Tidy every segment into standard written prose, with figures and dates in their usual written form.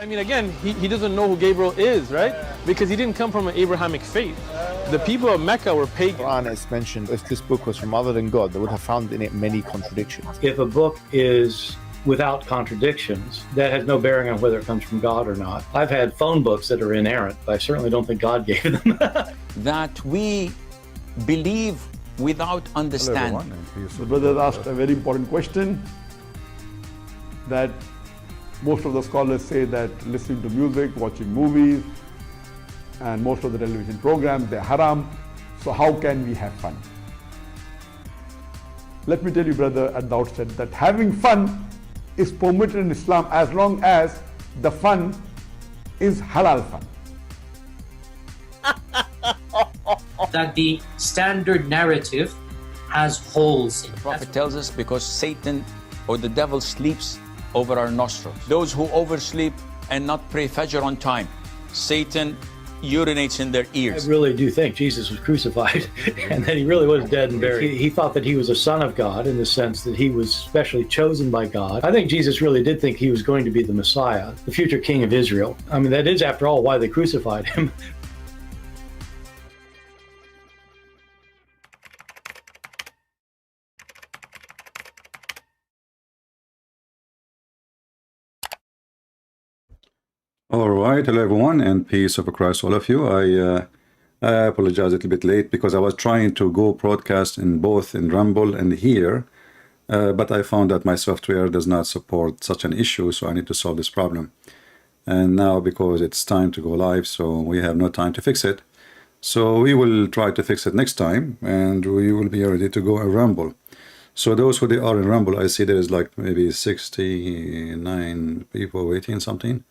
I mean, again, he doesn't know who Gabriel is, right? Because he didn't come from an Abrahamic faith. The people of Mecca were pagan. Quran is mentioned, if this book was from other than God, they would have found in it many contradictions. If a book is without contradictions, that has no bearing on whether it comes from God or not. I've had phone books that are inerrant, but I certainly don't think God gave them. That we believe without understanding. The brother asked a very important question, that most of the scholars say that listening to music, watching movies, and most of the television programs, they're haram. So how can we have fun? Let me tell you, brother, at the outset, that having fun is permitted in Islam as long as the fun is halal fun. That the standard narrative has holes in it. The Prophet tells us because Satan or the devil sleeps over our nostrils. Those who oversleep and not pray Fajr on time, Satan urinates in their ears. I really do think Jesus was crucified and that he really was dead and buried. He thought that he was a son of God in the sense that he was specially chosen by God. I think Jesus really did think he was going to be the Messiah, the future king of Israel. I mean, that is, after all, why they crucified him. All right, hello everyone, and peace of Christ, all of you. I apologize a little bit late because I was trying to go broadcast in both in Rumble and here, but I found that my software does not support such an issue, so I need to solve this problem. And now because it's time to go live, so we have no time to fix it. So we will try to fix it next time, and we will be ready to go in Rumble. So those who they are in Rumble, I see there is like maybe 69 people waiting something.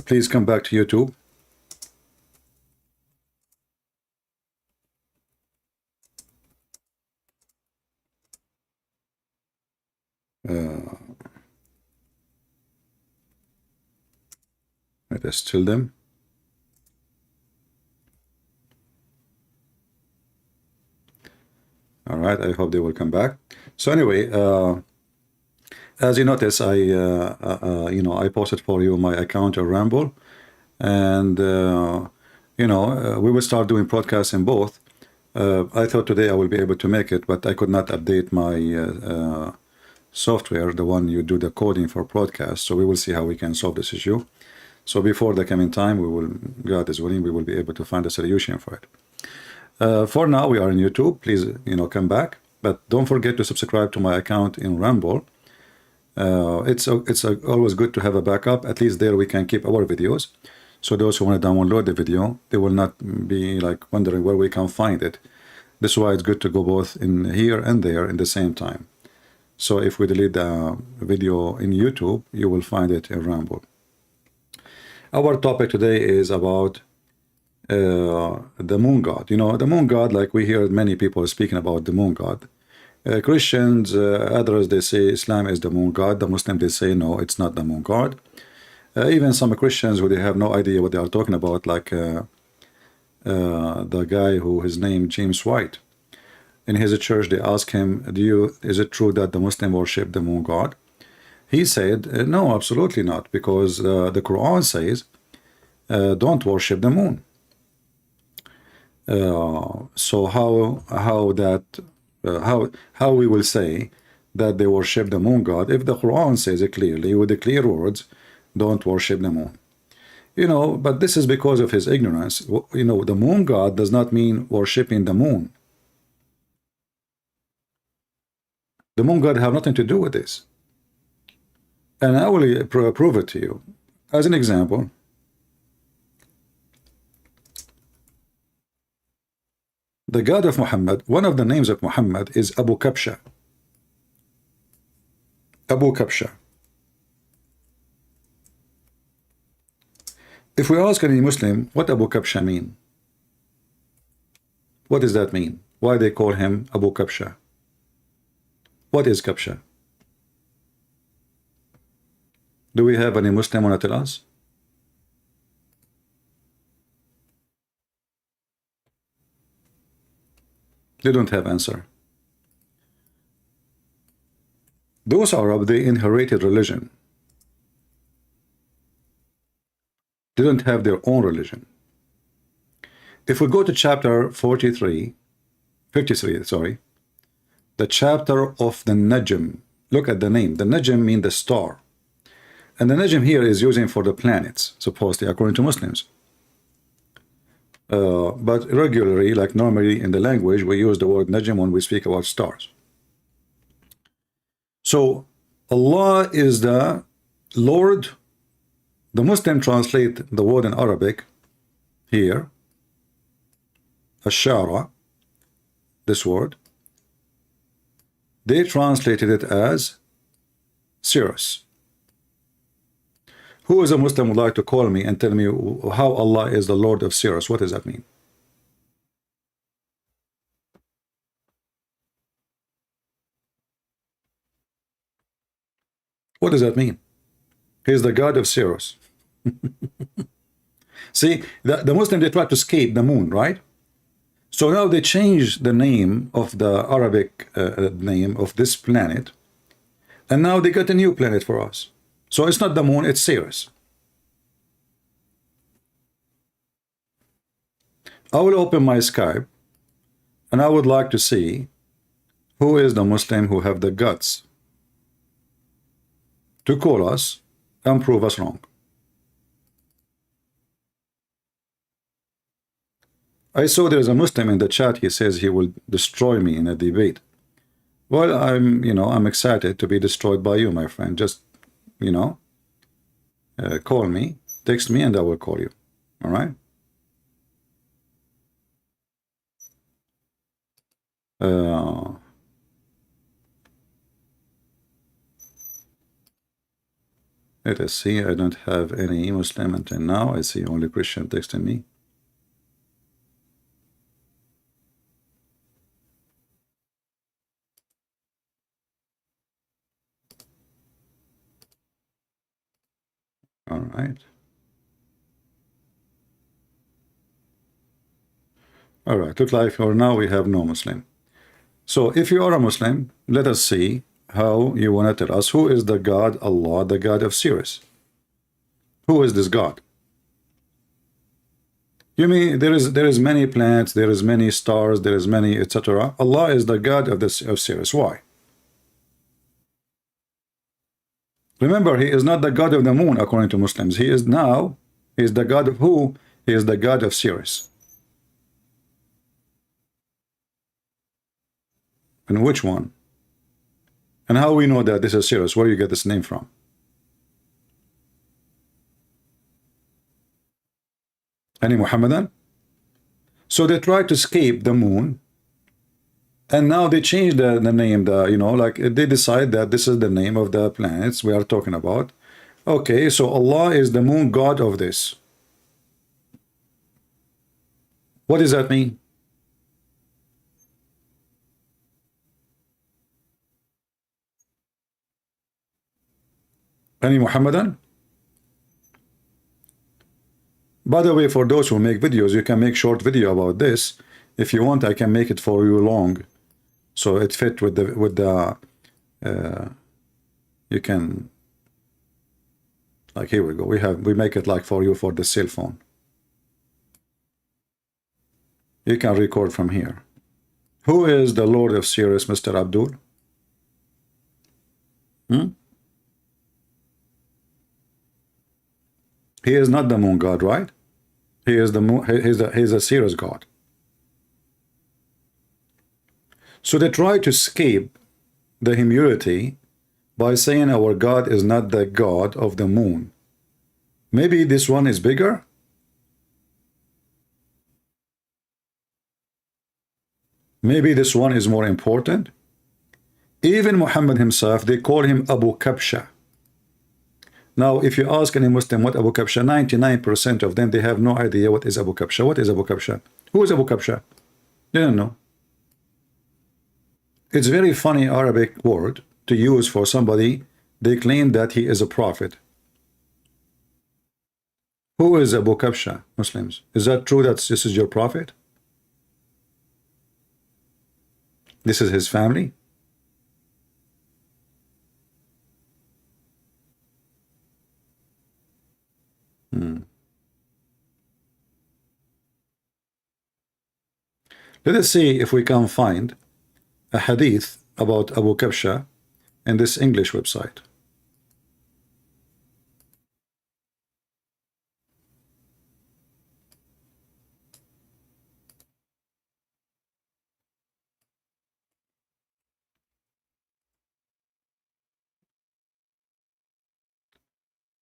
Please come back to YouTube. Let us tell them. All right, I hope they will come back. So anyway, as you notice, I posted for you my account on Rumble, and we will start doing podcasts in both. I thought today I will be able to make it, but I could not update my software, the one you do the coding for podcast. So we will see how we can solve this issue. So before the coming time, we will, God is willing, we will be able to find a solution for it. For now, we are on YouTube. Please, come back, but don't forget to subscribe to my account in Rumble. It's always good to have a backup. At least there we can keep our videos. So those who want to download the video, they will not be like wondering where we can find it. This is why it's good to go both in here and there in the same time. So if we delete the video in YouTube, you will find it in Rumble. Our topic today is about the moon god. The moon god, like we hear many people speaking about the moon god. Christians, others, they say Islam is the moon god. The Muslims, they say no, it's not the moon god. Even some Christians who they have no idea what they are talking about, like the guy who his name James White. In his church, they ask him, is it true that the Muslim worship the moon god? He said, no, absolutely not, because the Quran says, don't worship the moon. So how we will say that they worship the moon god if the Quran says it clearly with the clear words, don't worship the moon. But this is because of his ignorance. The moon god does not mean worshiping the moon. The moon god have nothing to do with this. And I will prove it to you. As an example, the God of Muhammad, one of the names of Muhammad is Abu Kabsha. Abu Kabsha. If we ask any Muslim, what Abu Kabsha mean? What does that mean? Why they call him Abu Kabsha? What is Kabsha? Do we have any Muslim want to tell us? They don't have answer. Those Arab, they inherited religion. They don't have their own religion. If we go to chapter 53, the chapter of the Najm, look at the name. The Najm means the star. And the Najm here is using for the planets, supposedly, according to Muslims. But regularly, like normally in the language, we use the word Najm when we speak about stars. So Allah is the Lord. The Muslim translate the word in Arabic here, Ashara, this word. They translated it as Sirius. Who is a Muslim would like to call me and tell me how Allah is the Lord of Sirius? What does that mean? What does that mean? He is the God of Sirius. See, the Muslim, they try to escape the moon, right? So now they change the name of the Arabic name of this planet, and now they got a new planet for us. So it's not the moon, it's Sirius. I will open my Skype, and I would like to see who is the Muslim who have the guts to call us and prove us wrong. I saw there's a Muslim in the chat. He says he will destroy me in a debate. Well, I'm excited to be destroyed by you, my friend. Just, call me, text me, and I will call you. All right? Let us see. I don't have any Muslim until now. I see only Christian texting me. All right. All right. Look like for now we have no Muslim. So if you are a Muslim, let us see how you want to tell us who is the God Allah, the God of Sirius. Who is this God? You mean there is many planets, there is many stars, there is many etc. Allah is the God of Sirius. Why? Remember, he is not the God of the moon according to Muslims. He is the God of who? He is the God of Sirius. And which one? And how we know that this is Sirius? Where do you get this name from? Any Muhammadan? So they tried to escape the moon, and now they changed the name, like they decide that this is the name of the planets we are talking about. Okay, so Allah is the moon God of this. What does that mean? Any Muhammadan? By the way, for those who make videos, you can make short video about this. If you want, I can make it for you long, so it fit with the you can, like, here we go. We make it like for you for the cell phone. You can record from here. Who is the Lord of Sirius, Mr. Abdul? He is not the moon God, right? He is the moon. He's a Sirius God. So they try to escape the humility by saying our God is not the God of the moon. Maybe this one is bigger? Maybe this one is more important? Even Muhammad himself, they call him Abu Kabsha. Now, if you ask any Muslim what Abu Kabsha, 99% of them, they have no idea what is Abu Kabsha. What is Abu Kabsha? Who is Abu Kabsha? They don't know. It's a very funny Arabic word to use for somebody. They claim that he is a prophet. Who is Abu Kabsha, Muslims? Is that true that this is your prophet? This is his family? Let us see if we can find a hadith about Abu Kabsha in this English website.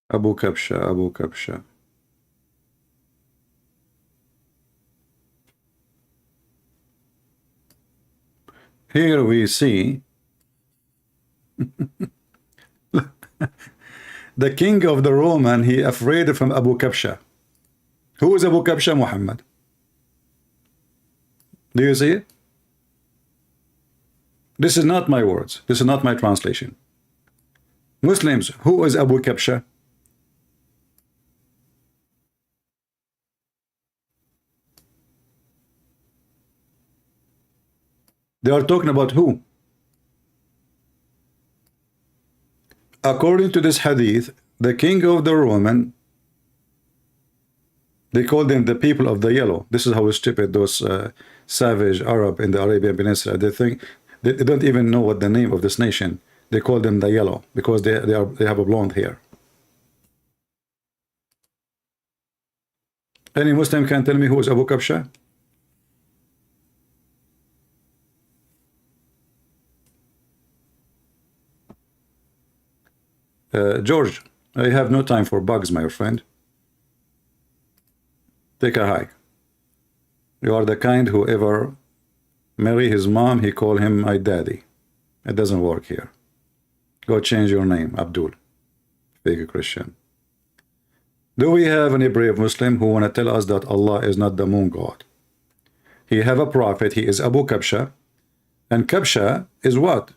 Abu Kabsha, Abu Kabsha. Here we see the king of the Roman, he afraid from Abu Kabsha. Who is Abu Kabsha? Muhammad. Do you see it? This is not my words. This is not my translation. Muslims, who is Abu Kabsha? They are talking about who? According to this hadith, the king of the Roman, they call them the people of the yellow. This is how stupid those savage Arab in the Arabian Peninsula. They think they don't even know what the name of this nation. They call them the yellow because they have a blonde hair. Any Muslim can tell me who is Abu Kabsha? George, I have no time for bugs, my friend. Take a hike. You are the kind who ever marry his mom, he call him my daddy. It doesn't work here. Go change your name, Abdul. Fake Christian. Do we have any brave Muslim who want to tell us that Allah is not the moon god? He have a prophet, he is Abu Kabsha. And Kabsha is what?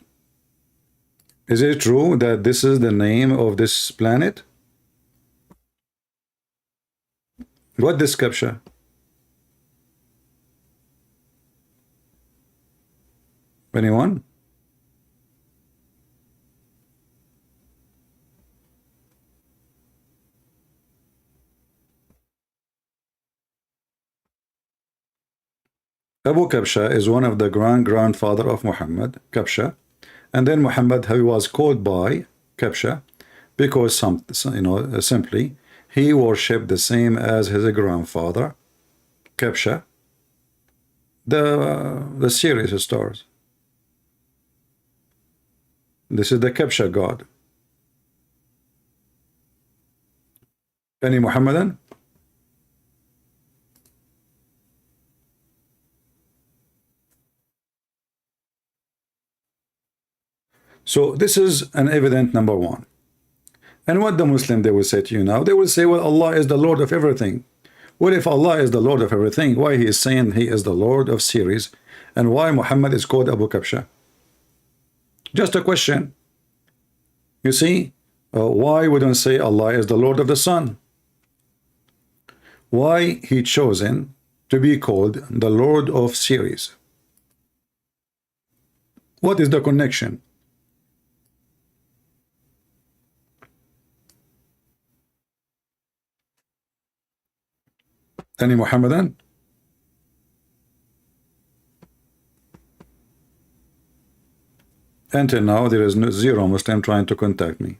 Is it true that this is the name of this planet? What this Kabsha? Anyone? Abu Kabsha is one of the grandfather of Muhammad, Kabsha. And then Muhammad, he was called by Kabsha because simply he worshipped the same as his grandfather, Kabsha, the Sirius stars. This is the Kabsha god. Any Muhammadan? So this is an evident number one. And what the Muslim they will say to you now? They will say, well, Allah is the Lord of everything. Well, if Allah is the Lord of everything, why he is saying he is the Lord of series, and why Muhammad is called Abu Kabsha? Just a question. You see, why we don't say Allah is the Lord of the sun? Why he chosen to be called the Lord of series? What is the connection? Any Muhammadan? Until now, there is zero Muslim trying to contact me,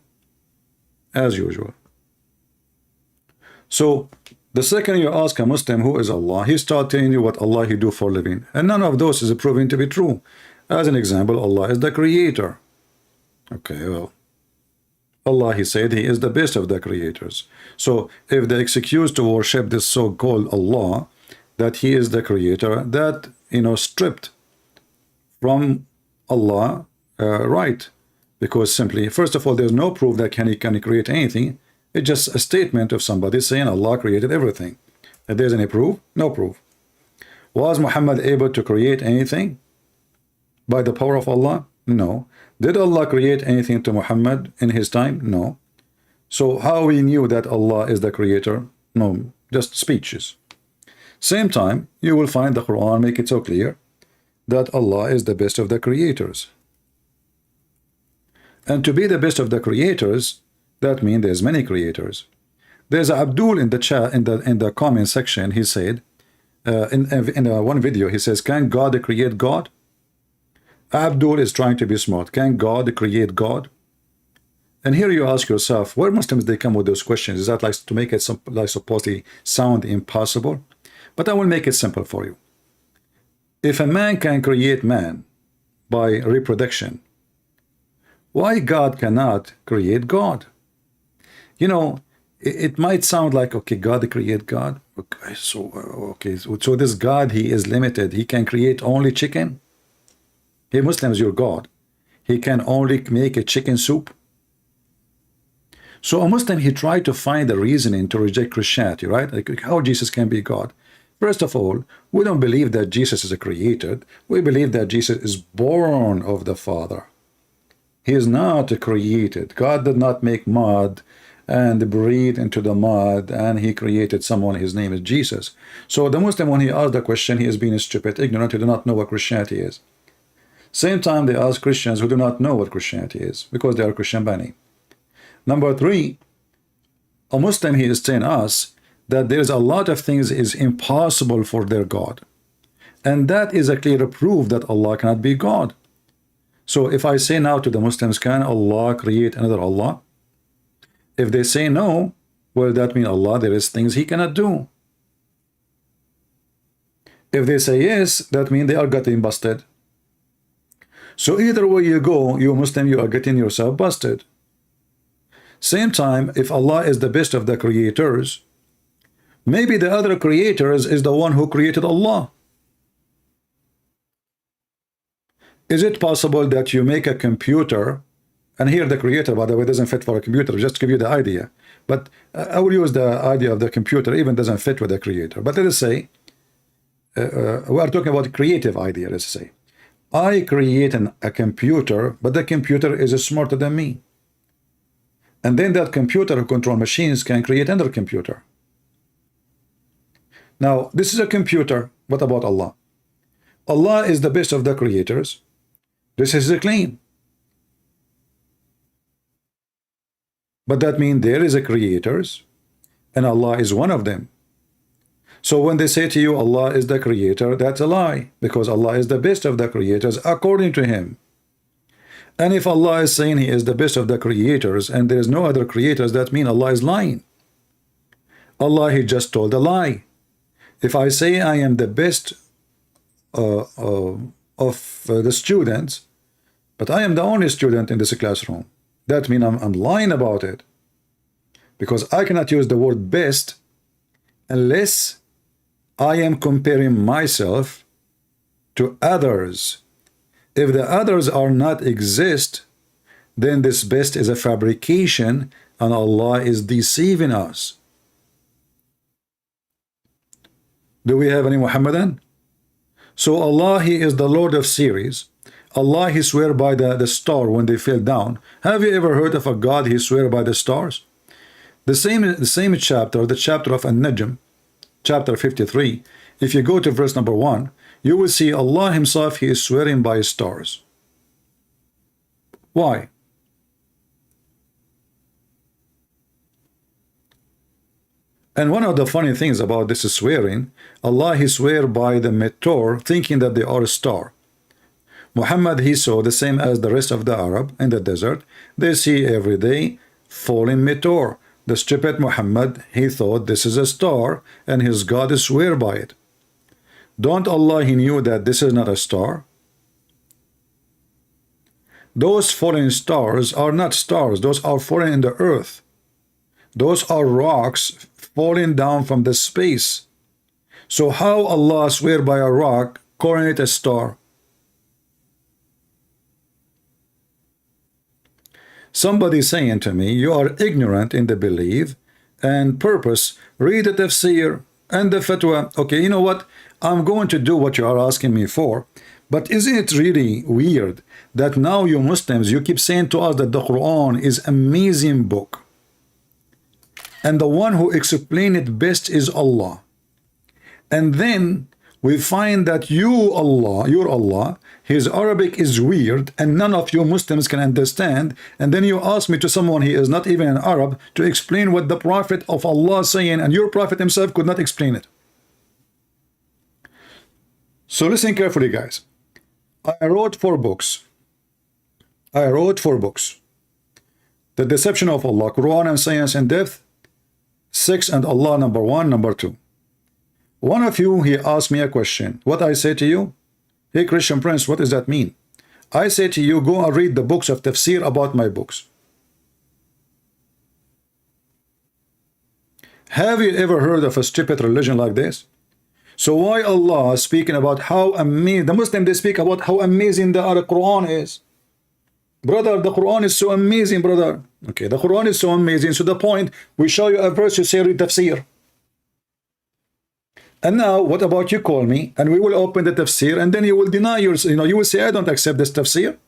as usual. So, the second you ask a Muslim who is Allah, he start telling you what Allah he do for living, and none of those is proven to be true. As an example, Allah is the creator. Okay, well, Allah, he said he is the best of the creators. So if they excuse to worship this so-called Allah, that he is the creator, that, stripped from Allah right. Because simply, first of all, there's no proof that can he create anything. It's just a statement of somebody saying Allah created everything. If there's any proof, no proof. Was Muhammad able to create anything by the power of Allah? No. Did Allah create anything to Muhammad in his time? No. So how we knew that Allah is the creator? No, just speeches. Same time, you will find the Quran make it so clear that Allah is the best of the creators. And to be the best of the creators, that means there's many creators. There's Abdul in the chat, in the comment section. He said, in one video, he says, can God create God? Abdul is trying to be smart. Can God create God? And here you ask yourself, where Muslims they come with those questions? Is that like to make it some, like supposedly sound impossible? But I will make it simple for you. If a man can create man by reproduction, why God cannot create God? You know, it might sound like, okay, God create God. Okay, so this God, he is limited. He can create only chicken. Hey, Muslims, your God, he can only make a chicken soup. So a Muslim, he tried to find a reasoning to reject Christianity, right? Like how Jesus can be God. First of all, we don't believe that Jesus is a creator. We believe that Jesus is born of the Father. He is not created. God did not make mud and breathe into the mud and he created someone. His name is Jesus. So the Muslim, when he asked the question, he is being stupid, ignorant, he do not know what Christianity is. Same time they ask Christians who do not know what Christianity is because they are Christian Bani. Number three, a Muslim, he is telling us that there's a lot of things is impossible for their God. And that is a clear proof that Allah cannot be God. So if I say now to the Muslims, can Allah create another Allah? If they say no, well, that means Allah, there is things he cannot do. If they say yes, that means they are getting busted. So either way you go, you Muslim, you are getting yourself busted. Same time, if Allah is the best of the creators, maybe the other creators is the one who created Allah. Is it possible that you make a computer, and here the creator, by the way, doesn't fit for a computer, just to give you the idea, but I will use the idea of the computer, even doesn't fit with the creator. But let us say, we are talking about creative idea, let's say. I create a computer, but the computer is smarter than me. And then that computer who control machines can create another computer. Now, this is a computer. What about Allah? Allah is the best of the creators. This is a claim. But that means there is a creators, and Allah is one of them. So when they say to you, Allah is the creator, that's a lie, because Allah is the best of the creators according to him. And if Allah is saying he is the best of the creators and there is no other creators, that means Allah is lying. Allah, he just told a lie. If I say I am the best of the students, but I am the only student in this classroom, that means I'm lying about it. Because I cannot use the word best unless I am comparing myself to others. If the others are not exist, then this best is a fabrication and Allah is deceiving us. Do we have any Muhammadan? So Allah, he is the Lord of series. Allah, he swear by the star when they fell down. Have you ever heard of a God he swear by the stars? The same chapter, the chapter of An-Najm, chapter 53, if you go to verse number 1, you will see Allah himself, he is swearing by stars. Why? And one of the funny things about this swearing, Allah, he swear by the meteor, thinking that they are a star. Muhammad, he saw the same as the rest of the Arab in the desert. They see every day falling meteor. The stupid Muhammad, he thought this is a star and his God swear by it. Don't Allah, he knew that this is not a star? Those falling stars are not stars. Those are falling in the earth. Those are rocks falling down from the space. So how Allah swear by a rock, calling it a star? Somebody saying to me, you are ignorant in the belief and purpose. Read the tafsir and the fatwa. Okay, you know what? I'm going to do what you are asking me for. But isn't it really weird that now you Muslims, you keep saying to us that the Quran is an amazing book. And the one who explained it best is Allah. And then we find that you, Allah, your Allah, his Arabic is weird and none of you Muslims can understand, and then you ask me to someone he is not even an Arab to explain what the Prophet of Allah is saying, and your Prophet himself could not explain it. So listen carefully, guys. I wrote 4 books. The Deception of Allah, Quran and Science in Depth, 6 and Allah number 1, number 2. One of you, he asked me a question. What I say to you? Hey, Christian Prince, what does that mean? I say to you, go and read the books of tafsir about my books. Have you ever heard of a stupid religion like this? So why Allah is speaking about how amazing, the Muslims, they speak about how amazing the Quran is. Brother, the Quran is so amazing, brother. Okay, the Quran is so amazing. So the point, we show you a verse, you say read tafsir. And now, what about you call me, and we will open the tafsir, and then you will deny yours, you will say, I don't accept this tafsir.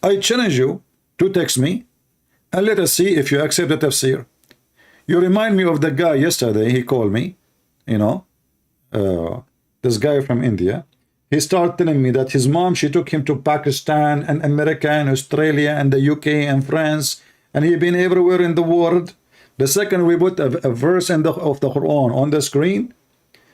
I challenge you to text me, and let us see if you accept the tafsir. You remind me of the guy yesterday, he called me, this guy from India. He started telling me that his mom, she took him to Pakistan and America and Australia and the UK and France, and he been everywhere in the world. The second we put a verse of the Quran on the screen,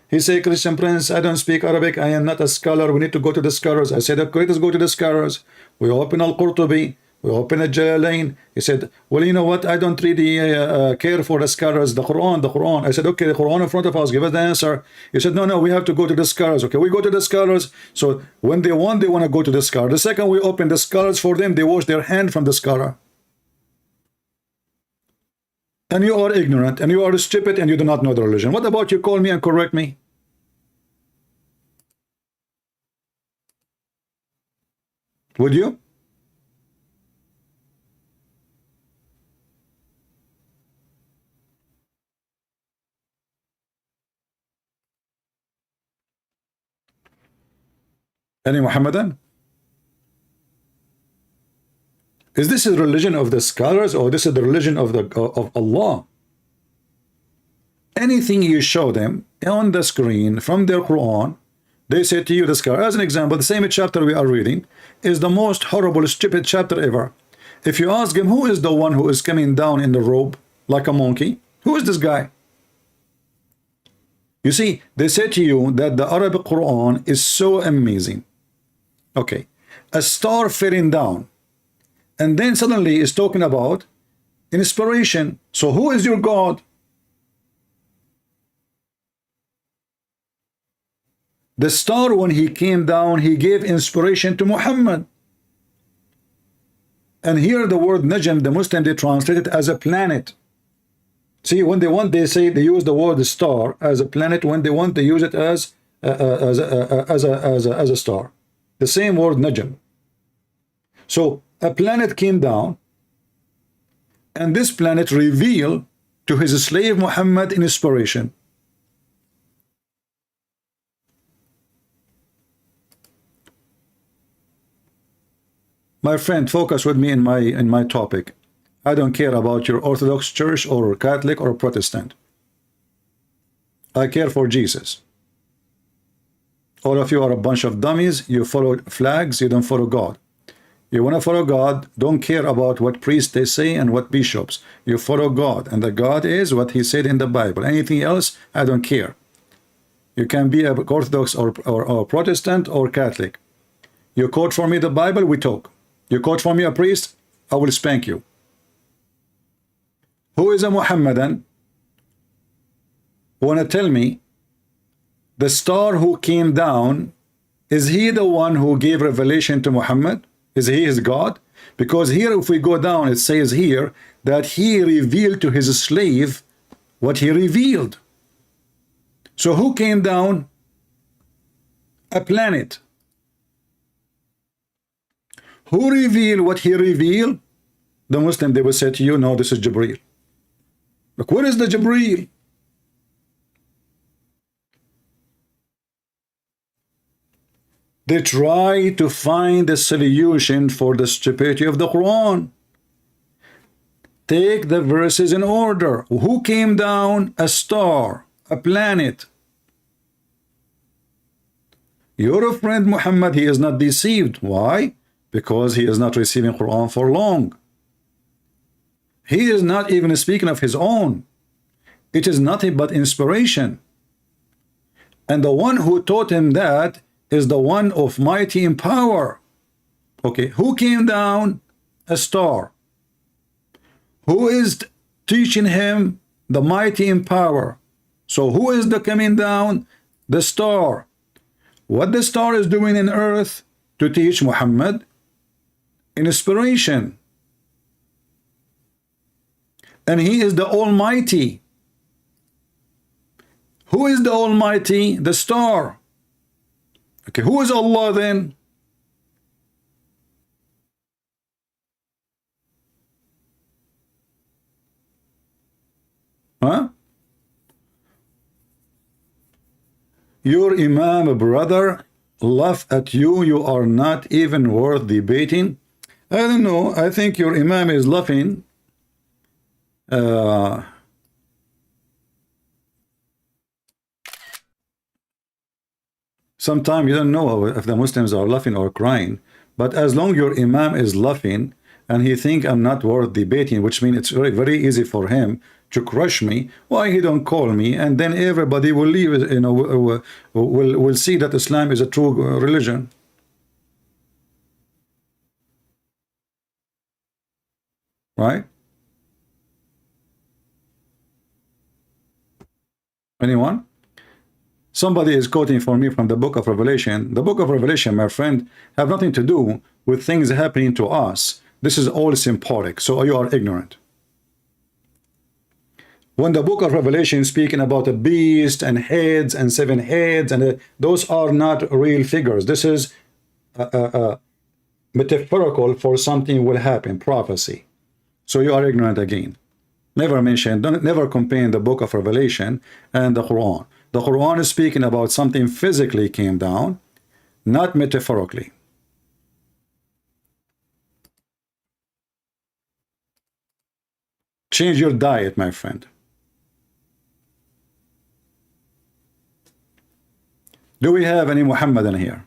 he said, Christian Prince, I don't speak Arabic, I am not a scholar, we need to go to the scholars. I said, okay, let's go to the scholars. We open Al-Qurtubi, we open Al-Jalalain. He said, well, you know what, I don't really care for the scholars, the Quran. I said, okay, the Quran in front of us, give us the answer. He said, no, we have to go to the scholars. Okay, we go to the scholars. So when they want to go to the scholar. The second we open the scholars for them, they wash their hand from the scholar. And you are ignorant, and you are stupid, and you do not know the religion. What about you call me and correct me? Would you? Any Muhammadan? Is this the religion of the scholars, or this is the religion of Allah? Anything you show them on the screen from their Quran, they say to you, the scholar, as an example, the same chapter we are reading is the most horrible, stupid chapter ever. If you ask him, who is the one who is coming down in the robe like a monkey? Who is this guy? You see, they say to you that the Arabic Quran is so amazing. Okay, a star falling down, and then suddenly is talking about inspiration. So who is your God? The star, when he came down, he gave inspiration to Muhammad. And here the word Najm, the Muslim, they translate it as a planet. See, when they want, they say they use the word star as a planet. When they want, they use it as a star. The same word Najm. So a planet came down, and this planet revealed to his slave Muhammad inspiration. My friend, focus with me in my topic. I don't care about your Orthodox Church or Catholic or Protestant. I care for Jesus. All of you are a bunch of dummies. You follow flags, you don't follow God. You want to follow God, don't care about what priests they say and what bishops. You follow God, and the God is what he said in the Bible. Anything else, I don't care. You can be a Orthodox or Protestant or Catholic. You quote for me the Bible, we talk. You quote for me a priest, I will spank you. Who is a Muhammadan? Want to tell me the star who came down, is he the one who gave revelation to Muhammad? Is he his God? Because here, if we go down, it says here that he revealed to his slave what he revealed. So who came down? A planet. Who revealed what he revealed? The Muslim, they will say to you, no, this is Jibreel. Look, where is the Jibreel? They try to find a solution for the stupidity of the Quran. take the verses in order. Who came down? A star, a planet. Your friend Muhammad, he is not deceived. Why? Because he is not receiving Quran for long. He is not even speaking of his own. It is nothing but inspiration. And the one who taught him that is the one of mighty in power. Okay, who came down? A star. Who is teaching him? The mighty in power. So who is the coming down? The star. What the star is doing in earth to teach Muhammad? Inspiration. And he is the Almighty. Who is the Almighty? The star. Okay, who is Allah then? Huh? Your Imam brother laugh at you. You are not even worth debating. I don't know. I think your Imam is laughing. Sometimes you don't know if the Muslims are laughing or crying, but as long your Imam is laughing and he think I'm not worth debating, which means it's very, very easy for him to crush me, why he don't call me, and then everybody will leave, you know, will see that Islam is a true religion. Right? Anyone? Somebody is quoting for me from the book of Revelation. The book of Revelation, my friend, have nothing to do with things happening to us. This is all symbolic, so you are ignorant. When the book of Revelation is speaking about a beast and heads and 7 heads, and those are not real figures. This is metaphorical for something will happen, prophecy. So you are ignorant again. Never mention, never compare the book of Revelation and the Quran. The Quran is speaking about something physically came down, not metaphorically. Change your diet, my friend. Do we have any Muhammadan here?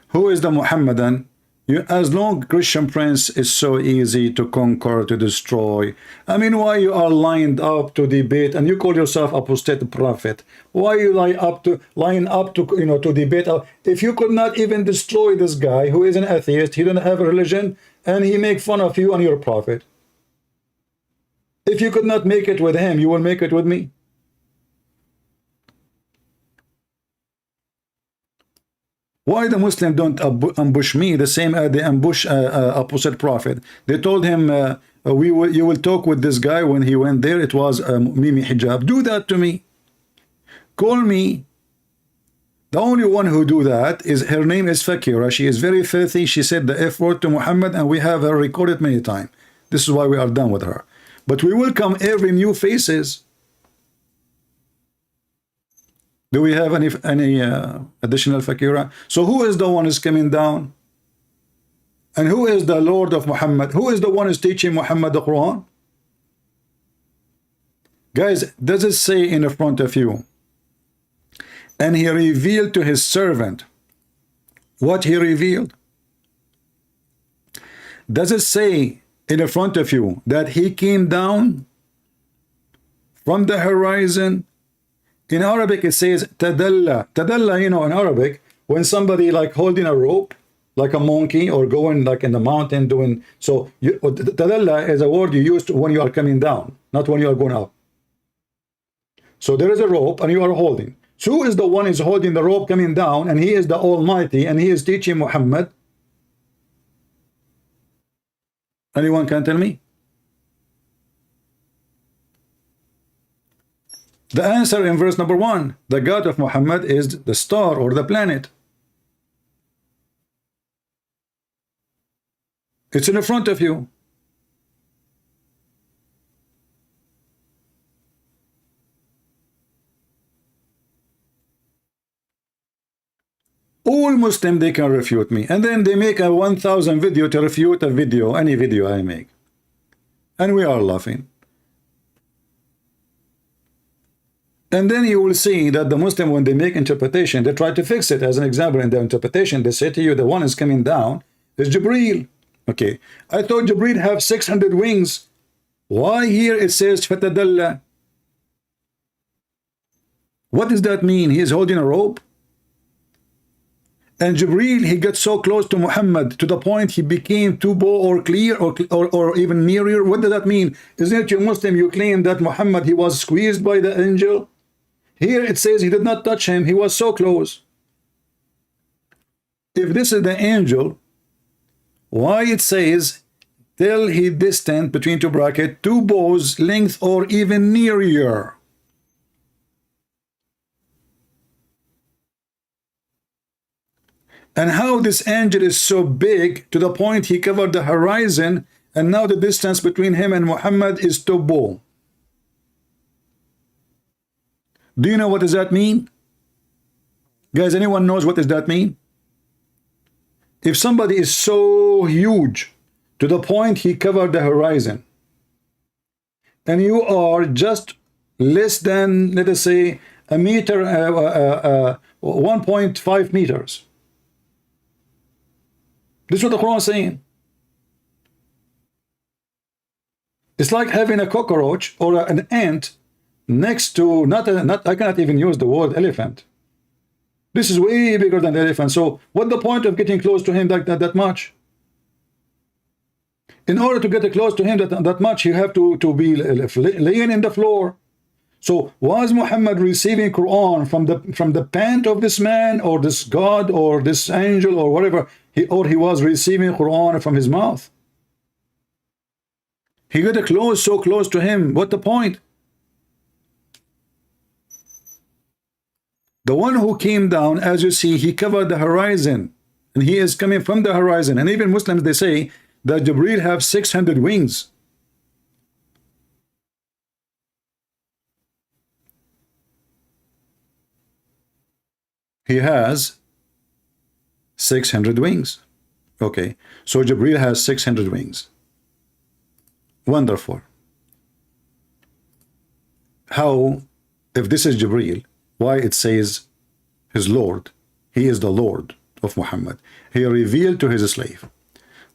Who is the Muhammadan? As long Christian Prince is so easy to conquer, to destroy. I mean, why you are lined up to debate and you call yourself apostate prophet? Why you line up to you know, to debate? If you could not even destroy this guy who is an atheist, he don't have a religion, and he make fun of you and your prophet. If you could not make it with him, you will make it with me. Why the Muslim don't ambush me the same as they ambush opposite prophet? They told him, you will talk with this guy when he went there. It was Mimi Hijab. Do that to me. Call me. The only one who do that is, her name is Fakira. She is very filthy. She said the F word to Muhammad, and we have her recorded many times. This is why we are done with her. But we welcome every new faces. Do we have any additional Fakira? So who is the one is coming down? And who is the Lord of Muhammad? Who is the one is teaching Muhammad the Quran? Guys, does it say in the front of you? And he revealed to his servant what he revealed. Does it say in the front of you that he came down from the horizon? In Arabic it says tadalla. Tadalla, you know, in Arabic, when somebody like holding a rope, like a monkey, or going like in the mountain doing, so tadalla is a word you use when you are coming down, not when you are going up. So there is a rope and you are holding. So who is the one is holding the rope coming down, and he is the Almighty, and he is teaching Muhammad? Anyone can tell me? The answer in verse number 1, the God of Muhammad is the star or the planet. It's in front of you. All Muslims, they can refute me, and then they make a 1,000 video to refute a video, any video I make. and we are laughing. And then you will see that the Muslim, when they make interpretation, they try to fix it. As an example, in their interpretation, they say to you, the one is coming down is Jibreel. Okay, I thought Jibreel have 600 wings. Why here it says Fatadalla? What does that mean? He is holding a rope? And Jibreel, he got so close to Muhammad to the point he became too bow or clear or even nearer. What does that mean? Isn't it, you Muslim, you claim that Muhammad, he was squeezed by the angel? Here it says he did not touch him. He was so close. If this is the angel, why it says till he distant between two brackets 2 bows length or even nearer? And how this angel is so big to the point he covered the horizon, and now the distance between him and Muhammad is 2 bow. Do you know what does that mean? Guys, anyone knows what does that mean? If somebody is so huge to the point he covered the horizon, and you are just less than, let us say, a meter, 1.5 meters. This is what the Quran is saying. It's like having a cockroach or an ant next to, I cannot even use the word elephant. This is way bigger than the elephant. So what's the point of getting close to him that much? In order to get close to him that much, you have to be laying in the floor. So was Muhammad receiving Quran from the pant of this man or this God or this angel or whatever, or he was receiving Quran from his mouth? He got so close to him. What the point? The one who came down, as you see, he covered the horizon, and he is coming from the horizon. And even Muslims, they say that Jibreel have 600 wings. He has 600 wings. Okay, so Jibreel has 600 wings. Wonderful. How, if this is Jibreel, why it says his Lord? He is the Lord of Muhammad. He revealed to his slave.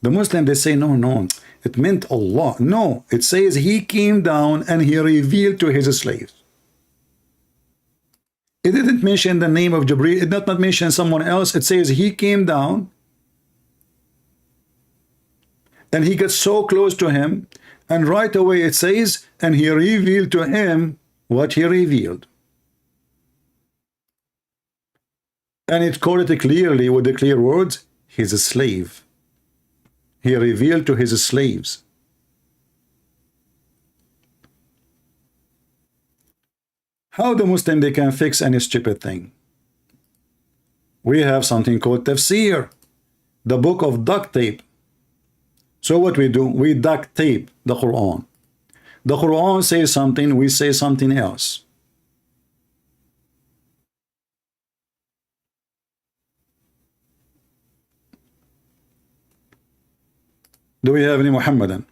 The Muslim, they say, no, it meant Allah. No, it says he came down and he revealed to his slaves. It didn't mention the name of Jibreel. It did not mention someone else. It says he came down and he got so close to him, and right away it says, and he revealed to him what he revealed. And it called it clearly with the clear words, he's a slave. He revealed to his slaves. How the Muslim, they can fix any stupid thing? We have something called tafsir, the book of duct tape. So what we do, we duct tape the Quran. The Quran says something, we say something else. Do we have any Muhammadan?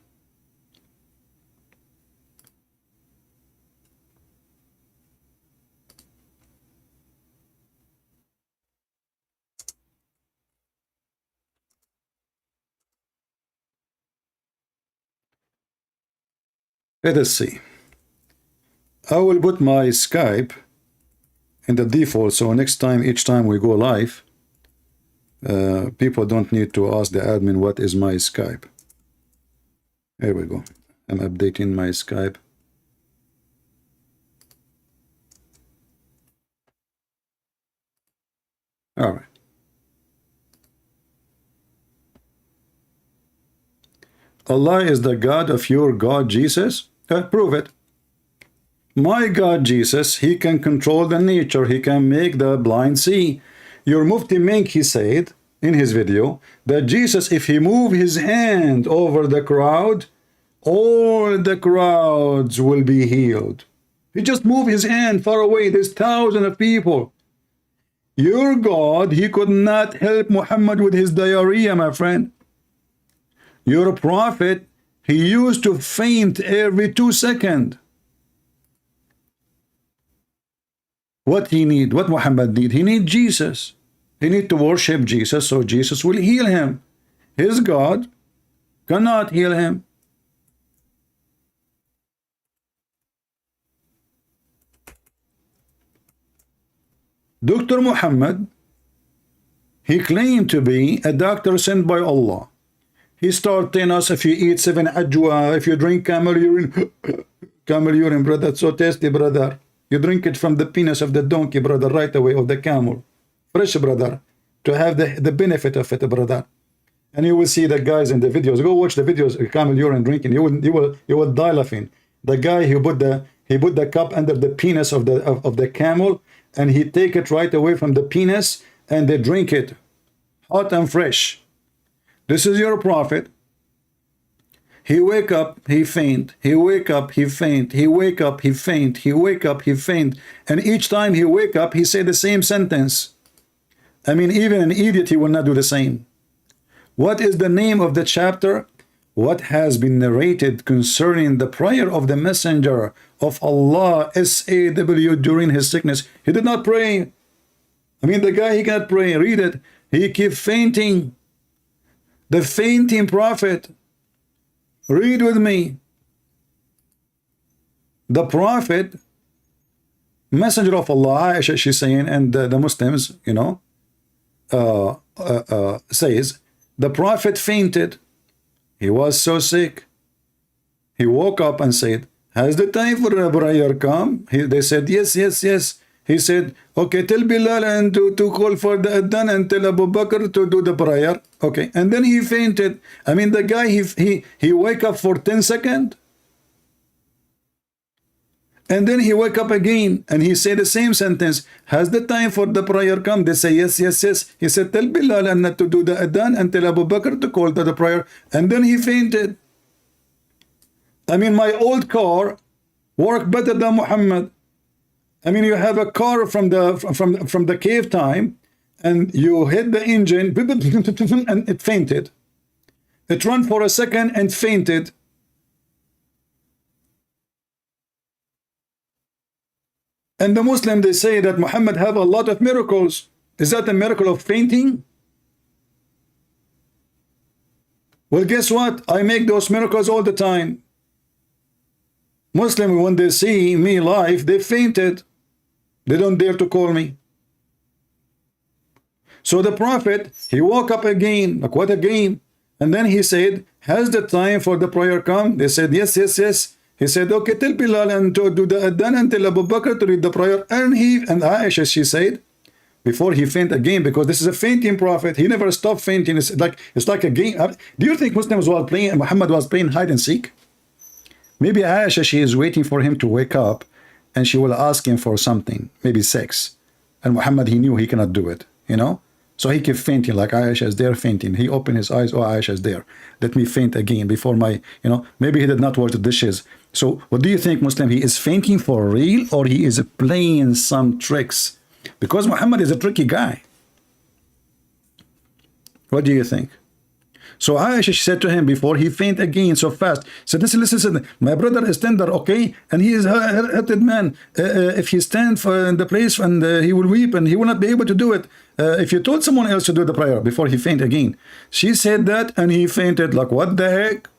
Let us see. I will put my Skype in the default, so next time, each time we go live, people don't need to ask the admin what is my Skype. Here we go. I'm updating my Skype. All right. Allah is the God of your God Jesus? Prove it. My God Jesus, he can control the nature. He can make the blind see. Your Mufti Menk, he said in his video that Jesus, if he move his hand over the crowd, all the crowds will be healed. He just moved his hand far away. There's thousands of people. Your God, he could not help Muhammad with his diarrhea, my friend. Your prophet, He used to faint every 2 seconds. What he need? What Muhammad need? He need Jesus. He need to worship Jesus, so Jesus will heal him. His God cannot heal him. Dr. Muhammad, he claimed to be a doctor sent by Allah. He started telling us, if you eat 7 ajwa, if you drink camel urine, camel urine, brother, it's so tasty, brother. You drink it from the penis of the donkey, brother, right away, of the camel. Fresh, brother, to have the benefit of it, brother. And you will see the guys in the videos. Go watch the videos of camel urine drinking. You will die laughing. The guy who put the cup under the penis of the camel, and he take it right away from the penis, and they drink it hot and fresh. This is your prophet. He wake up, he faint. He wake up, he faint. He wake up, he faint. He wake up, he faint. And each time he wake up, he say the same sentence. I mean, even an idiot, he will not do the same. What is the name of the chapter? What has been narrated concerning the prayer of the messenger of Allah, SAW, during his sickness? He did not pray. I mean, the guy, he cannot pray. Read it. He kept fainting. The fainting prophet. Read with me. The prophet, messenger of Allah, Aisha, she's saying, and the Muslims, you know, says, the prophet fainted. He was so sick. He woke up and said, has the time for a prayer come? They said, yes, yes, yes. He said, okay, tell Bilal and to call for the adhan and tell Abu Bakr to do the prayer. Okay, and then he fainted. I mean, the guy, he wake up for 10 seconds. And then he wake up again and he said the same sentence. Has the time for the prayer come? They say, yes, yes, yes. He said, tell Bilal and not to do the adhan and tell Abu Bakr to call to the prayer. And then he fainted. I mean, my old car worked better than Muhammad. I mean, you have a car from the cave time, and you hit the engine, and it fainted. It ran for a second and fainted. And the Muslim, they say that Muhammad have a lot of miracles. Is that a miracle of fainting? Well, guess what? I make those miracles all the time. Muslim, when they see me live, they fainted. They don't dare to call me. So the prophet, he woke up again, like what again? And then he said, has the time for the prayer come? They said, yes, yes, yes. He said, okay, tell Bilal and to do the adhan and tell Abu Bakr to read the prayer. And Aisha, she said, before he faint again, because this is a fainting prophet, he never stopped fainting. It's like a game. Do you think Muslims were playing, Muhammad was playing hide and seek? Maybe Aisha, she is waiting for him to wake up, and she will ask him for something, maybe sex. And Muhammad, he knew he cannot do it, you know? So he kept fainting, like Aisha is there fainting. He opened his eyes, oh, Aisha is there. Let me faint again before my, you know, maybe he did not wash the dishes. So what do you think, Muslim? He is fainting for real, or he is playing some tricks? Because Muhammad is a tricky guy. What do you think? So Aisha, she said to him before he faint again so fast, said, listen, my brother is tender, okay? And he is a hurted man. If he stand in the place and he will weep and he will not be able to do it. If you told someone else to do the prayer before he faint again. She said that and he fainted like, what the heck?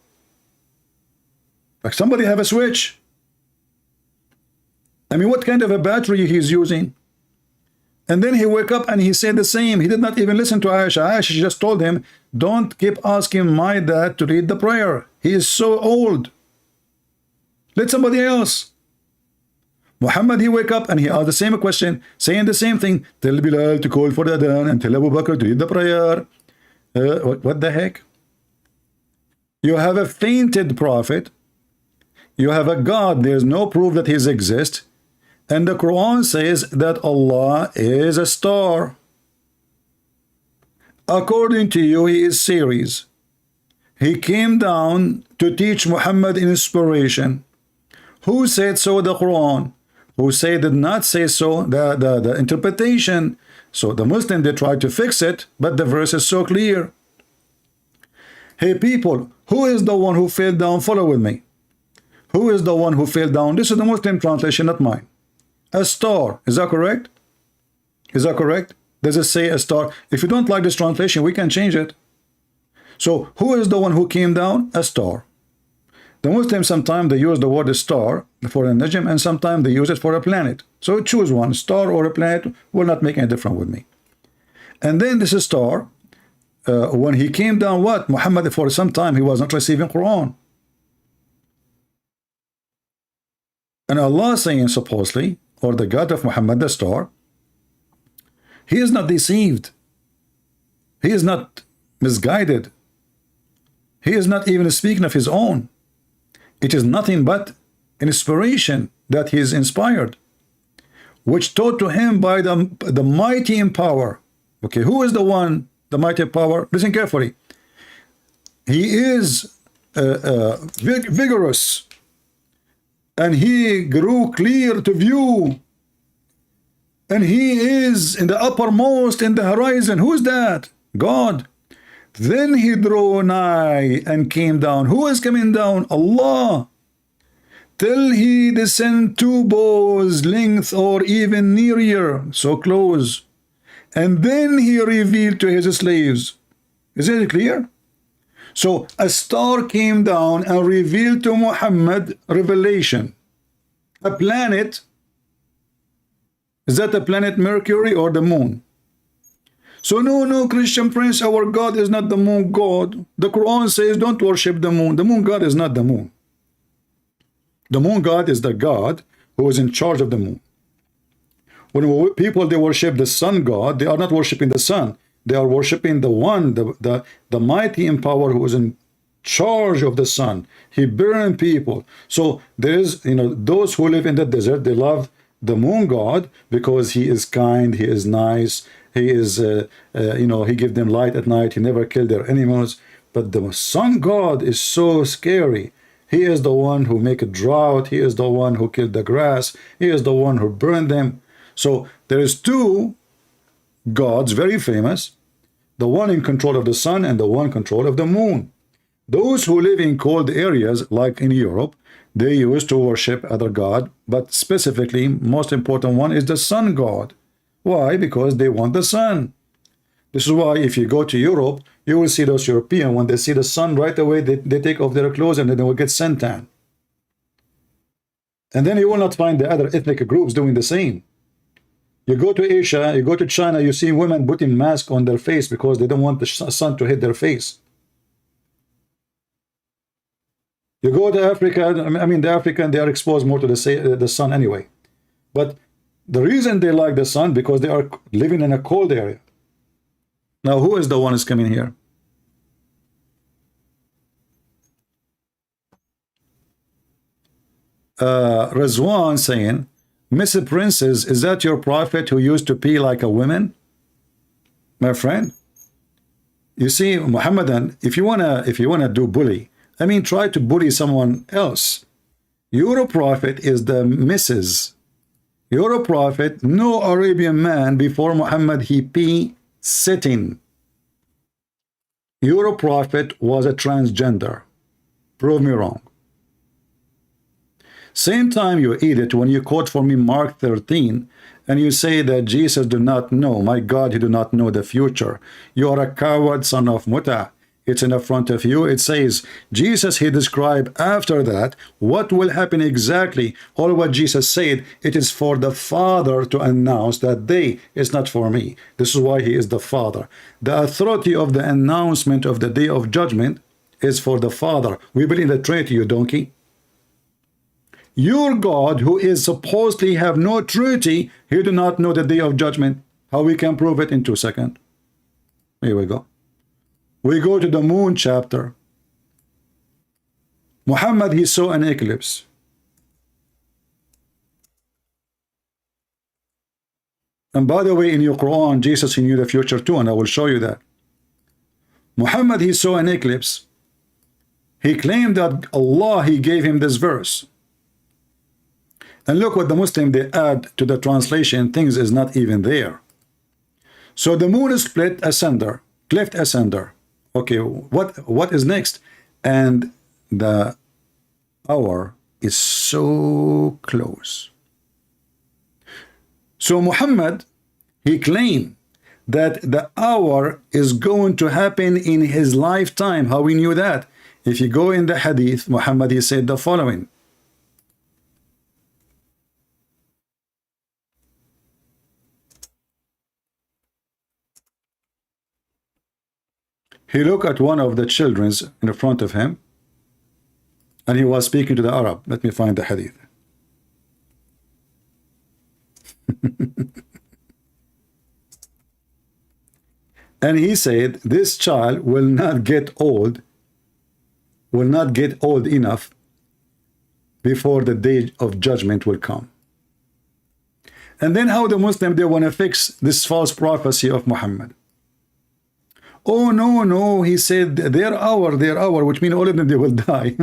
Like somebody have a switch. I mean, what kind of a battery he's using? And then he woke up and he said the same. He did not even listen to Aisha. Aisha just told him, don't keep asking my dad to read the prayer. He is so old. Let somebody else. Muhammad, he wake up and he asked the same question, saying the same thing. Tell Bilal to call for the adhan and tell Abu Bakr to read the prayer. What the heck? You have a fainted prophet. You have a God. There's no proof that he exists. And the Quran says that Allah is a star. According to you, he is Ceres. He came down to teach Muhammad inspiration. Who said so? The Quran. Who did not say so? The interpretation. So the Muslim, they tried to fix it, but the verse is so clear. Hey people, who is the one who fell down? Follow with me. Who is the one who fell down? This is the Muslim translation, not mine. A star. Is that correct? Is that correct? Does it say a star? If you don't like this translation, we can change it. So who is the one who came down? A star. The Muslims sometimes they use the word star for a najm, and sometimes they use it for a planet. So choose one, star or a planet will not make any difference with me. And then this is star. When he came down, what? Muhammad, for some time, he was not receiving Quran. And Allah saying supposedly, or the God of Muhammad, the star, he is not deceived. He is not misguided. He is not even speaking of his own. It is nothing but inspiration that he is inspired, which taught to him by the mighty in power. Okay, who is the one, the mighty power? Listen carefully. He is vigorous, and he grew clear to view, and he is in the uppermost in the horizon. Who is that? God. Then he drew nigh and came down. Who is coming down? Allah. Till he descend 2 bows length or even nearer, so close. And then he revealed to his slaves. Is it clear? So a star came down and revealed to Muhammad revelation. A planet. Is that the planet Mercury or the moon? So no, Christian Prince, our God is not the moon God. The Quran says don't worship the moon. The moon God is not the moon. The moon God is the God who is in charge of the moon. When people, they worship the sun God, they are not worshiping the sun. They are worshiping the one, the mighty in power who is in charge of the sun. He burned people. So there is, those who live in the desert, they love the moon God because he is kind, he is nice, he is, he gives them light at night, he never killed their animals. But the sun God is so scary. He is the one who make a drought, he is the one who killed the grass, he is the one who burned them. So there is 2 gods, very famous, the one in control of the sun and the one in control of the moon. Those who live in cold areas, like in Europe, they used to worship other god, but specifically, most important one is the sun god. Why? Because they want the sun. This is why if you go to Europe, you will see those Europeans, when they see the sun right away, they take off their clothes and then they will get suntan. And then you will not find the other ethnic groups doing the same. You go to Asia, you go to China, you see women putting masks on their face because they don't want the sun to hit their face. You go to Africa, I mean the African, they are exposed more to the sun anyway. But the reason they like the sun, because they are living in a cold area. Now who is the one who's coming here? Rizwan saying, Miss Princess, is that your prophet who used to pee like a woman? My friend, you see, Muhammadan, if you wanna do bully, I mean, try to bully someone else. Your prophet is the missus. Your prophet, no Arabian man before Muhammad, he pee sitting. Your prophet was a transgender. Prove me wrong. Same time you eat it when you quote for me Mark 13 and you say that Jesus do not know, my God, he do not know the future. You are a coward, son of Muta. It's in the front of you. It says Jesus, he described after that what will happen exactly. All what Jesus said, it is for the Father to announce that day is not for me. This is why he is the Father. The authority of the announcement of the day of judgment is for the Father. We believe the Trinity, you donkey. Your God, who is supposedly have no Trinity, he do not know the day of judgment. How we can prove it in 2 seconds? Here we go. We go to the moon chapter. Muhammad, he saw an eclipse. And by the way, in your Quran, Jesus, he knew the future too, and I will show you that. Muhammad, he saw an eclipse. He claimed that Allah, he gave him this verse. And look what the Muslim, they add to the translation, things is not even there. So the moon is split asunder, cleft asunder. Okay, what is next? And the hour is so close. So Muhammad, he claimed that the hour is going to happen in his lifetime. How we knew that? If you go in the hadith, Muhammad, he said the following. He looked at one of the children in front of him, and he was speaking to the Arab. Let me find the hadith. And he said, this child will not get old enough before the day of judgment will come. And then how the Muslim, they want to fix this false prophecy of Muhammad. Oh, no, he said, their hour, which means all of them, they will die.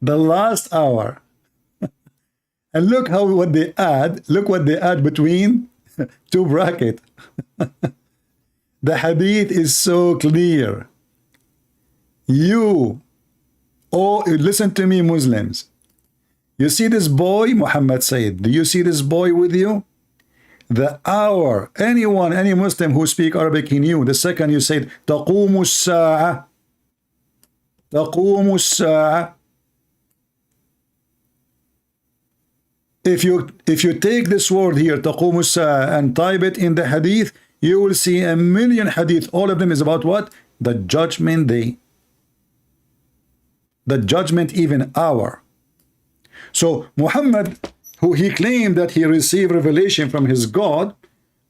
The last hour. And look what they add between two brackets. The hadith is so clear. Listen to me, Muslims. You see this boy, Muhammad said, do you see this boy with you? The hour, any Muslim who speak Arabic, he knew. The second you said, تَقُومُ السَّاعَةِ. تَقُومُ السَّاعَةِ. If you take this word here, تَقُومُ السَّاعَةِ, and type it in the hadith, you will see a million hadith. All of them is about what? The judgment day. The judgment even hour. So Muhammad, who he claimed that he received revelation from his God,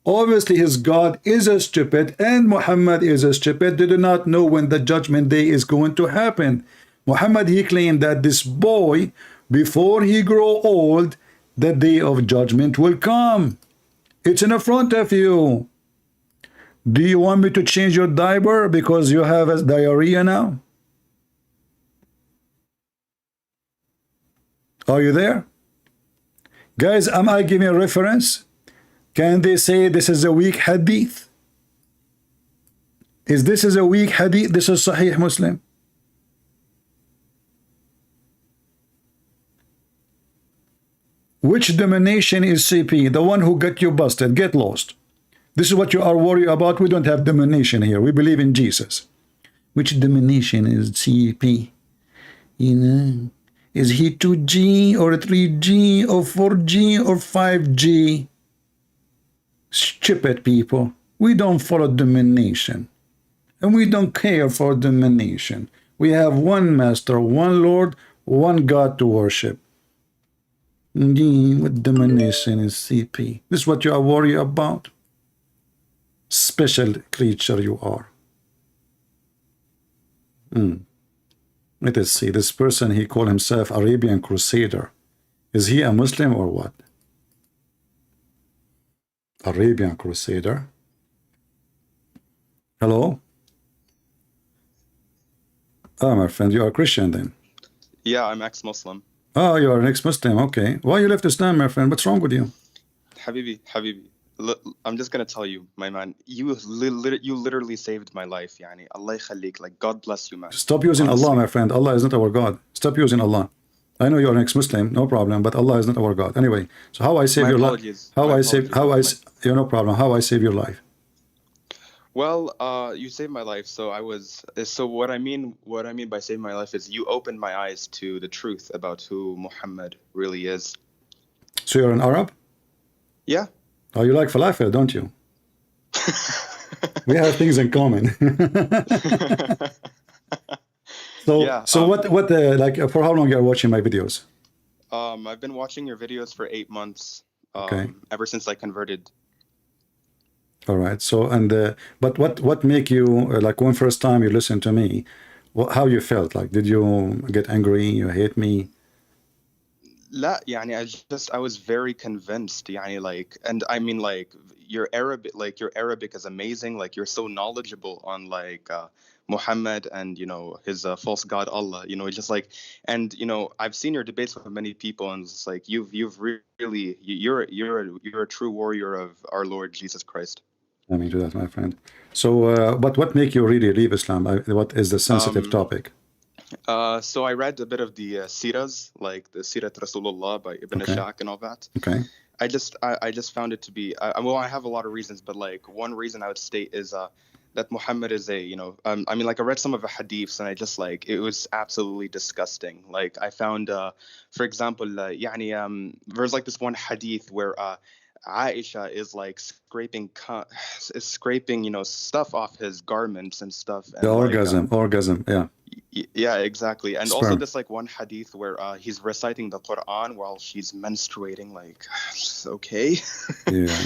obviously his God is a stupid, and Muhammad is a stupid. They do not know when the judgment day is going to happen. Muhammad, he claimed that this boy, before he grow old, the day of judgment will come. It's in front of you. Do you want me to change your diaper because you have a diarrhea now? Are you there? Guys, am I giving a reference? Can they say this is a weak hadith? This is a weak hadith? This is Sahih Muslim. Which domination is CP? The one who got you busted, get lost. This is what you are worried about. We don't have domination here. We believe in Jesus. Which domination is CP? You know, is he 2G or 3G or 4G or 5G? Stupid people. We don't follow domination. And we don't care for domination. We have one master, one Lord, one God to worship. What domination is CP? This is what you are worried about? Special creature you are. Let us see. This person, he called himself Arabian Crusader. Is he a Muslim or what? Arabian Crusader. Hello? Ah, my friend, you are Christian then? Yeah, I'm ex-Muslim. Oh, you are an ex-Muslim. Okay. Why you left Islam, my friend? What's wrong with you? Habibi. I'm just gonna tell you, my man. You literally saved my life, yani. Allah khalik. Like, God bless you, man. Stop using Honestly. Allah, my friend. Allah is not our God. Stop using Allah. I know you're an ex-Muslim, no problem, but Allah is not our God. Anyway, so how I save My your life? apologies. Yeah, no problem. How I save your life? Well, you saved my life. So what I mean by saving my life is you opened my eyes to the truth about who Muhammad really is. So you're an Arab? Yeah. Oh, you like falafel, don't you? We have things in common. Like, for how long you are watching my videos? I've been watching your videos for 8 months. Okay. Ever since I converted. All right. So, but what make you, like, when first time you listened to me, how you felt? Like, did you get angry? You hate me? لا يعني I was very convinced يعني like, and I mean like your Arabic is amazing, like you're so knowledgeable on like Muhammad and you know his false god Allah, you know, just like, and you know I've seen your debates with many people and it's like you're a true warrior of our Lord Jesus Christ. I mean, to that, my friend. So, but what make you really leave Islam? What is the sensitive topic? So I read a bit of the Siras, like the Sirat Rasulullah by Ibn Okay. Ashaq and all that. Okay. I just found it to be well, I have a lot of reasons, but like one reason I would state is that Muhammad is a I mean, like, I read some of the hadiths and I just, like, it was absolutely disgusting. Like, I found for example there's like this one hadith where Aisha is like scraping stuff off his garments and stuff, and The like, orgasm. Yeah. yeah, exactly. And also Sperm. this like one hadith where he's reciting the Quran while she's menstruating, like, okay. Yeah.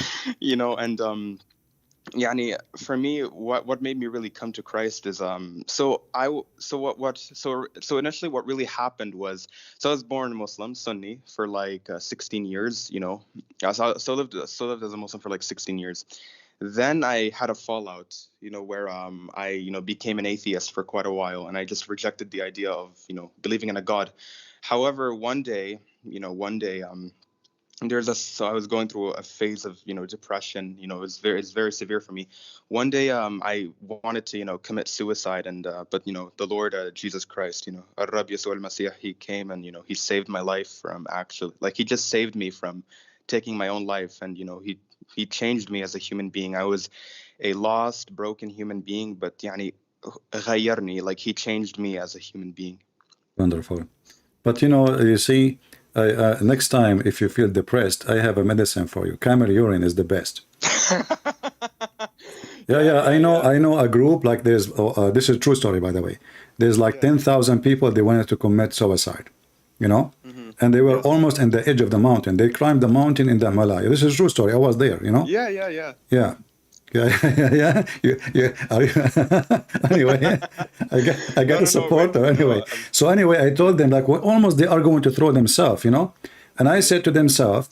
And yani, for me, what made me really come to Christ is so initially what really happened was, so I was born Muslim, Sunni, for like 16 years, so lived as a Muslim for like 16 years. Then I had a fallout, where I became an atheist for quite a while, and I just rejected the idea of believing in a God. However, one day so I was going through a phase of depression. It's very severe for me. One day I wanted to commit suicide, and but the Lord Jesus Christ, Ar-Rab Yasua al-Masih, he came and he saved my life from he just saved me from taking my own life, and he changed me as a human being. I was a lost, broken human being, but غيرني, like he changed me as a human being. Wonderful. But you see, next time if you feel depressed, I have a medicine for you. Camel urine is the best. Yeah. I know a group, like there's this is a true story, by the way. There's like 10,000 people, they wanted to commit suicide, and they were almost in the edge of the mountain. They climbed the mountain in the Himalaya. This is a true story. I was there, Yeah. Anyway, I got a supporter. Anyway, so anyway, I told them, like, almost they are going to throw themselves, and I said to themselves,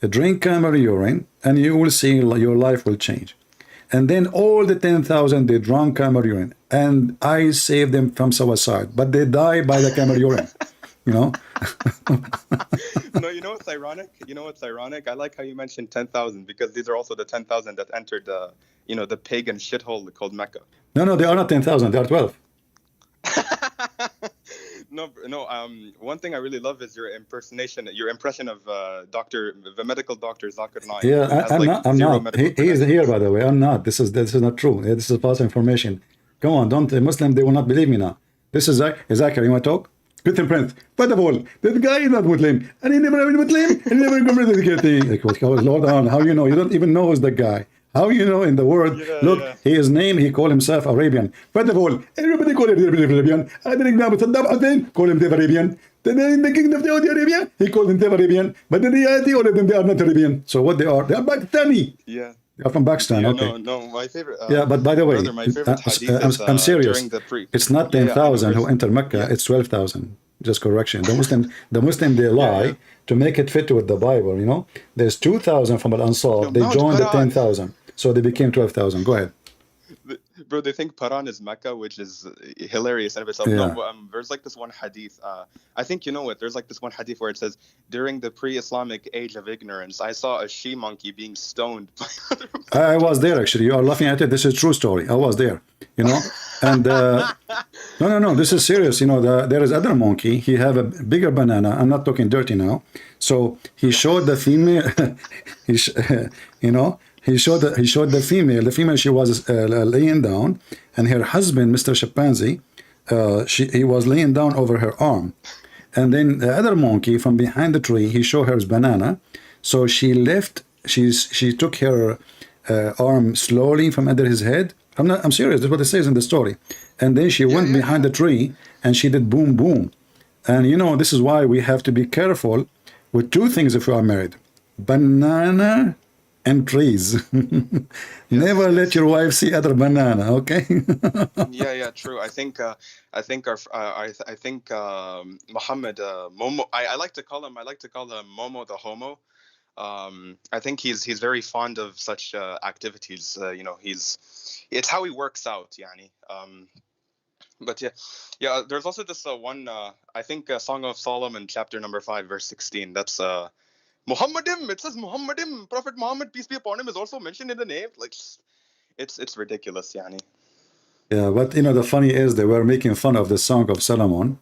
drink camel urine and you will see your life will change. And then all the 10,000, they drank camel urine, and I saved them from suicide, but they die by the camel urine. No, what's ironic? What's ironic? I like how you mentioned 10,000, because these are also the 10,000 that entered the pagan shithole called Mecca. No, they are not 10,000. They are 12. No. One thing I really love is your impression of the medical doctor Zakir Naik. Yeah, I'm not. He is here, by the way. I'm not. This is not true. This is false information. Come on, don't. A Muslim, they will not believe me now. This is Zakir. You want to talk? Good friend. First of all, that guy is not Muslim, and he never been Muslim, and he never converted to the like, Lord, how you know? You don't even know who's the guy. How you know in the world? Look, his name, he called himself Arabian. First of all, everybody call him Arabian. I think now Saddam Hussein call him Arabian. Then in the kingdom of Saudi Arabia, he called them Arabian. But in reality, all of them, they are not Arabian. So what they are Pakistani. Yeah. They are from Pakistan. Okay. No, my favorite. Yeah, but by the way, brother, my favorite hadith is, I'm serious. during It's not 10,000 who enter Mecca. It's 12,000. Just correction. The Muslim, they lie to make it fit with the Bible. There's 2,000 from Al Ansar. They joined the 10,000, so they became 12,000. Go ahead. Bro, they think Paran is Mecca, which is hilarious in of itself. Yeah. No, there's like this one hadith. I think you know it. There's like this one hadith where it says, during the pre-Islamic age of ignorance, I saw a she monkey being stoned by other monkeys. I was there, actually. You are laughing at it. This is a true story. I was there, And no, this is serious. There is other monkey. He have a bigger banana. I'm not talking dirty now. So he showed the female. He showed the female. The female, she was laying down, and her husband, Mr. Chimpanzee, he was laying down over her arm. And then the other monkey from behind the tree, he showed her his banana. So she took her arm slowly from under his head. I'm serious. That's what it says in the story. And then she went behind the tree and she did boom, boom. And this is why we have to be careful with two things if you are married: banana and trees. Never let your wife see other banana, okay? Yeah, true. I think Muhammad Momo. I like to call him Momo the homo. I think he's very fond of such activities. It's how he works out, yani. But yeah. There's also this one. I think Song of Solomon, chapter number 5, verse 16. That's Muhammadim. It says Muhammadim. Prophet Muhammad, peace be upon him, is also mentioned in the name. Like, it's ridiculous, yani. Yeah, but you know, the funny is they were making fun of the Song of Solomon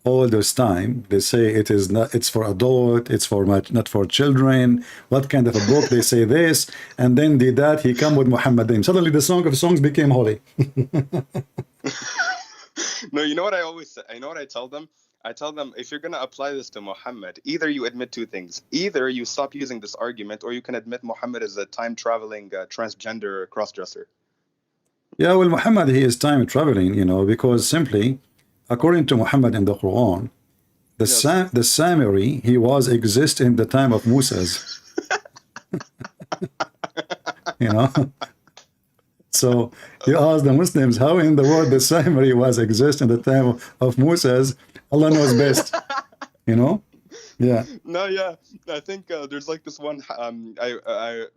all this time. They say it is not, it's for adult, it's for not for children. What kind of a book? They say this, and then did that he come with Muhammadim. Suddenly the Song of Songs became holy. No, you know what I always say? You know what I tell them? I tell them, if you're going to apply this to Muhammad, either you admit two things. Either you stop using this argument, or you can admit Muhammad is a time-traveling transgender crossdresser. Yeah, well, Muhammad, he is time traveling, you know, because simply, according to Muhammad in the Quran, the Samiri, he was exist in the time of Moses. You know? So you ask the Muslims, how in the world the Samiri was exist in the time of Moses? Allah knows best. You know? Yeah. No, yeah. I think there's like this one.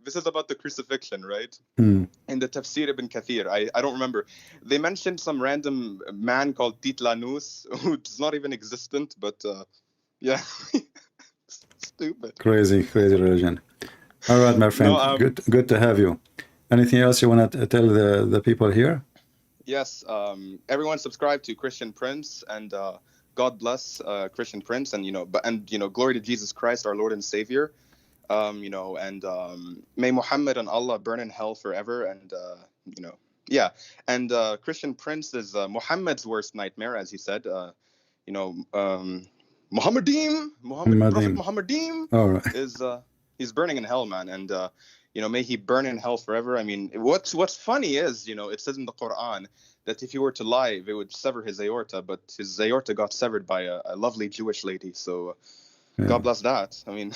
This is about the crucifixion, right? In the Tafsir Ibn Kathir. I don't remember. They mentioned some random man called Titlanus, who's not even existent, but yeah. Stupid. Crazy religion. All right, my friend. No, good to have you. Anything else you want to tell the people here? Yes. Everyone subscribe to Christian Prince, and God bless Christian Prince, and glory to Jesus Christ, our Lord and Savior. And may Muhammad and Allah burn in hell forever, and yeah. And Christian Prince is Muhammad's worst nightmare, as he said. Muhammadim, Prophet Muhammadim is he's burning in hell, man, and may he burn in hell forever. I mean, what's funny is, it says in the Quran that if he were to lie, they would sever his aorta, but his aorta got severed by a lovely Jewish lady. So yeah. God bless that. I mean,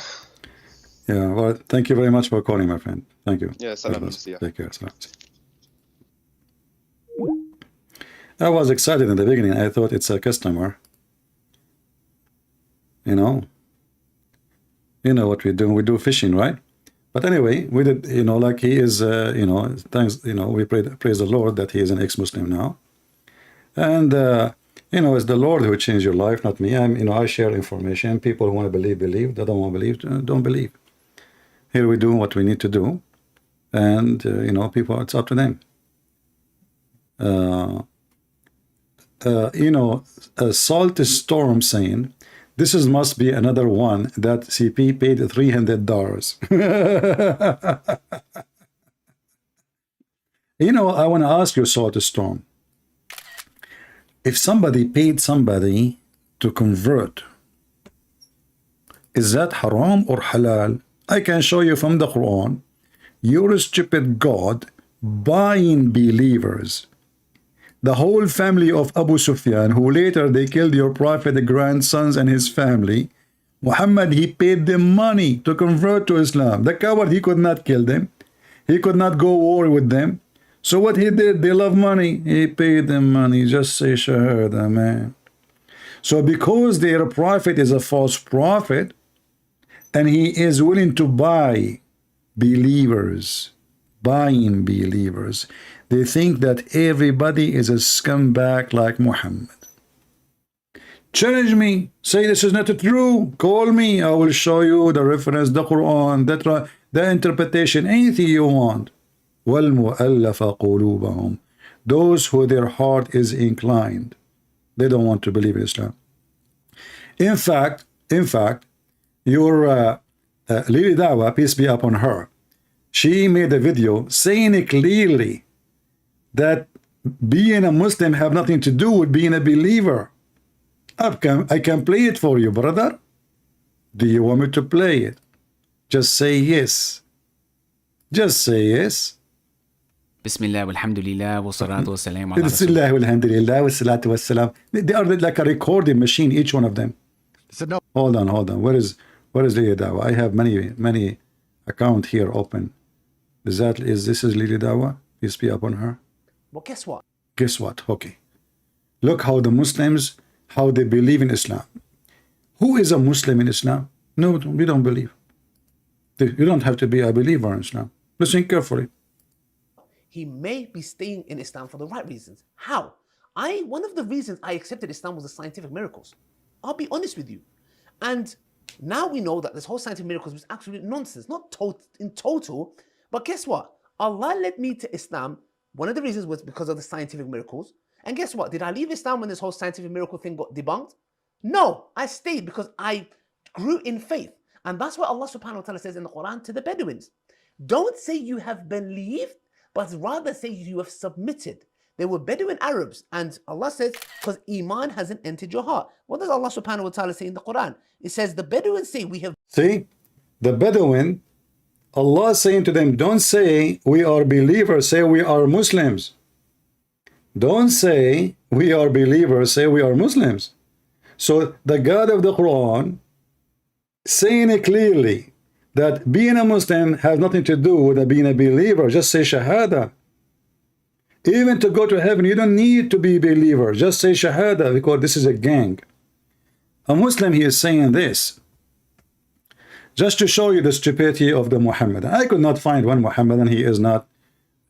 yeah. Well, thank you very much for calling, my friend. Thank you. Yeah. Take care. I was excited in the beginning. I thought it's a customer. You know what we do? We do fishing, right? But anyway, we did, like he is, thanks, we praise the Lord that he is an ex-Muslim now. And, it's the Lord who changed your life, not me. I share information. People who want to believe, believe. They don't want to believe, don't believe. Here we do what we need to do. And, people, it's up to them. Salt Storm saying, this must be another one that CP paid $300. I want to ask you, Salt Storm. If somebody paid somebody to convert, is that haram or halal? I can show you from the Quran. You're a stupid God buying believers. The whole family of Abu Sufyan, who later they killed your prophet, the grandsons and his family, Muhammad, he paid them money to convert to Islam. The coward, he could not kill them. He could not go war with them. So what he did, they love money. He paid them money. Just say shahada, man. So because their prophet is a false prophet, and he is willing to buy believers, buying believers, they think that everybody is a scumbag like Muhammad. Challenge me. Say this is not true. Call me. I will show you the reference, the Quran, the interpretation, anything you want. وَالْمُؤَلَّفَ قُلُوبَهُمْ. Those who their heart is inclined. They don't want to believe in Islam. In fact, your Lily Dawa, peace be upon her, she made a video saying clearly that being a Muslim have nothing to do with being a believer. I can play it for you, brother. Do you want me to play it? Just say yes. Just say yes. Bismillah walhamdulillah wa salatu wa salam ala Bismillah walhamdulillah wa salatu wa salam. They are like a recording machine, each one of them. No. Hold on. Where is Lily Dawa? I have many account here open. This is Lily Dawa? Peace be upon her. Well, guess what? Guess what? Okay. Look how the Muslims, how they believe in Islam. Who is a Muslim in Islam? No, we don't believe. You don't have to be a believer in Islam. Listen carefully. He may be staying in Islam for the right reasons. How? One of the reasons I accepted Islam was the scientific miracles. I'll be honest with you. And now we know that this whole scientific miracles was absolute nonsense. Not in total, but guess what? Allah led me to Islam One of the reasons was because of the scientific miracles. And guess what? Did I leave Islam when this whole scientific miracle thing got debunked? No, I stayed because I grew in faith. And that's what Allah subhanahu wa ta'ala says in the Quran to the Bedouins. Don't say you have believed, but rather say you have submitted. They were Bedouin Arabs, and Allah says, because Iman hasn't entered your heart. What does Allah subhanahu wa ta'ala say in the Quran? It says, the Bedouins say we have... See, the Bedouin, Allah saying to them, don't say we are believers, say we are Muslims. Don't say we are believers, say we are Muslims. So the God of the Quran saying it clearly that being a Muslim has nothing to do with being a believer. Just say Shahada. Even to go to heaven, you don't need to be a believer. Just say Shahada, because this is a gang. A Muslim, he is saying this just to show you the stupidity of the Muhammadan. I could not find one Muhammadan he is not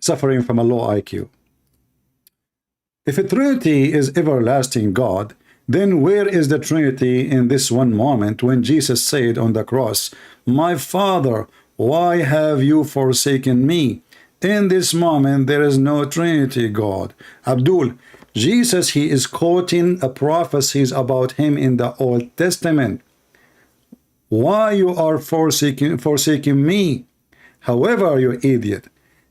suffering from a low IQ. If a Trinity is everlasting God, then where is the Trinity in this one moment when Jesus said on the cross, my Father, why have you forsaken me? In this moment, there is no Trinity God. Abdul, Jesus, he is quoting a prophecies about him in the Old Testament. Why you are forsaking me? However, you idiot,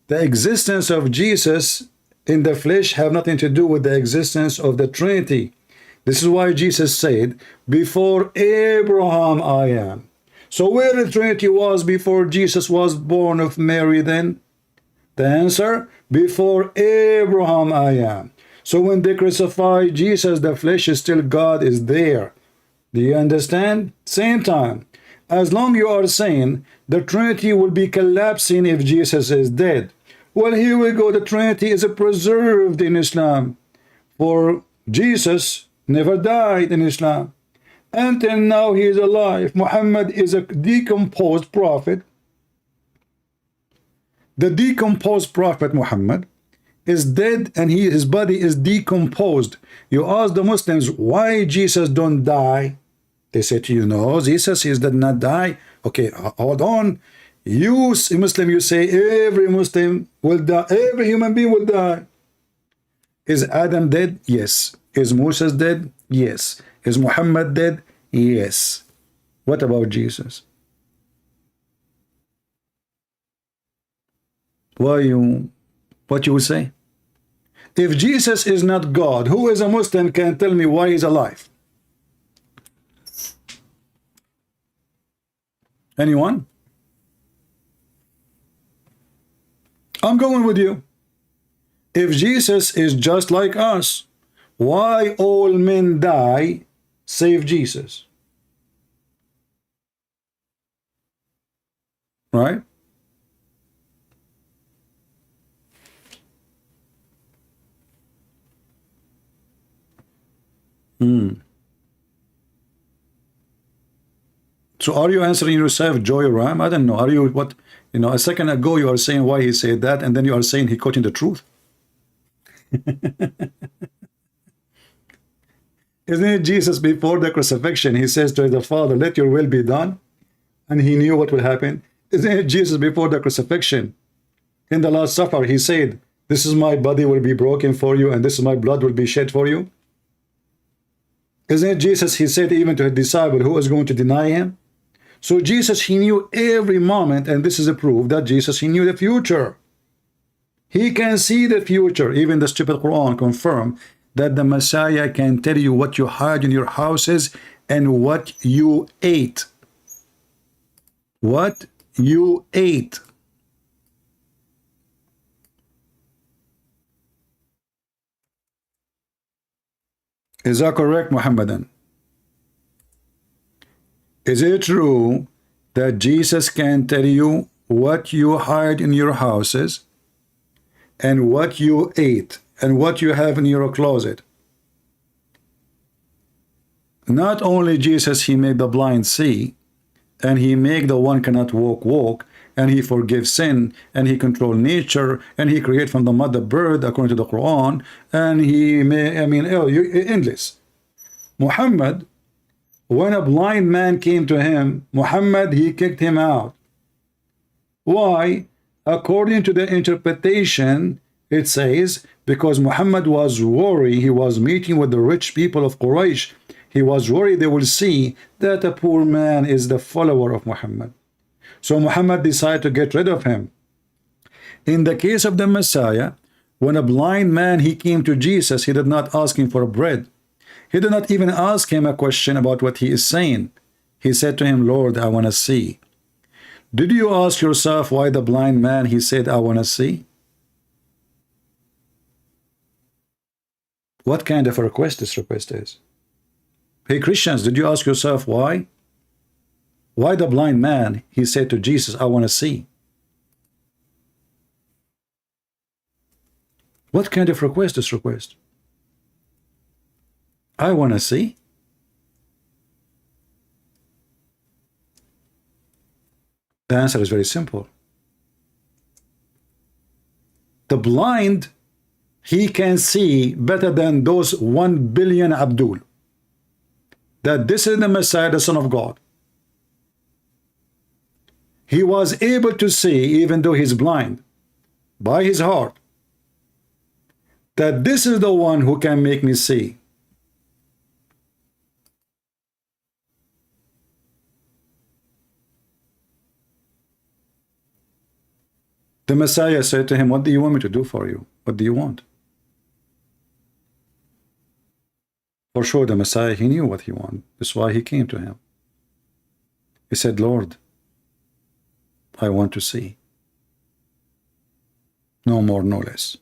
the existence of Jesus in the flesh have nothing to do with the existence of the Trinity. This is why Jesus said, before Abraham I am. So where the Trinity was before Jesus was born of Mary then? The answer, before Abraham I am. So when they crucify Jesus, the flesh is still God is there. Do you understand? Same time, as long you are saying the Trinity will be collapsing if Jesus is dead. Well, here we go. The Trinity is preserved in Islam. For Jesus never died in Islam. Until now he is alive. Muhammad is a decomposed prophet. The decomposed prophet Muhammad is dead and his body is decomposed. You ask the Muslims why Jesus don't die. They say to you, no, Jesus did not die. Okay, hold on. You Muslim, you say every Muslim will die. Every human being will die. Is Adam dead? Yes. Is Moses dead? Yes. Is Muhammad dead? Yes. What about Jesus? What you would say? If Jesus is not God, who is a Muslim can tell me why he's alive? Anyone? I'm going with you. If Jesus is just like us, why all men die save Jesus? Right? So are you answering yourself, Joy Ram? I don't know. Are you what? You know, a second ago you are saying why he said that, and then you are saying he quoting the truth. Isn't it Jesus before the crucifixion? He says to the Father, let your will be done. And he knew what would happen. Isn't it Jesus before the crucifixion? In the Last Supper, he said, this is my body will be broken for you, and this is my blood will be shed for you. Isn't it Jesus, he said even to his disciple, who is going to deny him? So Jesus, he knew every moment, and this is a proof that Jesus, he knew the future. He can see the future. Even the stupid Quran confirm that the Messiah can tell you what you hide in your houses and what you ate. What you ate. Is that correct, Muhammadan? Is it true that Jesus can tell you what you hide in your houses and what you ate and what you have in your closet? Not only Jesus, he made the blind see, and he make the one cannot walk, and he forgives sin, and he control nature, and he create from the mother bird according to the Quran, and he may, endless. Muhammad, when a blind man came to him, Muhammad, he kicked him out. Why? According to the interpretation It says, because Muhammad was worried, he was meeting with the rich people of Quraysh. He was worried they will see that a poor man is the follower of Muhammad. So Muhammad decided to get rid of him. In the case of the Messiah, when a blind man he came to Jesus, he did not ask him for bread. He did not even ask him a question about what he is saying. He said to him, Lord, I want to see. Did you ask yourself why the blind man, he said, I want to see? What kind of a request this request is? Hey Christians, did you ask yourself why? Why the blind man, he said to Jesus, I want to see? What kind of request is request? I want to see? The answer is very simple. The blind, he can see better than those 1 billion Abdul. That this is the Messiah, the Son of God. He was able to see, even though he's blind, by his heart, that this is the one who can make me see. The Messiah said to him, what do you want me to do for you? What do you want? For sure, the Messiah, he knew what he wanted. That's why he came to him. He said, Lord, I want to see. No more, no less.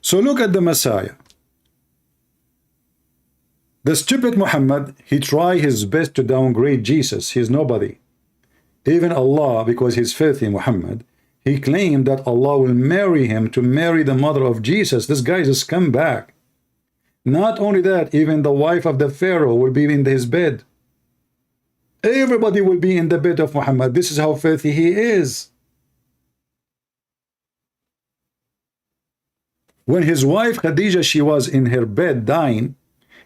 So look at the Messiah. The stupid Muhammad, he tried his best to downgrade Jesus. He's nobody. Even Allah, because he's filthy Muhammad, he claimed that Allah will marry him to marry the mother of Jesus. This guy is a scumbag. Not only that, even the wife of the Pharaoh will be in his bed. Everybody will be in the bed of Muhammad. This is how filthy he is. When his wife Khadijah, she was in her bed dying,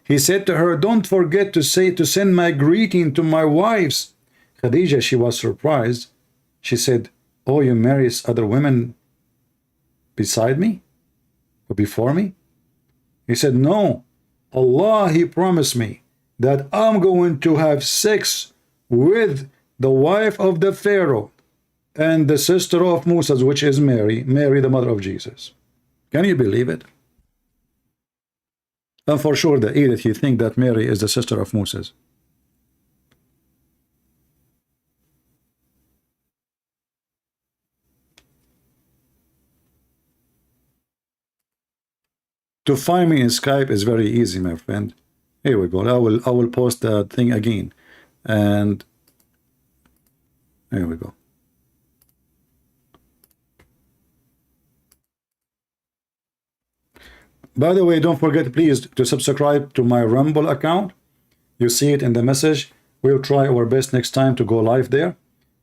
he said to her, don't forget to send my greeting to my wives. Khadijah, she was surprised. She said, oh, you marry other women beside me or before me? He said, no, Allah, he promised me that I'm going to have sex with the wife of the Pharaoh and the sister of Moses, which is Mary, the mother of Jesus. Can you believe it? And for sure, the idiot, he thinks that Mary is the sister of Moses. To find me in Skype is very easy, my friend. Here we go. I will post that thing again. And here we go. By the way, don't forget, please, to subscribe to my Rumble account. You see it in the message. We'll try our best next time to go live there.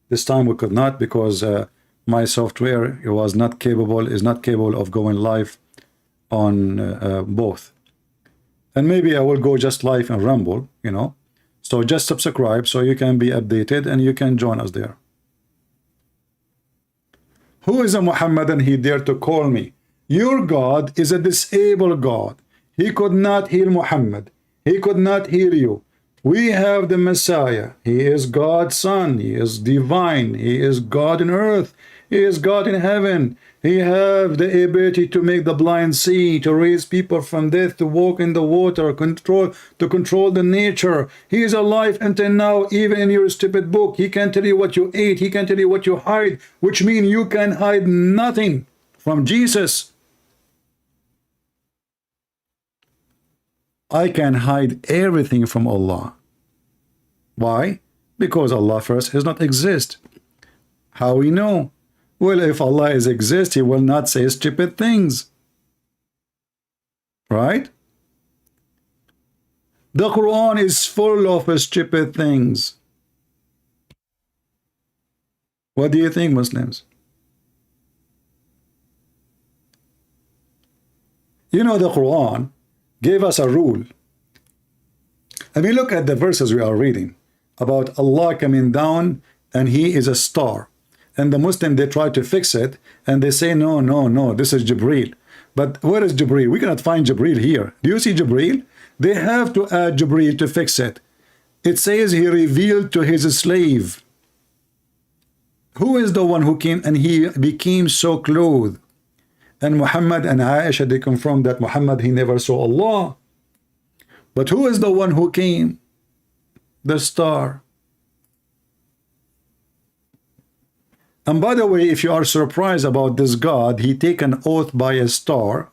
This time we could not because my software is not capable of going live on both. And maybe I will go just live in Rumble, you know. So just subscribe so you can be updated and you can join us there. Who is a Muhammadan he dared to call me? Your God is a disabled God. He could not heal Muhammad. He could not heal you. We have the Messiah. He is God's Son. He is divine. He is God in earth. He is God in heaven. He has the ability to make the blind see, to raise people from death, to walk in the water, to control the nature. He is alive until now, even in your stupid book. He can tell you what you ate. He can tell you what you hide, which means you can hide nothing from Jesus. I can hide everything from Allah. Why? Because Allah first does not exist. How we know? Well, if Allah is exist, he will not say stupid things. Right? The Quran is full of stupid things. What do you think, Muslims? You know, the Quran gave us a rule. I mean, look at the verses we are reading. about Allah coming down and he is a star. And the Muslim, they try to fix it and they say, no, no, no, this is Jibreel. But where is Jibreel? We cannot find Jibreel here. Do you see Jibreel? They have to add Jibreel to fix it. It says he revealed to his slave. Who is the one who came and he became so clothed? And Muhammad and Aisha, they confirm that Muhammad, he never saw Allah. But who is the one who came? The star. And by the way, if you are surprised about this God, he take an oath by a star.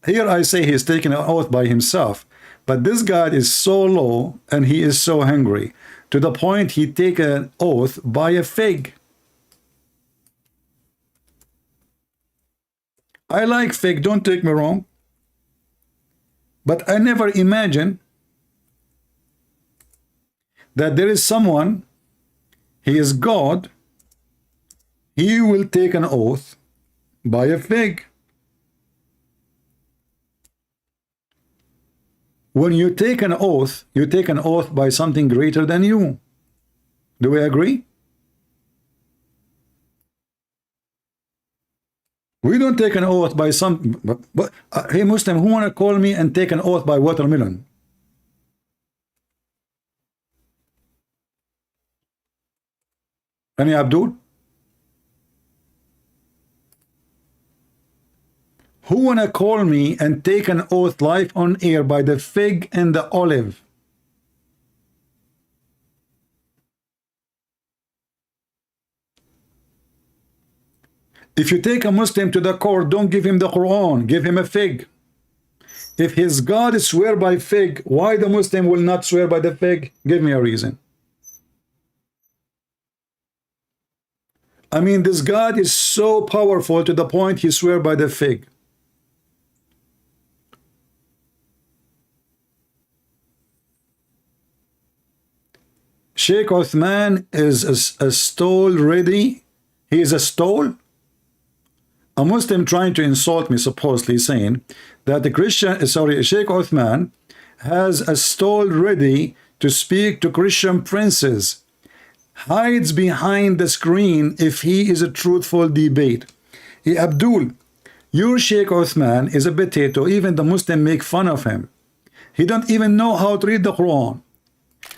Here I say he's taking an oath by himself. But this God is so low and he is so hungry to the point he take an oath by a fig. I like fig, don't take me wrong. But I never imagined that there is someone, he is God, he will take an oath by a fig. When you take an oath by something greater than you. Do we agree? We don't take an oath by some, but hey Muslim, who want to call me and take an oath by watermelon? Any Abdul? Who want to call me and take an oath live on air by the fig and the olive? If you take a Muslim to the court, don't give him the Quran, give him a fig. If his God swear by fig, why the Muslim will not swear by the fig? Give me a reason. I mean, this God is so powerful to the point he swear by the fig. Sheikh Uthman is a stole ready. He is a stole. A Muslim trying to insult me, supposedly saying that the Sheikh Uthman has a stole ready to speak to Christian princes, hides behind the screen if he is a truthful debate. Hey, Abdul, your Sheikh Uthman is a potato. Even the Muslim make fun of him. He don't even know how to read the Quran.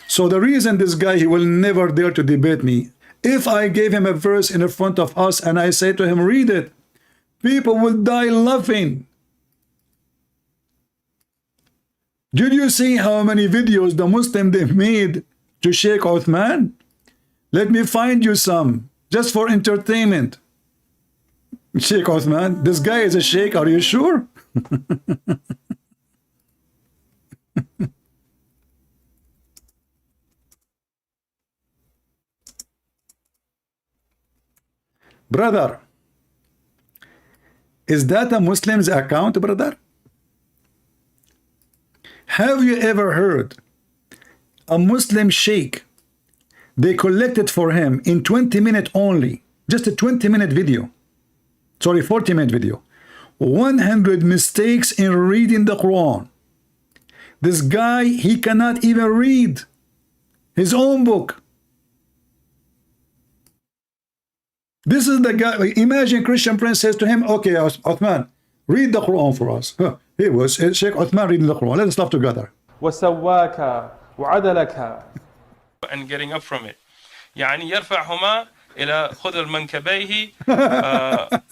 So the reason this guy, he will never dare to debate me. If I gave him a verse in front of us and I say to him, read it, people will die laughing. Did you see how many videos the Muslim they made to Sheikh Uthman? Let me find you some, just for entertainment. Sheikh Uthman, this guy is a sheikh, are you sure? Brother, is that a Muslim's account, brother? Have you ever heard a Muslim sheikh, they collected for him in 20 minutes only, just a 20-minute video, sorry, 40-minute video, 100 mistakes in reading the Quran. This guy, he cannot even read his own book. This is the guy. Imagine Christian prince says to him, okay, Uthman, read the Quran for us. He was Sheikh Uthman reading the Quran. Let's laugh together. وسواك وعدلك. And getting up from it. يعني يرفعهما إلى خضر منكبيه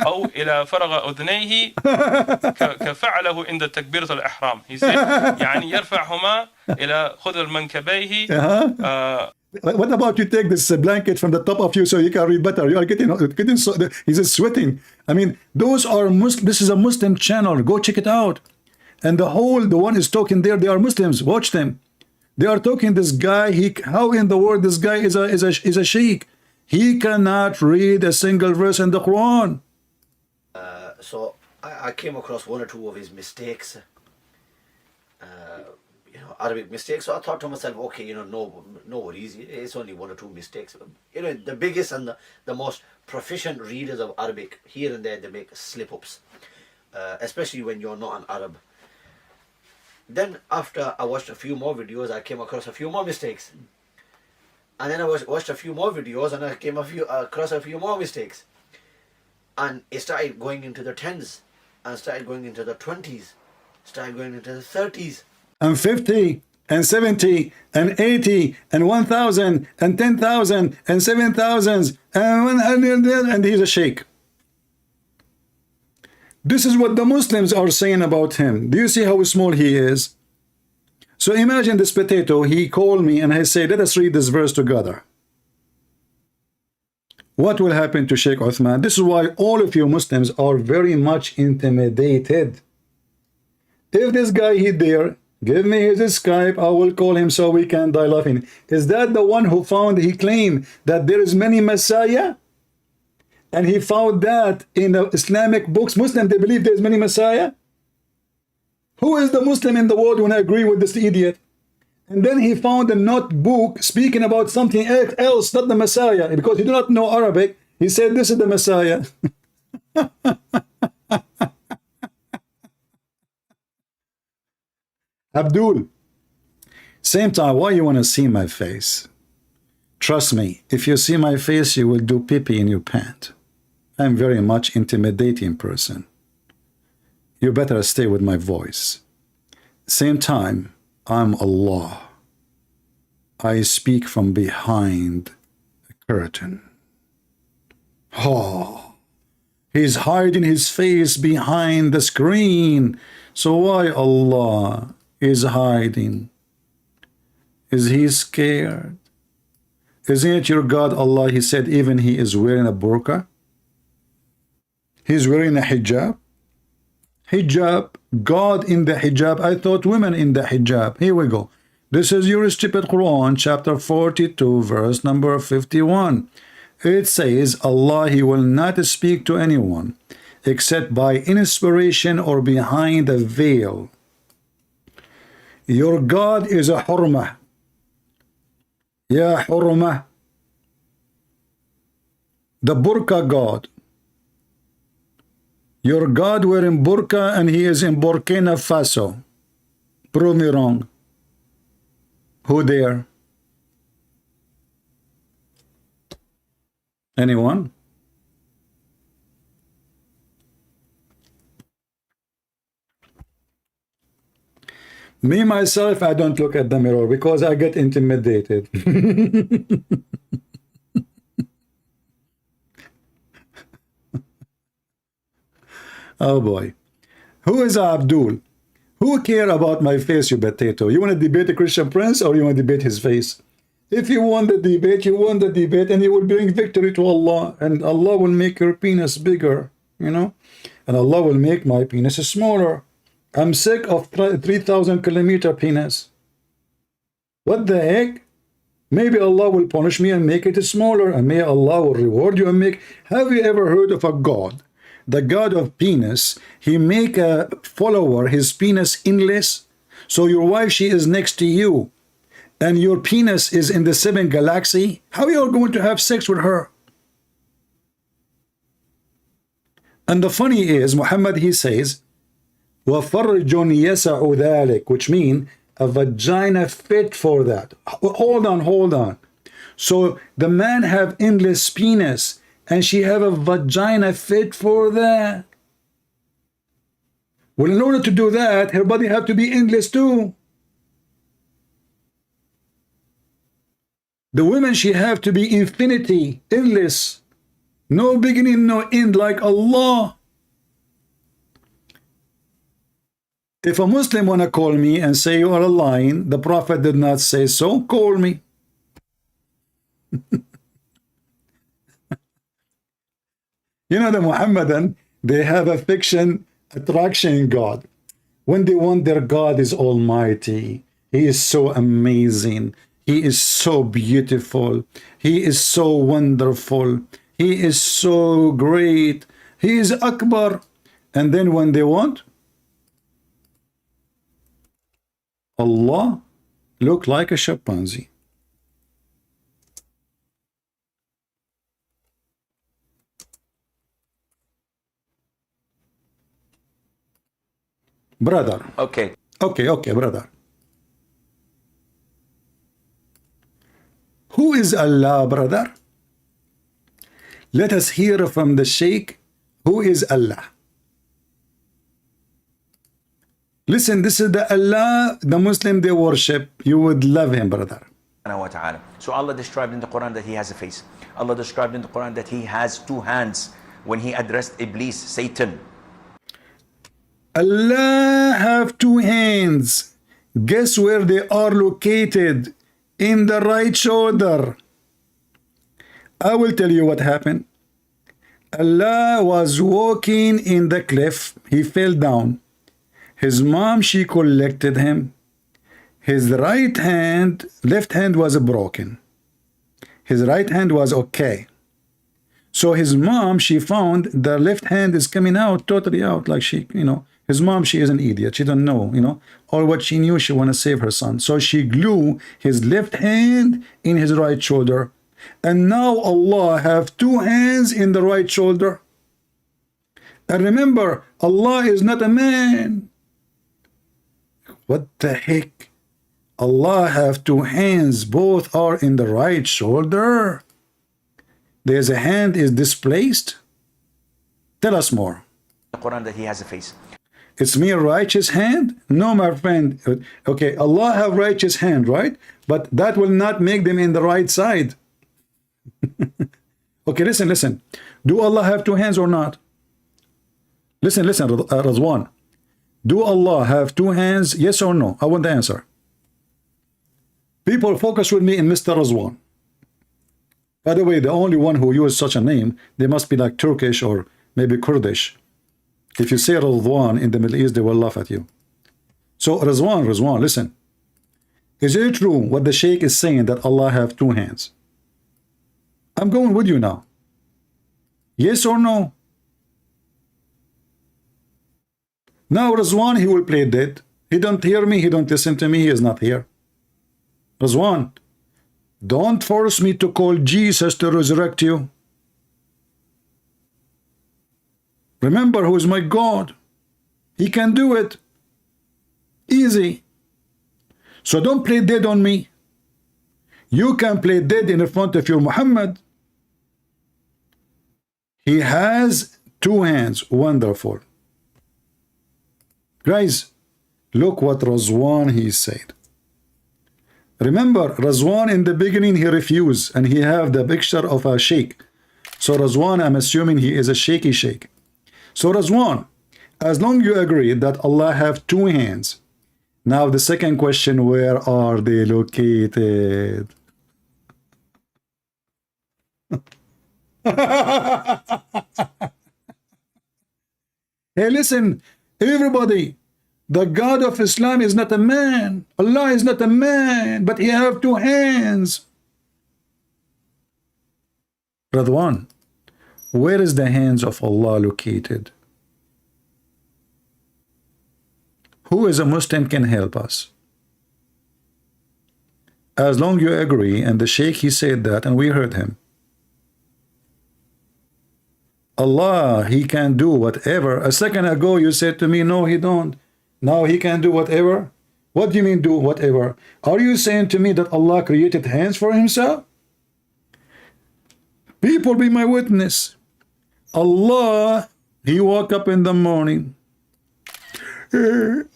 أو إلى فرغ أذنيه كفعله عند تكبيرة الإحرام. He said يعني يرفعهما إلى خضر منكبيه. What about you take this blanket from the top of you so you can read better? You are getting so, he's sweating. I mean, those are Muslim. This is a Muslim channel. Go check it out. And the one is talking there. They are Muslims. Watch them. They are talking. This guy. How in the world this guy is a sheikh? He cannot read a single verse in the Quran. So I came across one or two of his mistakes. Arabic mistakes. So I thought to myself, okay, no worries. It's only one or two mistakes. The biggest and the most proficient readers of Arabic, here and there, they make slip-ups, especially when you're not an Arab. Then after I watched a few more videos, I came across a few more mistakes. And then I watched a few more videos, and I came across a few more mistakes. And it started going into the 10s, and started going into the 20s, started going into the 30s. And 50, and 70, and 80, and 1,000, and 10,000, and 7,000, and 100, and he's a sheikh. This is what the Muslims are saying about him. Do you see how small he is? So imagine this potato. He called me and I said, let us read this verse together. What will happen to Sheikh Uthman? This is why all of you Muslims are very much intimidated. If this guy hid there, give me his Skype, I will call him so we can die laughing. Is that the one who found, he claimed that there is many Messiah? And he found that in the Islamic books. Muslim, they believe there's many Messiah? Who is the Muslim in the world who agree with this idiot? And then he found a notebook speaking about something else, not the Messiah. Because he do not know Arabic, he said this is the Messiah. Abdul, same time, why you want to see my face? Trust me, if you see my face, you will do pee-pee in your pant. I'm very much intimidating person. You better stay with my voice. Same time, I'm Allah. I speak from behind a curtain. Oh, he's hiding his face behind the screen. So why Allah is hiding? Is he scared? Isn't it your God Allah? He said even he is wearing a burqa. He's wearing a hijab. Hijab, God in the hijab. I thought women in the hijab. Here we go. This is your stupid Quran, chapter 42, verse number 51. It says, Allah, he will not speak to anyone except by inspiration or behind a veil. Your God is a hurmah. Ya hurmah. The burqa God. Your God wearing burqa and he is in Burkina Faso. Prove me wrong. Who there? Anyone? Me, myself, I don't look at the mirror because I get intimidated. Oh boy. Who is Abdul? Who care about my face, you potato? You want to debate the Christian Prince or you want to debate his face? If you won the debate, you won the debate and you will bring victory to Allah. And Allah will make your penis bigger, you know? And Allah will make my penis smaller. I'm sick of 3,000 kilometer penis. What the heck? Maybe Allah will punish me and make it smaller. And may Allah will reward you and make... Have you ever heard of a God? The God of penis, he make a follower, his penis endless. So your wife, she is next to you. And your penis is in the 7th galaxy. How are you going to have sex with her? And the funny is, Muhammad, he says, وَفَرْجٌ يَسَعُ ذَلِكَ, which means a vagina fit for that. Hold on. So the man have endless penis. And she have a vagina fit for that. Well, in order to do that, her body have to be endless too. The women, she have to be infinity, endless. No beginning, no end, like Allah. If a Muslim want to call me and say you are lying, the Prophet did not say so, call me. You know, the Muhammadan, they have a fiction attraction God. When they want their God is almighty. He is so amazing. He is so beautiful. He is so wonderful. He is so great. He is Akbar. And then when they want, Allah look like a chimpanzee. Brother. Okay, brother. Who is Allah, brother? Let us hear from the Sheikh. Who is Allah? Listen, this is the Allah the Muslim they worship. You would love him, brother. So Allah described in the Quran that he has a face. Allah described in the Quran that he has two hands when he addressed Iblis, Satan. Allah have two hands. Guess where they are located? In the right shoulder. I will tell you what happened. Allah was walking in the cliff. He fell down. His mom, she collected him. His left hand was broken. His right hand was okay. So his mom, she found the left hand is coming out, totally out, like she, his mom, she is an idiot. She don't know, all what she knew, she want to save her son. So she glued his left hand in his right shoulder. And now Allah have two hands in the right shoulder. And remember, Allah is not a man. What the heck? Allah have two hands, both are in the right shoulder. There's a hand is displaced. Tell us more. The Quran that he has a face. It's mere righteous hand? No, my friend. Okay, Allah have righteous hand, right? But that will not make them in the right side. Okay, listen. Do Allah have two hands or not? Listen, Razwan. Do Allah have two hands? Yes or no? I want the answer. People, focus with me in Mr. Razwan. By the way, the only one who used such a name, they must be like Turkish or maybe Kurdish. If you say Razwan in the Middle East, they will laugh at you. So Razwan, listen. Is it true what the Sheikh is saying that Allah have two hands? I'm going with you now. Yes or no? Now Razwan, he will play dead. He don't hear me, he don't listen to me, he is not here. Razwan, don't force me to call Jesus to resurrect you. Remember who is my God. He can do it. Easy. So don't play dead on me. You can play dead in front of your Muhammad. He has two hands. Wonderful. Guys, look what Razwan he said. Remember, Razwan in the beginning he refused and he have the picture of a sheikh. So Razwan, I'm assuming he is a shaky sheikh. So Razwan, as long you agree that Allah have two hands, now the second question, where are they located? Hey, listen, everybody, the God of Islam is not a man. Allah is not a man, but he have two hands. Radwan, where is the hands of Allah located? Who is a Muslim can help us? As long you agree, and the Sheikh he said that, and we heard him. Allah, he can do whatever. A second ago you said to me, no, he don't. Now he can do whatever. What do you mean do whatever? Are you saying to me that Allah created hands for himself? People, be my witness. Allah, he woke up in the morning. And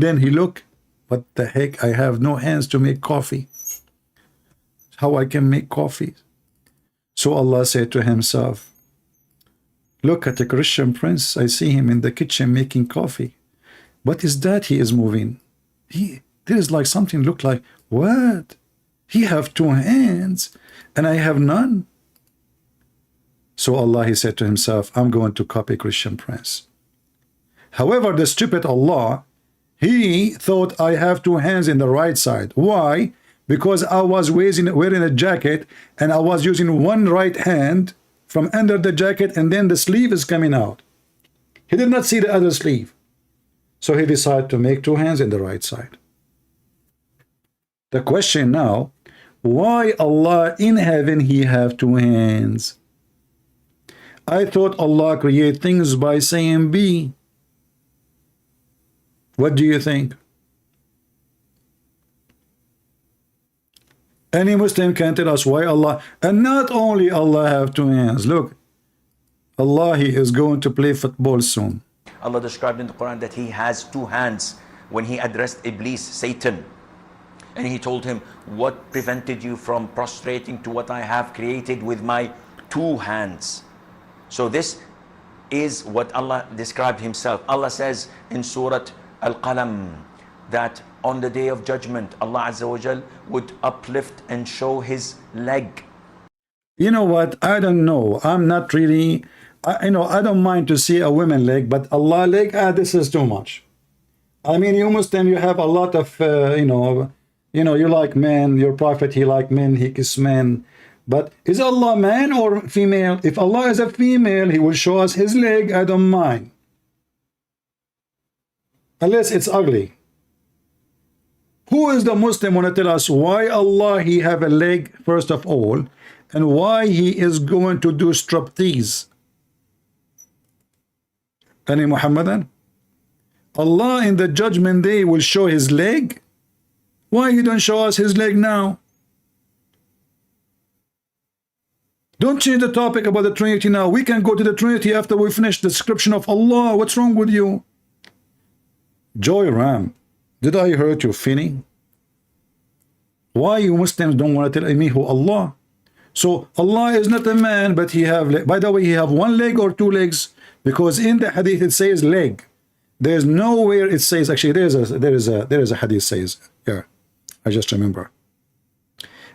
then he looked, what the heck, I have no hands to make coffee. How I can make coffee? So Allah said to himself, look at the Christian prince. I see him in the kitchen making coffee. What is that he is moving? There is like something look like, what? He have two hands and I have none. So Allah, he said to himself, I'm going to copy Christian prince. However, the stupid Allah, he thought I have two hands in the right side. Why? Because I was wearing a jacket and I was using one right hand from under the jacket and then the sleeve is coming out. He did not see the other sleeve. So he decided to make two hands in the right side. The question now, why Allah in heaven he have two hands? I thought Allah create things by saying be. What do you think? Any Muslim can tell us why Allah, and not only Allah have two hands. Look, Allah, he is going to play football soon. Allah described in the Quran that he has two hands when he addressed Iblis, Satan. And he told him, what prevented you from prostrating to what I have created with my two hands? So this is what Allah described himself. Allah says in Surah Al-Qalam that on the day of judgment, Allah Azza wa Jal would uplift and show his leg. You know what? I don't know. I'm not really, I don't mind to see a woman leg, but Allah leg, this is too much. I mean, you Muslim, you have a lot of, you like men, your prophet, he like men, he kiss men. But is Allah man or female? If Allah is a female, he will show us his leg, I don't mind. Unless it's ugly. Who is the Muslim want to tell us why Allah he have a leg first of all, and why he is going to do striptease? Any Muhammadan? Allah in the judgment day will show his leg. Why you don't show us his leg now? Don't change the topic about the Trinity now. We can go to the Trinity after we finish the description of Allah. What's wrong with you? Joy Ram, did I hurt you, Finny? Why you Muslims don't want to tell me who Allah? So Allah is not a man, but he have, by the way, he have one leg or two legs, because in the hadith it says leg. There's nowhere it says, actually there is a hadith says here. I just remember.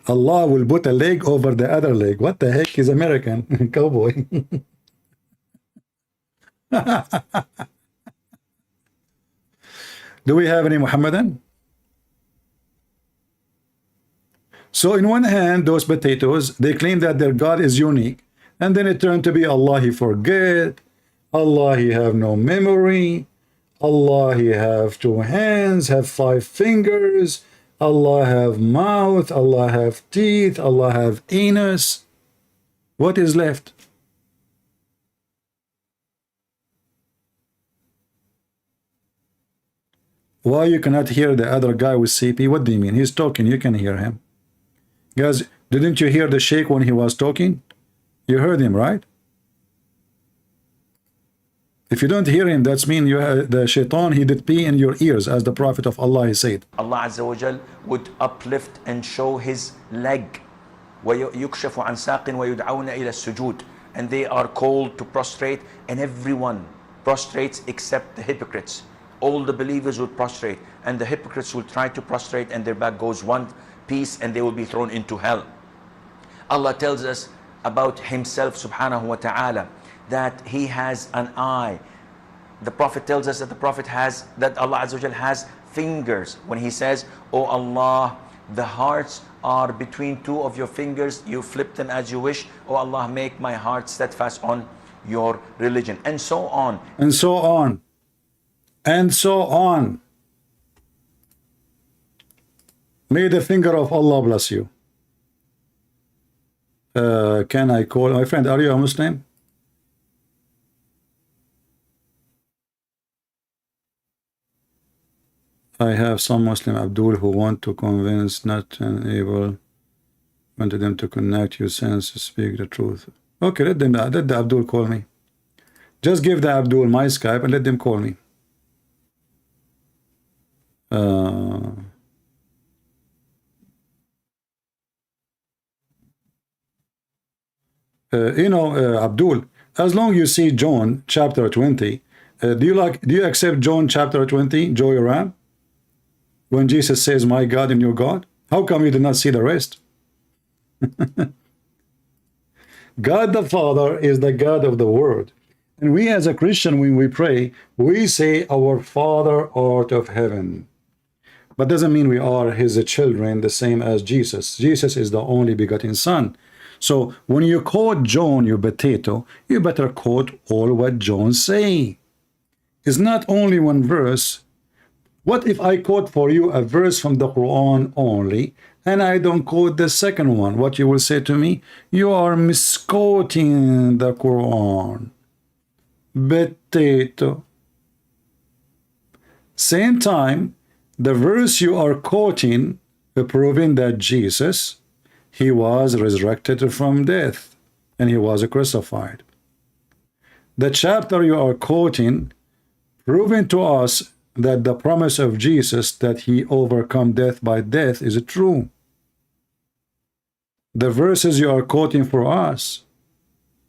Allah will put a leg over the other leg. What the heck is American? Cowboy. Do we have any Muhammadan? So in one hand, those potatoes, they claim that their God is unique. And then it turned to be Allah, he forget. Allah, he have no memory. Allah, he have two hands, have 5 fingers. Allah have mouth. Allah have teeth. Allah have anus. What is left? Why you cannot hear the other guy with CP? What do you mean? He's talking. You can hear him. Guys, didn't you hear the Sheikh when he was talking? You heard him, right? If you don't hear him, that's mean you have the shaitan, he did pee in your ears, as the Prophet of Allah he said. Allah Azza wa Jal would uplift and show his leg. وَيُكْشَفُ عَنْ سَاقٍ وَيُدْعَوْنَ إِلَى السُّجُودِ. And they are called to prostrate, and everyone prostrates except the hypocrites. All the believers would prostrate, and the hypocrites will try to prostrate, and their back goes one piece, and they will be thrown into hell. Allah tells us about himself subhanahu wa ta'ala that he has an eye. The Prophet tells us that Allah Azza wa Jal has fingers. When he says, "Oh Allah, the hearts are between 2 of your fingers, you flip them as you wish. Oh Allah, make my heart steadfast on your religion," and so on. And so on. And so on. May the finger of Allah bless you. Can I call my friend? Are you a Muslim? I have some Muslim Abdul who want to convince, not able, wanted them to connect you sense to speak the truth. Okay, let the Abdul call me. Just give the Abdul my Skype and let them call me. Abdul, as long you see John chapter 20, do you accept John chapter 20, Joy Ram? When Jesus says, "My God and your God"? How come you did not see the rest? God the Father is the God of the world. And we as a Christian, when we pray, we say, "Our Father art of heaven." But doesn't mean we are his children, the same as Jesus. Jesus is the only begotten Son. So when you quote John, you potato, you better quote all what John say. It's not only one verse. What if I quote for you a verse from the Quran only, and I don't quote the second one? What you will say to me? You are misquoting the Quran. Potato. Same time, the verse you are quoting, proving that Jesus he was resurrected from death and he was crucified. The chapter you are quoting proving to us that the promise of Jesus that he overcome death by death is true. The verses you are quoting for us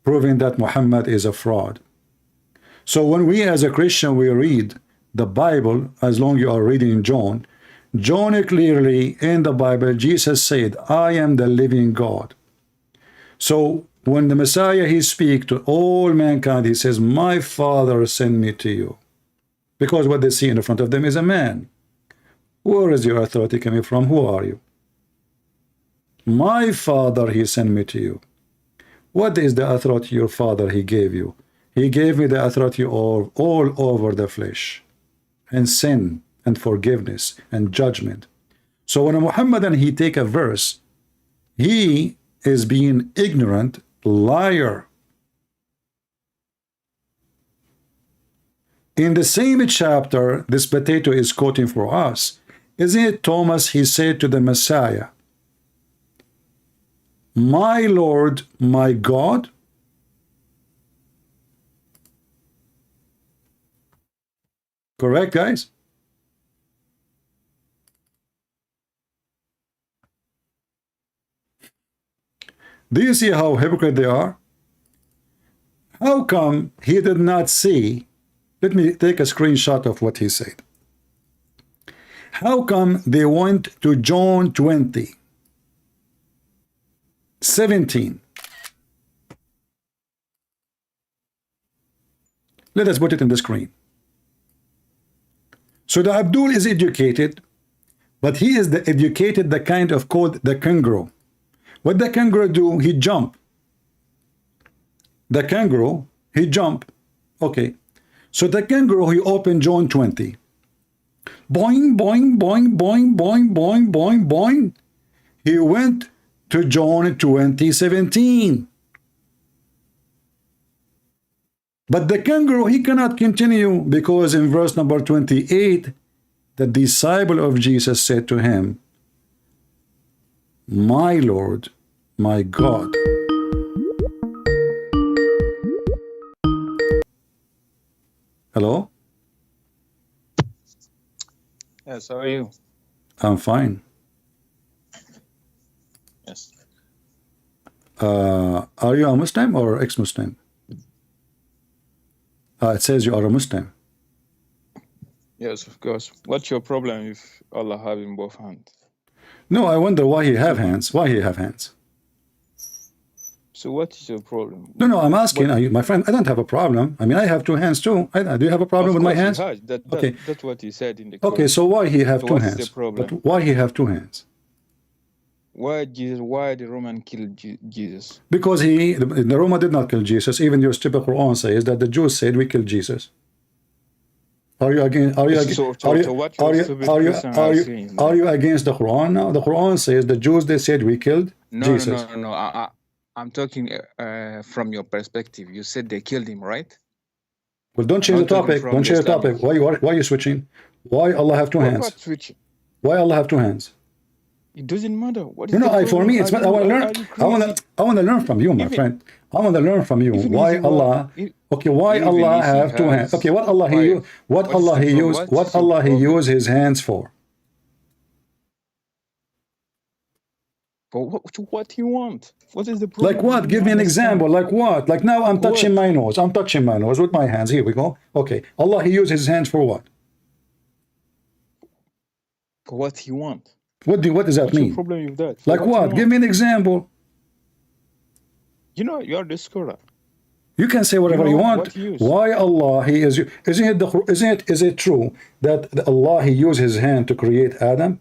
proving that Muhammad is a fraud. So when we as a Christian we read the Bible, as long you are reading John clearly in the Bible, Jesus said, I am the living God. So when the Messiah he speaks to all mankind, he says, my Father sent me to you. Because what they see in front of them is a man. Where is your authority coming from? Who are you? My Father he sent me to you. What is the authority your Father he gave you? He gave me the authority all over the flesh, and sin and forgiveness and judgment. So when a Muhammadan he take a verse, he is being ignorant, liar. In the same chapter this potato is quoting for us, isn't it Thomas, he said to the Messiah, my Lord, my God? Correct, guys? Do you see how hypocrite they are? How come he did not see? Let me take a screenshot of what he said. How come they went to John 20:17? Let us put it in the screen. So the Abdul is educated, but he is the educated, the kind of called the kangaroo. What the kangaroo do? He jump. The kangaroo, he jump. Okay. So the kangaroo, he opened John 20. Boing, boing, boing, boing, boing, boing, boing, boing. He went to John 20:17. But the kangaroo, he cannot continue because in verse number 28, the disciple of Jesus said to him, my Lord, my God. Hello? Yes, how are you? I'm fine. Yes. Are you a Muslim or ex-Muslim? It says you are a Muslim. Yes, of course. What's your problem if Allah have in both hands? No, I wonder why he have hands. Why he have hands? So what is your problem? No, I'm asking, my friend, I don't have a problem. I mean, I have two hands too. Do you have a problem with my hands? Okay. That's what he said in the Okay, Quran. so why he have So two what is hands? the problem? But why he have two hands? Why the Roman killed Jesus? Because the Roma did not kill Jesus. Even your stupid Quran says that the Jews said we killed Jesus. Are you against? Are you against? So what your stupid Christian are saying? Are you against the Quran now? The Quran says the Jews they said we killed Jesus. No. I'm talking from your perspective. You said they killed him, right? Well, don't change the topic. Don't change the topic. Why are you switching? Why Allah have two hands? What switching? Why Allah have two hands? It doesn't matter. What is For me, it's. I want to learn. I want to learn from you, my friend. I want to learn from you. Why Allah? Okay, why Allah have two hands? Okay, what Allah he use? What Allah he use his hands for? For what you want? What is the problem? Like what? Give me an example. Like what? Like now I'm touching my nose. I'm touching my nose with my hands. Here we go. Okay, Allah he use his hands for what? For what he want? What does that mean? What's your problem with that? Like what? Give me an example. You know, you are the scholar. You can say whatever you want. Why Allah he is? Is it true that Allah he used his hand to create Adam?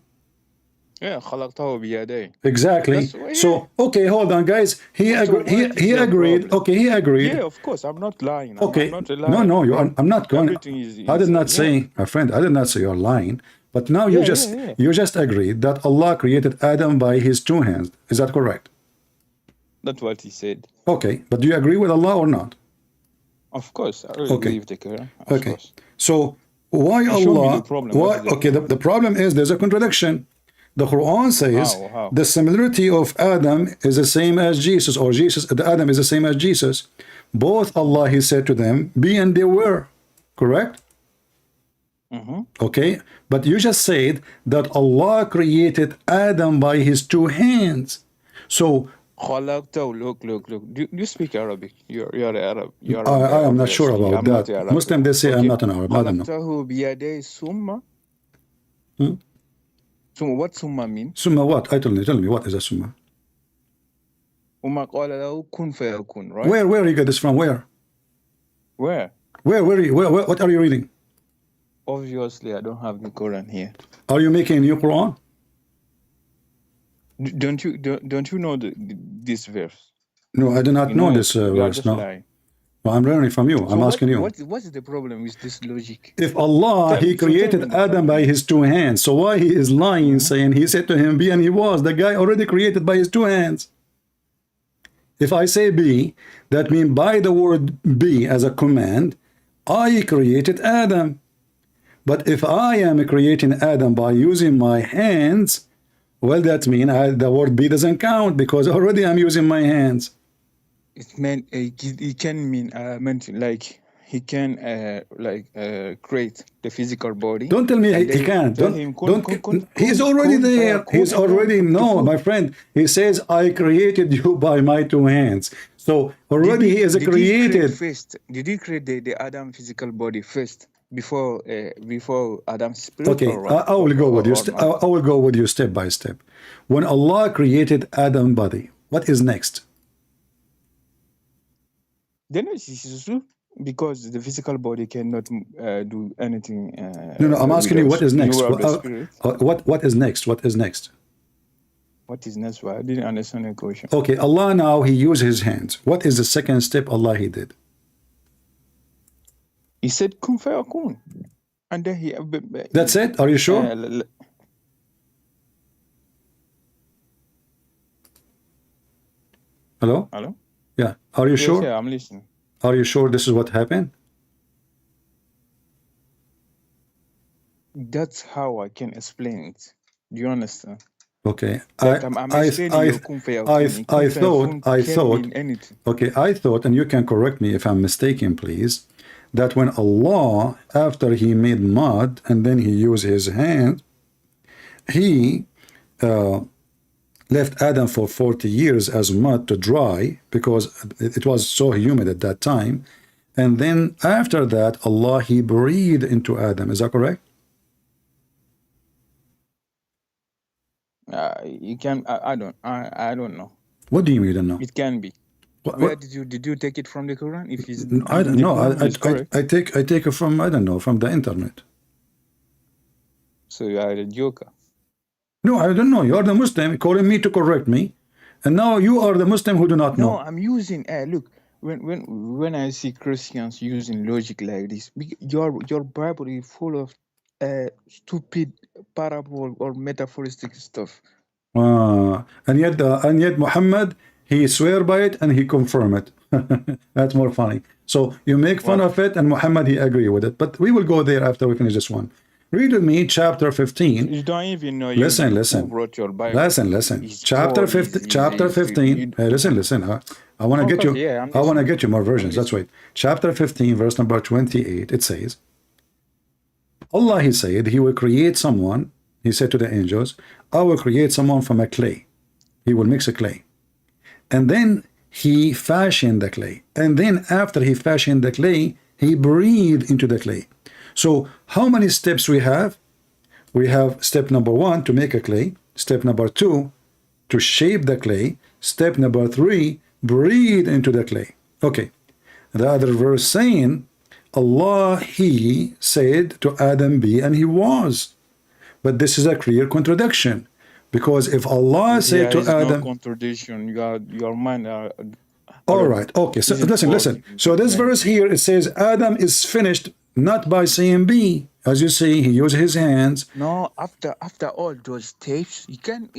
Yeah, خلقته بيديه. Exactly. So okay, hold on, guys. He agreed. Okay, he agreed. Yeah, of course. I'm not lying. Okay. I'm not lying. No, I'm not going. I did not say, yeah. my friend. I did not say you're lying. But now you just agreed that Allah created Adam by his two hands. Is that correct? That's what he said. Okay, but do you agree with Allah or not? Of course, I really believe the Quran. Okay, so why Allah? The problem. The problem is there's a contradiction. The Quran says How? the similarity of Adam is the same as Jesus, or Adam is the same as Jesus. Both Allah, he said to them, be and they were. Correct? Okay, but you just said that Allah created Adam by his two hands. So Look. Do you speak Arabic? You're Arab. I am not sure about that. Muslim, they say I'm not an Arab. I don't know. Summa, what summa mean? Summa what? Tell me, what is a summa? Right? Where you get this from? Where? Where? What are you reading? Obviously, I don't have the Quran here. Are you making a new Quran? Don't you know this verse? No, I do not know this verse. No. Well, I'm learning from you. So I'm asking you. What's the problem with this logic? If Allah, he created Adam by his two hands, so why he is lying, saying he said to him, be, and he was? The guy already created by his two hands. If I say be, that means by the word be as a command, I created Adam. But if I am creating Adam by using my hands, well, that means the word be doesn't count, because already I'm using my hands. It meant he can mean like he can create the physical body. Don't tell me he can't. He's already there. He's already my friend. He says, I created you by my two hands. So already he is created. Did he create the Adam physical body first before Adam's spirit? Okay, I will go with you. I will go with you step by step. When Allah created Adam's body, what is next? Then it's true, because the physical body cannot do anything. No, I'm asking you what is next. What is next? What is next? What is next? I didn't understand the question. Okay, Allah now, he used his hands. What is the second step Allah he did? He said kun fayakun, and then he. That's it? Are you sure? Hello? Hello? Yeah. Are you sure? Yeah, I'm listening. Are you sure this is what happened? That's how I can explain it. Do you understand? Okay. I thought, and you can correct me if I'm mistaken, please, that when Allah, after he made mud and then he used his hand, he left Adam for 40 years as mud to dry, because it was so humid at that time. And then after that, Allah, he breathed into Adam. Is that correct? You can. I don't know. What do you mean you don't know? It can be. Where did you take it from the Quran? If it's I don't know. I take it from, I don't know, from the internet. So you are a joker. No, I don't know. You are the Muslim calling me to correct me, and now you are the Muslim who do not know. No, I'm using. Look, when I see Christians using logic like this, your Bible is full of stupid parable or metaphoristic stuff. And yet Muhammad, he swear by it and he confirm it. That's more funny. So you make fun of it, and Muhammad, he agree with it. But we will go there after we finish this one. Read with me chapter 15. You don't even know. Listen. Who wrote your Bible. Listen. Chapter 15. Hey, listen. I want to get you. I want to get you more versions. That's right. Chapter 15, verse number 28. It says, Allah, he said, he will create someone. He said to the angels, I will create someone from a clay. He will mix a clay. And then he fashioned the clay. And then after he fashioned the clay, he breathed into the clay. So how many steps we have? We have step number 1 to make a clay. Step number 2 to shape the clay. Step number 3, breathe into the clay. Okay. The other verse saying, Allah, he said to Adam, be, and he was. But this is a clear contradiction. Because if Allah said to Adam... no contradiction. Your mind are... All right. Okay. So listen. So this verse here, it says Adam is finished not by saying be. As you see, he used his hands. No, after all those steps, he can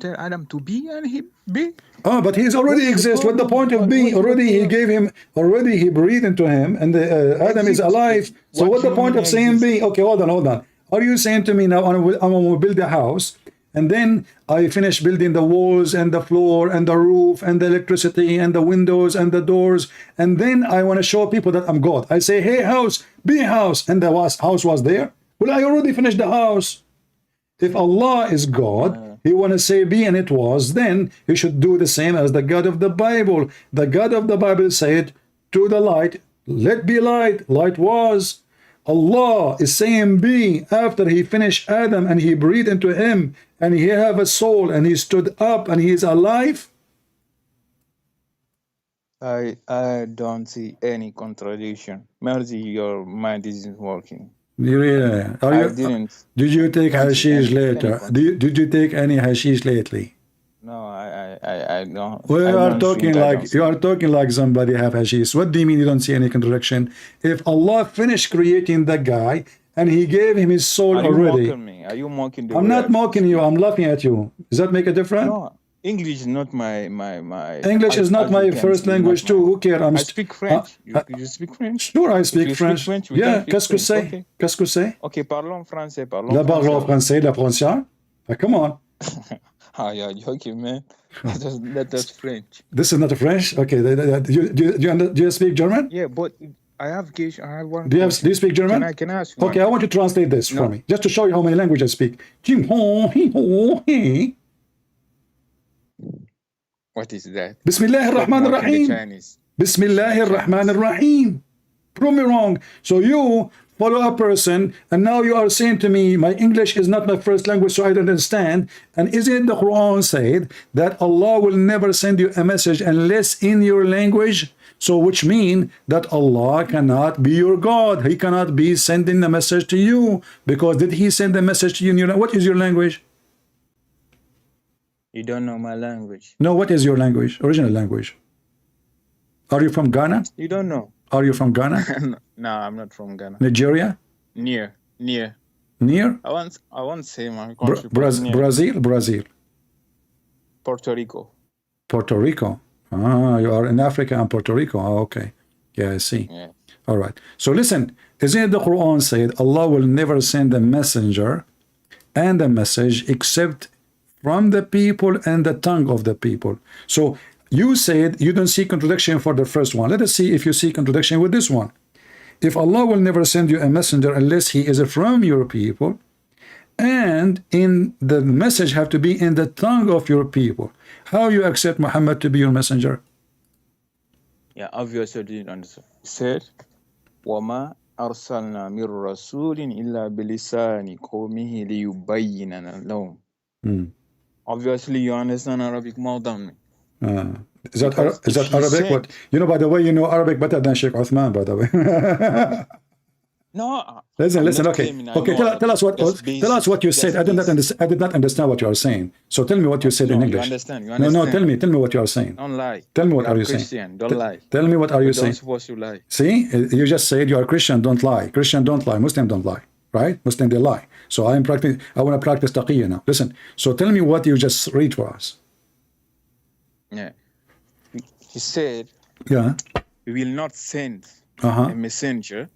tell Adam to be, and he be. Oh, but he's already exists. What the point of be? Already he gave him, already he breathed into him, and Adam is alive. So what's the point of saying be? Okay, hold on. Are you saying to me now, I'm going to build a house, and then I finish building the walls and the floor and the roof and the electricity and the windows and the doors, and then I want to show people that I'm God. I say, hey house, be house, and the house was there. Well, I already finished the house. If Allah is God, He want to say be, and it was, then He should do the same as the God of the Bible. The God of the Bible said to the light, let be light. Light was. Allah is saying be after He finished Adam and He breathed into him and he have a soul and he stood up and he is alive. I don't see any contradiction. Mercy, your mind isn't working. Yeah. Did you take hashish later? Did you take any hashish lately? No, I don't. Well, you are talking like somebody have hashish. What do you mean you don't see any contradiction? If Allah finished creating the guy and He gave him his soul already. Are you mocking me? I'm not mocking you. I'm laughing at you. Does that make a difference? No, English is not my. English is not my first language too. Who cares? I speak French. You speak French? Sure, I speak French. Yeah, qu'est-ce que c'est? Qu'est-ce que c'est? Ok, parlons français. La parole français, la prononciation. Come on. Ah, you're joking, man. That's French. This is not French? Okay. Do you speak German? Yeah, but I have one. Do you speak German? Can I ask you? Okay, I want you to translate this for me, just to show you how many languages I speak. What is that? Bismillah ar-Rahman ar-Rahim. Bismillah ar-Rahman ar-Rahim. Prove me wrong. So you follow a person, and now you are saying to me, my English is not my first language, so I don't understand. And isn't the Quran said that Allah will never send you a message unless in your language? So which mean that Allah cannot be your God. He cannot be sending the message to you, because did He send the message to you in your language? What is your language? You don't know my language. No, what is your language? Original language? Are you from Ghana? You don't know. Are you from Ghana? No, I'm not from Ghana. Nigeria? Near. Near? I won't say my country. Brazil. Puerto Rico. Puerto Rico. Ah, you are in Africa and Puerto Rico. Oh, okay. Yeah, I see. Yeah. All right. So listen, isn't the Quran said Allah will never send a messenger and a message except from the people and the tongue of the people. So you said you don't see contradiction for the first one. Let us see if you see contradiction with this one. If Allah will never send you a messenger unless he is from your people, and in the message have to be in the tongue of your people, how you accept Muhammad to be your messenger? Yeah, obviously didn't understand. He said, وَمَا أَرْسَلْنَا مِن رَّسُولٍ إِلَّا بِلِسَانِ قَوْمِهِ لِيُبَيِّنَ لَهُمْ. Obviously, you understand Arabic more than me. Is that Arabic? What you know? By the way, you know Arabic better than Sheikh Uthman. By the way. No. Listen. Okay. Tell us what you said. I did not understand what you are saying. So tell me what you said in English. You understand. No. Tell me what you are saying. Don't lie. Tell me what you are you Christian, saying. Don't lie. Tell me what are you saying. Don't supposed to lie. See, you just said you are Christian. Don't lie. Christian don't lie. Muslim don't lie. Right? Muslim they lie. So I want to practice taqiyya now. Listen. So tell me what you just read for us. Yeah. He said, yeah, we will not send a messenger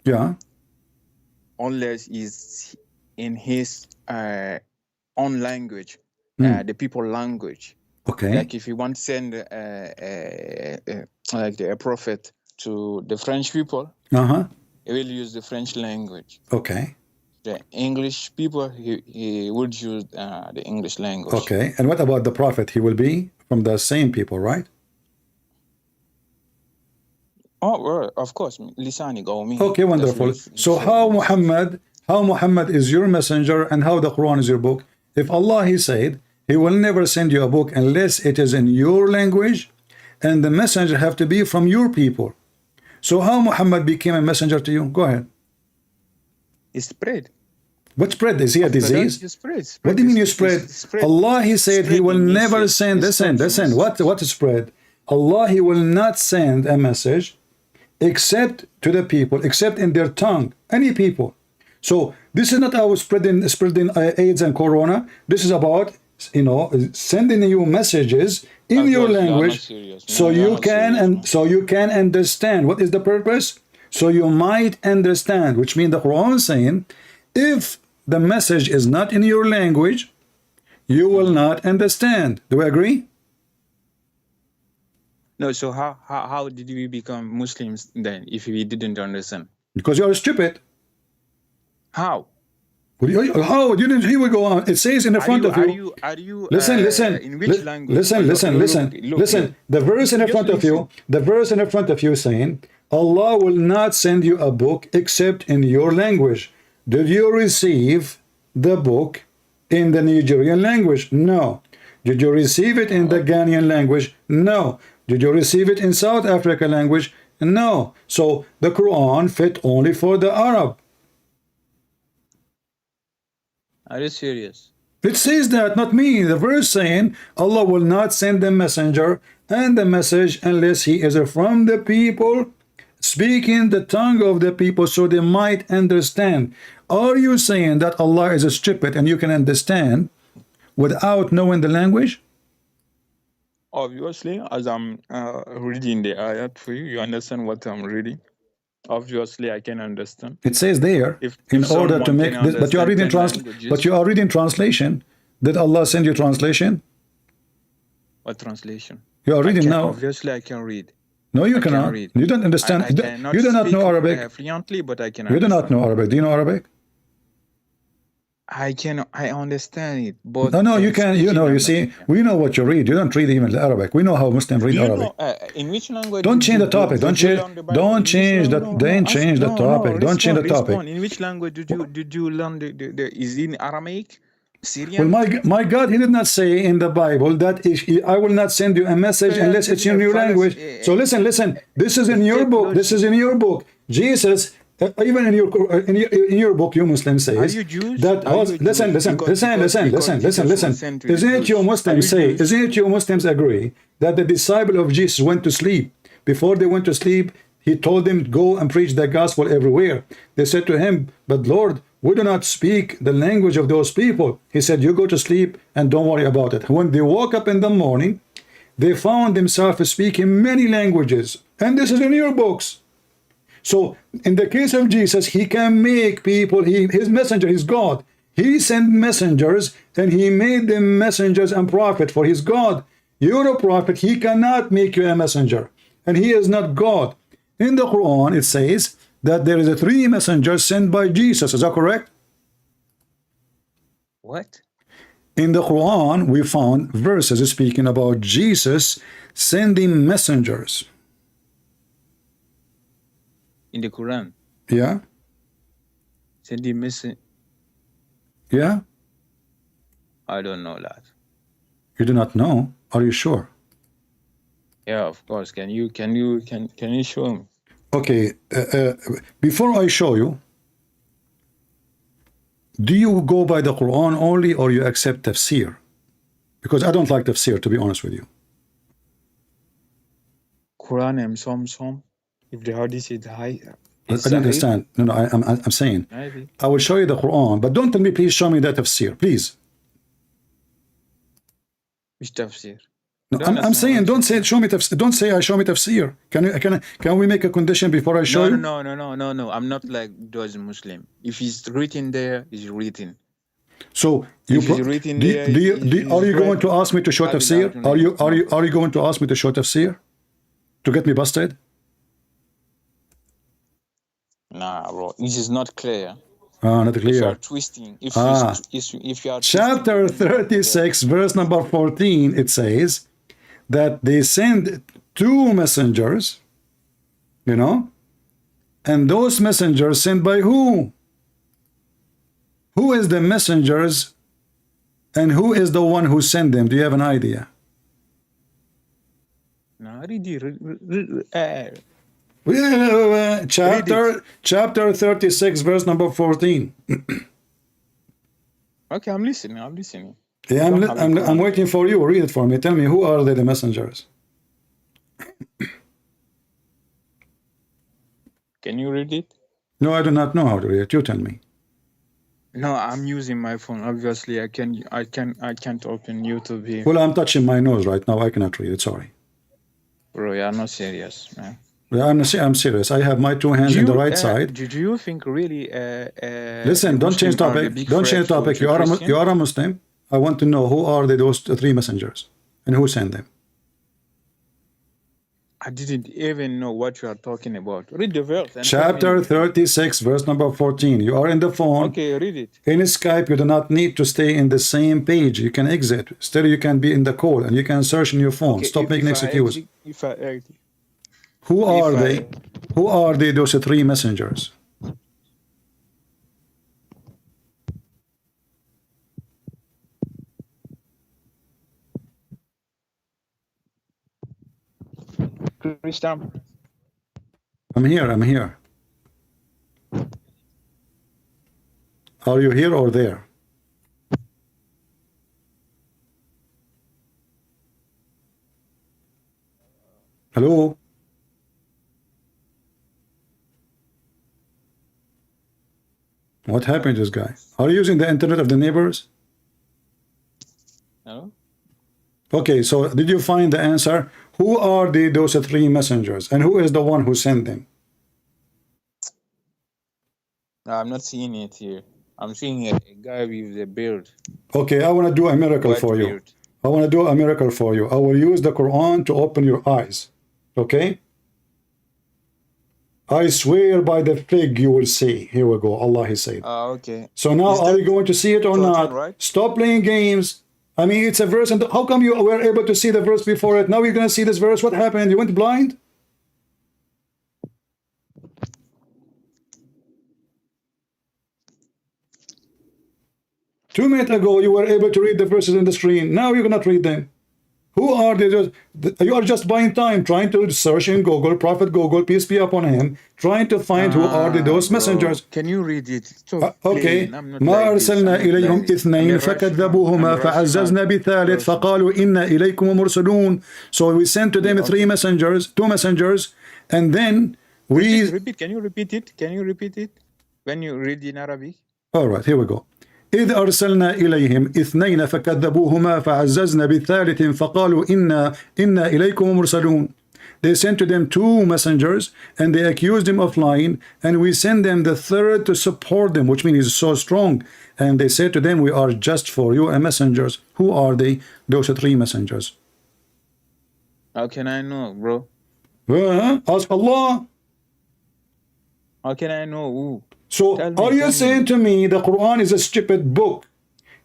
unless he's in his own language, the people language. Okay. Like if you want to send like a prophet to the French people, he will use the French language. Okay. The English people, he would use the English language. Okay. And what about the prophet? He will be from the same people, right? Oh, well, of course. Lisani Qawmi. Okay, wonderful. So how Muhammad is your messenger and how the Quran is your book? If Allah, He said, He will never send you a book unless it is in your language, and the messenger have to be from your people. So how Muhammad became a messenger to you? Go ahead. He spread. What spread? Is he a disease? Spread. What do you mean you spread? Allah, He said He will never send. Listen. What is spread? Allah, He will not send a message except to the people, except in their tongue, any people. So this is not about spreading AIDS and Corona. This is about, sending you messages in your language, so you can understand. What is the purpose? So you might understand, which means the Quran is saying, if the message is not in your language, you will not understand. Do we agree? No, so how did we become Muslims then if we didn't understand? Because you are stupid. How? How? You didn't, here we go on. It says in the front of you. Listen. In which language? Listen. The verse in the front of you, the verse in the front of you saying, Allah will not send you a book except in your language. Did you receive the book in the Nigerian language? No. Did you receive it in the Ghanaian language? No. Did you receive it in South Africa language? No. So the Quran fit only for the Arab. Are you serious? It says that, not me. The verse saying Allah will not send the messenger and the message unless he is from the people, speaking the tongue of the people so they might understand. Are you saying that Allah is stupid and you can understand without knowing the language? Obviously, as I'm reading the ayat for you, you understand what I'm reading. Obviously, I can understand. It says there, in order to make this, but you are reading translation. Did Allah send you translation? What translation? You are reading now. Obviously, I can read. No, you cannot. You don't understand. You do not know Arabic. Fluently, but I can. You do not know Arabic. Do you know Arabic? I understand it, but no, you can. You know, you see, we know what you read. You don't read even Arabic. We know how Muslims read Arabic. In which language? Don't change the topic. Don't change the topic. Don't change the topic. In which language did you learn the is it in Aramaic? Syrian? Well, my God, he did not say in the Bible that I will not send you a message unless it's in your language. So listen. This is in your book. This is in your book. Jesus. Even in your book, you Muslims say that. Listen. Isn't it you Muslims say? Isn't it you Muslims agree that the disciple of Jesus went to sleep? Before they went to sleep, he told them go and preach the gospel everywhere. They said to him, "But Lord, we do not speak the language of those people." He said, "You go to sleep and don't worry about it." When they woke up in the morning, they found themselves speaking many languages, and this is in your books. So in the case of Jesus, he can make people, his messenger is God. He sent messengers and he made them messengers and prophet for his God. You're a prophet, he cannot make you a messenger. And he is not God. In the Quran, it says that there is a 3 messengers sent by Jesus. Is that correct? What? In the Quran, we found verses speaking about Jesus sending messengers. In the Quran? Yeah. Sending message? Yeah. I don't know that. You do not know? Are you sure? Yeah, of course. Can you show me? Okay. Before I show you, do you go by the Quran only or you accept tafsir? Because I don't like tafsir, to be honest with you. Quran and some. If the hadith is high, I don't understand. No, I'm saying. Maybe. I will show you the Quran, but don't tell me, please show me that tafsir, please. Which tafsir? No, I'm saying, don't say show me tafsir. Don't say I show me tafsir. Can we make a condition before I show you? No. I'm not like those Muslim. If it's written there, it's written. So are you going to ask me to show tafsir? Are you going to ask me to show tafsir to get me busted? Nah, bro, this is not clear. Not clear. If you are twisting, if you are chapter 36, verse number 14, it says that they send 2 messengers, and those messengers sent by who? Who is the messengers and who is the one who sent them? Do you have an idea? No, chapter 36, verse number 14. Okay, I'm listening. Yeah, I'm waiting for you. Read it for me. Tell me, who are they, the messengers? Can you read it? No, I do not know how to read it. You tell me. No, I'm using my phone. Obviously, I can't open YouTube here. Well, I'm touching my nose right now. I cannot read it. Sorry. Bro, you're not serious, man. I'm serious. I have my 2 hands on the right side. Do you think really? Listen, don't change topic. Don't change topic. You are a Muslim. I want to know who are those three messengers and who sent them. I didn't even know what you are talking about. Read the verse. And tell Chapter me. 36, verse number 14. You are in the phone. Okay, read it. In Skype, you do not need to stay in the same page. You can exit. Still, you can be in the call and you can search in your phone. Okay, Stop making excuse. If I exit. Who are if they? Who are they, those three messengers? Christian. I'm here. I'm here. Are you here or there? Hello? What happened to this guy? Are you using the internet of the neighbors? No. Okay, so did you find the answer? Who are those three messengers and who is the one who sent them? No, I'm not seeing it here. I'm seeing a guy with a beard. Okay, I want to do a miracle White for you. beard. I want to do a miracle for you. I will use the Quran to open your eyes. Okay? I swear by the fig you will see. Here we go. Allah he said. Okay. So now Is are that you going to see it or Quran, not? right? Stop playing games. I mean, it's a verse. And how come you were able to see the verse before it? Now you're going to see this verse. What happened? You went blind? Two minutes ago, you were able to read the verses in the screen. Now you cannot read them. Who are they? You are just buying time, trying to search in Google, Prophet Google, peace be upon him, trying to find who are those messengers. Can you read it? Okay. ما أرسلنا إليهم اثنين فكذبوهما فعززنا بثالث فقالوا إنا إليكم مرسلون. So we sent to them two messengers, and then we repeat. Can you repeat it? Can you repeat it when you read in Arabic? All right, here we go. إذ أرسلنا إليهم اثنين فكذبوهما فعززنا بالثالث فقالوا إنا إليكم مرسلون. They sent to them two messengers and they accused him of lying, and we sent them the third to support them, which means he's so strong. And they said to them, we are just for you messengers. Who are they? Those are three messengers. How can I know, bro? Ask Allah. How can I know who? So are you saying to me the Quran is a stupid book?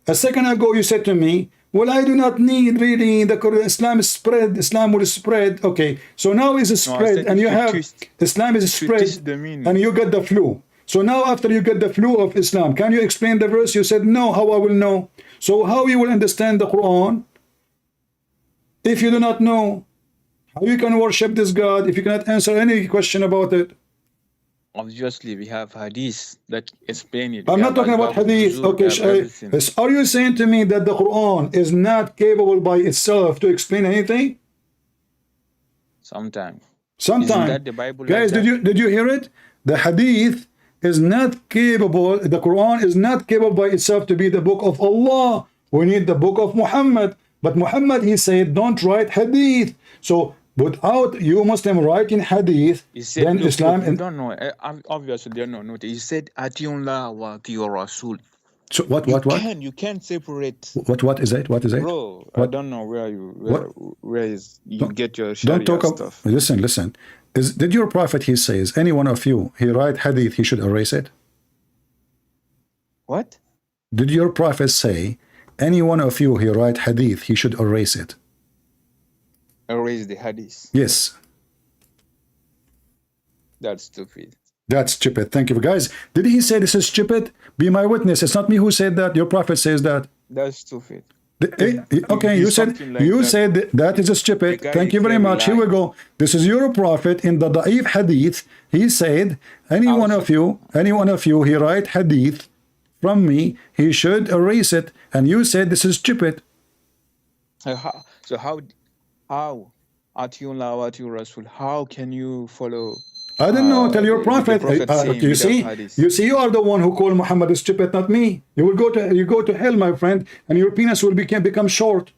A second ago you said to me, well, I do not need really the Islam is spread, Islam will spread. Okay, so now is a spread, and you have Islam is spread, and you get the flu. So now after you get the flu of Islam, can you explain the verse? You said no. How I will know? So how you will understand the Quran if you do not know? How you can worship this God if you cannot answer any question about it? Obviously, we have hadith that explain it. I'm not talking about hadith. Okay, are you saying to me that the Quran is not capable by itself to explain anything? Sometimes. Sometimes. That the Bible guys, like did you hear it? The hadith is not capable. The Quran is not capable by itself to be the book of Allah. We need the book of Muhammad. But Muhammad, he said, don't write hadith. So without you Muslim writing hadith, said, then Islam. You don't know. Obviously, they don't know. He said, "Atiullah wa atiur Rasul." So what? You can't separate. What is it? What is it? Bro, what? I don't know where you get your Sharia don't talk stuff. Listen. Did your prophet, he says, any one of you, he write hadith, he should erase it? What? Did your prophet say, any one of you, he write hadith, he should erase it? Erase the hadith. Yes. That's stupid. That's stupid. Thank you, guys. Did he say this is stupid? Be my witness. It's not me who said that. Your prophet says that. That's stupid. Okay, you said that is a stupid. Thank you very much. Here we go. This is your prophet in the Da'if hadith. He said, any one of you, he write hadith from me, he should erase it. And you said this is stupid. So how Atiullah wa atiur Rasul, how can you follow? I don't know. Tell your prophet. You see, you are the one who called Muhammad stupid, not me. You will go to hell, my friend, and your penis will become short.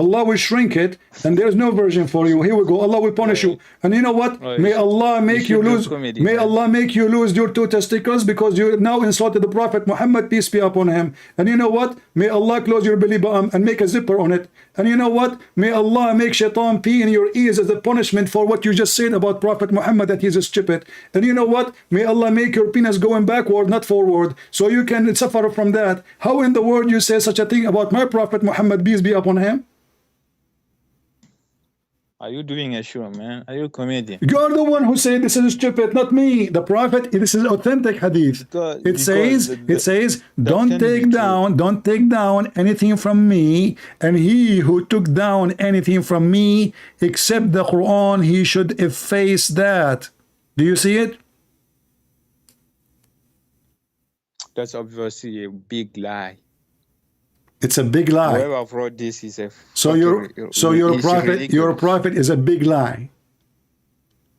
Allah will shrink it, and there's no version for you. Here we go. Allah will punish you. And you know what? May Allah make you lose. May Allah make you lose your 2 testicles because you now insulted the Prophet Muhammad, peace be upon him. And you know what? May Allah close your belly button and make a zipper on it. And you know what? May Allah make shaitan pee in your ears as a punishment for what you just said about Prophet Muhammad, that he's stupid. And you know what? May Allah make your penis going backward, not forward, so you can suffer from that. How in the world you say such a thing about my Prophet Muhammad, peace be upon him? Are you doing a show, man? Are you a comedian? You're the one who said this is stupid, not me. The Prophet, this is authentic hadith. It says, don't take down anything from me, and he who took down anything from me except the Quran, he should efface that. Do you see it? That's obviously a big lie. It's a big lie. Whoever wrote this is a your prophet is a big lie.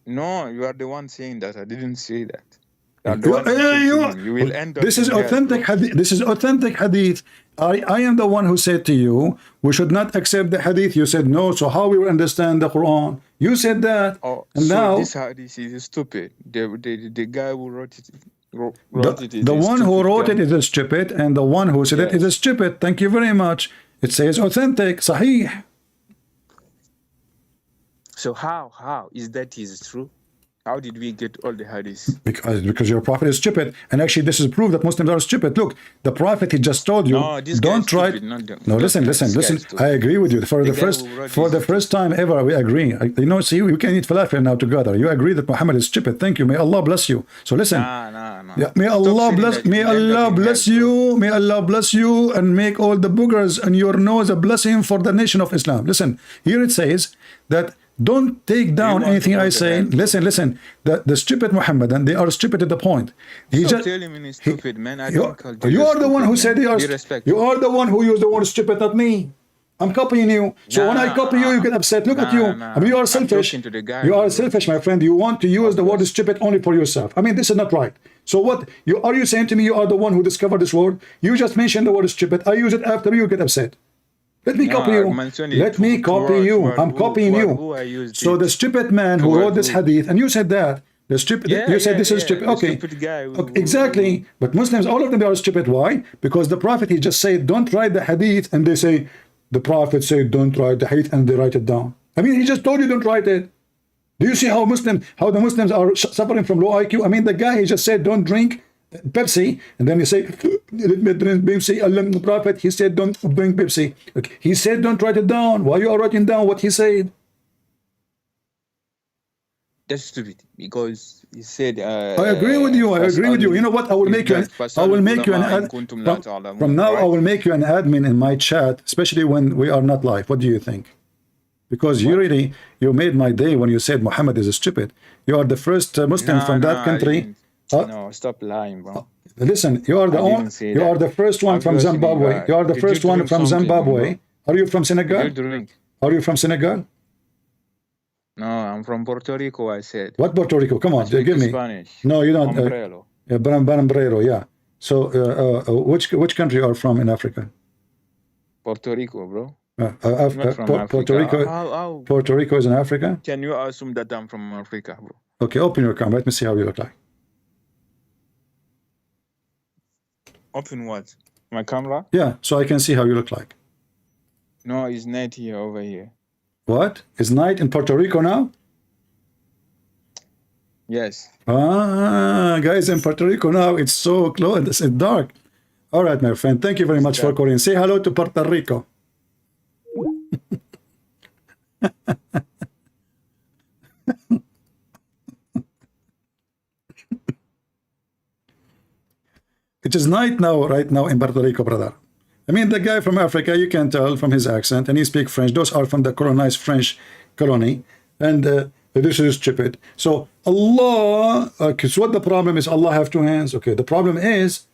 No, you are the one saying that. I didn't say that. You will end up. This is authentic hadith. This is authentic hadith. I am the one who said to you, we should not accept the hadith. You said no. So how we will understand the Quran? You said that. And so now this hadith is stupid. The guy who wrote it. The one who wrote it is stupid, and the one who said it is stupid. Thank you very much. It says authentic, sahih. So how is that is true? How did we get all the hadiths? Because your prophet is stupid, and actually this is proof that Muslims are stupid. Look, the prophet, he just told you, don't try. No, listen. I agree with you. For the first time ever, we agree. You know, see, we can eat falafel now together. You agree that Muhammad is stupid. Thank you. May Allah bless you. So listen. Yeah, may Allah bless you, and make all the boogers and your nose a blessing for the nation of Islam. Listen, here it says that don't take down anything I say. Listen. The stupid Muhammadan, they are stupid at the point. Stop telling me stupid, man. You are the one who said they are. You are the one who used the word stupid, not me. I'm copying you. So when I copy you, you get upset. Look at you. I mean, you are selfish. You are selfish, my friend. You want to use the word stupid only for yourself. I mean, this is not right. So what are you saying to me? You are the one who discovered this word. You just mentioned the word stupid. I use it after you get upset. Let me copy you. Let me copy you. I'm copying you. So the stupid man who wrote this hadith, and you said that, the stupid, you said this is stupid. Okay. Exactly. But Muslims, all of them, they are stupid. Why? Because the Prophet, he just said, don't write the hadith, and they say, the Prophet said, don't write the hadith, and they write it down. I mean, he just told you don't write it. Do you see how the Muslims are suffering from low IQ? I mean, the guy, he just said, don't drink Pepsi, and then you say, let me drink Pepsi. The Prophet, he said, don't drink Pepsi. Okay. He said, don't write it down. Why you are writing down what he said? That's stupid, because he said. I agree with you. You know what? I will make you. From now, I will make you an admin in my chat, especially when we are not live. What do you think? Because you made my day when you said Muhammad is stupid. You are the first Muslim from that country. No, stop lying, bro. Listen, you are the first one from Zimbabwe. You are the first one from Zimbabwe. Are you from Senegal? Are you from Senegal? No, I'm from Puerto Rico, I said. What Puerto Rico? Come on, give me. Spanish. No, you don't. Sombrero. Sombrero, yeah. So, which country are you from in Africa? Puerto Rico, bro. Puerto Rico is in Africa? Can you assume that I'm from Africa, bro? Okay, open your camera. Let me see how you look like. Open what? My camera? Yeah, so I can see how you look like. No, it's night here, over here. What? It's night in Puerto Rico now? Yes. Guys, in Puerto Rico now, it's so close, it's dark. All right, my friend, thank you very much for calling. Say hello to Puerto Rico. It is night now, right now in Puerto Rico, brother. I mean, the guy from Africa, you can tell from his accent, and he speaks French. Those are from the colonized French colony, and this is stupid. So Allah, so what the problem is? Allah have two hands. Okay, the problem is,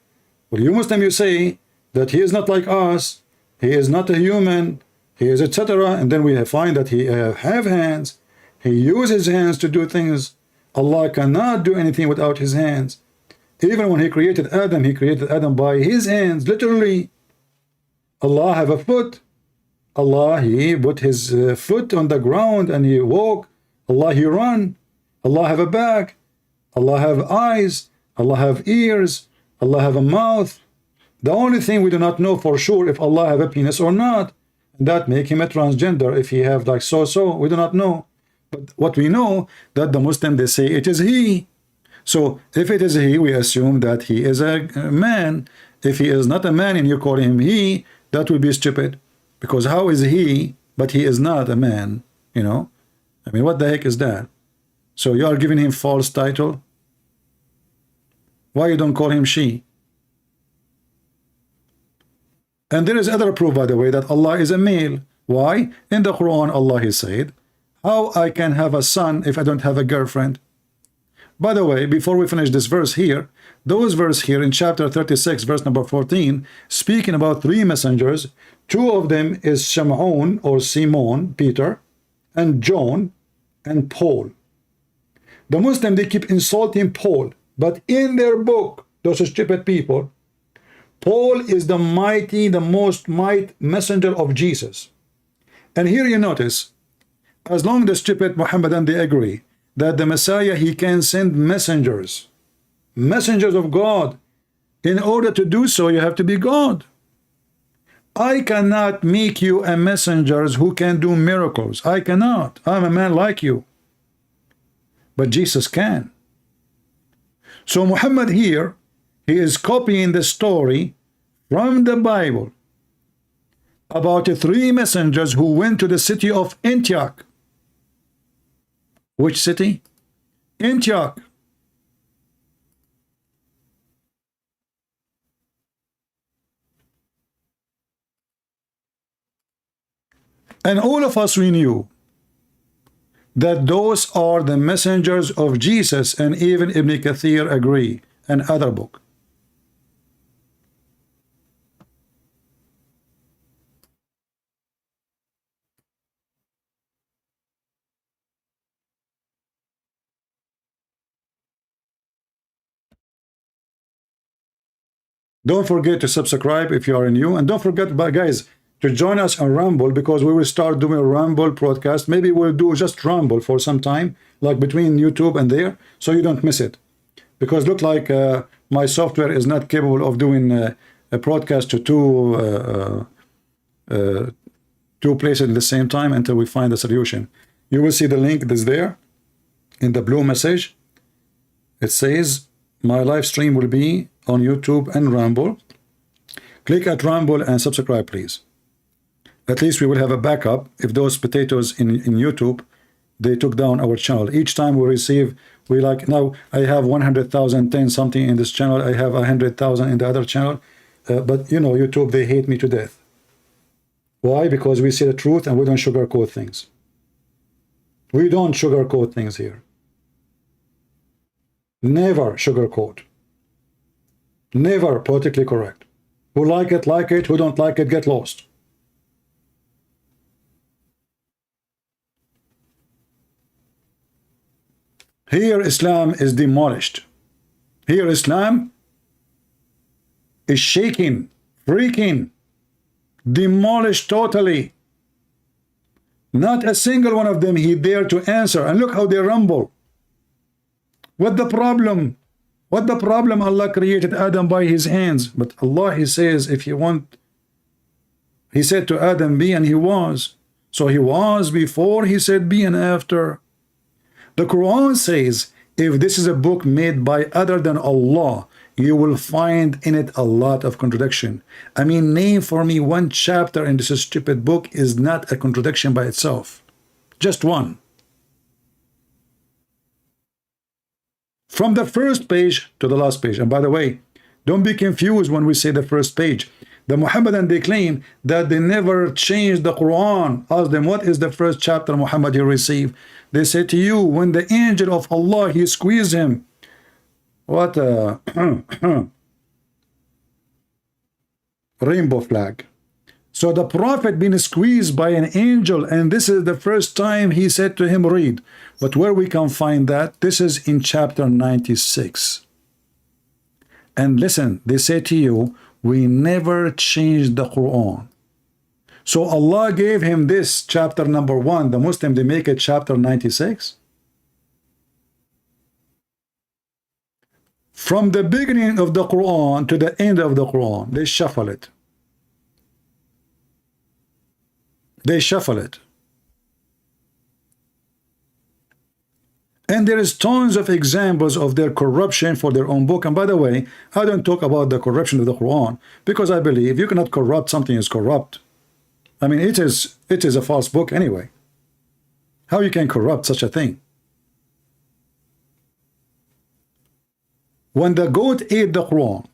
well, you Muslim, you say that he is not like us, he is not a human, he is etc. And then we find that he have hands, he uses his hands to do things. Allah cannot do anything without his hands. Even when he created Adam by his hands, literally. Allah have a foot. Allah, He put His foot on the ground and He walk. Allah, He run. Allah have a back. Allah have eyes. Allah have ears. Allah have a mouth. The only thing we do not know for sure if Allah have a penis or not. That make him a transgender. If he have like so, we do not know. But what we know that the Muslim, they say it is he. So if it is he, we assume that he is a man. If he is not a man and you call him he, that would be stupid. Because how is he, but he is not a man? You know? I mean, what the heck is that? So you are giving him false title? Why you don't call him she? And there is other proof, by the way, that Allah is a male. Why? In the Quran, Allah He said, how I can have a son if I don't have a girlfriend? By the way, before we finish this verse here, those verse here in chapter 36, verse number 14, speaking about 3 messengers. 2 of them is Shimon or Simon, Peter, and John and Paul. The Muslim, they keep insulting Paul, but in their book, those stupid people, Paul is the mighty, the most mighty messenger of Jesus. And here you notice, as long as the stupid Muhammadan, they agree that the Messiah, he can send messengers of God. In order to do so, you have to be God. I cannot make you a messenger who can do miracles. I cannot. I'm a man like you. But Jesus can. So Muhammad here, he is copying the story from the Bible about the 3 messengers who went to the city of Antioch. Which city? Antioch. And all of us, we knew that those are the messengers of Jesus, and even Ibn Kathir agree, and other book. Don't forget to subscribe if you are new, and don't forget, guys, to join us on Rumble, because we will start doing a Rumble broadcast. Maybe we'll do just Rumble for some time, like between YouTube and there, so you don't miss it. Because look like my software is not capable of doing a broadcast to two places at the same time until we find a solution. You will see the link that's there in the blue message. It says my live stream will be on YouTube and Rumble. Click at Rumble and subscribe, please. At least we will have a backup if those potatoes in YouTube, they took down our channel. Each time we receive, we like, now I have 100,000, 10 something in this channel, I have 100,000 in the other channel, but you know, YouTube, they hate me to death. Why? Because we see the truth and we don't sugarcoat things. We don't sugarcoat things here. Never sugarcoat. Never politically correct. Who like it, who don't like it, get lost. Here Islam is demolished. Here Islam is shaking, freaking, demolished totally. Not a single one of them he dared to answer. And look how they rumble. What the problem? What the problem? Allah created Adam by his hands. But Allah, he says, if you want, he said to Adam, be, and he was. So he was before he said be, and after. The Quran says, if this is a book made by other than Allah, you will find in it a lot of contradiction. I mean, name for me one chapter in this stupid book is not a contradiction by itself. Just one. From the first page to the last page. And by the way, don't be confused when we say the first page. The Muhammadan, they claim that they never changed the Quran. Ask them, what is the first chapter Muhammad you received? They say to you, when the angel of Allah, he squeezed him. What a rainbow flag. So the Prophet been squeezed by an angel, and this is the first time he said to him, read. But where we can find that, this is in chapter 96. And listen, they say to you, we never changed the Quran. So Allah gave him this chapter number 1. The Muslim, they make it chapter 96. From the beginning of the Quran to the end of the Quran, they shuffle it. They shuffle it. And there is tons of examples of their corruption for their own book. And by the way, I don't talk about the corruption of the Quran because I believe you cannot corrupt something is corrupt. I mean, it is a false book anyway. How you can corrupt such a thing? When the goat ate the Quran,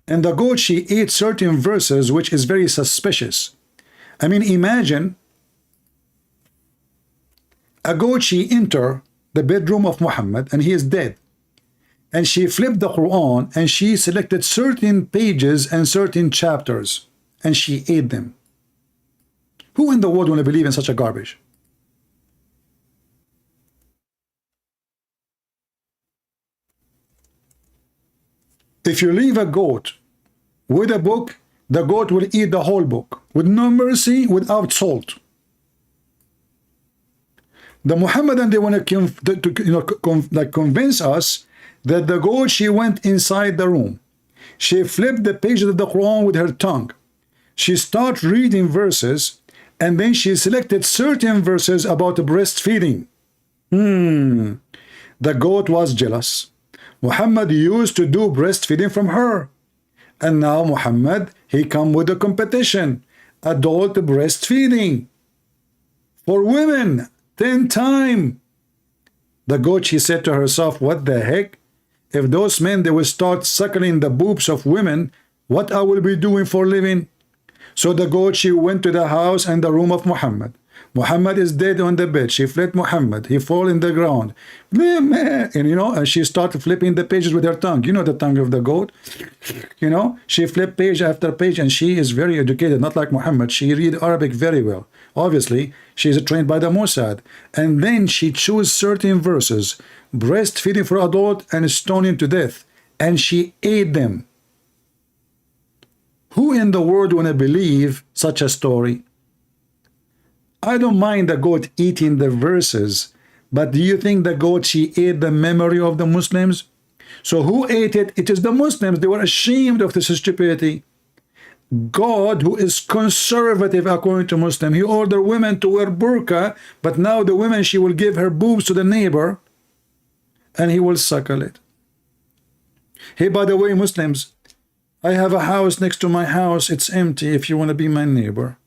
and the goat, she ate certain verses which is very suspicious. I mean, imagine a goat, she enter the bedroom of Muhammad and he is dead, and she flipped the Quran and she selected certain pages and certain chapters and she ate them. Who in the world want to believe in such a garbage? If you leave a goat with a book, the goat will eat the whole book with no mercy, without salt. The Muhammadan, they want to convince us that the goat, she went inside the room. She flipped the pages of the Quran with her tongue. She started reading verses, and then she selected certain verses about breastfeeding. The goat was jealous. Muhammad used to do breastfeeding from her. And now Muhammad, he come with a competition. Adult breastfeeding. For women, 10 times. The goat, she said to herself, what the heck? If those men, they will start suckling the boobs of women, what I will be doing for living? So the goat, she went to the house and the room of Muhammad. Muhammad is dead on the bed. She fled Muhammad. He fall in the ground. And and she started flipping the pages with her tongue. You know the tongue of the goat. She flipped page after page, and she is very educated, not like Muhammad. She read Arabic very well. Obviously, she is trained by the Mossad. And then she chose certain verses, breastfeeding for adult and stoning to death, and she ate them. Who in the world want to believe such a story? I don't mind the goat eating the verses, but do you think the goat, she ate the memory of the Muslims? So who ate it? It is the Muslims. They were ashamed of this stupidity. God, who is conservative according to Muslim, he ordered women to wear burqa, but now the women, she will give her boobs to the neighbor and he will suckle it. Hey, by the way, Muslims, I have a house next to my house. It's empty if you want to be my neighbor.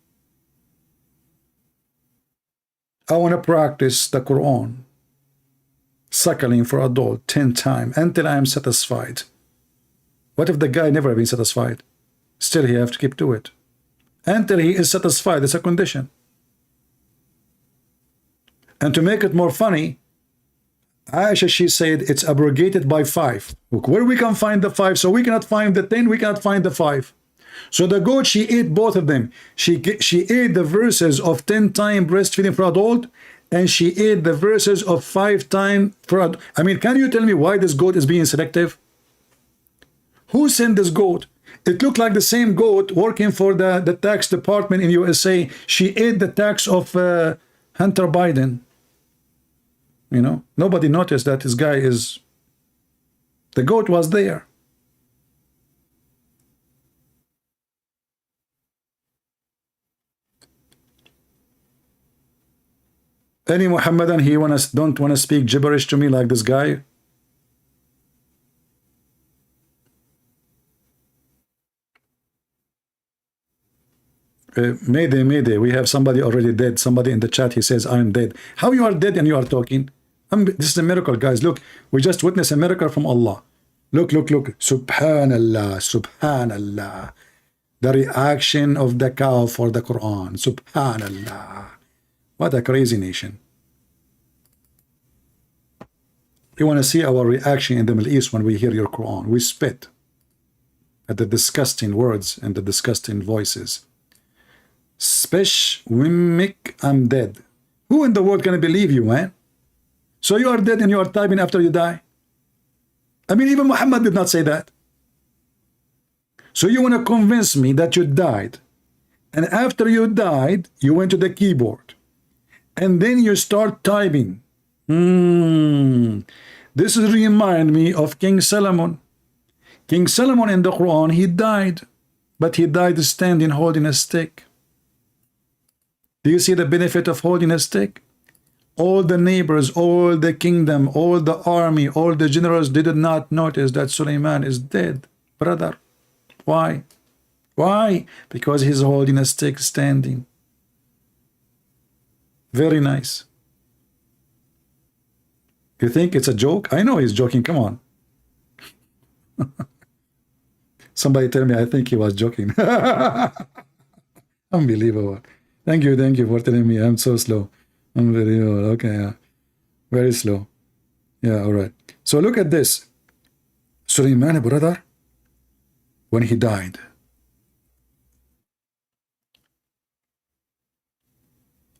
I want to practice the Quran, suckling for adult 10 times until I am satisfied. What if the guy never been satisfied? Still, he have to keep to it. Until he is satisfied, it's a condition. And to make it more funny, Aisha, she said it's abrogated by 5. Look, where we can find the 5? So we cannot find the 10, we cannot find the 5. So the goat, she ate both of them. She ate the verses of 10 times breastfeeding for adult, and she ate the verses of 5 times for adult. I mean, can you tell me why this goat is being selective? Who sent this goat? It looked like the same goat working for the tax department in USA. She ate the tax of Hunter Biden. Nobody noticed that this guy is... The goat was there. Any Muhammadan, he don't want to speak gibberish to me like this guy. Mayday, we have somebody already dead. Somebody in the chat, he says, I'm dead. How you are dead and you are talking? This is a miracle, guys. Look, we just witnessed a miracle from Allah. Look. Subhanallah, Subhanallah. The reaction of the cow for the Quran. Subhanallah. What a crazy nation. You want to see our reaction in the Middle East when we hear your Quran. We spit at the disgusting words and the disgusting voices. Spesh Wimmick, I'm dead. Who in the world can believe you, man? So you are dead and you are typing after you die? I mean, even Muhammad did not say that. So you want to convince me that you died, and after you died, you went to the keyboard, and then you start typing. This remind me of King Solomon. King Solomon in the Quran, he died, but he died standing holding a stick. Do you see the benefit of holding a stick? All the neighbors, all the kingdom, all the army, all the generals did not notice that Suleiman is dead, brother. Why? Why? Because he's holding a stick standing. Very nice. You think it's a joke? I know he's joking. Come on. Somebody tell me I think he was joking. Unbelievable. Thank you for telling me. I'm so slow. Unbelievable. Okay, yeah. Very slow. Yeah, all right. So look at this. Suleiman, brother, when he died,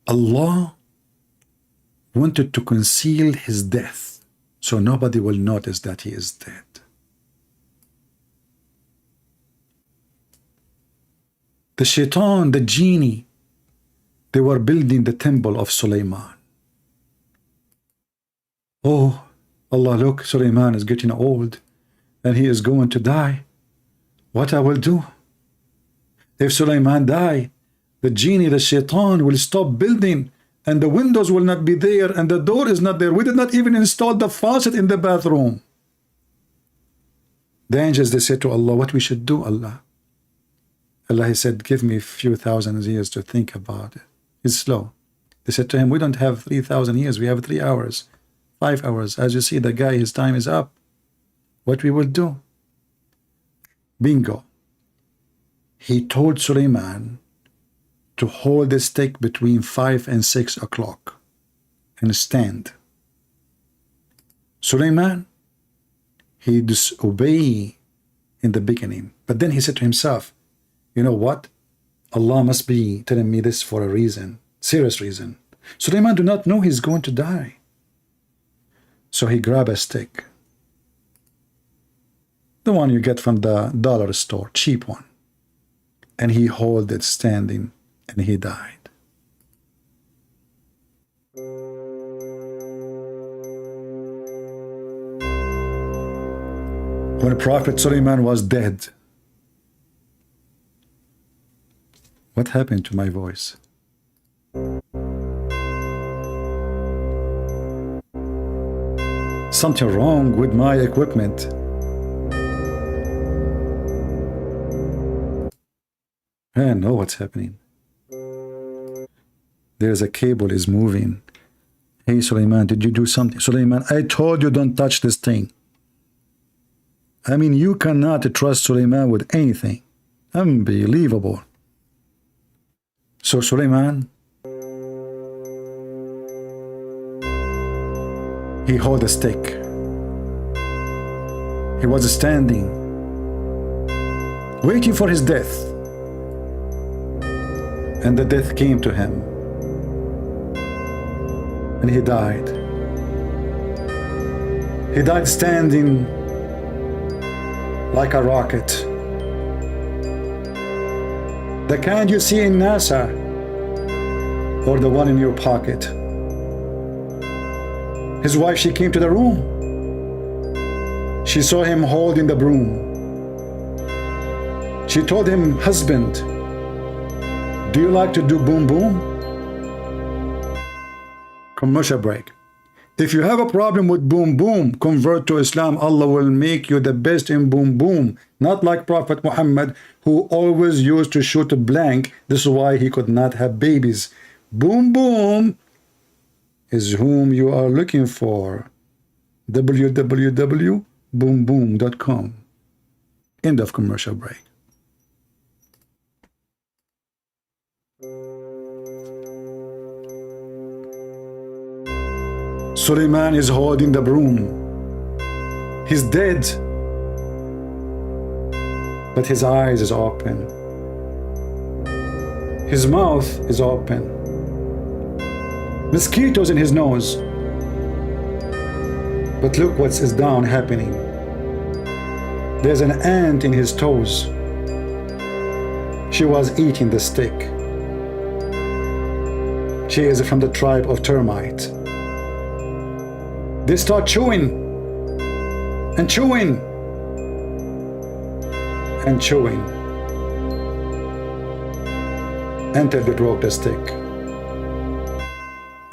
Allah wanted to conceal his death so nobody will notice that he is dead. The shaitan, the genie, they were building the temple of Suleiman. Oh, Allah, look, Suleiman is getting old and he is going to die. What I will do? If Suleiman die, the genie, the shaitan will stop building and the windows will not be there and the door is not there. We did not even install the faucet in the bathroom. The angels, they said to Allah, what we should do, Allah? Allah, he said, give me a few thousand years to think about it. He's slow. They said to him, we don't have 3,000 years. We have 3 hours, 5 hours. As you see, the guy, his time is up. What we will do? Bingo. He told Suleiman to hold the stick between 5 and 6 o'clock and stand. Suleiman, he disobeyed in the beginning. But then he said to himself, you know what? Allah must be telling me this for a reason, serious reason. Suleiman do not know he's going to die. So he grabbed a stick. The one you get from the dollar store, cheap one. And he held it standing and he died. When Prophet Suleiman was dead, what happened to my voice? Something wrong with my equipment. I know what's happening. There's a cable is moving. Hey, Suleiman, did you do something? Suleiman, I told you don't touch this thing. I mean, you cannot trust Suleiman with anything. Unbelievable. So Suleiman, he held a stick. He was standing, waiting for his death. And the death came to him. And he died. He died standing like a rocket. The kind you see in NASA, or the one in your pocket. His wife, she came to the room. She saw him holding the broom. She told him, husband, do you like to do boom boom? Commercial break. If you have a problem with boom boom, convert to Islam. Allah will make you the best in boom boom. Not like Prophet Muhammad, who always used to shoot a blank. This is why he could not have babies. Boom boom is whom you are looking for. www.boomboom.com. End of commercial break. Suleiman is holding the broom. He's dead, but his eyes is open. His mouth is open. Mosquitoes in his nose. But look what is down happening. There's an ant in his toes. She was eating the stick. She is from the tribe of termite. They start chewing and chewing and chewing until they broke the stick,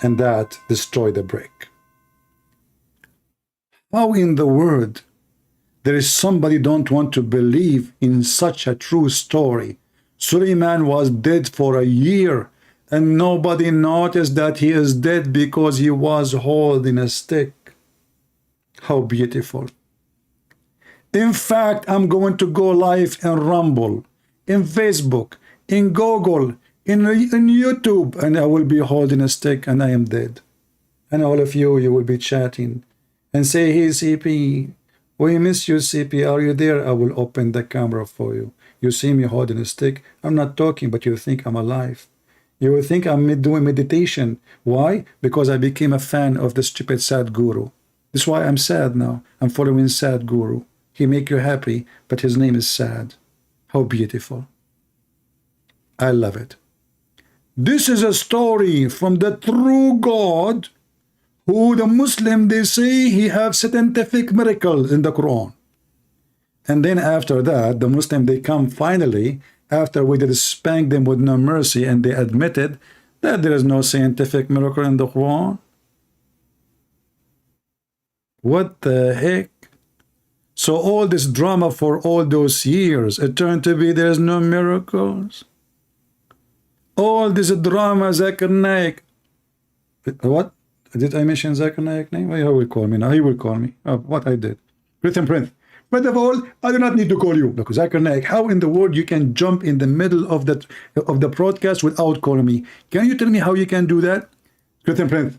and that destroyed the brick. How in the world there is somebody don't want to believe in such a true story? Suleiman was dead for a year and nobody noticed that he is dead because he was holding a stick. How beautiful. In fact, I'm going to go live in Rumble, in Facebook, in Google, in YouTube, and I will be holding a stick and I am dead. And all of you will be chatting and say, hey, CP, we miss you, CP. Are you there? I will open the camera for you. You see me holding a stick. I'm not talking, but you think I'm alive. You will think I'm doing meditation. Why? Because I became a fan of the stupid sad guru. That's why I'm sad now. I'm following sad guru. He make you happy, but his name is sad. How beautiful. I love it. This is a story from the true God, who the Muslim, they say he have scientific miracles in the Quran. And then after that, the Muslim, they come finally, after we did spank them with no mercy, and they admitted that there is no scientific miracle in the Quran. What the heck? So all this drama for all those years, it turned to be there's no miracles. All this drama, Zakir Naik. What? Did I mention Zakir Naik name? He will call me now. He will call me. What I did. Christian Prince. First of all, I do not need to call you. Look, Zakir Naik, how in the world you can jump in the middle of the broadcast without calling me? Can you tell me how you can do that? Christian Prince.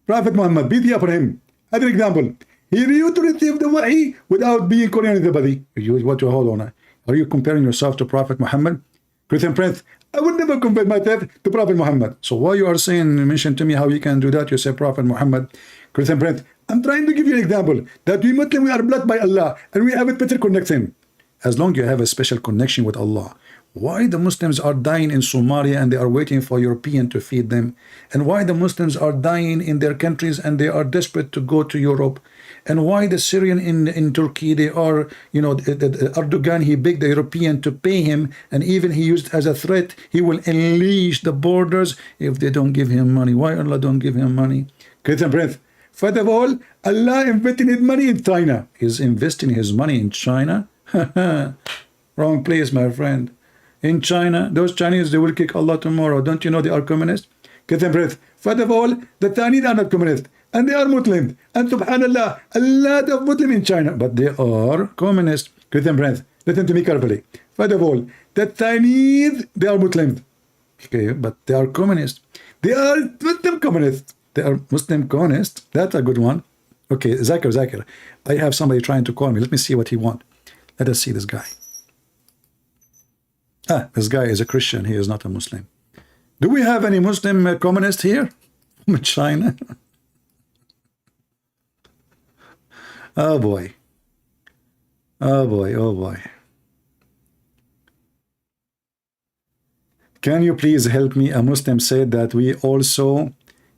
Prophet Muhammad, be the upper him. As an example, he used to receive the wahi without being calling anybody. Hold on. Are you comparing yourself to Prophet Muhammad? Christian Prince, I would never compare myself to Prophet Muhammad. So why you are saying, mention to me how you can do that? You say Prophet Muhammad. Christian Prince, I'm trying to give you an example that we Muslim, we are blessed by Allah and we have a special connection. As long as you have a special connection with Allah, why the Muslims are dying in Somalia and they are waiting for European to feed them? And why the Muslims are dying in their countries and they are desperate to go to Europe? And why the Syrian in Turkey, they are, Erdogan, he begged the European to pay him, and even he used as a threat, he will unleash the borders if they don't give him money. Why Allah don't give him money? Christian Prince, first of all, Allah investing his money in China. He's investing his money in China? Wrong place, my friend. In China, those Chinese, they will kick Allah tomorrow. Don't you know they are communist? Christian Prince, first of all, the Chinese are not communist. And they are Muslim. And subhanallah, a lot of Muslim in China. But they are communist. Christian Prince, listen to me carefully. First of all, the Chinese, they are Muslims. Okay, but they are communist. They are Muslim communists. They are Muslim communists. That's a good one. Okay, Zakir. I have somebody trying to call me. Let me see what he wants. Let us see this guy. This guy is a Christian. He is not a Muslim. Do we have any Muslim communist here? From China? Oh boy. Oh boy, oh boy. Can you please help me? A Muslim said that we also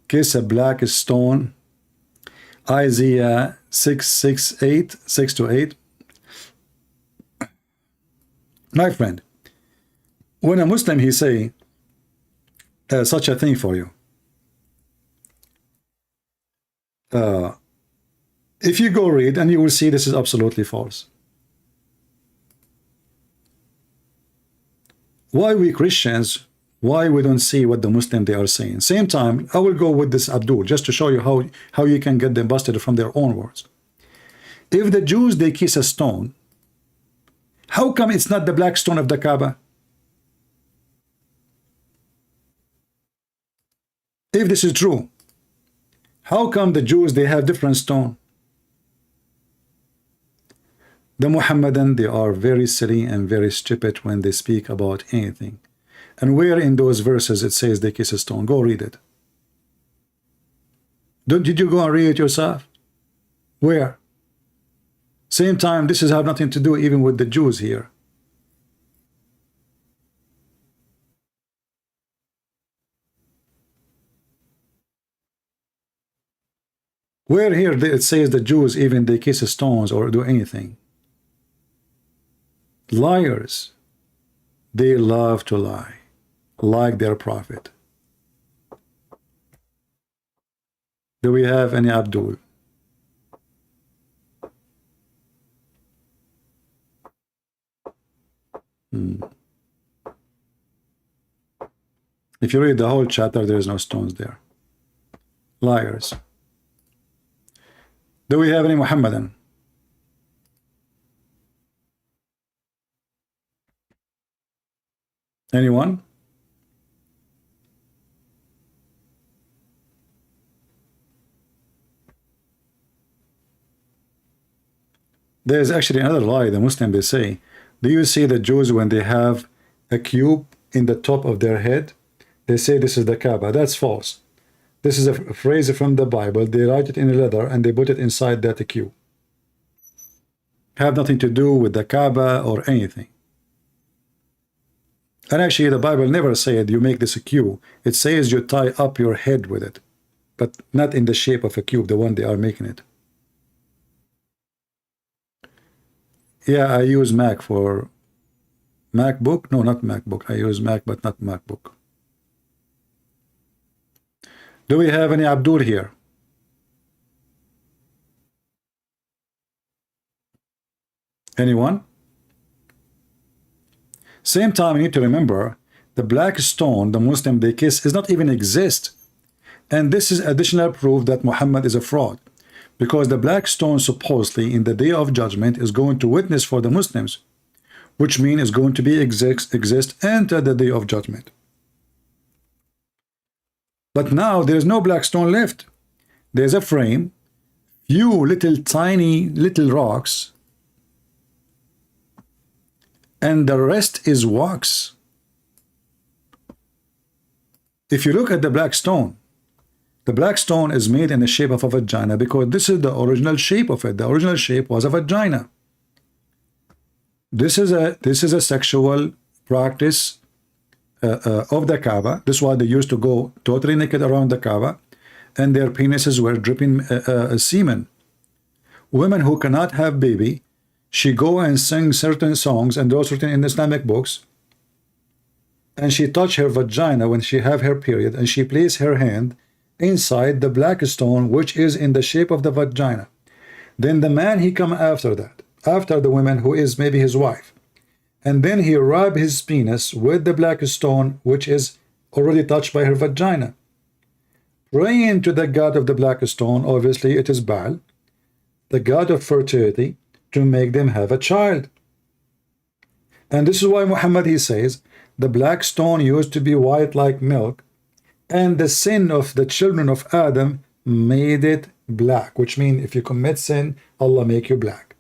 kiss a black stone. Isaiah 6:6-8, 6-8. My friend, when a Muslim he say such a thing for you, if you go read, and you will see this is absolutely false. Why we Christians, why we don't see what the Muslim they are saying? Same time, I will go with this Abdul, just to show you how you can get them busted from their own words. If the Jews, they kiss a stone, how come it's not the black stone of the Kaaba? If this is true, how come the Jews, they have different stone? The Muhammadan, they are very silly and very stupid when they speak about anything. And where in those verses it says they kiss a stone? Go read it. Did you go and read it yourself? Where? Same time, this has have nothing to do even with the Jews here. Where here it says the Jews even they kiss stones or do anything? Liars. They love to lie, like their prophet. Do we have any Abdul? If you read the whole chapter, there is no stones there. Liars. Do we have any Muhammadan? Anyone? There is actually another lie. The Muslim, they say, do you see the Jews when they have a cube in the top of their head? They say this is the Kaaba. That's false. This is a phrase from the Bible. They write it in a letter and they put it inside that cube. Have nothing to do with the Kaaba or anything. And actually, the Bible never said you make this a cube. It says you tie up your head with it, but not in the shape of a cube, the one they are making it. Yeah, I use Mac for MacBook. No, not MacBook. I use Mac, but not MacBook. Do we have any Abdul here? Anyone? Same time, you need to remember the black stone, the Muslim they kiss, does not even exist. And this is additional proof that Muhammad is a fraud. Because the black stone supposedly in the day of judgment is going to witness for the Muslims, which means is going to be exist until the day of judgment. But now there is no black stone left. There's a frame, few little tiny little rocks, and the rest is wax. If you look at the black stone is made in the shape of a vagina because this is the original shape of it. The original shape was a vagina. This is a sexual practice of the Kaaba. This is why they used to go totally naked around the Kaaba, and their penises were dripping semen. Women who cannot have baby, she go and sing certain songs, and those written in Islamic books, and she touch her vagina when she have her period, and she place her hand inside the black stone, which is in the shape of the vagina. Then the man, he come after that, after the woman who is maybe his wife, and then he rub his penis with the black stone, which is already touched by her vagina, praying to the god of the black stone. Obviously it is Baal, the god of fertility, to make them have a child. And this is why Muhammad, he says, the black stone used to be white like milk, and the sin of the children of Adam made it black, which means if you commit sin, Allah make you black.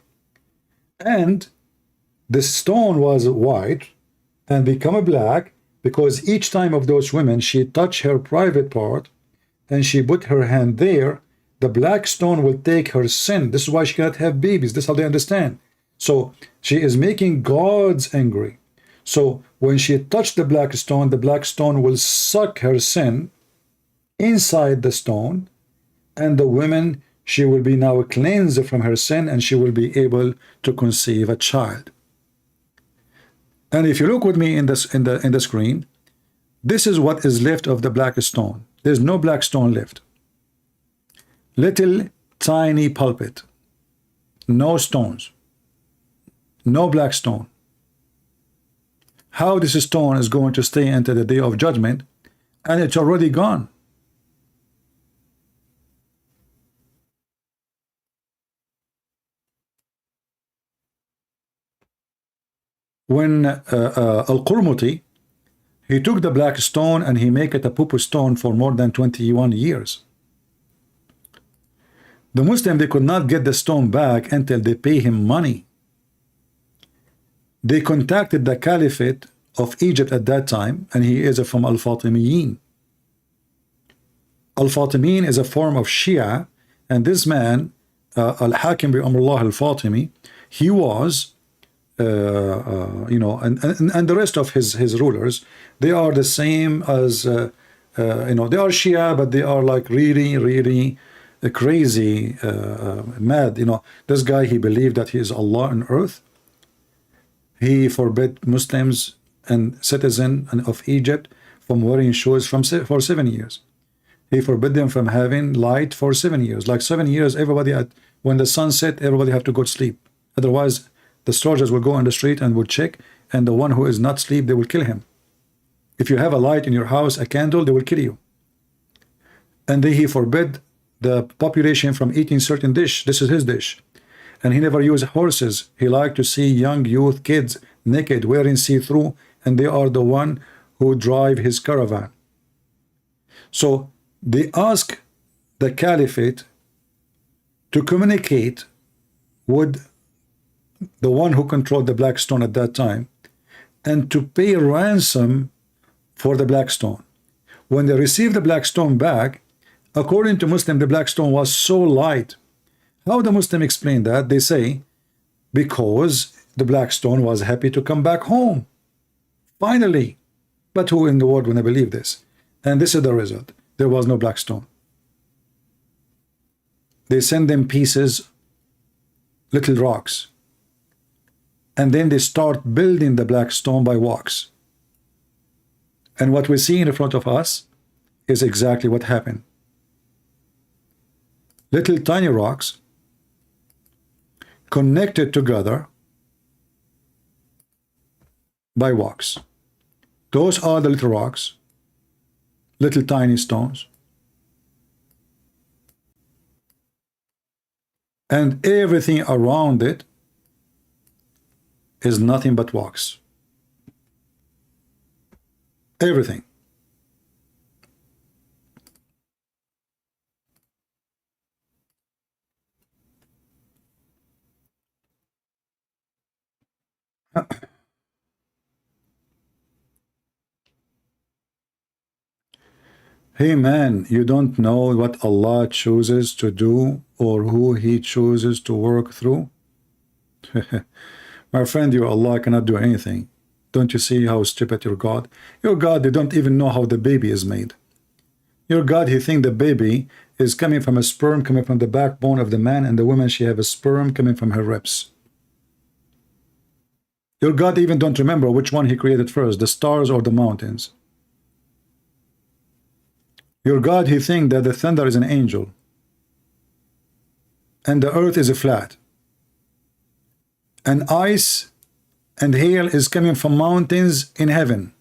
And the stone was white and become black because each time of those women, she touched her private part and she put her hand there, the black stone will take her sin. This is why she cannot have babies. This is how they understand. So she is making God's angry. So when she touched the black stone will suck her sin inside the stone, and the woman, she will be now cleansed from her sin, and she will be able to conceive a child. And if you look with me in the screen, this is what is left of the black stone. There's no black stone left. Little tiny pulpit, no stones, no black stone. How this stone is going to stay until the day of judgment, and it's already gone. When Al-Qurmuti, he took the black stone and he make it a pupu stone for more than 21 years. The Muslim, they could not get the stone back until they pay him money. They contacted the Caliphate of Egypt at that time, and he is from Al-Fatimiyin. Al-Fatimiyin is a form of Shia, and this man, Al-Hakim bi Amrullah Al-Fatimi, he was, you know, and the rest of his rulers, they are the same as, you know, they are Shia, but they are like really crazy, mad. You know, this guy, he believed that he is Allah on earth. He forbid Muslims and citizens of Egypt from wearing shoes for 7 years. He forbid them from having light for 7 years. Like 7 years, everybody when the sun set, everybody have to go to sleep. Otherwise, the soldiers will go on the street and will check, and the one who is not asleep, they will kill him. If you have a light in your house, a candle, they will kill you. And then he forbid the population from eating certain dish. This is his dish. And he never used horses. He liked to see young youth, kids, naked, wearing see-through, and they are the one who drive his caravan. So they ask the caliphate to communicate with the one who controlled the Black Stone at that time, and to pay ransom for the Black Stone. When they received the Black Stone back, according to Muslim, the Black Stone was so light. How the Muslim explain that? They say, because the Black Stone was happy to come back home. Finally. But who in the world will believe this? And this is the result. There was no Black Stone. They send them pieces, little rocks. And then they start building the Black Stone by walks. And what we see in front of us is exactly what happened. Little tiny rocks connected together by walks. Those are the little rocks, little tiny stones. And everything around it is nothing but walks. Everything. Hey man, you don't know what Allah chooses to do or who He chooses to work through? My friend, your Allah cannot do anything. Don't you see how stupid your God? Your God, they don't even know how the baby is made. Your God, He think the baby is coming from a sperm coming from the backbone of the man, and the woman, she have a sperm coming from her ribs. Your God even don't remember which one He created first, the stars or the mountains. Your God, He think that the thunder is an angel and the earth is a flat, and ice and hail is coming from mountains in heaven.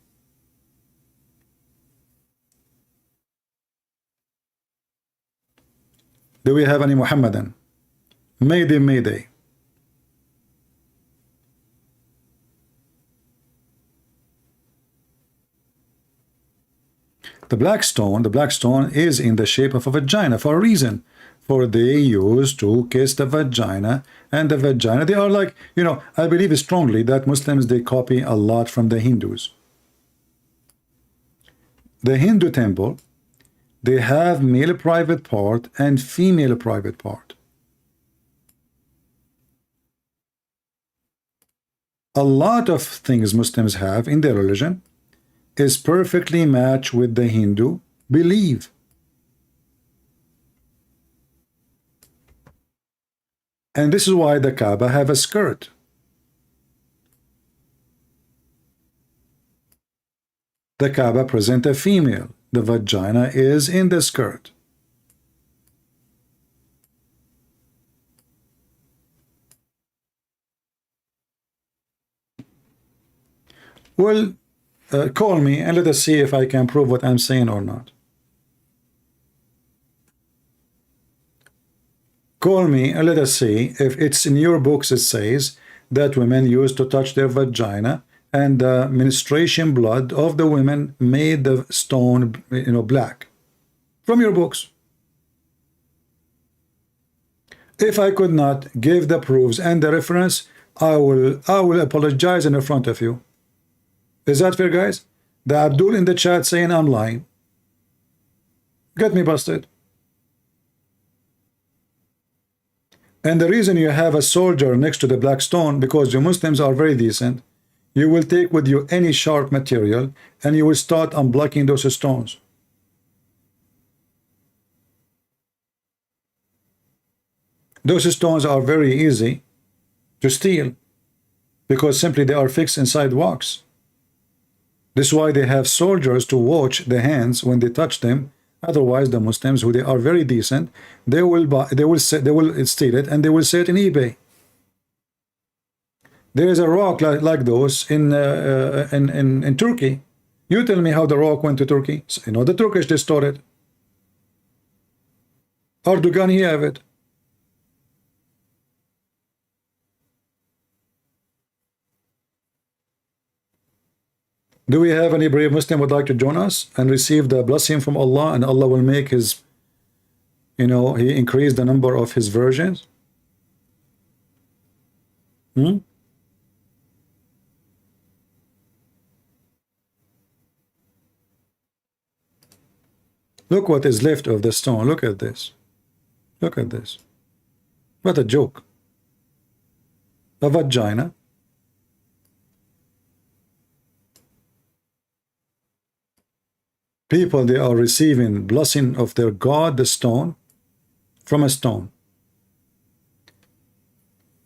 Do we have any Muhammadan? Mayday, Mayday. The black stone is in the shape of a vagina for a reason. For they used to kiss the vagina, and the vagina, they are like, you know, I believe strongly that Muslims, they copy a lot from the Hindus. The Hindu temple, they have male private part and female private part. A lot of things Muslims have in their religion is perfectly matched with the Hindu belief. And this is why the Kaaba have a skirt. The Kaaba present a female. The vagina is in the skirt. Well, call me and let us see if I can prove what I'm saying or not. Call me and let us see if it's in your books. It says that women used to touch their vagina, and the menstruation blood of the women made the stone, you know, black. From your books. If I could not give the proofs and the reference, I will apologize in front of you. Is that fair, guys? The Abdul in the chat saying I'm lying. Get me busted. And the reason you have a soldier next to the black stone, because you Muslims are very decent. You will take with you any sharp material and you will start unblocking those stones. Those stones are very easy to steal because simply they are fixed inside rocks. This is why they have soldiers to watch the hands when they touch them. Otherwise, the Muslims, who they are very decent, they will steal it and they will sell it in eBay. There is a rock like those in Turkey. You tell me how the rock went to Turkey. So, you know, the Turkish, they stole it. Erdogan, he have it. Do we have any brave Muslim would like to join us and receive the blessing from Allah, and Allah will make his, you know, he increase the number of his virgins? Look what is left of the stone. Look at this. Look at this. What a joke. A vagina. People, they are receiving blessing of their God, the stone, from a stone.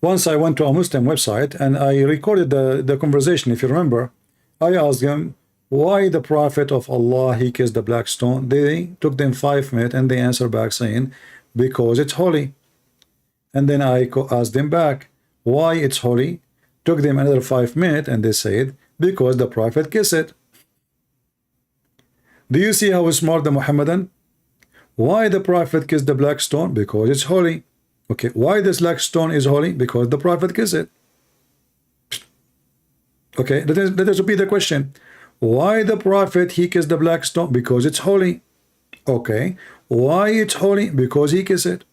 Once I went to a Muslim website and I recorded the conversation. If you remember, I asked them why the Prophet of Allah, he kissed the black stone. They took them 5 minutes and they answered back saying, because it's holy. And then I asked them back, why it's holy? Took them another 5 minutes and they said, because the Prophet kissed it. Do you see how smart the Muhammadan? Why the Prophet kissed the black stone? Because it's holy. Okay, why this black stone is holy? Because the Prophet kissed it. Okay, let us repeat the question. Why the Prophet, he kissed the black stone? Because it's holy. Okay, why it's holy? Because he kissed it.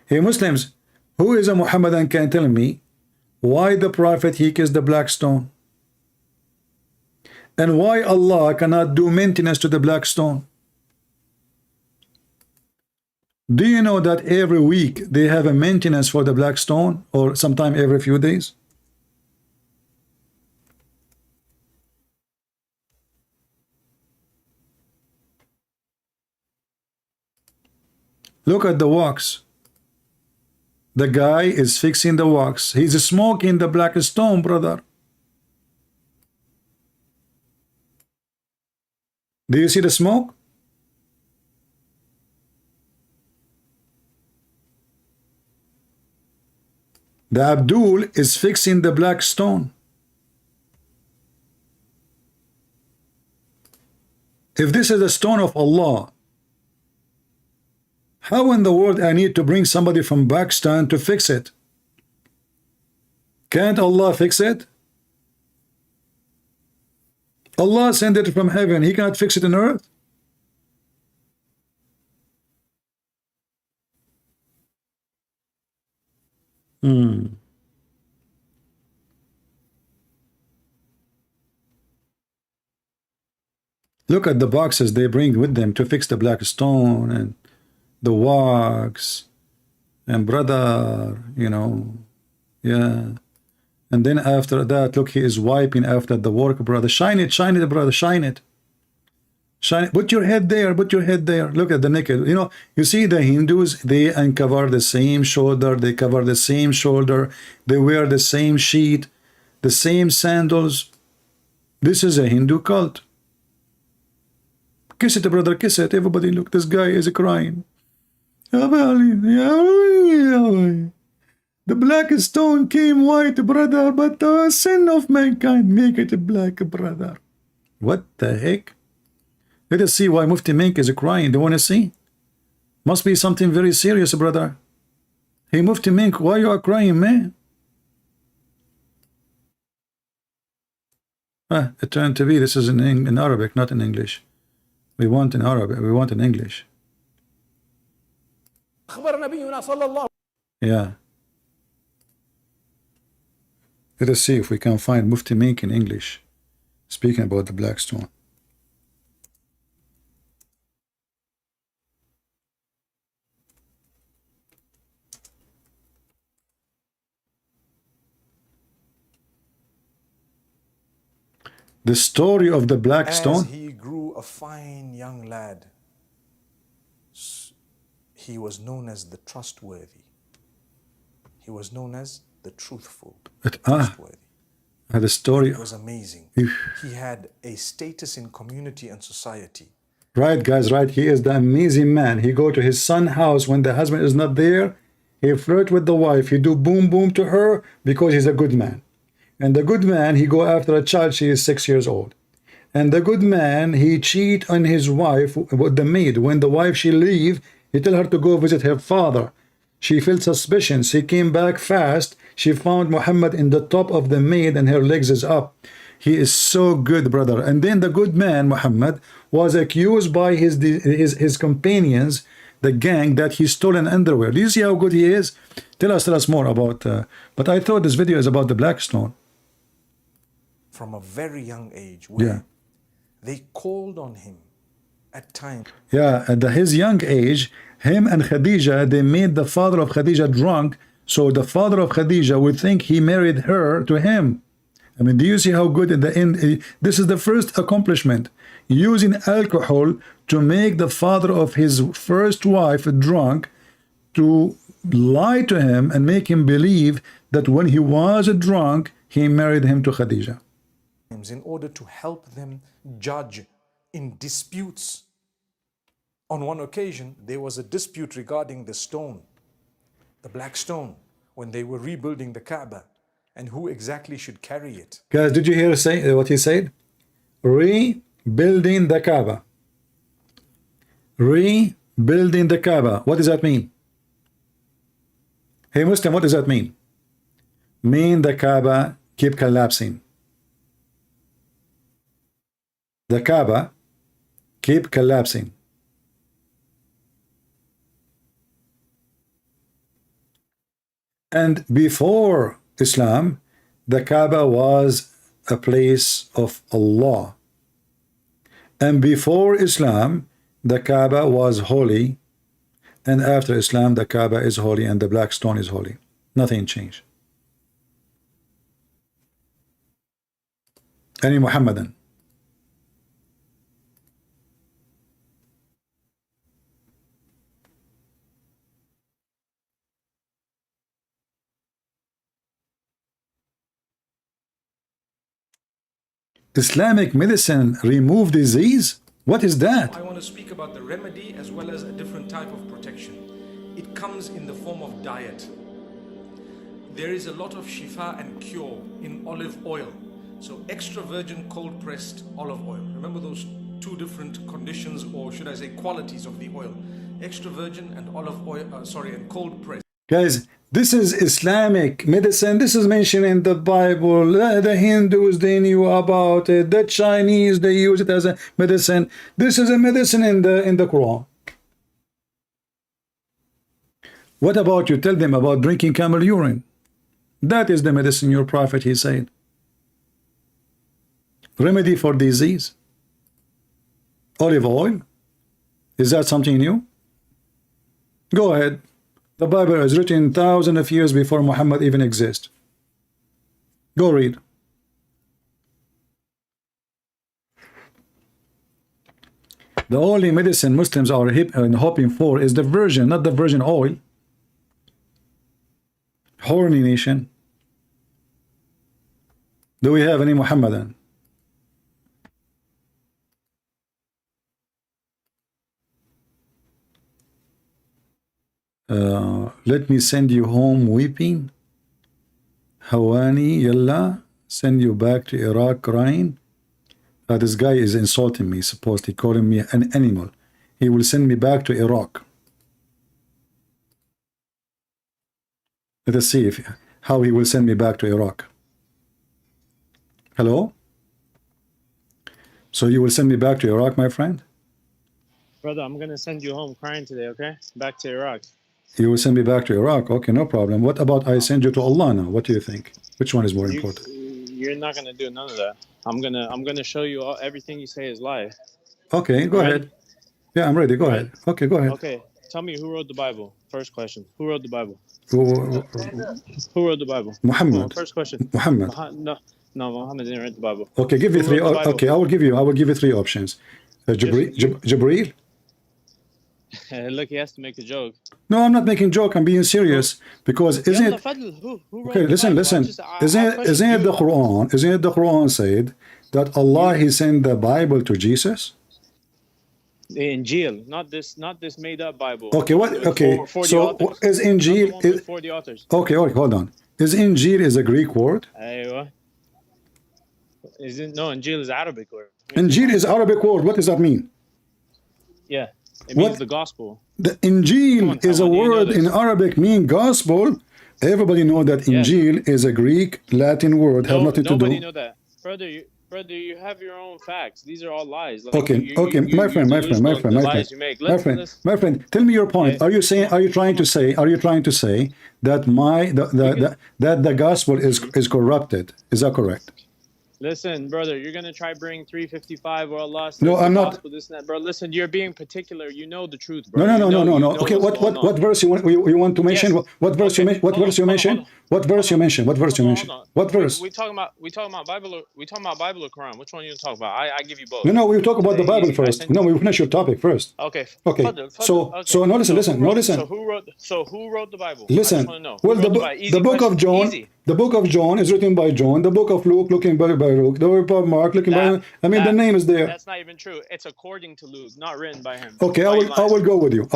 Hey Muslims, who is a Muhammadan can tell me why the Prophet, he kissed the black stone? And why Allah cannot do maintenance to the black stone? Do you know that every week they have a maintenance for the black stone, or sometime every few days? Look at the wax. The guy is fixing the wax. He's smoking the black stone, brother. Do you see the smoke? The Abdul is fixing the black stone. If this is the stone of Allah, how in the world I need to bring somebody from Pakistan to fix it? Can't Allah fix it? Allah sent it from heaven. He cannot fix it on earth. Look at the boxes they bring with them to fix the black stone and the wax. And brother, you know, yeah. And then after that, look, he is wiping after the work, brother. Shine it, brother, shine it. Shine it. Put your head there, put your head there. Look at the naked. You know, you see the Hindus, they uncover the same shoulder, they cover the same shoulder, they wear the same sheet, the same sandals. This is a Hindu cult. Kiss it, brother, kiss it. Everybody, look, this guy is crying. The black stone came white, brother, but the sin of mankind make it black, brother. What the heck? Let us see why Mufti Menk is crying. Do you want to see? Must be something very serious, brother. Hey, Mufti Menk, why you are crying, man? It turned to be, this is in Arabic, not in English. We want in Arabic, we want in English. Yeah. Let us see if we can find Mufti Menk in English speaking about the black stone. The story of the black stone. As he grew a fine young lad, he was known as the trustworthy. He was known as the truthful, trustworthy. The story. It was amazing. He had a status in community and society. Right, guys, right. He is the amazing man. He go to his son's house when the husband is not there. He flirt with the wife. He do boom boom to her because he's a good man. And the good man, he go after a child. She is 6 years old. And the good man, he cheat on his wife with the maid. When the wife she leave, he tell her to go visit her father. She felt suspicion. She came back fast. She found Muhammad in the top of the maid and her legs is up. He is so good, brother. And then the good man, Muhammad, was accused by his companions, the gang, that he stole an underwear. Do you see how good he is? Tell us more about... but I thought this video is about the black stone. From a very young age, where they called on him at times. Yeah, at his young age, him and Khadija, they made the father of Khadija drunk, so the father of Khadija would think he married her to him. I mean, do you see how good in the end? This is the first accomplishment, using alcohol to make the father of his first wife drunk, to lie to him and make him believe that when he was drunk, he married him to Khadija. In order to help them judge in disputes. On one occasion, there was a dispute regarding the stone, the black stone, when they were rebuilding the Kaaba, and who exactly should carry it. Guys, did you hear what he said? Rebuilding the Kaaba. Rebuilding the Kaaba. What does that mean? Hey Muslim, what does that mean? Mean the Kaaba keep collapsing. The Kaaba keep collapsing. And before Islam, the Kaaba was a place of Allah. And before Islam, the Kaaba was holy. And after Islam, the Kaaba is holy and the black stone is holy. Nothing changed. Any Muhammadan? Islamic medicine remove disease? What is that? I want to speak about the remedy as well as a different type of protection. It comes in the form of diet. There is a lot of shifa and cure in olive oil. So extra virgin cold pressed olive oil. Remember those two different conditions, or should I say qualities of the oil? Extra virgin and olive oil, and cold pressed. Guys, this is Islamic medicine. This is mentioned in the Bible. The Hindus, they knew about it. The Chinese, they use it as a medicine. This is a medicine in the Quran. What about you tell them about drinking camel urine? That is the medicine, your prophet, he said. Remedy for disease. Olive oil. Is that something new? Go ahead. The Bible is written thousands of years before Muhammad even exists. Go read. The only medicine Muslims are hoping for is the virgin, not the virgin oil. Horny nation. Do we have any Muhammadan? Let me send you home weeping. Hawani, yalla, send you back to Iraq crying. This guy is insulting me, supposedly calling me an animal. He will send me back to Iraq. Let us see how he will send me back to Iraq. Hello? So you will send me back to Iraq, my friend? Brother, I'm going to send you home crying today, okay? Back to Iraq. You will send me back to Iraq. Okay, no problem. What about I send you to Allah now? What do you think? Which one is more important? You're not going to do none of that. I'm gonna show you everything you say is lie. Okay, go ahead. Yeah, I'm ready. Go ahead. Okay, go ahead. Okay, tell me who wrote the Bible. First question. Who wrote the Bible? Who wrote the Bible? Muhammad. First question. Muhammad. No, Muhammad didn't write the Bible. Okay, give me three. Okay, I will give you 3 options. Jibreel. Look, he has to make a joke. No, I'm not making joke. I'm being serious because isn't Yalla, it? Fadl, who wrote Okay, the listen, Bible? listen. I'll Isn't question it you. the Quran? Isn't it the Quran said that Allah He sent the Bible to Jesus? The Injil, not this made up Bible. Okay, what? Okay, For the so authors. is Not the Injil? one with for the authors. Okay, hold on. Is Injil is a Greek word? Aywa. No, Injil is Arabic word. Injil is Arabic word. What does that mean? Yeah, it What? means the gospel. The Injil is a word in Arabic mean gospel. Everybody know that Injil is a Greek Latin word. Have nothing to Nobody do. know that, brother. You have your own facts. These are all lies. Like, Okay, my friend, tell me your point. Are you trying to say that that the gospel is corrupted? Is that correct? Listen, brother, you're gonna try bring 355 or Allah. No, I'm not. Gospel, this and that, bro. Listen, you're being particular. You know the truth, bro. No. Okay, what verse you want to mention? Yes. What verse you mention? What verse you mention? What verse you mention? What verse you mention? What verse? We talking about Bible or Bible or Quran? Which one you talk about? I give you both. No, we talk about the Bible first. No, we finish your topic first. Okay. Okay. So no, listen. So who wrote the Bible? Listen. I just want to know. Well, the book of John. Easy. The book of John is written by John. The book of Luke, looking by Luke. The book of Mark, looking by. I mean, the name is there. That's not even true. It's according to Luke, not written by him. Okay, I will go with you.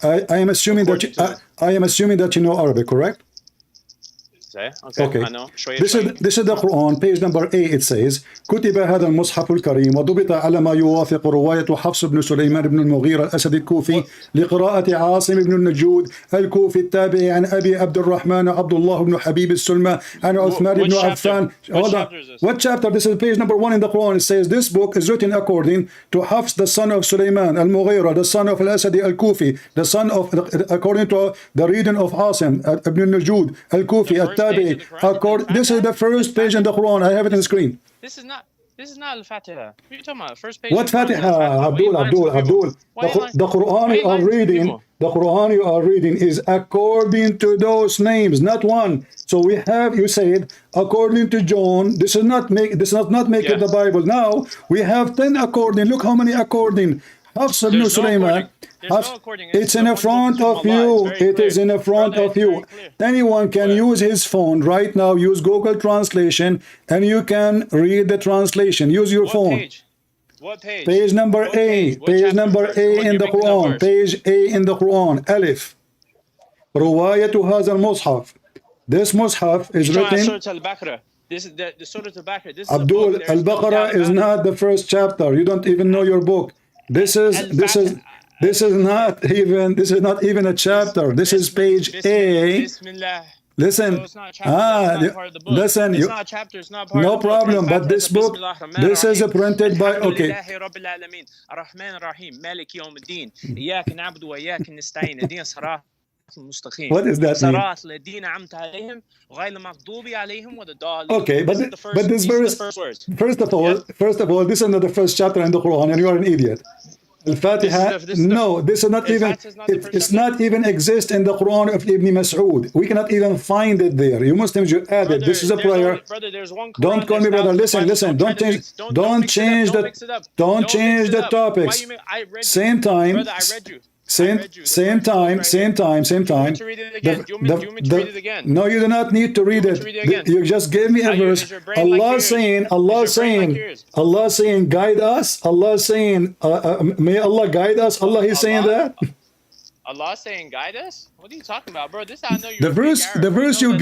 I am assuming that you know Arabic, correct? Okay. I know. This is the Quran, page number 8. It says كتب هذا المصحف الكريم وضبط على ما يوافق رواية حفص بن سليمان بن المغيرة الأسدي الكوفي لقراءة عاصم بن النجود الكوفي التابعي عن أبي عبد الرحمن عبد الله بن حبيب السلمى عن عثمان بن عفان. Hold on. What chapter? This is page number 1 in the Quran. It says this book is written according to Hafs, the son of Sulaiman al-Mughira, the son of al-Asadi al-Kufi, the son of, according to the reading of Asim ibn al-Najud al-Kufi. This is the first page in the Quran. I have it on the screen. This is not Al-Fatiha. What are you talking about? First page. What Fatiha? Abdul. The Quran you are reading is according to those names, not one. So we have, you said, according to John. This is not make it the Bible. Now we have 10 according. Look how many according. Hafs ibn Sulaiman. It's in front of you. It is in front of you. Anyone can use his phone right now. Use Google Translation, and you can read the translation. Use your phone. What page? Page number A. Page number A in the Quran. Page A in the Quran. Alif. رواية هذا المصحف. This mushaf is written. This is the Surah Al-Baqarah. Abdul, Al-Baqarah is not the first chapter. You don't even know your book. This is not even a chapter. This is page A. Listen, listen. It's not a chapter. It's not part no of the problem. But this book, this is printed by. Okay. What is that mean? Okay, but this verse. First of all, this is not the first chapter in the Quran, and you are an idiot. Al-Fatiha, no, this is not even, it's not even exist in the Quran of Ibn Mas'ud. We cannot even find it there. You Muslims, you add it. This is a prayer. Don't call me brother. Listen, don't change the topics. Same time. Same time. No, you do not need to read it. You just gave me a verse. Allah saying, guide us. Allah saying, may Allah guide us. Allah is saying that. Allah saying guide us? What are you talking about, bro? This I know you're the verse you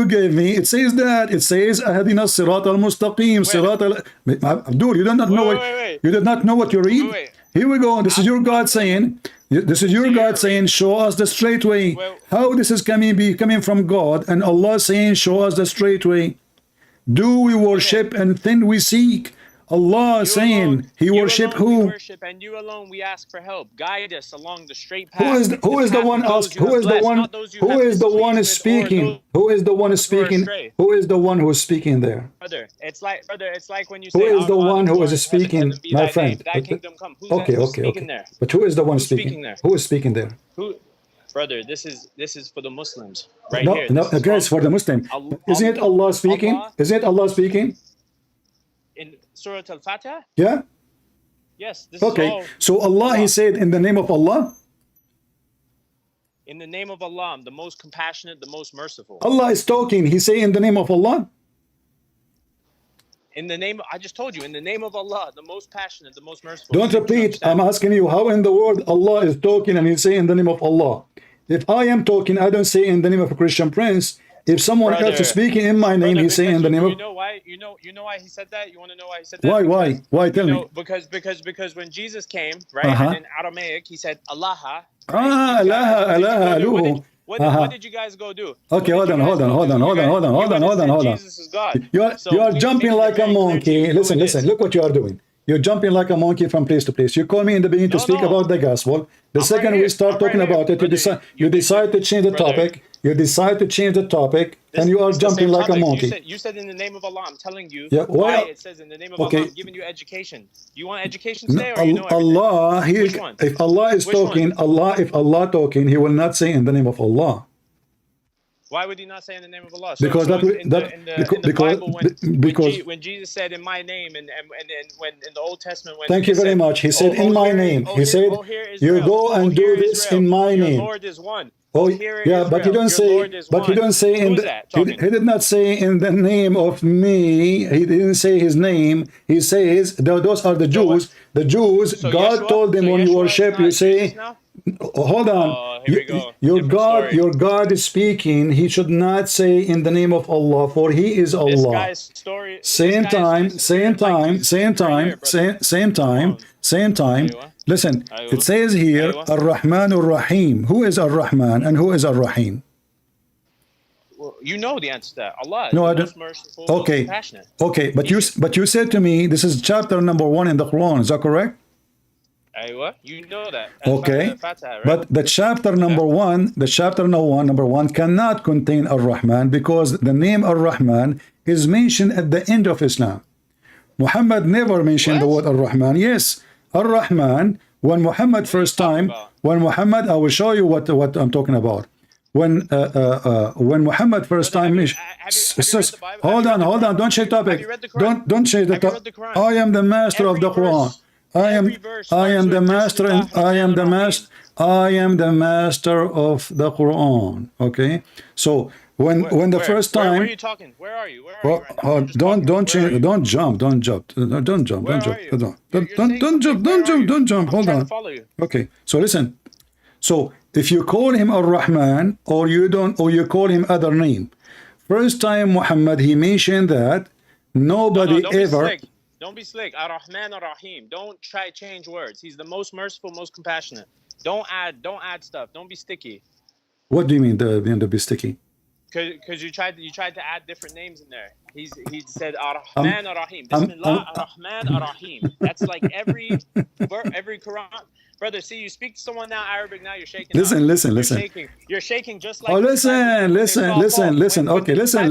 gave me, it says that. It says Ahdina Sirat al-Mustaqim. Abdul, you do not know you did not know what you read? Here we go. This is your God saying, show us the straight way. How this is coming from God, and Allah saying, show us the straight way. Do we worship and then we seek? Allah saying, He worship who? We worship and you alone we ask for help. Guide us along the straight path. Who is the one speaking? Who is the one who is speaking there? Brother, it's like when you say, who is the one who is speaking, my friend? Okay. But who is the one speaking? Who is speaking there? Brother, this is for the Muslims right here. No, guys, for the Muslim. Isn't it Allah speaking? Isn't it Allah speaking? In Surah Al-Fatiha? Yeah. Yes, this Okay, is all so Allah, he said in the name of Allah. in the name of Allah, the most compassionate, the most merciful. Allah is talking. He say in the name of Allah. In the name, I just told you, in the name of Allah, the most passionate, the most merciful. Don't repeat. I'm asking you how in the world Allah is talking and he say in the name of Allah. If I am talking, I don't say in the name of a Christian prince. If someone else is speaking in my name, he say in the name of. You know why? You know why he said that? You want to know why he said that? Why? Tell me. Because when Jesus came, right, and in Aramaic he said Allah. Allah. What did you guys go do? Okay, hold on. Jesus is God. You are jumping like a monkey. Listen. Look what you are doing. You're jumping like a monkey from place to place. You call me in the beginning to speak about the gospel. The second we start talking about it, you decide to change the topic. You decide to change the topic, and you are jumping like a monkey. You said in the name of Allah. I'm telling you why it says in the name of Allah. I'm giving you education. You want education today, or you know Allah, Which one? if Allah is talking, if Allah talking, he will not say in the name of Allah. Why would he not say in the name of Allah? Because when Jesus said in my name, and when in the Old Testament, when thank you very much. He said in my name. He said, you go and do this in my name. Your Lord is one. Oh yeah, but he don't say. But he don't say in the. He did not say in the name of me. He didn't say his name. He says those are the Jews. The Jews. God told them when you worship, you say. Hold on. Your God is speaking. He should not say in the name of Allah, for He is Allah. Same time. Listen, it says here, Ar-Rahman Ar-Rahim. Who is Ar-Rahman and who is Ar-Rahim? Well, you know the answer to that. Allah is no, I the don't. most merciful, Okay. most compassionate. Okay, but you said to me, this is chapter number 1 in the Quran. Is that correct? Aywa, you know that. Okay, Fatah, right? but the chapter number one, number one cannot contain Ar-Rahman because the name Ar-Rahman is mentioned at the end of Islam. Muhammad never mentioned the word Ar-Rahman. Yes, Ar-Rahman, when Muhammad first time, I will show you what I'm talking about. When Muhammad first time mentioned, hold on, don't change topic. Don't change the topic. I am the master of the Quran. I am the master of the Quran. Okay, so when the first time. Where are you talking? Where are you? Don't jump. Hold on. Okay, so listen. So if you call him Ar-Rahman or you call him other name, first time Muhammad he mentioned that nobody ever. Don't be slick. Ar-Rahman Ar-Rahim. Don't try change words. He's the most merciful, most compassionate. Don't add stuff. Don't be sticky. What do you mean the be sticky? Because you tried to add different names in there. He said Ar-Rahman Ar-Rahim. Bismillah Ar-Rahman Ar-Rahim. That's like every Quran. Brother, see, you speak to someone now Arabic, now you're shaking. Listen. You're shaking just like. Oh, listen. Okay, listen. Look, he doesn't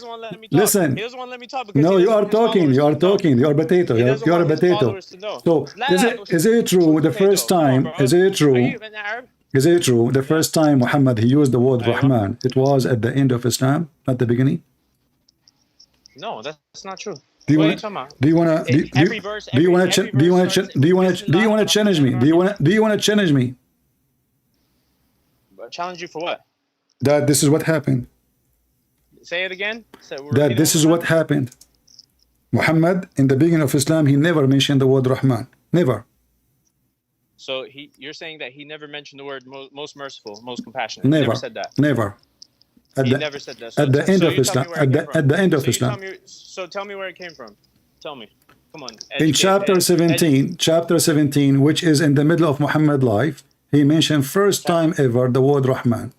want to let me talk. Listen. He doesn't want to let me talk. No, you are talking. You are a potato. So is it true the first time? Is it true? Is it true the first time Muhammad he used the word Rahman? It was at the end of Islam, not the beginning. No, that's not true. Do you want to challenge me? Do you want to challenge me? Challenge you for what? That this is what happened. Say it again. That this is what happened. Muhammad in the beginning of Islam he never mentioned the word Rahman. Never. So you're saying that he never mentioned the word most merciful, most compassionate. Never. He never said that. Never. He never said that. At the end of Islam. At the end of Islam. So tell me where it came from. Tell me. Come on. In chapter 17, which is in the middle of Muhammad's life, he mentioned first time ever the word Rahman.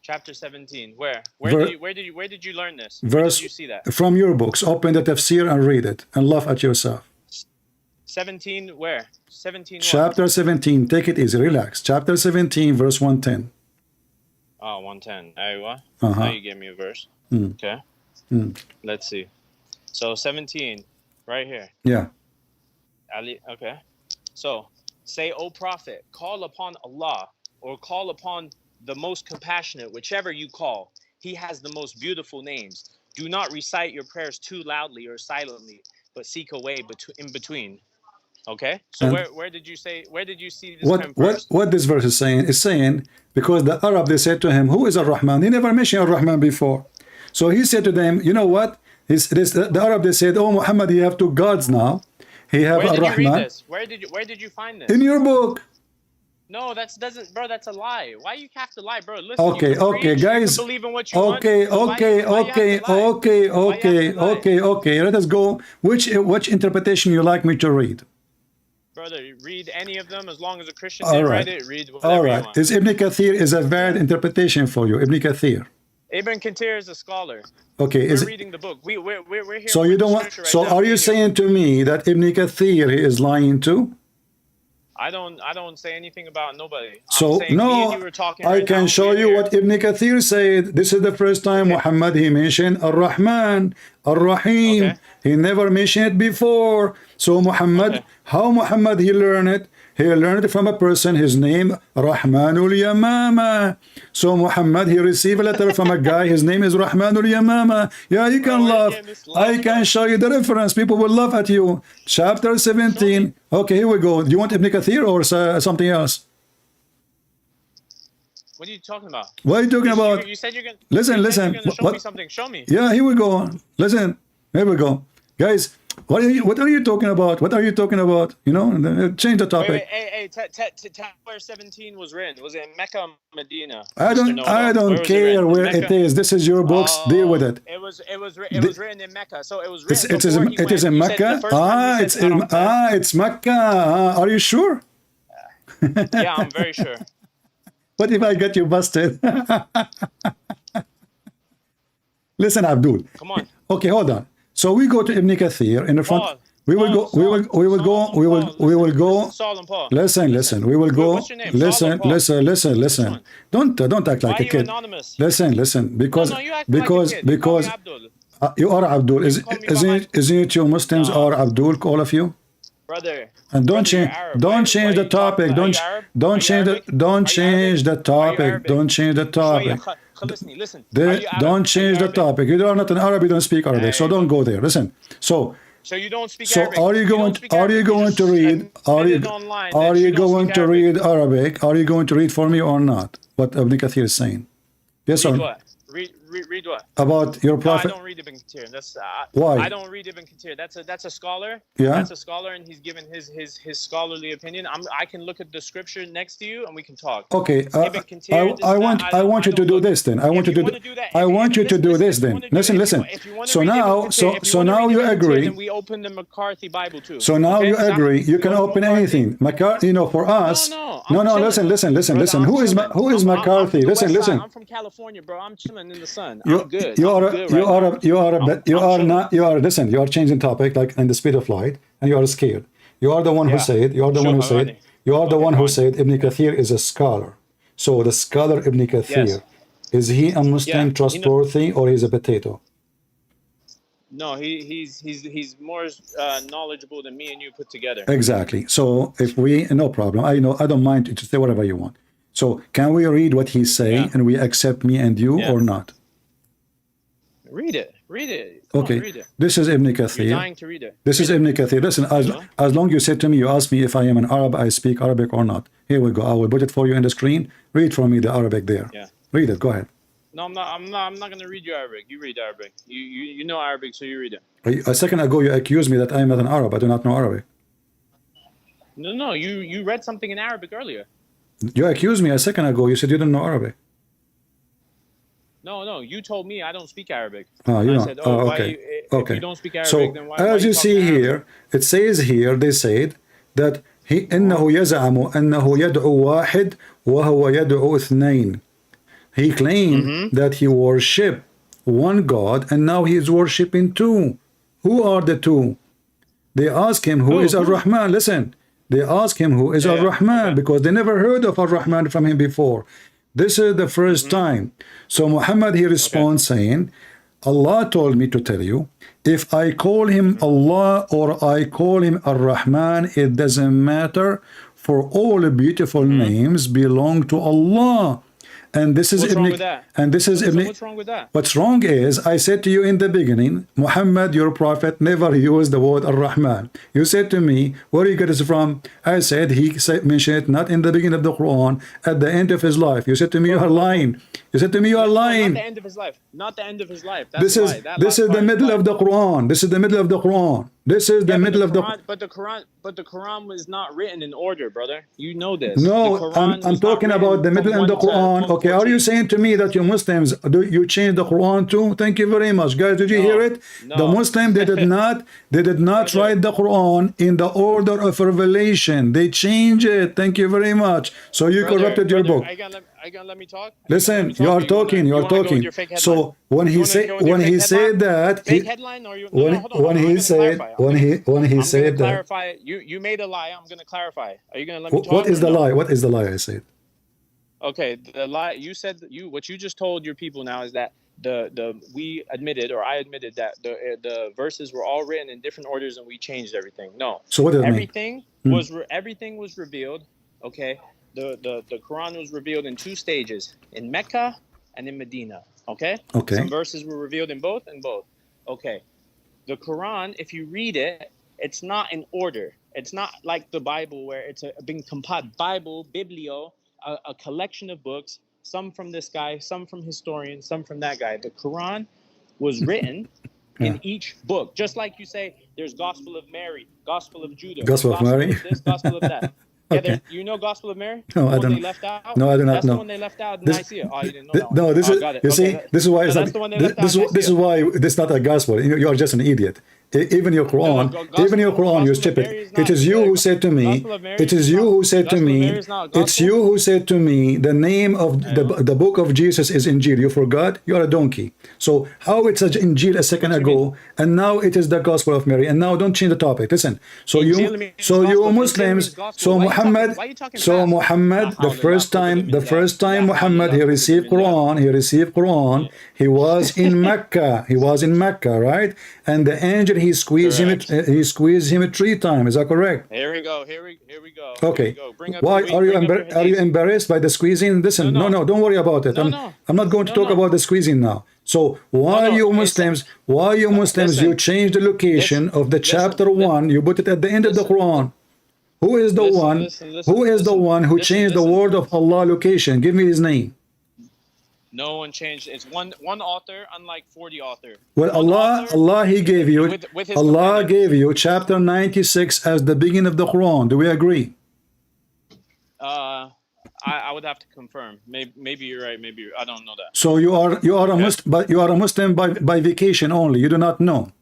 Chapter 17. Where did you learn this? Where did you see that? From your books. Open the tafsir and read it and laugh at yourself. 17 where? 17 what? Chapter 17. Take it easy. Relax. Chapter 17, verse 110. Oh, 110. Aywa. Uh-huh. Now you gave me a verse. Okay. Let's see. So 17, right here. Yeah. Ali. Okay. So say, O Prophet, call upon Allah or call upon the most compassionate, whichever you call. He has the most beautiful names. Do not recite your prayers too loudly or silently. but seek a way in between. Okay, so And where did you see this term first? what this verse is saying? It's saying because the Arab, they said to him, who is Ar-Rahman? He never mentioned Ar-Rahman before. So he said to them, you know what? The Arab, they said, oh Muhammad, you have two gods now. He have Where did you read Ar-Rahman. this? Where did you find this? In your book. No, that's a lie. Why you have to lie, bro? Listen, Okay, you can okay, preach, you can guys. believe in what you Okay, want. okay. Let us go. Which interpretation you like me to read? Brother, read any of them as long as a Christian All didn't right. write it. Read whatever All you right. want. Is Ibn Kathir is a valid interpretation for you? Ibn Kathir. Ibn Kathir is a scholar. Okay. We're Is reading the book. We're here. so you don't want? So are you saying to me that Ibn Kathir he is lying too? I don't say anything about nobody. So no, I can show you what Ibn Kathir said. This is the first time Muhammad he mentioned Ar-Rahman, Ar-Rahim. He never mentioned it before. So Muhammad, how Muhammad he learned it? He learned it from a person, his name Rahmanul Yamama. So Muhammad he received a letter from a guy, his name is Rahmanul Yamama. Yeah, you can laugh. I can show you the reference. People will laugh at you. Chapter 17. Okay, here we go. Do you want Ibn Kathir or something else? What are you talking about? What are you talking about? You said you're gonna Listen. You're gonna show me something. Show me. Yeah, here we go. Listen, here we go, guys. What are you talking about? What are you talking about? You know, change the topic. Hey, Tower 17 was written. Was it in Mecca or Medina? I don't care where it is. This is your books. Deal with it. It was written in Mecca. So it was written. It is in Mecca. It's Mecca. Are you sure? Yeah, I'm very sure. What if I get you busted? Listen, Abdul. Come on. Okay, hold on. So we go to Ibn Kathir in the front. We will go. Saul and Paul. Listen. We will go. What's your name? Listen. Don't act like a kid. Listen. Because you are Abdul. Isn't it you Muslims are Abdul? All of you. Brother. And don't change the topic. Don't change the topic. Don't change the topic. Listen. Don't change the topic. You are not an Arab. You don't speak Arabic, so don't go there. Listen. So you don't speak so Arabic. are you going to read? Are you going to read Arabic? Are you going to read for me or not? What Ibn Kathir is saying? Yes or no? Read what? About your prophet? No, I don't read Ibn Kathir. That's why? I don't read Ibn Kathir. That's a scholar. Yeah. That's a scholar, and he's given his scholarly opinion. I can look at the scripture next to you, and we can talk. Okay. Ibn Kathir, I want you to do this then. I want you to do this then. Listen. So now you agree. Then we open the McCarthy Bible too. So now you agree. You can open anything. McCarthy, for us. No. Listen. Who is McCarthy? Listen. I'm from California, bro. I'm chilling in the sun. You are changing topic like in the speed of light, and you are scared. You are the one who said. You are the one who said Ibn Kathir is a scholar. So the scholar Ibn Kathir, is he a Muslim trustworthy or is a potato? No, he's more knowledgeable than me and you put together. Exactly. So if no problem. I don't mind to say whatever you want. So can we read what he's saying and we accept me and you or not? Read it. Okay. Read it. This is Ibn Kathir. You're dying to read it. This is Ibn Kathir. Listen, as long you said to me, you asked me if I am an Arab, I speak Arabic or not. Here we go. I will put it for you in the screen. Read for me the Arabic there. Yeah. Read it. Go ahead. No, I'm not going to read you Arabic. You read Arabic. You know Arabic, so you read it. A second ago, you accused me that I am not an Arab. I do not know Arabic. No. You read something in Arabic earlier. You accused me a second ago. You said you don't know Arabic. No. You told me I don't speak Arabic. Oh, you I know. said, okay. If you don't speak Arabic, so, then why as you see here, it says here, they said that إنه يزعم أنه يدعو واحد وهو يدعو اثنين. He claimed that he worshiped one God and now he is worshipping two. Who are the two? They ask him who is Ar-Rahman. Listen. They ask him who is Ar-Rahman because they never heard of Ar-Rahman from him before. This is the first time. So Muhammad he responds saying, Allah told me to tell you, if I call him Allah or I call him Ar-Rahman, it doesn't matter, for all beautiful names belong to Allah. And this is What's wrong Ibn, with that? and this is So Ibn. what's wrong with that? What's wrong is, I said to you in the beginning, Muhammad, your prophet, never used the word Ar-Rahman. You said to me, where you get this from? I said he mentioned it not in the beginning of the Quran, at the end of his life. You said to me, you are lying. You said to me, you are lying. Not the end of his life. Not the end of his life. That's This a is lie. That this last is the part middle lie. of the Quran. This is the middle of the Quran. This is the middle of the. But the Quran was not written in order, brother. You know this. No, The Quran I'm was not talking written about the middle from and the 1 to Quran. Okay, are you saying to me that you Muslims do you change the Quran too? Thank you very much, guys. Did you hear it? The Muslim they did not write the Quran in the order of revelation. They change it. Thank you very much. So you corrupted your book. Are you gonna let me talk? Listen, you are talking. You are talking. So when he said that, fake headline, or you? No, hold on, when he said that. Clarify it. You made a lie. I'm gonna clarify it. Are you gonna let me talk? What is the lie? What is the lie? I said. Okay, the lie you said what you just told your people now is that we admitted, or I admitted, that the verses were all written in different orders and we changed everything. No. So what does it mean? Everything was revealed. Okay. The Quran was revealed in 2 stages, in Mecca and in Medina. Okay. Okay. Some verses were revealed in both and both. Okay. The Quran, if you read it, it's not in order. It's not like the Bible where it's being compiled. Bible, Biblio, a collection of books, some from this guy, some from historians, some from that guy. The Quran was written in each book. Just like you say, there's Gospel of Mary, Gospel of Judah, Gospel of Mary? of this, Gospel of that. Okay. You know Gospel of Mary? No, The I one don't. they left out? No, I do not That's know. the one they left out in Nicaea. Oh, you didn't know that one. No, this is. got it. You Okay, see, this is why it's so not. that's the one they left out in This is why this is not a gospel. You are just an idiot. Even your Quran, you stupid. It is you who said to me. It is you who said to me. It's you who said to me. The name of the book of Jesus is Injil. You forgot. You are a donkey. So how it's Injil a second ago, and now it is the Gospel of Mary, and now don't change the topic. Listen. So you Muslims. So Muhammad. The first time Muhammad he received Quran. He was in Mecca. He was in Mecca, right? And the angel he squeezed him 3 times. Is that correct? Here we go. Okay. Why are you embarrassed by the squeezing? Listen, no, don't worry about it. I'm not going to talk about the squeezing now. So why you Muslims you change the location of the chapter 1? You put it at the end of the Quran. Who is the one who changed the word of Allah location? Give me his name. No one changed. It's one author, unlike 40 author. Well, Allah he gave you Allah gave you chapter 96 as the beginning of the Quran. Do we agree? I would have to confirm. Maybe you're right. Maybe I don't know that. So you are a Muslim, but you are a Muslim by vacation only. You do not know.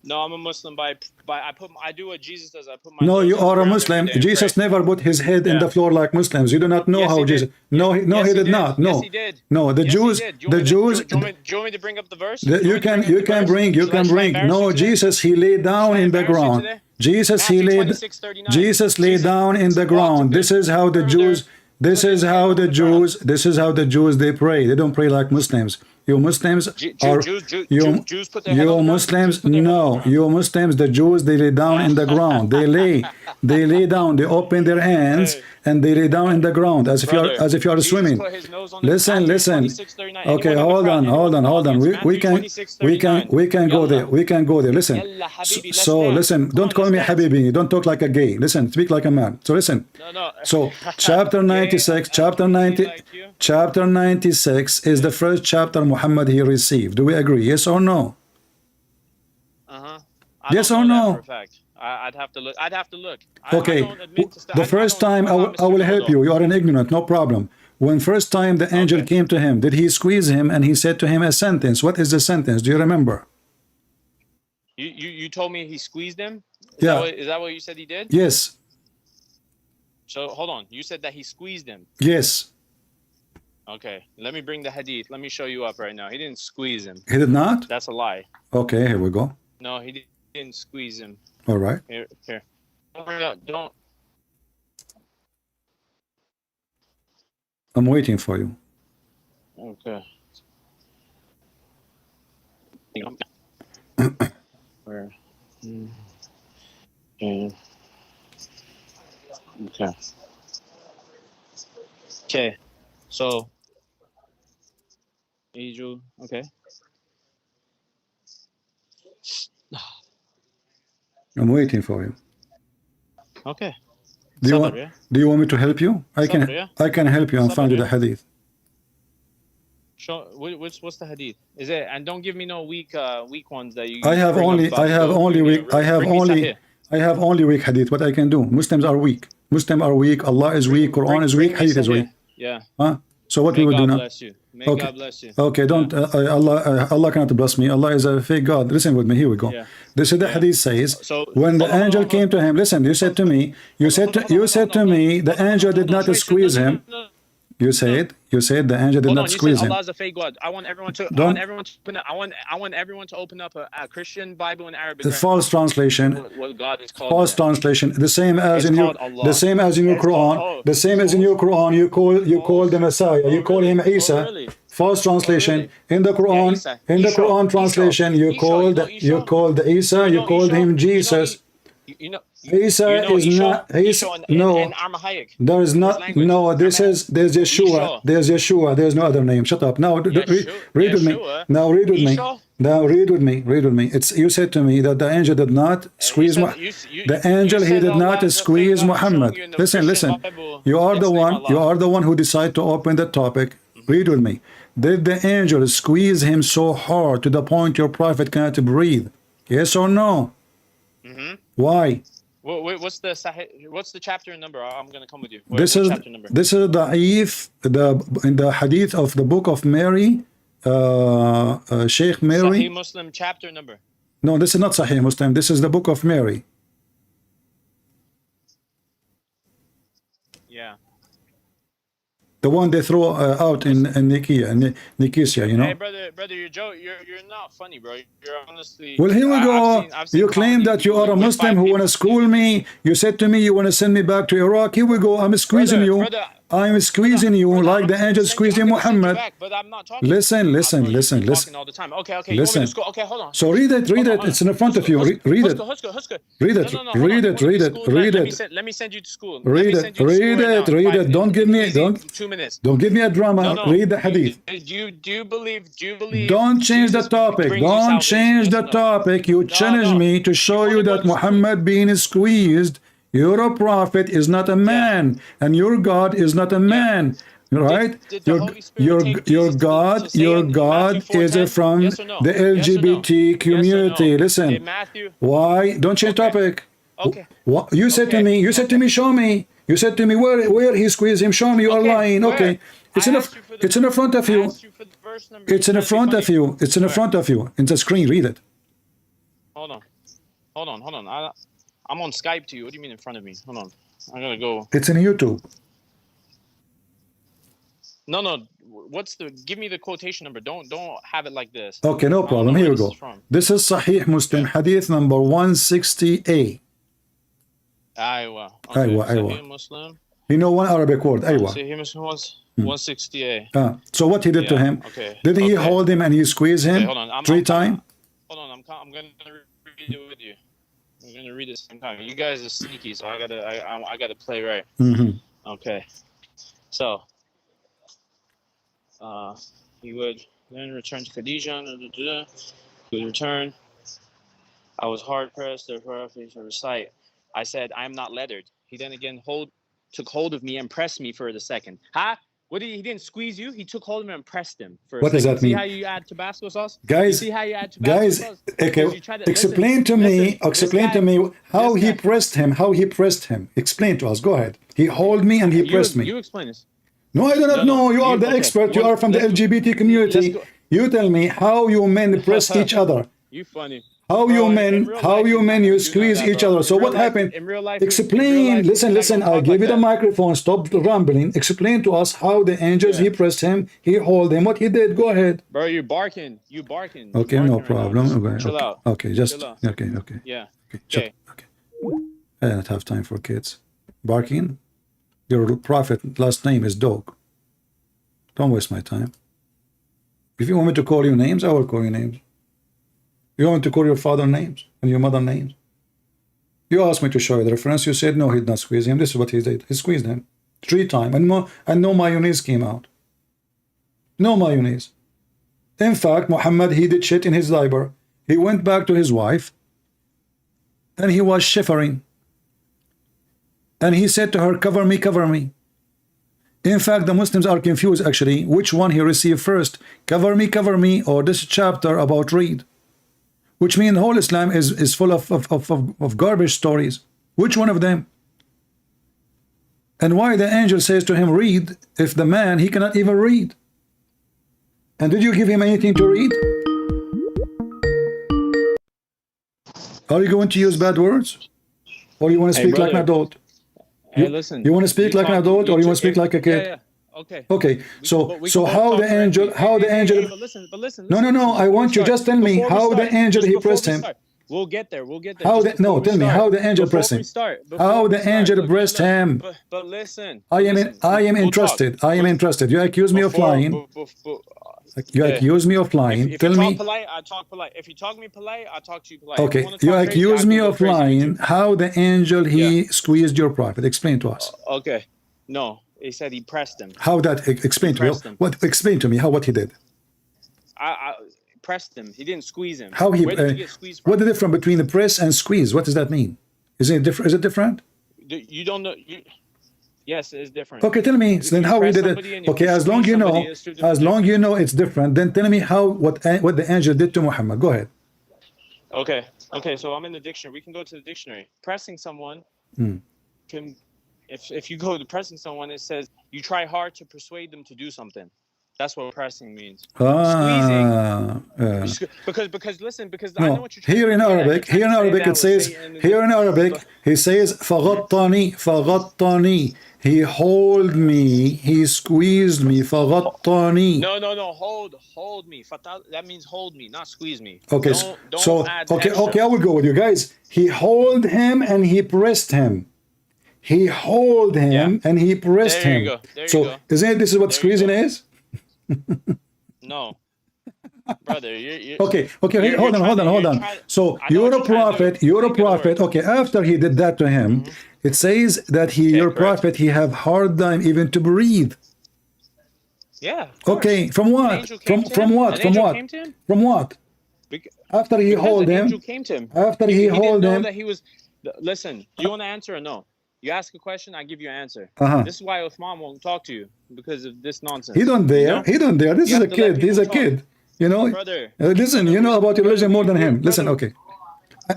No, I'm a Muslim by I do what Jesus does. I put my. No, you are a Muslim. Jesus never put his head in the floor like Muslims. You do not know how Jesus. No, he did not. No, yes, he did. No, the Jews. The Jews. Do you want me to bring up the verse? You can bring. No, Jesus he lay down in the ground. Jesus laid down in the ground. This is how the Jews. This is how the Jews they pray. They don't pray like Muslims. You Muslims are Jews put their head on the Muslims. No, you Muslims. The Jews they lay down in the ground. They lay down. They open their hands and they lay down in the ground as if you are swimming. Listen. Okay, hold on. We can go there. Listen. So listen. Don't call me Habibi. Don't talk like a gay. Listen. Speak like a man. So listen. So chapter 96. Chapter 96 is the first chapter Muhammad he received. Do we agree? Yes or no? Yes or no? I'd have to look. Okay. The first time I will help you. You are an ignorant. No problem. When first time the angel came to him, did he squeeze him and he said to him a sentence? What is the sentence? Do you remember? You told me he squeezed him? Is that what you said he did? Yes. So hold on. You said that he squeezed him. Yes. Okay. Let me bring the hadith. Let me show you up right now. He didn't squeeze him. He did not? That's a lie. Okay, here we go. No, he didn't squeeze him. All right. Here. Don't. I'm waiting for you. Okay. Where? Okay. So Angel. Okay. I'm waiting for you. Okay. Do you Sabr, want? yeah? Do you want me to help you? I can. Sabr, yeah? I can help you and Sabr, find you yeah? the hadith. Show what's the hadith? Is it? And don't give me no weak ones that you. I have bring up only. about I have Job. only Bring me- weak. I have bring me only. Sahih. I have only weak hadith. What I can do? Muslims are weak. Muslims are weak. Allah is weak. Quran is weak. Bring me Hadith is Sahih. weak. Yeah. Huh? So what May we will do God now? bless you. May Okay. God bless you. Okay, don't Allah cannot bless me. Allah is a fake God. Listen with me. Here we go. Yeah. This is the hadith says So when the angel came to him. Listen, you said to me. You said to me the angel did not squeeze him. You said the angel did Hold not on, you squeeze said him. Allah is a fake God. I want everyone to. Don't- I want everyone to open up a Christian Bible in Arabic. The right false now. translation. What God is called. False translation. The same as It's in your. called Allah. The same as in your It's called- Quran. The same as in your Quran. You call the Messiah. You call him Isa. really? False translation in the Quran. Isa. In the Isha. Quran translation, you called Isa. You called him Jesus. You know. Isa is not. Isa no. In Aramaic. There is not. language. No. There's Yeshua. Yeshua. There's Yeshua. There's no other name. Shut up. Now read with me. Yeshua. Now read with me. Isha. Now read with me. Read with me. It's you said to me that the angel did not squeeze. The angel he did not squeeze Muhammad. Listen. You are the one. You are the one who decided to open the topic. Read with me. Did the angel squeeze him so hard to the point your prophet cannot breathe? Yes or no? Mm-hmm. Why? What's the chapter and number? I'm gonna come with you. This is da'if, in the hadith of the book of Mary, Sheikh Mary. Sahih Muslim chapter number. No, this is not Sahih Muslim. This is the book of Mary. Yeah. The one they throw out in Nicaea, you know. Hey, brother, you're not funny, bro. You're honestly. Well, here we go. I've seen You claim that you are a Muslim who want to school me. You said to me you want to send me back to Iraq. Here we go. I'm squeezing you. I'm squeezing you like the angel squeezing Muhammad. Listen. All the time. Okay. Listen. You want me to school? Okay, hold on. So read it. It's in front of you. Read it. Read it. Read it. Let me send you to school. Read it. Don't give me. 2 minutes. Don't give me a drama. No. Read the hadith. Do you believe? Don't change the topic. Don't change the topic. You challenge me to show you that Muhammad being squeezed. You're a prophet is not a man, and your God is not a man. Right? Your God is from the LGBT community. Listen. Why? Don't change topic. Okay. You said to me, show me. You said to me, where he squeezed him, show me, you are lying. Okay. It's in the front of you. It's in the front of you. It's in the front of you. In the screen, read it. Hold on. I'm on Skype to you. What do you mean in front of me? Hold on. I'm gonna go. It's in YouTube. No. Give me the quotation number. Don't have it like this. Okay, no problem. Here we go. This is Sahih Muslim, hadith number 160A. Aywa. Aywa. Muslim. You know one Arabic word, aywa. Sahih Muslim was 160A. So what he did to him? Did he hold him and he squeezed him three times? Hold on, I'm gonna read it with you. I'm gonna read it sometime. You guys are sneaky, so I gotta play right. Okay. So he would then return to Khadijah. He would return. I was hard pressed, therefore I to recite. I said, I am not lettered. He then again took hold of me and pressed me for the second. Huh? He didn't squeeze you. He took hold of him and pressed him. What does that mean? See how you add Tabasco sauce? Guys, explain to me how he pressed him. Explain to us. Go ahead. He held me and he pressed me. You explain this. No, I do not know. You are the expert. You are from the LGBT community. You tell me how you men press each other. You funny. How you men, you squeeze each other. So what happened? Explain. Listen. I gave you the microphone. Stop rambling. Explain to us how the angels, he pressed him, he hold him, what he did. Go ahead. Bro, you're barking. Okay, no problem. Right, chill out. Okay, just, okay. Yeah. Okay. I don't have time for kids. Barking? Your prophet last name is dog. Don't waste my time. If you want me to call you names, I will call you names. You want to call your father names and your mother names? You asked me to show you the reference. You said no, he did not squeeze him. This is what he did. He squeezed him 3 times, and no mayonnaise came out. No mayonnaise. In fact, Muhammad, he did shit in his diaper. He went back to his wife and he was shivering. And he said to her, cover me, cover me. In fact, the Muslims are confused actually which one he received first, cover me, or this chapter about read. Which means whole Islam is full of garbage stories. Which one of them? And why the angel says to him, read, if the man, he cannot even read? And did you give him anything to read? Are you going to use bad words? Or you want to speak like an adult? Hey, listen. You want to speak like an adult, or you want to speak like a kid? Yeah. Okay. Okay. So how the angel? But listen. No. I want you just tell me how the angel he pressed him. We'll get there. How the tell me how the angel pressed him. How the angel pressed him. But listen. I am interested. I am interested. You accuse me of lying. You accuse me of lying. Tell me. Polite, I talk polite. If you talk me polite, I talk to you polite. Okay. You accuse me of lying. How the angel he squeezed your prophet? Explain to us. Okay. No, he said he pressed him. How that? Explain to me. What? Explain to me how what he did. I pressed him. He didn't squeeze him. How he? Where did you get squeezed from? What the difference between the press and squeeze? What does that mean? Is it different? Is it different? You don't know. Yes, it's different. Okay, tell me. Then how he did it? Okay, as long you know it's different. Then tell me how what the angel did to Muhammad. Go ahead. Okay. So I'm in the dictionary. We can go to the dictionary. Pressing someone can, if you go to pressing someone, it says you try hard to persuade them to do something. That's what pressing means. Squeezing. Because listen, because I know what you're trying here in Arabic. Here in Arabic it says. Here in Arabic he says فغطني. He hold me. He squeezed me. فغطني. No. Hold me. That means hold me, not squeeze me. Okay. Okay. I will go with you guys. He hold him and he pressed him. He hold him and he pressed him. There you so isn't this is what squeezing is? No, brother. Okay. Hold on. So you're a prophet. Okay. After he did that to him, it says that your prophet, he have hard time even to breathe. Yeah. Okay. From what? From what? After he hold him. After he hold him. That he was. Listen. You want to answer or no? You ask a question, I give you an answer. This is why Uthman won't talk to you, because of this nonsense. He don't dare. This is a kid. He's a kid. You know. Brother. Listen. You know about your religion more than him. Listen. Okay.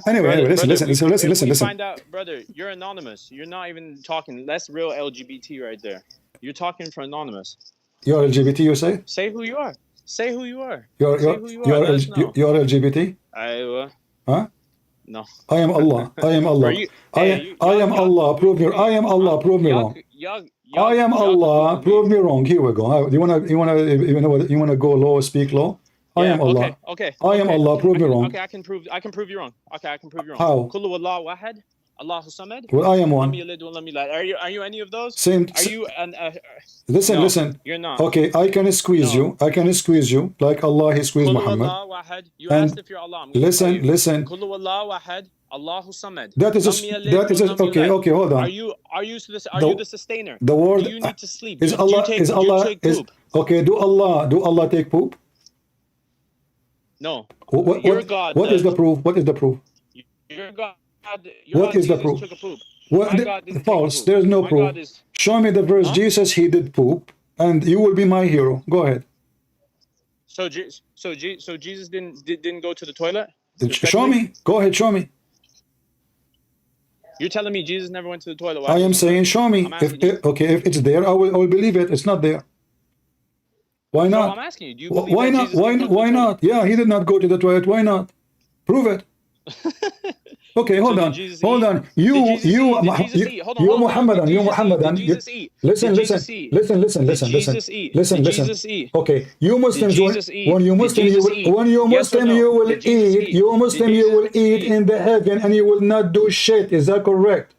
Anyway, listen. Find out, brother. You're anonymous. You're not even talking. That's real LGBT right there. You're talking for anonymous. You're LGBT. You say? Say who you are. Say who you are. You're LGBT. Huh? No. I am Allah. I am Allah. Prove me. I am Allah. Prove me wrong. I am Allah. Prove me wrong. Here we go. You wanna go low, speak low? I am Allah. Okay. I am Allah. Prove me wrong. Okay, I can prove you wrong. Okay, I can prove you wrong. How? Kullu wallahu wahad, Allahu samad. Well, I am one. Are you any of those? Same. Are you an? Listen. You're not. Okay, I can squeeze you. I can squeeze you like Allah. He squeezed Muhammad. You asked if you're Allah. Listen. Kullu wallahu wahad, Allahu samad. That is okay. Hold on. Are you the sustainer? The word. Do you need to sleep? Is Allah? Okay. Do Allah take poop? No. Your God. What is the proof? What is the proof? Your God. What is the proof? False. There's no proof. Show me the verse. Jesus, he did poop, and you will be my hero. Go ahead. So Jesus didn't go to the toilet? Show me. Go ahead. Show me. You're telling me Jesus never went to the toilet? I am saying, show me. If it's there, I will believe it. It's not there. Why not? No, I'm asking you. Do you believe why not? Why not? Yeah, he did not go to the toilet. Why not? Prove it. Okay, hold on. You Muhammadan. Listen. Okay, you Muslims, when you Muslim, you will eat in the heaven, and you will not do shit. Is that correct?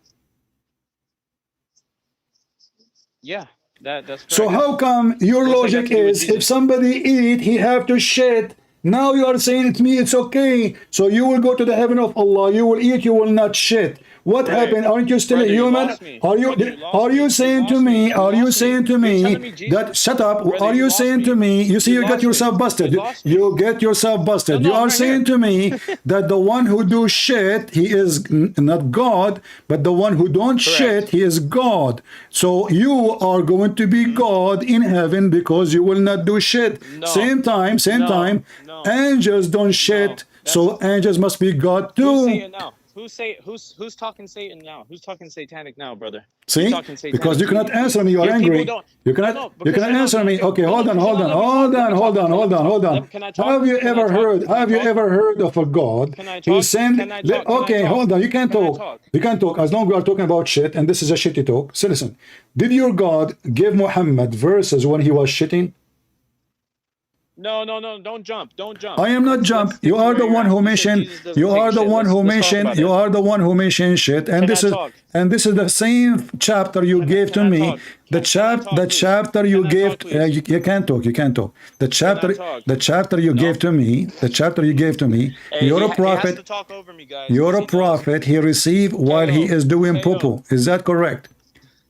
Yeah. That's so how come your logic is if somebody eat, he have to shit? Now you are saying to me it's okay. So you will go to the heaven of Allah, you will eat, you will not shit. What Brother, happened? Aren't you still a brother, you human? lost me. Are you Brother, you lost are me. you saying You to lost me? me. You Are you lost saying me. to You're me telling me Jesus. that shut up? Brother, Are you you lost saying me. to me? You see, You you get lost me. yourself busted. You lost me. You get yourself busted. No, You no, are I'm right saying here. to me that the one who do shit, he is not God, but the one who don't shit, he is God. So you are going to be God in heaven because you will not do shit. No. Same time, No. angels don't shit. So angels must be God Who's too. Satan now? Who's talking Satan now? Who's talking satanic now, brother? See, You're talking satanic. because you cannot answer me, you are Your people angry. don't. You cannot, No, you because cannot you're not answer me. answering. Okay, No, hold on, because hold you're on, not letting me talk. hold on, Let me hold on, talk. hold on. Can I talk? Have you Can I ever talk? heard? Can I Have you talk? ever heard of a God? Can I He talk? sent. Can I talk? Can I Okay, talk? hold on. You can't Can I talk. talk? You can't talk as long as we are talking about shit, and this is a shitty talk. So listen, did your God give Muhammad verses when he was shitting? No, don't jump. Don't jump. I am not Let's jump. stick You to are where the you're one at. who You said mentioned. Jesus doesn't You take are the shit. one who Let's talk mentioned. about You it. are the one who mentioned shit. And Can this I is talk? and this is the same chapter you gave to me. talk? The chapter you Can I gave. talk, please? You can't talk. You can't talk. The chapter. talk? The chapter you gave to me. The chapter you gave to me. Hey, You're a he has to prophet. talk over me, guys. You're a prophet. He received while he is doing poo-poo. Is that correct?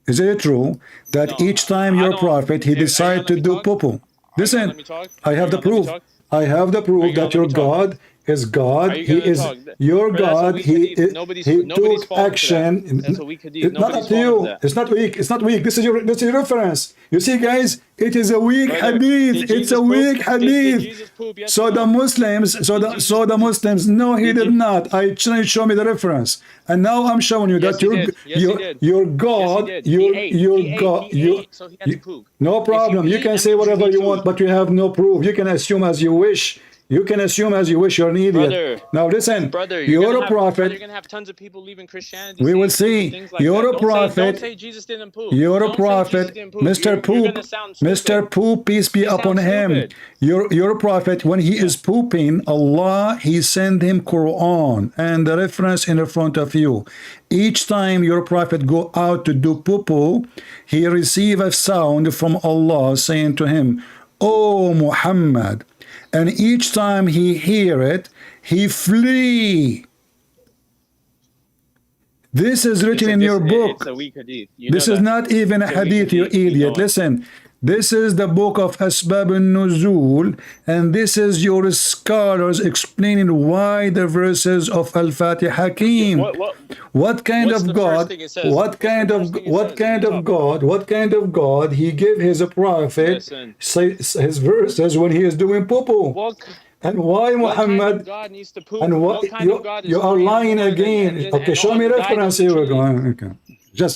Is it true that each time you're a prophet, he decided to do poo-poo? Listen, I have the proof. I have the proof that your God is God. He is your God. He took action. That's a weak hadith. It's not Nobody's up to falling for you. that. It's not weak. It's not weak. This is your reference. You see, guys, it is a weak Brother, hadith. It's a weak Did hadith. Jesus poop? Yes So or the no? Muslims, so the Muslims, no, he did not. I show me the reference, and now I'm showing you Yes, that he did. Yes, he did. your Yes, God, he did. your He God, ate, so he had to poop. no problem. You can say whatever you want, but you have no proof. You can assume as you wish. You can assume as you wish. You're an idiot. Now listen, you're a prophet. You're gonna have tons of people leaving Christianity. We will saying see. things like You're that. a prophet. Don't say Jesus didn't poop. You're a Don't say Jesus prophet, didn't poop. Mr. You're Poop. gonna sound stupid. Mr. Poop, peace be upon him. stupid. You're a prophet. When he is pooping, Allah, he send him Quran and the reference in the front of you. Each time your prophet go out to do poo-poo, he receive a sound from Allah saying to him, "Oh Muhammad." And each time he hear it, he flee. This is written in your book. It's a weak hadith. This is not even a hadith, you idiot. Listen, this is the book of Asbab al-Nuzul, and this is your scholars explaining why the verses of Al-Fatiha came. What kind of God? What kind of God he gave his prophet his verses when he is doing poo-poo? And why Muhammad? And what you are lying again? Okay, show me reference. Here we go. Okay. You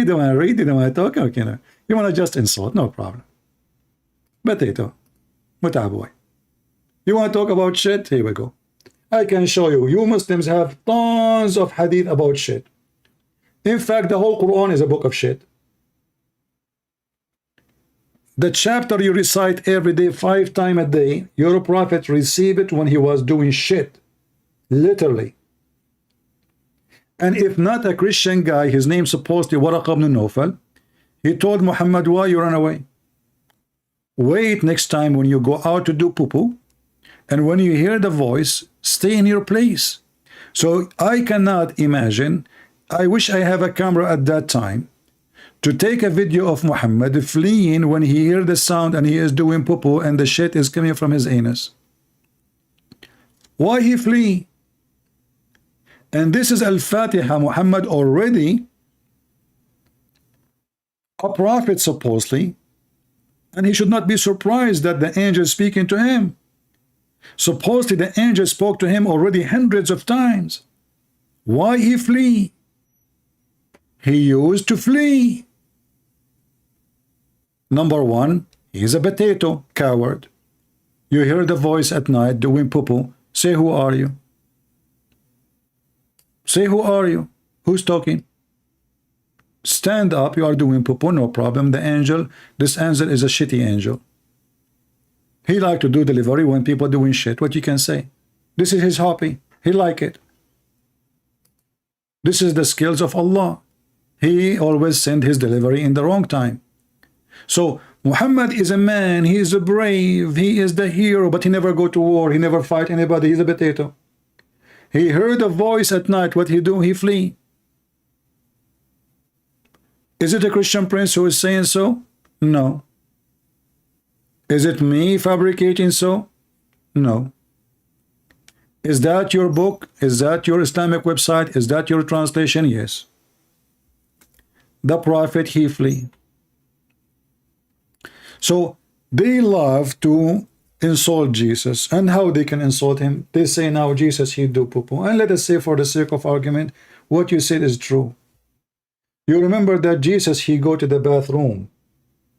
don't want to read, you don't want to talk. Okay, no. You want to just insult, no problem. Potato, boy. You want to talk about shit? Here we go. I can show you. You Muslims have tons of hadith about shit. In fact, the whole Quran is a book of shit. The chapter you recite every day, 5 times a day, your prophet received it when he was doing shit. Literally. And if not a Christian guy, his name supposedly Waraq ibn Nawfal, he told Muhammad, why you run away? Wait next time when you go out to do poo-poo, and when you hear the voice, stay in your place. So I cannot imagine, I wish I have a camera at that time, to take a video of Muhammad fleeing when he hears the sound and he is doing poo-poo and the shit is coming from his anus. Why he flee? And this is Al-Fatiha. Muhammad already a prophet supposedly, and he should not be surprised that the angel is speaking to him. Supposedly the angel spoke to him already hundreds of times. Why he flee? He used to flee. Number one, he's a potato, coward. You hear the voice at night doing poo-poo. Say, who are you? Say, who are you? Who's talking? Stand up, you are doing poo-poo, no problem. The angel, this angel is a shitty angel. He like to do delivery when people are doing shit. What you can say? This is his hobby. He like it. This is the skills of Allah. He always send his delivery in the wrong time. So Muhammad is a man, he is a brave, he is the hero, but he never go to war, he never fight anybody, he's a potato. He heard a voice at night. What he do? He flee. Is it a Christian prince who is saying so? No. Is it me fabricating so? No. Is that your book? Is that your Islamic website? Is that your translation? Yes. The prophet, he flee. So they love to insult Jesus. And how they can insult him? They say now Jesus, he do poo-poo. And let us say for the sake of argument, what you said is true. You remember that Jesus, he go to the bathroom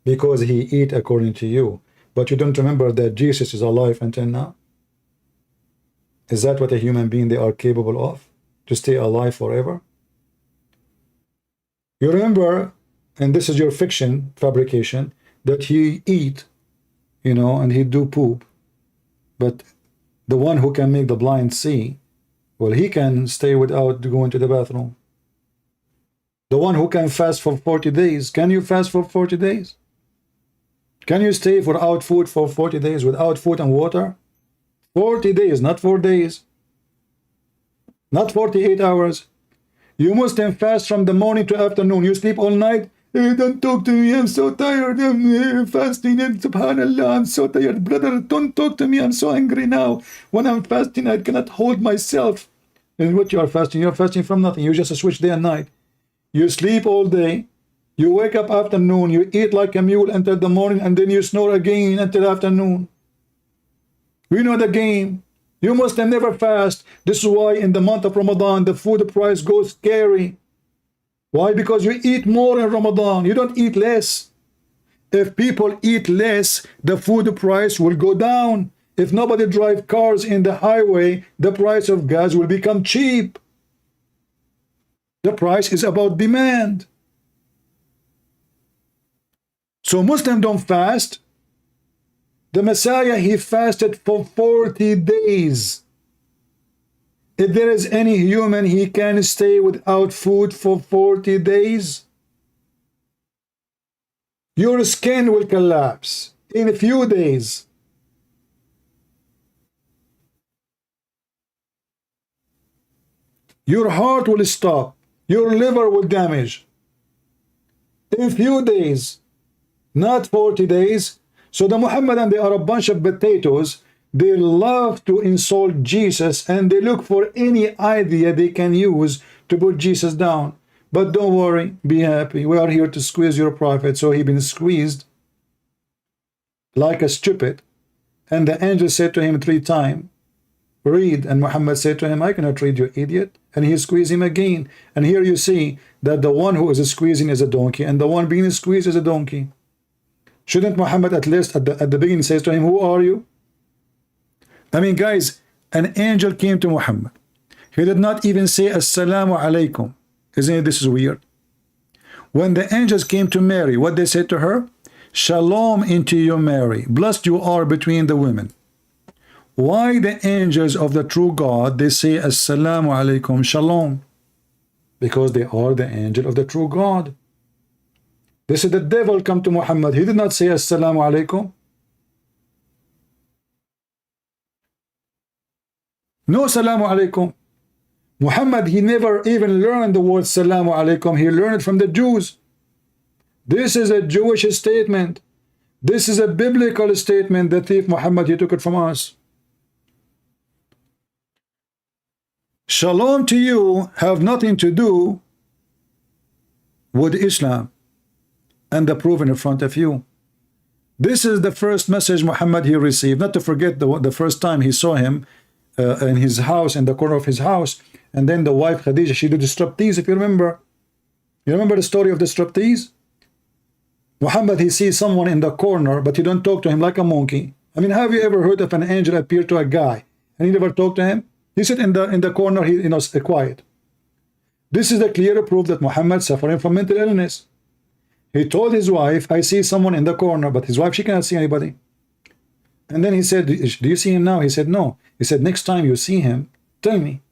because he eat according to you. But you don't remember that Jesus is alive until now? Is that what a human being they are capable of? To stay alive forever? You remember, and this is your fiction fabrication, that he eat, you know, and he do poop. But the one who can make the blind see, well, he can stay without going to the bathroom. The one who can fast for 40 days, can you fast for 40 days? Can you stay without food for 40 days, without food and water? 40 days, not 4 days. Not 48 hours. You Muslim fast from the morning to afternoon. You sleep all night. Hey, don't talk to me. I'm so tired. I'm fasting. And subhanallah, I'm so tired. Brother, don't talk to me. I'm so angry now. When I'm fasting, I cannot hold myself. And what you are fasting? You're fasting from nothing. You just switch day and night. You sleep all day. You wake up afternoon. You eat like a mule until the morning. And then you snore again until afternoon. We know the game. You Muslim never fast. This is why in the month of Ramadan, the food price goes scary. Why? Because you eat more in Ramadan. You don't eat less. If people eat less, the food price will go down. If nobody drive cars in the highway, the price of gas will become cheap. The price is about demand. So Muslims don't fast. The Messiah, he fasted for 40 days. If there is any human, he can stay without food for 40 days. Your skin will collapse in a few days. Your heart will stop. Your liver will damage. In a few days, not 40 days. So the Muhammadan, they are a bunch of potatoes. They love to insult Jesus and they look for any idea they can use to put Jesus down. But don't worry, be happy. We are here to squeeze your prophet. So he been squeezed like a stupid. And the angel said to him 3 times, read. And Muhammad said to him, I cannot read, you idiot. And he squeezed him again. And here you see that the one who is squeezing is a donkey and the one being squeezed is a donkey. Shouldn't Muhammad at least at the beginning says to him, who are you? I mean, guys, an angel came to Muhammad. He did not even say Assalamu alaikum. Isn't it? This is weird. When the angels came to Mary, what they said to her? Shalom into you, Mary. Blessed you are between the women. Why the angels of the true God, they say Assalamu alaikum, Shalom? Because they are the angel of the true God. They said the devil come to Muhammad. He did not say Assalamu alaikum. No Assalamu alaikum. Muhammad, he never even learned the word Assalamu alaikum. He learned it from the Jews. This is a Jewish statement. This is a biblical statement. The thief Muhammad, he took it from us. Shalom to you have nothing to do with Islam and the proof in front of you. This is the first message Muhammad he received. Not to forget the first time he saw him in his house, in the corner of his house, and then the wife Khadijah, she did the striptease, if you remember. You remember the story of the striptease? Muhammad, he sees someone in the corner, but he don't talk to him like a monkey. I mean, have you ever heard of an angel appear to a guy and he never talked to him? He sit in the corner, he quiet. This is the clear proof that Muhammad suffering from mental illness. He told his wife, I see someone in the corner, but his wife, she cannot see anybody. And then he said, do you see him now? He said, no. He said, next time you see him, tell me.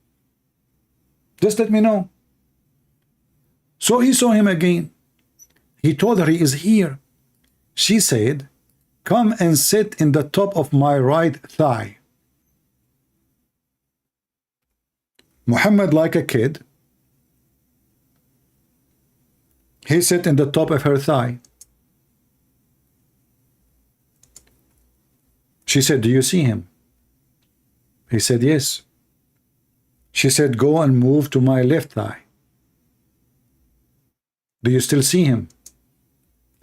Just let me know. So he saw him again. He told her he is here. She said, come and sit in the top of my right thigh. Muhammad, like a kid, he sat in the top of her thigh. She said, do you see him? He said, yes. She said, go and move to my left thigh. Do you still see him?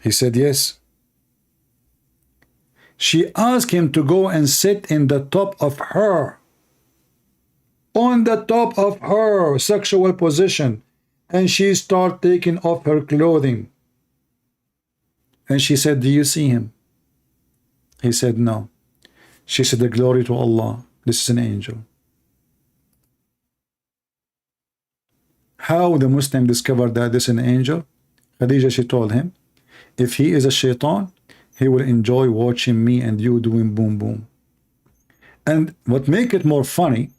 He said, yes. She asked him to go and sit in the top of her, on the top of her sexual position, and she started taking off her clothing. And she said, do you see him? He said, no. She said, the glory to Allah, this is an angel. How the Muslim discovered that this is an angel? Khadija, she told him, if he is a shaitan, he will enjoy watching me and you doing boom boom. And what make it more funny,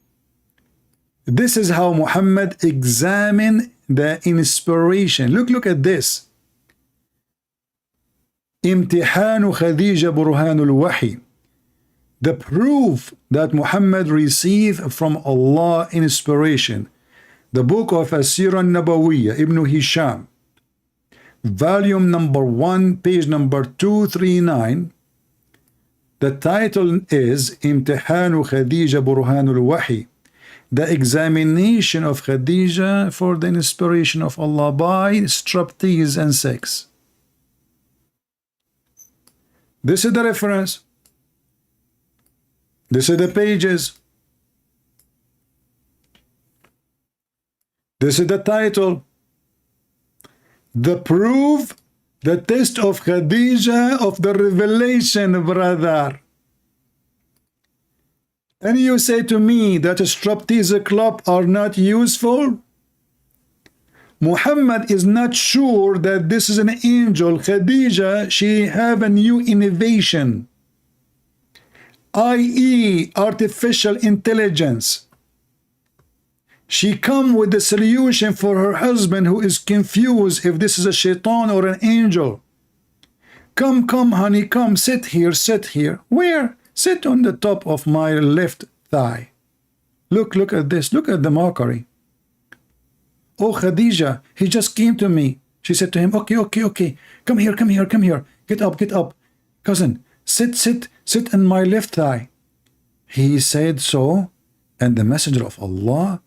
this is how Muhammad examined the inspiration. Look at this. امتحان خديجة برهان الوحي. The proof that Muhammad received from Allah inspiration. The book of As-Sirah An-Nabawiyya, Ibn Hisham, volume number 1, page number 239. The title is امتحان خديجة برهان الوحي. The examination of Khadija for the inspiration of Allah by striptease and sex. This is the reference. This is the pages. This is the title. The proof, the test of Khadija of the revelation, brother. And you say to me that a striptease club are not useful? Muhammad is not sure that this is an angel. Khadija, she have a new innovation, i.e. artificial intelligence. She come with the solution for her husband who is confused if this is a shaitan or an angel. Come, honey, come, sit here, sit here. Where? Sit on the top of my left thigh. Look at this. Look at the mockery. Oh, Khadija, he just came to me. She said to him, okay. Come here. Get up. Cousin, sit on my left thigh. He said so, and the messenger of Allah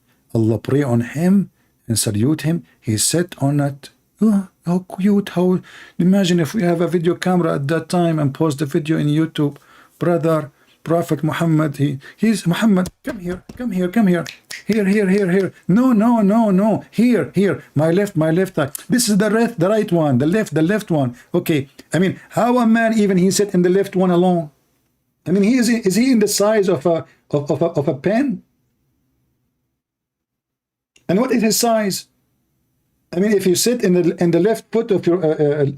pray on him and salute him. He sat on it. Oh, how cute. How, imagine if we have a video camera at that time and post the video in YouTube. Brother, Prophet Muhammad, he's Muhammad. Come here. Here. No. Here. My left thigh. This is the right one. The left one. Okay. I mean, how a man even he sit in the left one alone? I mean, is he in the size of a pen? And what is his size? I mean, if you sit in the left foot of your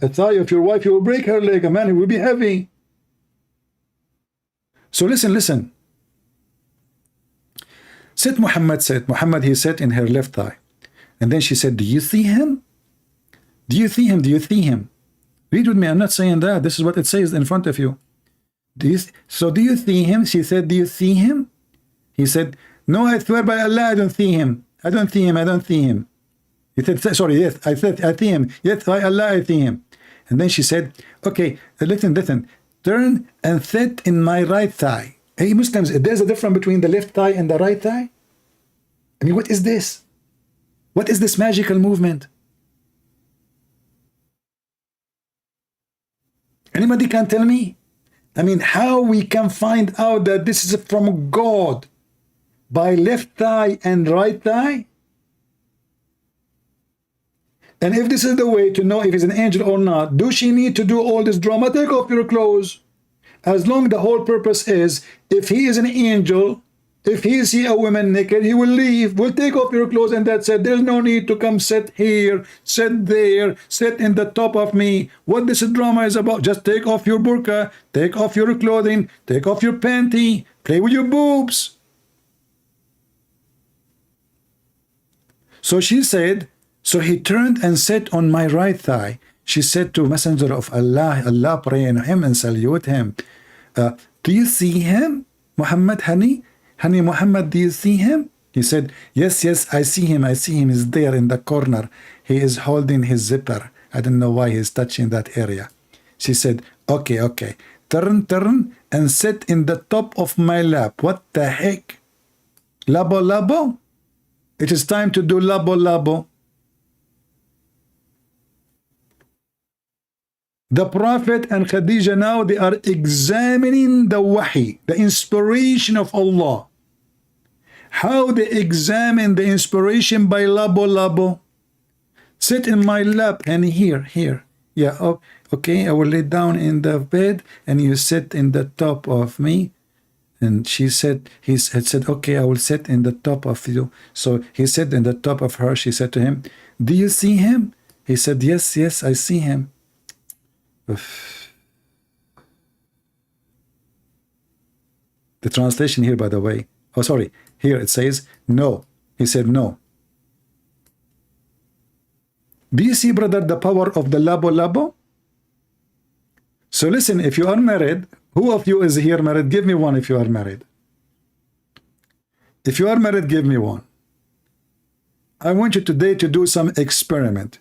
thigh of your wife, you will break her leg. A man, it will be heavy. So listen. Muhammad, he sat in her left thigh. And then she said, do you see him? Do you see him? Read with me. I'm not saying that. This is what it says in front of you. Do you see him? She said, do you see him? He said, no, I swear by Allah, I don't see him. I don't see him. He said, sorry, yes, I said, I see him. Yes, by Allah, I see him. And then she said, okay, listen. Turn and sit in my right thigh. Hey, Muslims, there's a difference between the left thigh and the right thigh? I mean, what is this? What is this magical movement? Anybody can tell me? I mean, how we can find out that this is from God by left thigh and right thigh? And if this is the way to know if he's an angel or not, do she need to do all this drama? Take off your clothes. As long the whole purpose is, if he is an angel, if he see a woman naked, he will leave. Will take off your clothes and that's it. There's no need to come sit here, sit there, sit in the top of me. What this drama is about, just take off your burqa, take off your clothing, take off your panty, play with your boobs. So she said, so he turned and sat on my right thigh. She said to Messenger of Allah, Allah pray on him and salute him. Do you see him? Muhammad, honey Muhammad, do you see him? He said, yes, yes, I see him. I see him. He's there in the corner. He is holding his zipper. I don't know why he's touching that area. She said, okay, okay. Turn, and sit in the top of my lap. What the heck? Labo, labo? It is time to do labo, labo. The Prophet and Khadija now, they are examining the wahi, the inspiration of Allah. How they examine the inspiration by labo, labo. Sit in my lap and here. Yeah, oh, okay, I will lay down in the bed and you sit in the top of me. And she said, he said, okay, I will sit in the top of you. So he sat in the top of her. She said to him, do you see him? He said, yes, yes, I see him. The translation here, by the way, oh, sorry, here it says, no. He said, no. Do you see, brother, the power of the labo, labo? So listen, if you are married, who of you is here married? Give me one if you are married. If you are married, give me one. I want you today to do some experiment.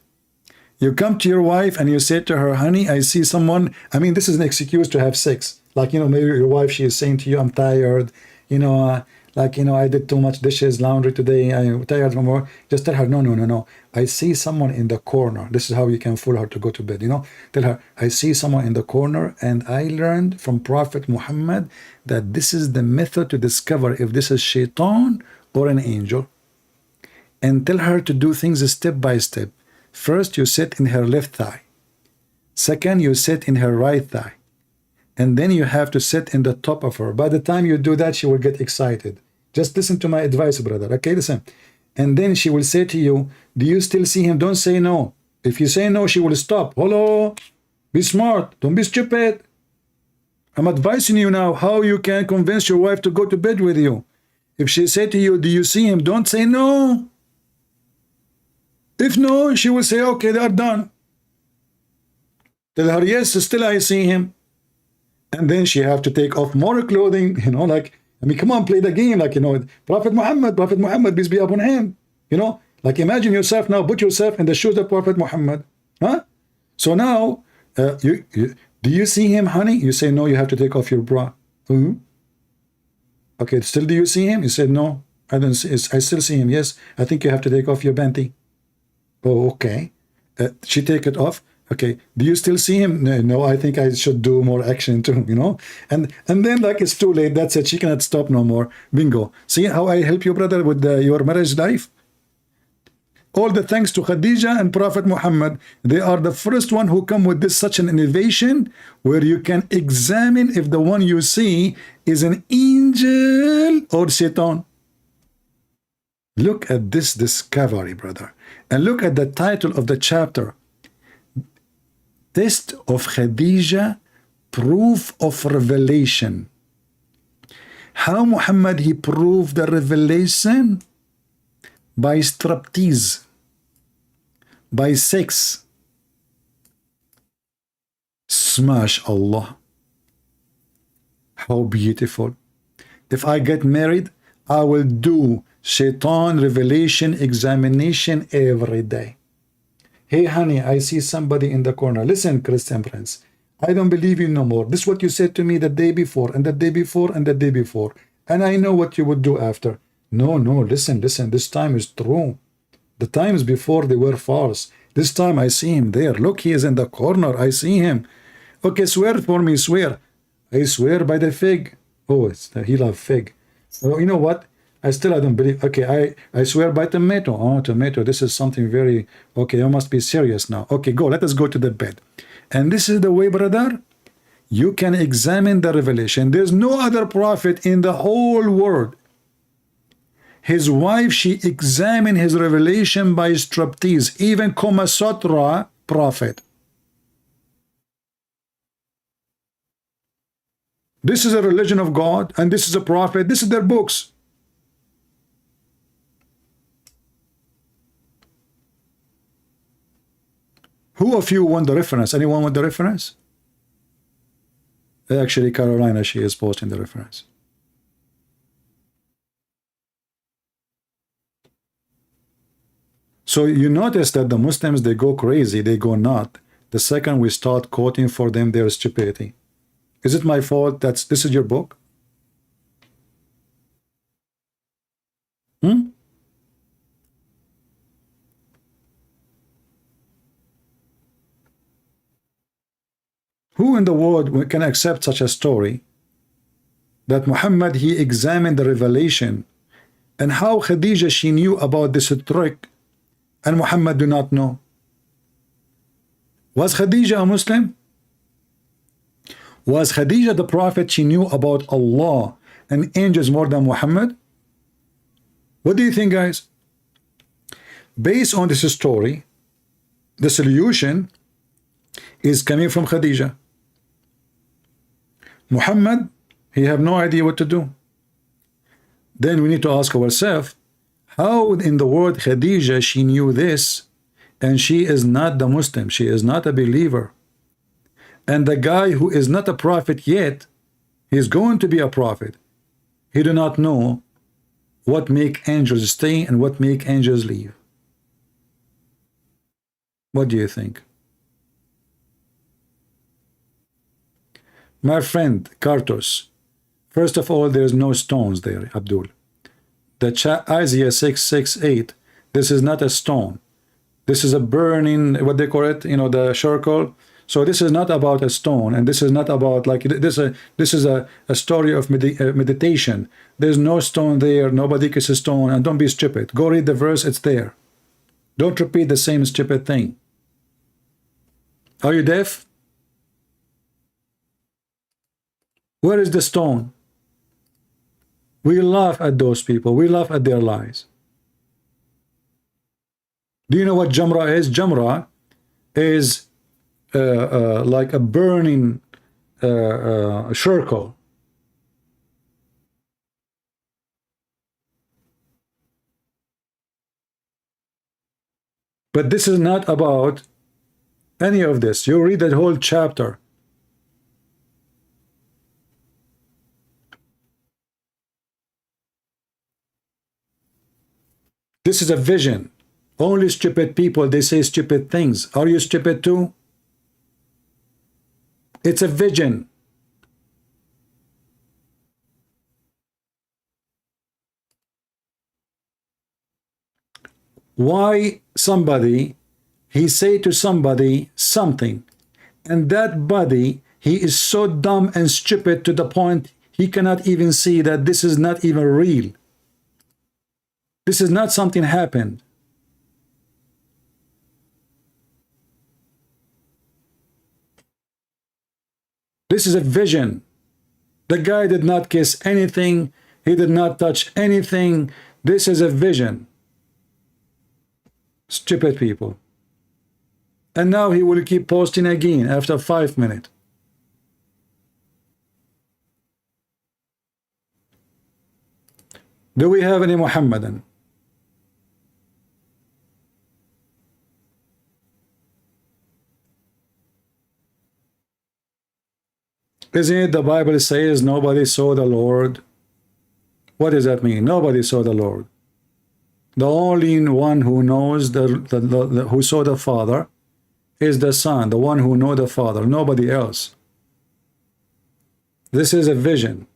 You come to your wife and you say to her, honey, I see someone. I mean, this is an excuse to have sex. Like, you know, maybe your wife, she is saying to you, I'm tired. You know, like, you know, I did too much dishes, laundry today. I'm tired from work. Just tell her, no. I see someone in the corner. This is how you can fool her to go to bed, you know. Tell her, I see someone in the corner and I learned from Prophet Muhammad that this is the method to discover if this is shaitan or an angel. And tell her to do things step by step. First, you sit in her left thigh. Second, you sit in her right thigh. And then you have to sit in the top of her. By the time you do that, she will get excited. Just listen to my advice, brother. Okay, listen. And then she will say to you, do you still see him? Don't say no. If you say no, she will stop. Hello? Be smart. Don't be stupid. I'm advising you now how you can convince your wife to go to bed with you. If she say to you, do you see him? Don't say no. If no, she will say, okay, they are done. Tell her, yes, still I see him. And then she have to take off more clothing, you know, like, I mean, come on, play the game, like, you know, Prophet Muhammad, peace be upon him, you know, like, imagine yourself now, put yourself in the shoes of Prophet Muhammad, huh? So now, do you see him, honey? You say, no, you have to take off your bra. Okay, still do you see him? You said, no, I don't see, I still see him. Yes, I think you have to take off your panty. Oh, okay. She take it off. Okay, do you still see him? No, I think I should do more action too, you know. And then, like, it's too late. That's it. She cannot stop no more. Bingo. See how I help you, brother, with your marriage life? All the thanks to Khadija and Prophet Muhammad. They are the first one who come with this such an innovation where you can examine if the one you see is an angel or Satan. Look at this discovery, brother. And look at the title of the chapter. Test of Khadija, proof of revelation. How Muhammad, he proved the revelation? By striptease, by sex. Smash Allah. How beautiful. If I get married, I will do shaitan revelation examination every day. Hey, honey, I see somebody in the corner. Listen, Christian friends, I don't believe you no more. This is what you said to me the day before, and the day before, and the day before. And I know what you would do after. No, listen. This time is true. The times before, they were false. This time I see him there. Look, he is in the corner. I see him. Okay, swear for me, swear. I swear by the fig. Oh, he loves fig. Oh, you know what? I don't believe. Okay, I swear by tomato. Oh, tomato. This is something very... Okay, I must be serious now. Okay, go. Let us go to the bed. And this is the way, brother, you can examine the revelation. There's no other prophet in the whole world. His wife, she examined his revelation by striptease. Even Kama Sutra prophet. This is a religion of God, and this is a prophet. This is their books. Who of you want the reference? Anyone want the reference? Actually, Carolina, she is posting the reference. So you notice that the Muslims, they go crazy, they go nut the second we start quoting for them their stupidity. Is it my fault that this is your book? Hmm? Who in the world can accept such a story that Muhammad, he examined the revelation, and how Khadija, she knew about this trick and Muhammad do not know? Was Khadija a Muslim? Was Khadija the prophet? She knew about Allah and angels more than Muhammad? What do you think, guys? Based on this story, the solution is coming from Khadija. Muhammad, he have no idea what to do. Then we need to ask ourselves, how in the world Khadija, she knew this, and she is not the Muslim, she is not a believer. And the guy who is not a prophet yet, he's going to be a prophet. He do not know what make angels stay and what make angels leave. What do you think? My friend Kartos, first of all, there's no stones there, Abdul. The Isaiah 6:6-8, this is not a stone. This is a burning, what they call it, you know, the charcoal. So this is not about a stone, and this is not about like this is a story of meditation. There's no stone there, nobody kisses stone, and don't be stupid. Go read the verse, it's there. Don't repeat the same stupid thing. Are you deaf? Where is the stone? We laugh at those people. We laugh at their lies. Do you know what Jamra is? Jamra is like a burning charcoal. But this is not about any of this. You read that whole chapter. This is a vision. Only stupid people, they say stupid things. Are you stupid too? It's a vision. Why somebody, he say to somebody something, and that body, he is so dumb and stupid to the point he cannot even see that this is not even real. This is not something happened. This is a vision. The guy did not kiss anything. He did not touch anything. This is a vision. Stupid people. And now he will keep posting again after 5 minutes. Do we have any Muhammadan? Isn't it the Bible says nobody saw the Lord? What does that mean? Nobody saw the Lord. The only one who knows who saw the Father is the Son, the one who knows the Father, nobody else. This is a vision.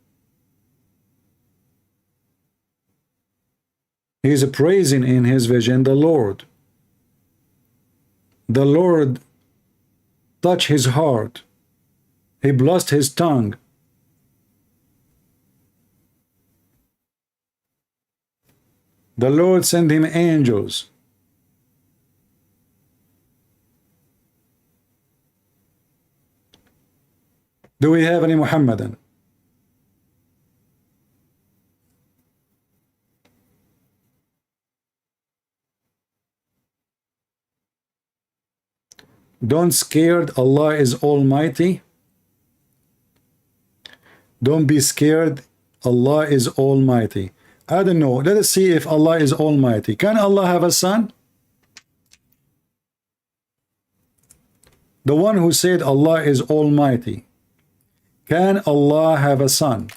He is praising in his vision the Lord. The Lord touched his heart. He blessed his tongue. The Lord sent him angels. Do we have any Muhammadan? Don't scared, Allah is Almighty. Don't be scared, Allah is Almighty. I don't know. Let us see if Allah is Almighty. Can Allah have a son? The one who said Allah is Almighty. Can Allah have a son?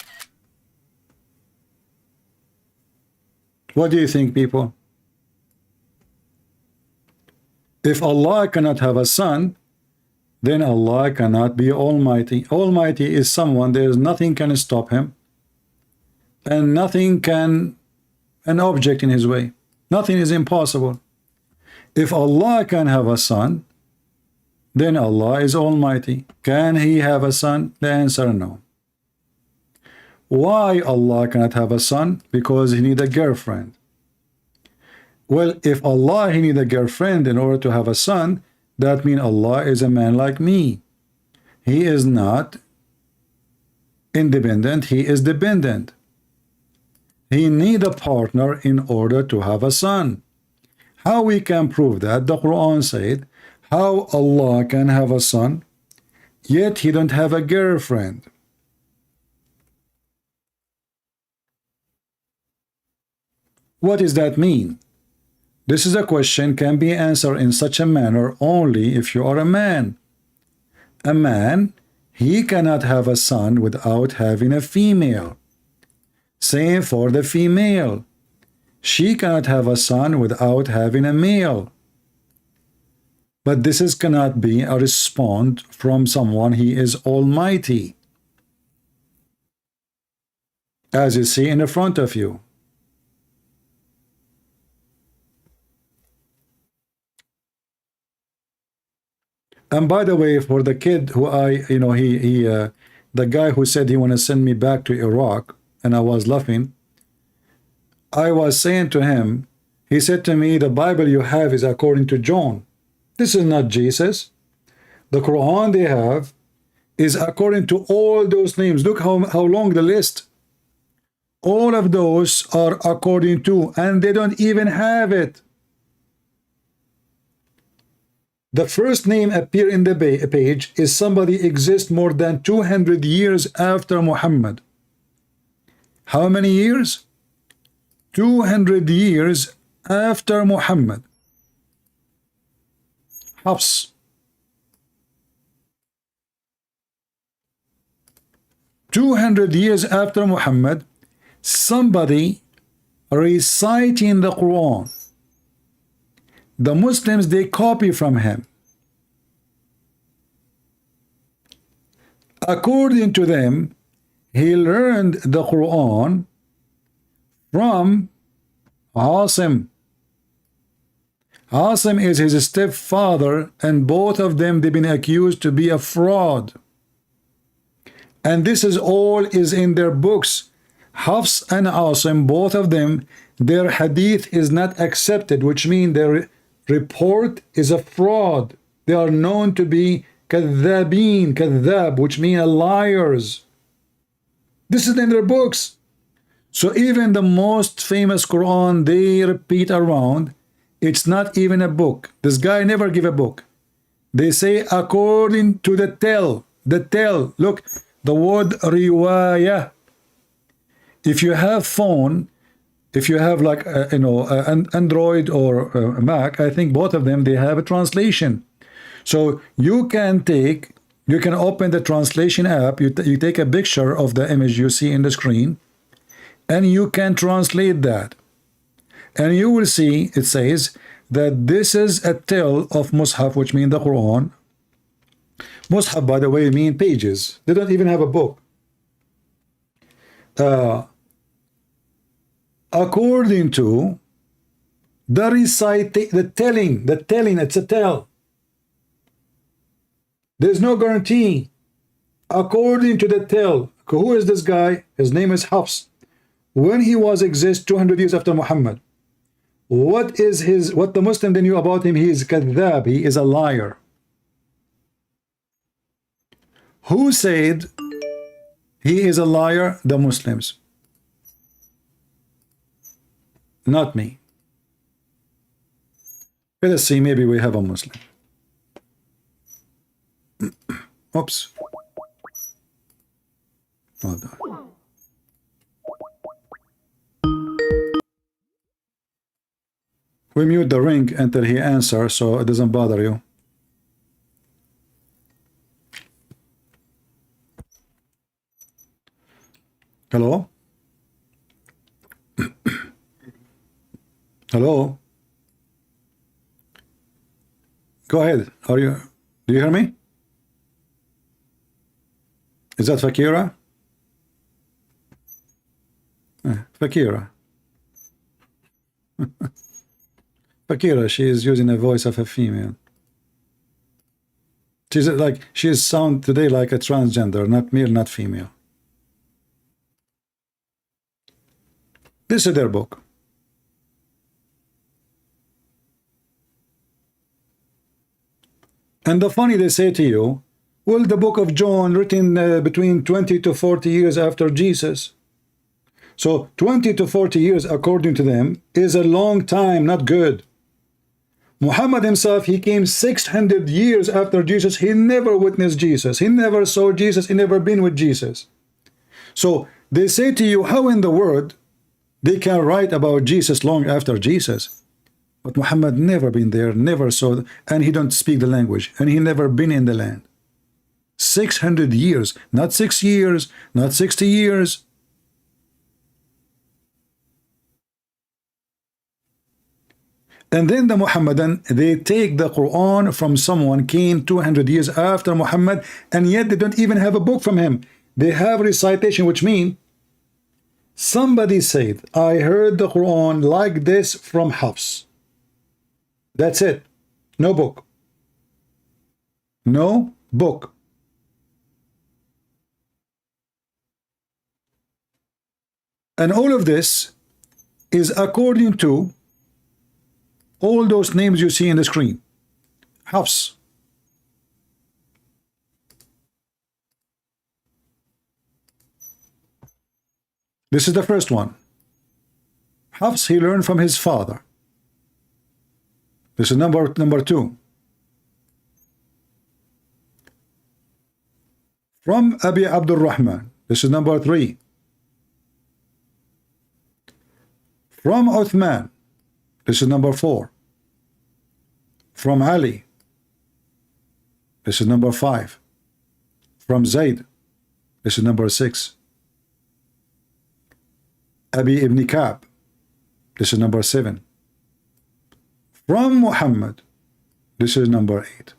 What do you think, people? If Allah cannot have a son, then Allah cannot be Almighty. Almighty is someone, there is nothing can stop him, and nothing can, an object in his way. Nothing is impossible. If Allah can have a son, then Allah is Almighty. Can he have a son? The answer no. Why Allah cannot have a son? Because he need a girlfriend. Well, if Allah he need a girlfriend in order to have a son, that means Allah is a man like me. He is not independent, he is dependent. He need a partner in order to have a son. How we can prove that? The Quran said, how Allah can have a son, yet he don't have a girlfriend. What does that mean? This is a question can be answered in such a manner only if you are a man. A man, he cannot have a son without having a female. Same for the female. She cannot have a son without having a male. But this is cannot be a response from someone he is Almighty. As you see in the front of you. And by the way, for the kid who the guy who said he want to send me back to Iraq, and I was laughing, I was saying to him, he said to me, the Bible you have is according to John. This is not Jesus. The Quran they have is according to all those names. Look how long the list. All of those are according to, and they don't even have it. The first name appear in the page is somebody exists more than 200 years after Muhammad. How many years? 200 years after Muhammad. Hafs. 200 years after Muhammad, somebody reciting the Quran. The Muslims, they copy from him. According to them, he learned the Quran from Asim. Asim is his stepfather, and both of them they've been accused to be a fraud. And this is all is in their books. Hafs and Asim, both of them, their hadith is not accepted, which means their report is a fraud. They are known to be kadhabin, kadhab, which mean liars. This is in their books. So even the most famous Quran they repeat around, it's not even a book. This guy never give a book. They say according to the tell. Look, the word riwayah. If you have phone, if you have like an Android or a Mac, I think both of them they have a translation. So you can open the translation app. You take a picture of the image you see in the screen, and you can translate that, and you will see it says that this is a tell of Mus'haf, which means the Quran. Mus'haf, by the way, mean pages. They don't even have a book. According to the telling, it's a tell. There's no guarantee. According to the tell, who is this guy? His name is Hafs. When he was exist 200 years after Muhammad, what the Muslim they knew about him? He is kadhab, he is a liar. Who said he is a liar? The Muslims. Not me. Let us see, maybe we have a Muslim. Oops. Hold on. We mute the ring until he answers so it doesn't bother you. Hello? Hello? Go ahead. Do you hear me? Is that Fakira? Fakira. Fakira, she is using the voice of a female. She is sound today like a transgender, not male, not female. This is their book. And the funny, they say to you, well, the book of John written between 20 to 40 years after Jesus. So 20 to 40 years, according to them, is a long time, not good. Muhammad himself, he came 600 years after Jesus. He never witnessed Jesus. He never saw Jesus. He never been with Jesus. So they say to you, how in the world they can write about Jesus long after Jesus? But Muhammad never been there, never saw, and he don't speak the language, and he never been in the land. 600 years, not 6 years, not 60 years. And then the Muhammadan, they take the Quran from someone came 200 years after Muhammad, and yet they don't even have a book from him. They have recitation, which means somebody said, I heard the Quran like this from Hafs. That's it. No book. No book. And all of this is according to all those names you see in the screen. Hafs. This is the first one. Hafs, he learned from his father. This is number 2. From Abi Abdul Rahman. This is number 3. From Uthman. This is number 4. From Ali. This is number 5. From Zayd. This is number 6. Abi ibn Ka'b. This is number 7. From Muhammad. This is number 8.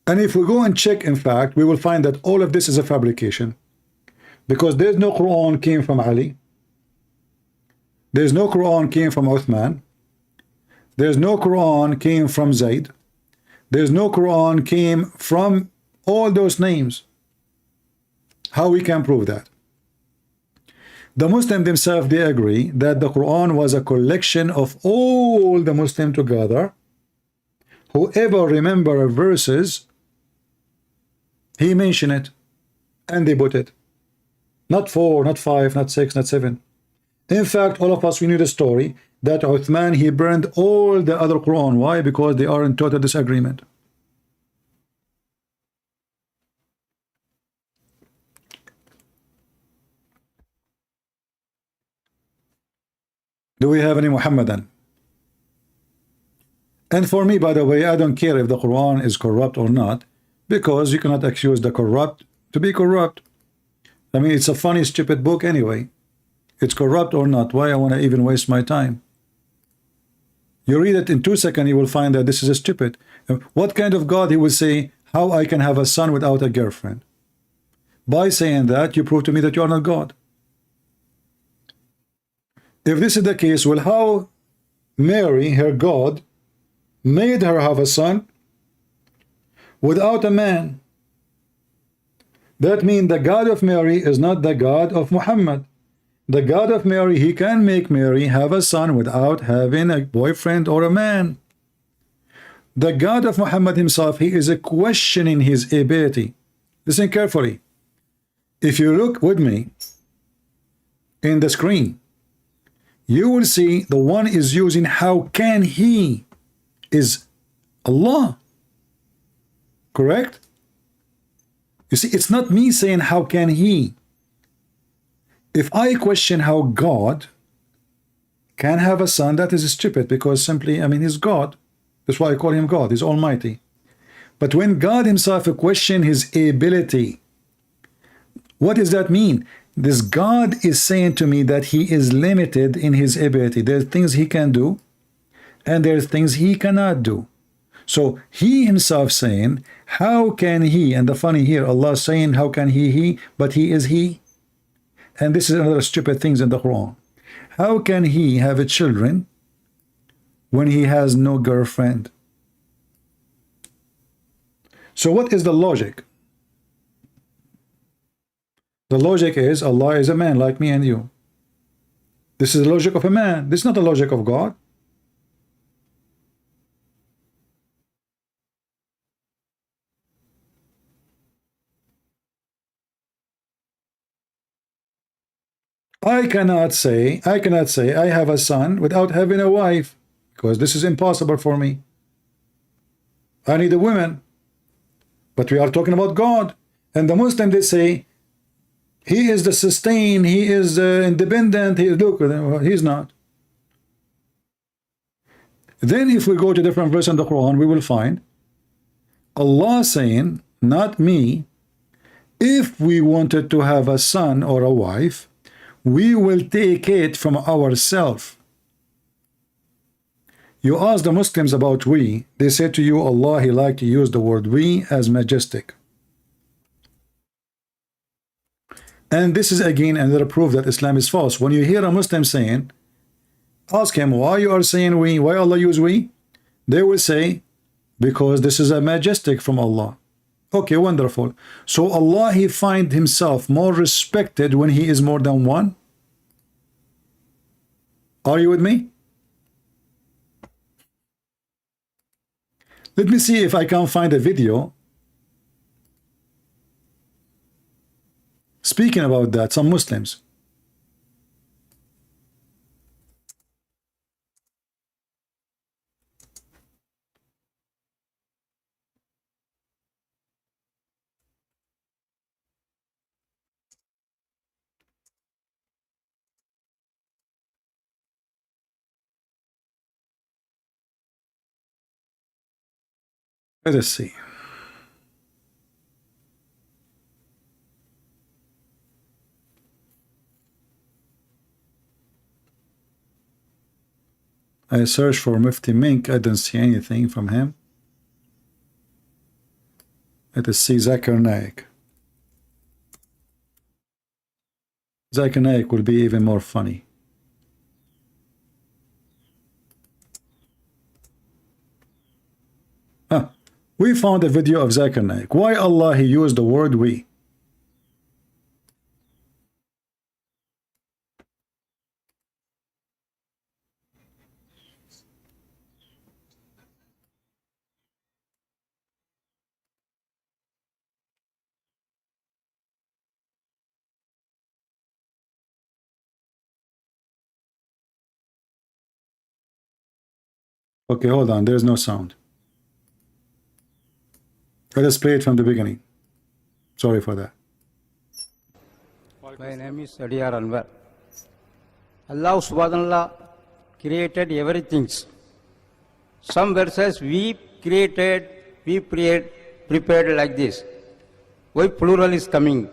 And if we go and check, in fact, we will find that all of this is a fabrication, because there's no Quran came from Ali. There's no Quran came from Uthman. There's no Quran came from Zayd. There's no Quran came from all those names. How we can prove that? The Muslims themselves, they agree that the Quran was a collection of all the Muslims together. Whoever remember verses, he mentioned it, and they put it. Not 4, not 5, not 6, not 7. In fact, all of us, we knew the story that Uthman, he burned all the other Quran. Why? Because they are in total disagreement. Do we have any Muhammadan? And for me, by the way, I don't care if the Quran is corrupt or not, because you cannot accuse the corrupt to be corrupt. I mean, it's a funny, stupid book anyway. It's corrupt or not. Why I want to even waste my time? You read it in 2 seconds, you will find that this is a stupid. What kind of God he will say, how I can have a son without a girlfriend? By saying that, you prove to me that you are not God. If this is the case, well, how Mary, her God, made her have a son without a man? That means the God of Mary is not the God of Muhammad. The God of Mary, he can make Mary have a son without having a boyfriend or a man. The God of Muhammad himself, he is questioning his ability. Listen carefully. If you look with me in the screen, you will see the one is using how can he is Allah. Correct? You see, it's not me saying how can he. If I question how God can have a son, that is stupid, because simply, I mean, he's God. That's why I call him God. He's almighty. But when God himself questions his ability, what does that mean? this God is saying to me that he is limited in his ability. There are things he can do, and there are things he cannot do. So he himself saying, how can he, and the funny here, Allah saying, how can he, but he is he. And this is another stupid things in the Quran. How can he have a children when he has no girlfriend? So what is the logic? The logic is Allah is a man like me and you. This is the logic of a man. This is not the logic of God. I cannot say I have a son without having a wife, because this is impossible for me. I need a woman. But we are talking about God. And the Muslim, they say, he is the sustain, he is independent, look, he's not. Then if we go to different verse in the Quran, we will find Allah saying, not me, if we wanted to have a son or a wife, we will take it from ourselves. You ask the Muslims about we, they say to you, Allah, he like to use the word we as majestic. And this is again another proof that Islam is false. When you hear a Muslim saying, ask him why you are saying we, why Allah use we, they will say, because this is a majestic from Allah. Okay, wonderful. So Allah, he find himself more respected when he is more than one? Are you with me? Let me see if I can find a video speaking about that, some Muslims. Let us see. I searched for Mufti Mink. I didn't see anything from him. Let us see Zakir Naik. Zakir Naik will be even more funny. We found a video of Zakir Naik. Why Allah he used the word we? Okay, hold on. There's no sound. Let us play it from the beginning. Sorry for that. My name is Adiyar Anwar. Allah subhanahu wa ta'ala created everything. Some verses we created, we prepared like this. Why plural is coming?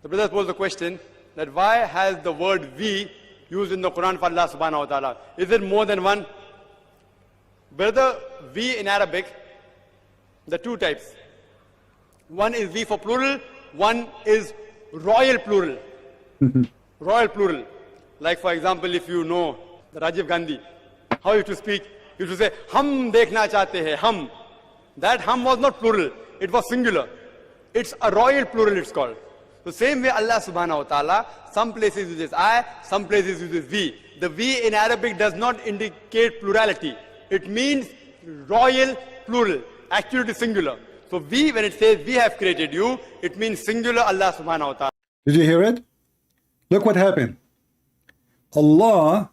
The brother posed the question that why has the word we used in the Quran for Allah subhanahu wa ta'ala? Is it more than one? Brother, we in Arabic, the two types. One is we for plural, one is royal plural. Royal plural. Like for example, if you know the Rajiv Gandhi, how he used to speak, he used to say, Hum dekhna chahte hai, hum. That hum was not plural, it was singular. It's a royal plural, it's called. The same way Allah subhanahu wa ta'ala, some places uses I, some places uses we. The we in Arabic does not indicate plurality. It means royal plural. Actually it is singular. So we, when it says we have created you, it means singular Allah subhanahu wa ta'ala. Did you hear it? Look what happened. Allah,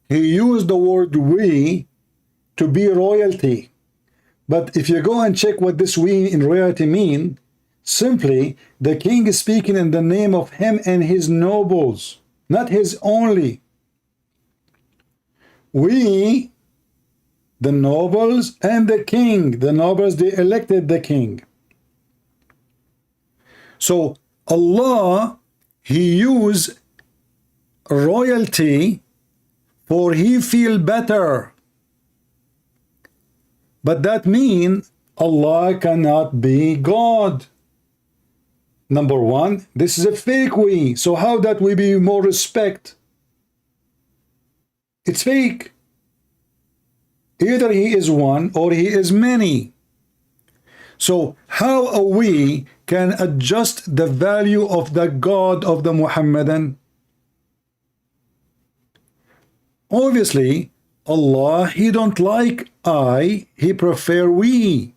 he used the word we to be royalty. But if you go and check what this we in royalty mean, simply the king is speaking in the name of him and his nobles, not his only. We, the nobles and the king, the nobles, they elected the king. So Allah, he use royalty for he feel better. But that means Allah cannot be God. Number one, this is a fake we. So how that we be more respect? It's fake. Either he is one or he is many. So how a we can adjust the value of the God of the Muhammadan? Obviously, Allah, he don't like I, he prefer we.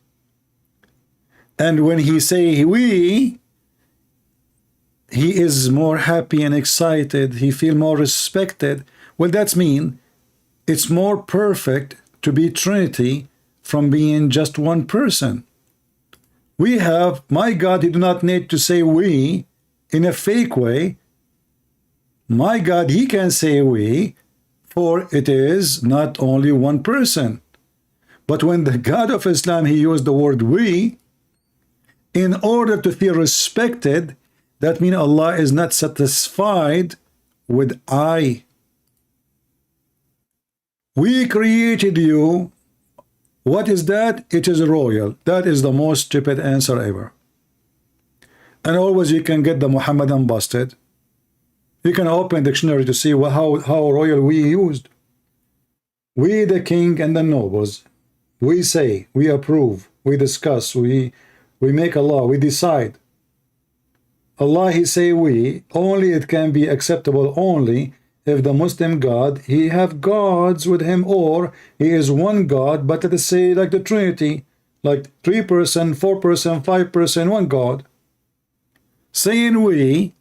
And when he say we, he is more happy and excited, he feel more respected. Well, that's mean it's more perfect to be Trinity from being just one person. We have, my God, he do not need to say we in a fake way. My God, he can say we, for it is not only one person. But when the God of Islam, he used the word we, in order to feel respected, that means Allah is not satisfied with I. We created you. What is that? It is royal. That is the most stupid answer ever. And always you can get the Muhammadan busted. You can open dictionary to see how royal we used. We the king and the nobles. We say, we approve, we discuss, we make a law, we decide. Allah, he say we, only it can be acceptable only if the Muslim God, he have gods with him, or he is one God, but let us say like the Trinity, like 3 person, 4 person, 5 person, one God. Saying we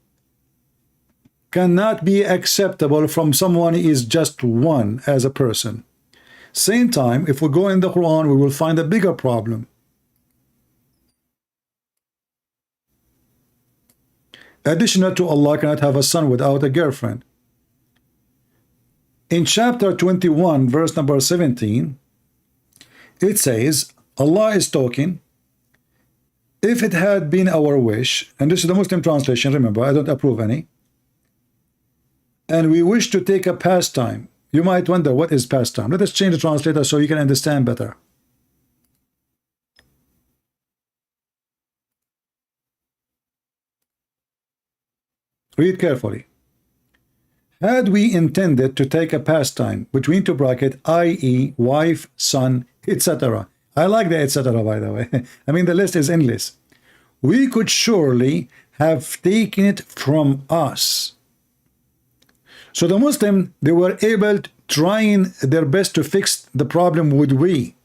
cannot be acceptable from someone who is just one as a person. Same time, if we go in the Quran, we will find a bigger problem. Additional to Allah cannot have a son without a girlfriend. In chapter 21, verse number 17, it says, Allah is talking, if it had been our wish, and this is the Muslim translation, remember, I don't approve any, and we wish to take a pastime. You might wonder, what is pastime? Let us change the translator so you can understand better. Read carefully. Had we intended to take a pastime, between two brackets, i.e., wife, son, etc. I like the etc. by the way. I mean, the list is endless. We could surely have taken it from us. So the Muslim, they were able, trying their best to fix the problem with we.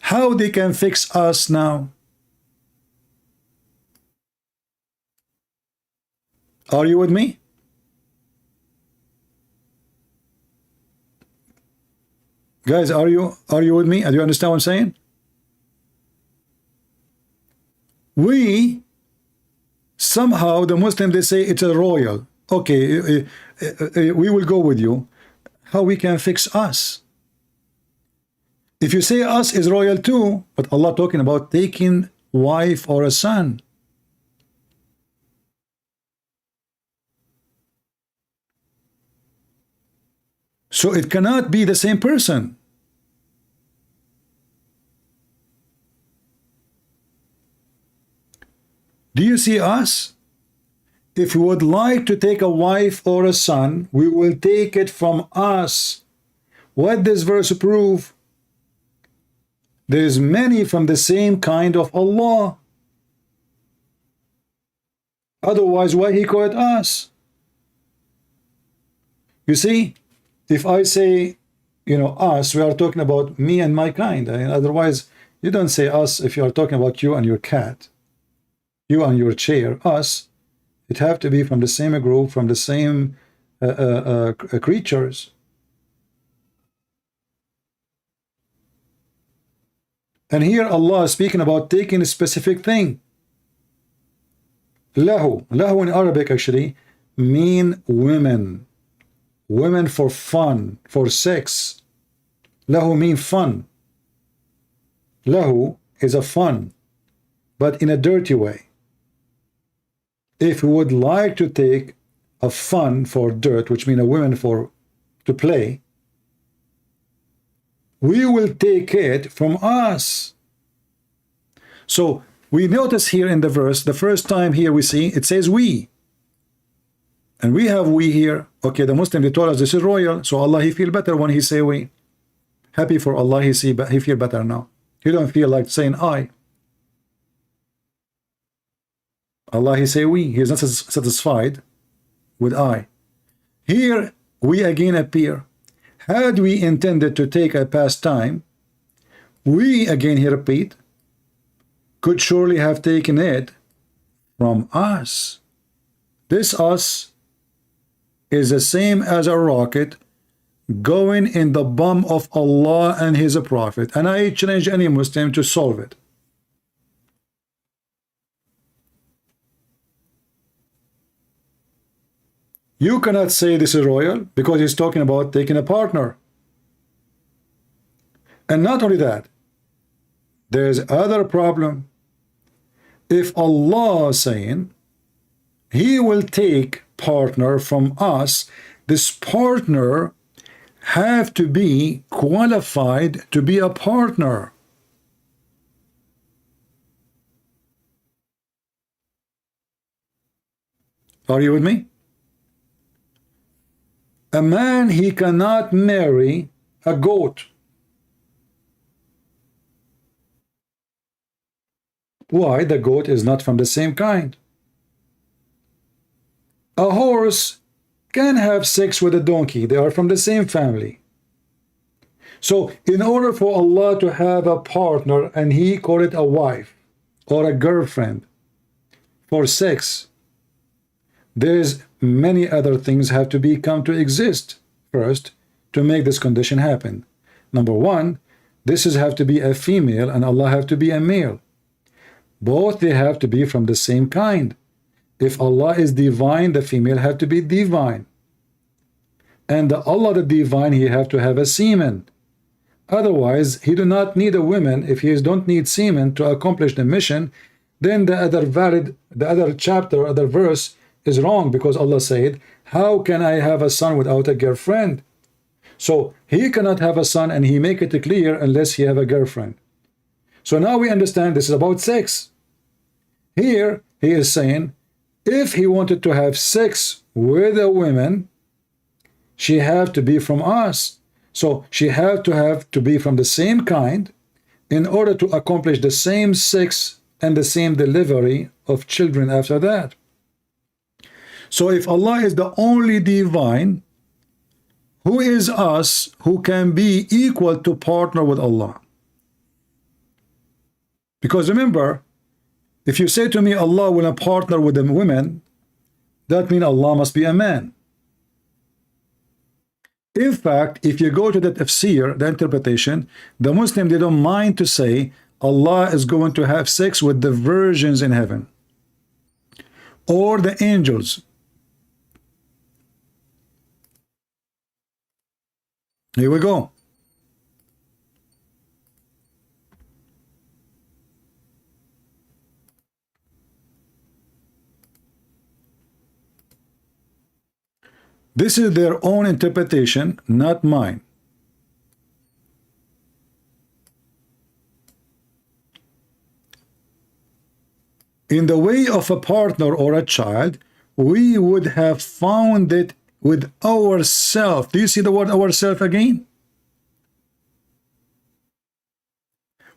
How they can fix us now? Are you with me? Guys, are you with me? Do you understand what I'm saying? We, somehow, the Muslim, they say it's a royal. Okay, we will go with you. How we can fix us? If you say us is royal too, but Allah talking about taking wife or a son. So it cannot be the same person. Do you see us? If we would like to take a wife or a son, we will take it from us. What does verse prove? There's many from the same kind of Allah. Otherwise, why he called us? You see? If I say, you know, us, we are talking about me and my kind. I mean, otherwise, you don't say us if you are talking about you and your cat, you and your chair. Us, it have to be from the same group, from the same creatures. And here Allah is speaking about taking a specific thing. Lahu. Lahu in Arabic actually mean women. Women for fun, for sex. Lahu mean fun. Lahu is a fun, but in a dirty way. if we would like to take a fun for dirt, which means a woman to play, we will take it from us. So we notice here in the verse, the first time here we see, it says we. And we have we here. Okay, the Muslim, they told us this is royal. So Allah, he feel better when he say we. Happy for Allah, he feel better now. He don't feel like saying I. Allah, he say we. He is not satisfied with I. Here we again appear. Had we intended to take a pastime, we again, he repeat, could surely have taken it from us. This us is the same as a rocket going in the bomb of Allah and his prophet. And I challenge any Muslim to solve it. You cannot say this is royal because he's talking about taking a partner. And not only that, there's other problem. If Allah is saying he will take partner from us, this partner have to be qualified to be a partner. Are you with me? A man, he cannot marry a goat. Why? The goat is not from the same kind. A horse can have sex with a donkey. They are from the same family. So in order for Allah to have a partner, and he call it a wife or a girlfriend for sex, there's many other things have to come to exist first to make this condition happen. Number one, this is have to be a female and Allah have to be a male. Both they have to be from the same kind. If Allah is divine, the female have to be divine. And the Allah the divine, he have to have a semen. Otherwise, he do not need a woman. If he don't need semen to accomplish the mission, then the other chapter, other verse is wrong, because Allah said, how can I have a son without a girlfriend? So he cannot have a son, and he make it clear unless he have a girlfriend. So now we understand this is about sex. Here he is saying, if he wanted to have sex with a woman, she have to be from us. So she have to be from the same kind in order to accomplish the same sex and the same delivery of children after that. So if Allah is the only divine, who is us who can be equal to partner with Allah? Because remember, if you say to me Allah will partner with a woman, that means Allah must be a man. In fact, if you go to the tafsir, the interpretation, the Muslim, they don't mind to say Allah is going to have sex with the virgins in heaven or the angels. Here we go. This is their own interpretation, not mine. In the way of a partner or a child, we would have found it with ourself. Do you see the word ourself again?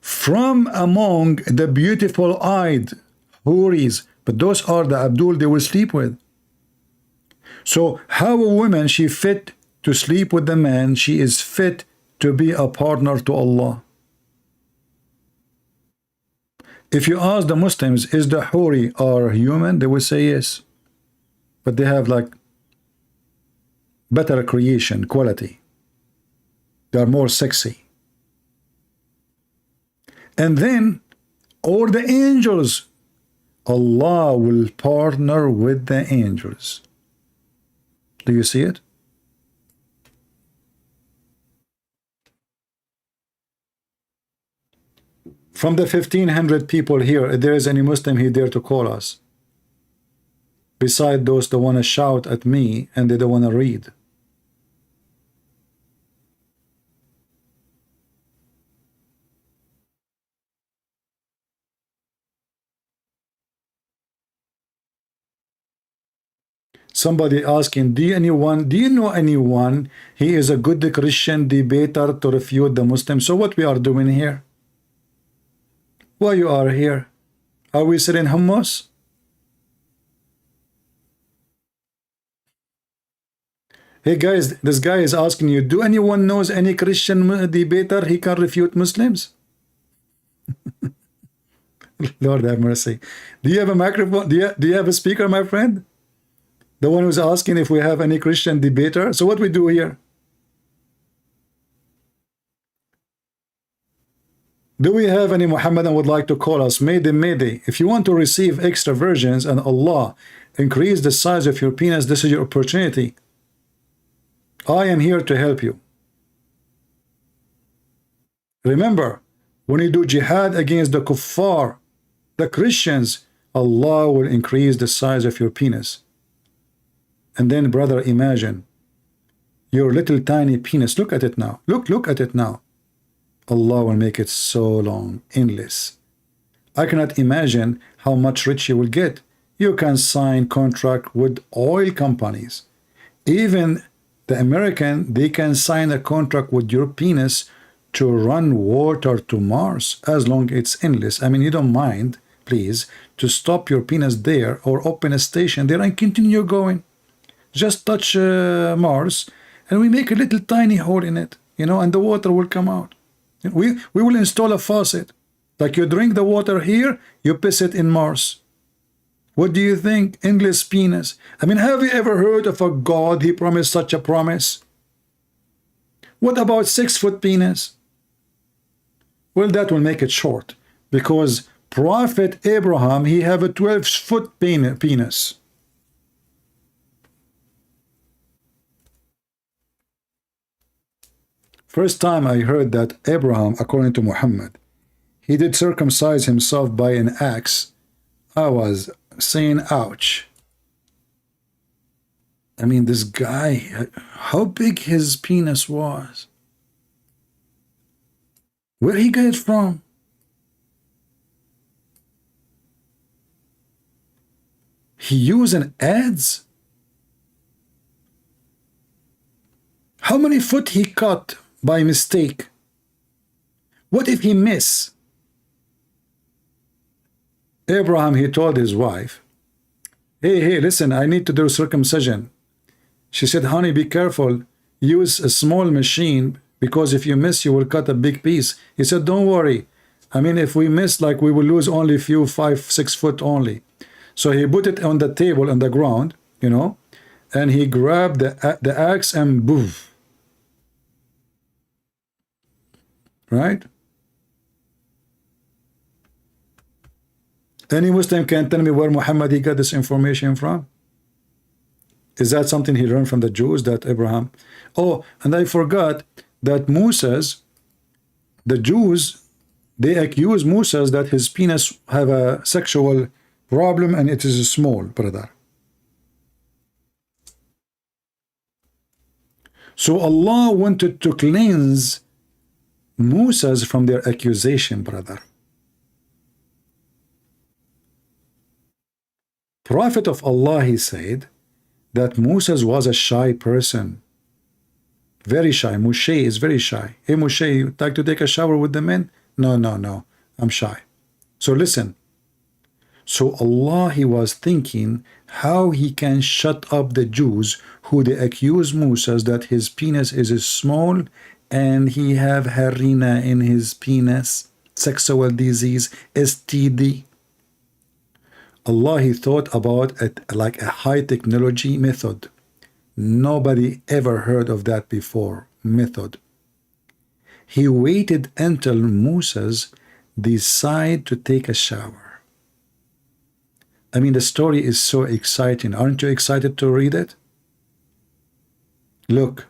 From among the beautiful eyed houris, but those are the Abdul they will sleep with. So how a woman, she fit to sleep with the man, she is fit to be a partner to Allah. If you ask the Muslims, is the Huri are human? They will say yes. But they have like better creation, quality. They are more sexy. And then, or the angels, Allah will partner with the angels. Do you see it? From the 1,500 people here, if there is any Muslim, he dare to call us. beside those that want to shout at me and they don't want to read. Somebody asking, do you know anyone he is a good Christian debater to refute the Muslims? So what we are doing here? Why you are here? Are we selling hummus? Hey guys, this guy is asking you, do anyone knows any Christian debater he can refute Muslims? Lord have mercy. Do you have a microphone? Do you have a speaker, my friend? The one who's asking if we have any Christian debater. So what we do here? Do we have any Muhammadan would like to call us? Mayday. If you want to receive extra virgins and Allah increase the size of your penis, this is your opportunity. I am here to help you. Remember, when you do jihad against the kuffar, the Christians, Allah will increase the size of your penis. And then, brother, imagine your little tiny penis. Look at it now. Look at it now. Allah will make it so long, endless. I cannot imagine how much rich you will get. You can sign contract with oil companies. Even the American, they can sign a contract with your penis to run water to Mars as long as it's endless. I mean, you don't mind, please, to stop your penis there or open a station there and continue going. Just touch Mars and we make a little tiny hole in it, and the water will come out. We will install a faucet. Like you drink the water here, you piss it in Mars. What do you think? Endless penis. I mean, have you ever heard of a God he promised such a promise? What about 6-foot penis? Well, that will make it short, because Prophet Abraham, he have a 12-foot penis. First time I heard that Abraham, according to Muhammad, he did circumcise himself by an axe, I was saying, ouch. I mean, this guy, how big his penis was. Where he got it from? He using ads? How many foot he cut by mistake? What if he miss? Abraham, he told his wife, hey, listen, I need to do circumcision. She said, honey, be careful. Use a small machine, because if you miss, you will cut a big piece. He said, don't worry. I mean, if we miss, like, we will lose only a few 5-6 foot only. So he put it on the table, on the ground, and he grabbed the axe and boof. Right? Any Muslim can tell me where Muhammad he got this information from? Is that something he learned from the Jews, that Abraham? Oh, and I forgot that Moses, the Jews, they accuse Moses that his penis have a sexual problem and it is small, brother. So Allah wanted to cleanse Moses from their accusation, brother. Prophet of Allah, he said that Moses was a shy person. Very shy. Moshe is very shy. Hey Moshe, you like to take a shower with the men? No, I'm shy. So listen. So Allah, he was thinking how he can shut up the Jews who they accuse Moses that his penis is small and he have harina in his penis, sexual disease, STD. Allah, he thought about it like a high technology method. Nobody ever heard of that before, method. He waited until Moses decided to take a shower. I mean, the story is so exciting. Aren't you excited to read it? Look.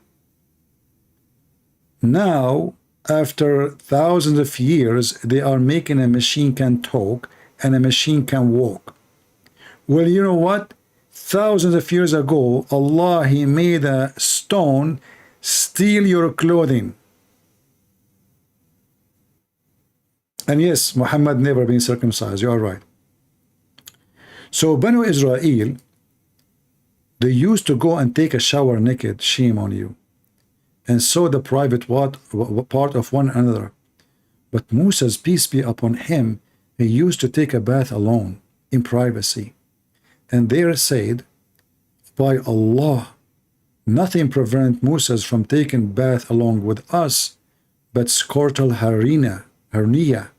Now, after thousands of years, they are making a machine can talk and a machine can walk. Well, you know what? thousands of years ago, Allah, He made a stone steal your clothing. And yes, Muhammad never been circumcised. You are right. So Banu Israel, they used to go and take a shower naked, shame on you, and saw the private part of one another. But Moses, peace be upon him, he used to take a bath alone in privacy. And there said, by Allah, nothing prevent Moses from taking bath along with us but scrotal hernia.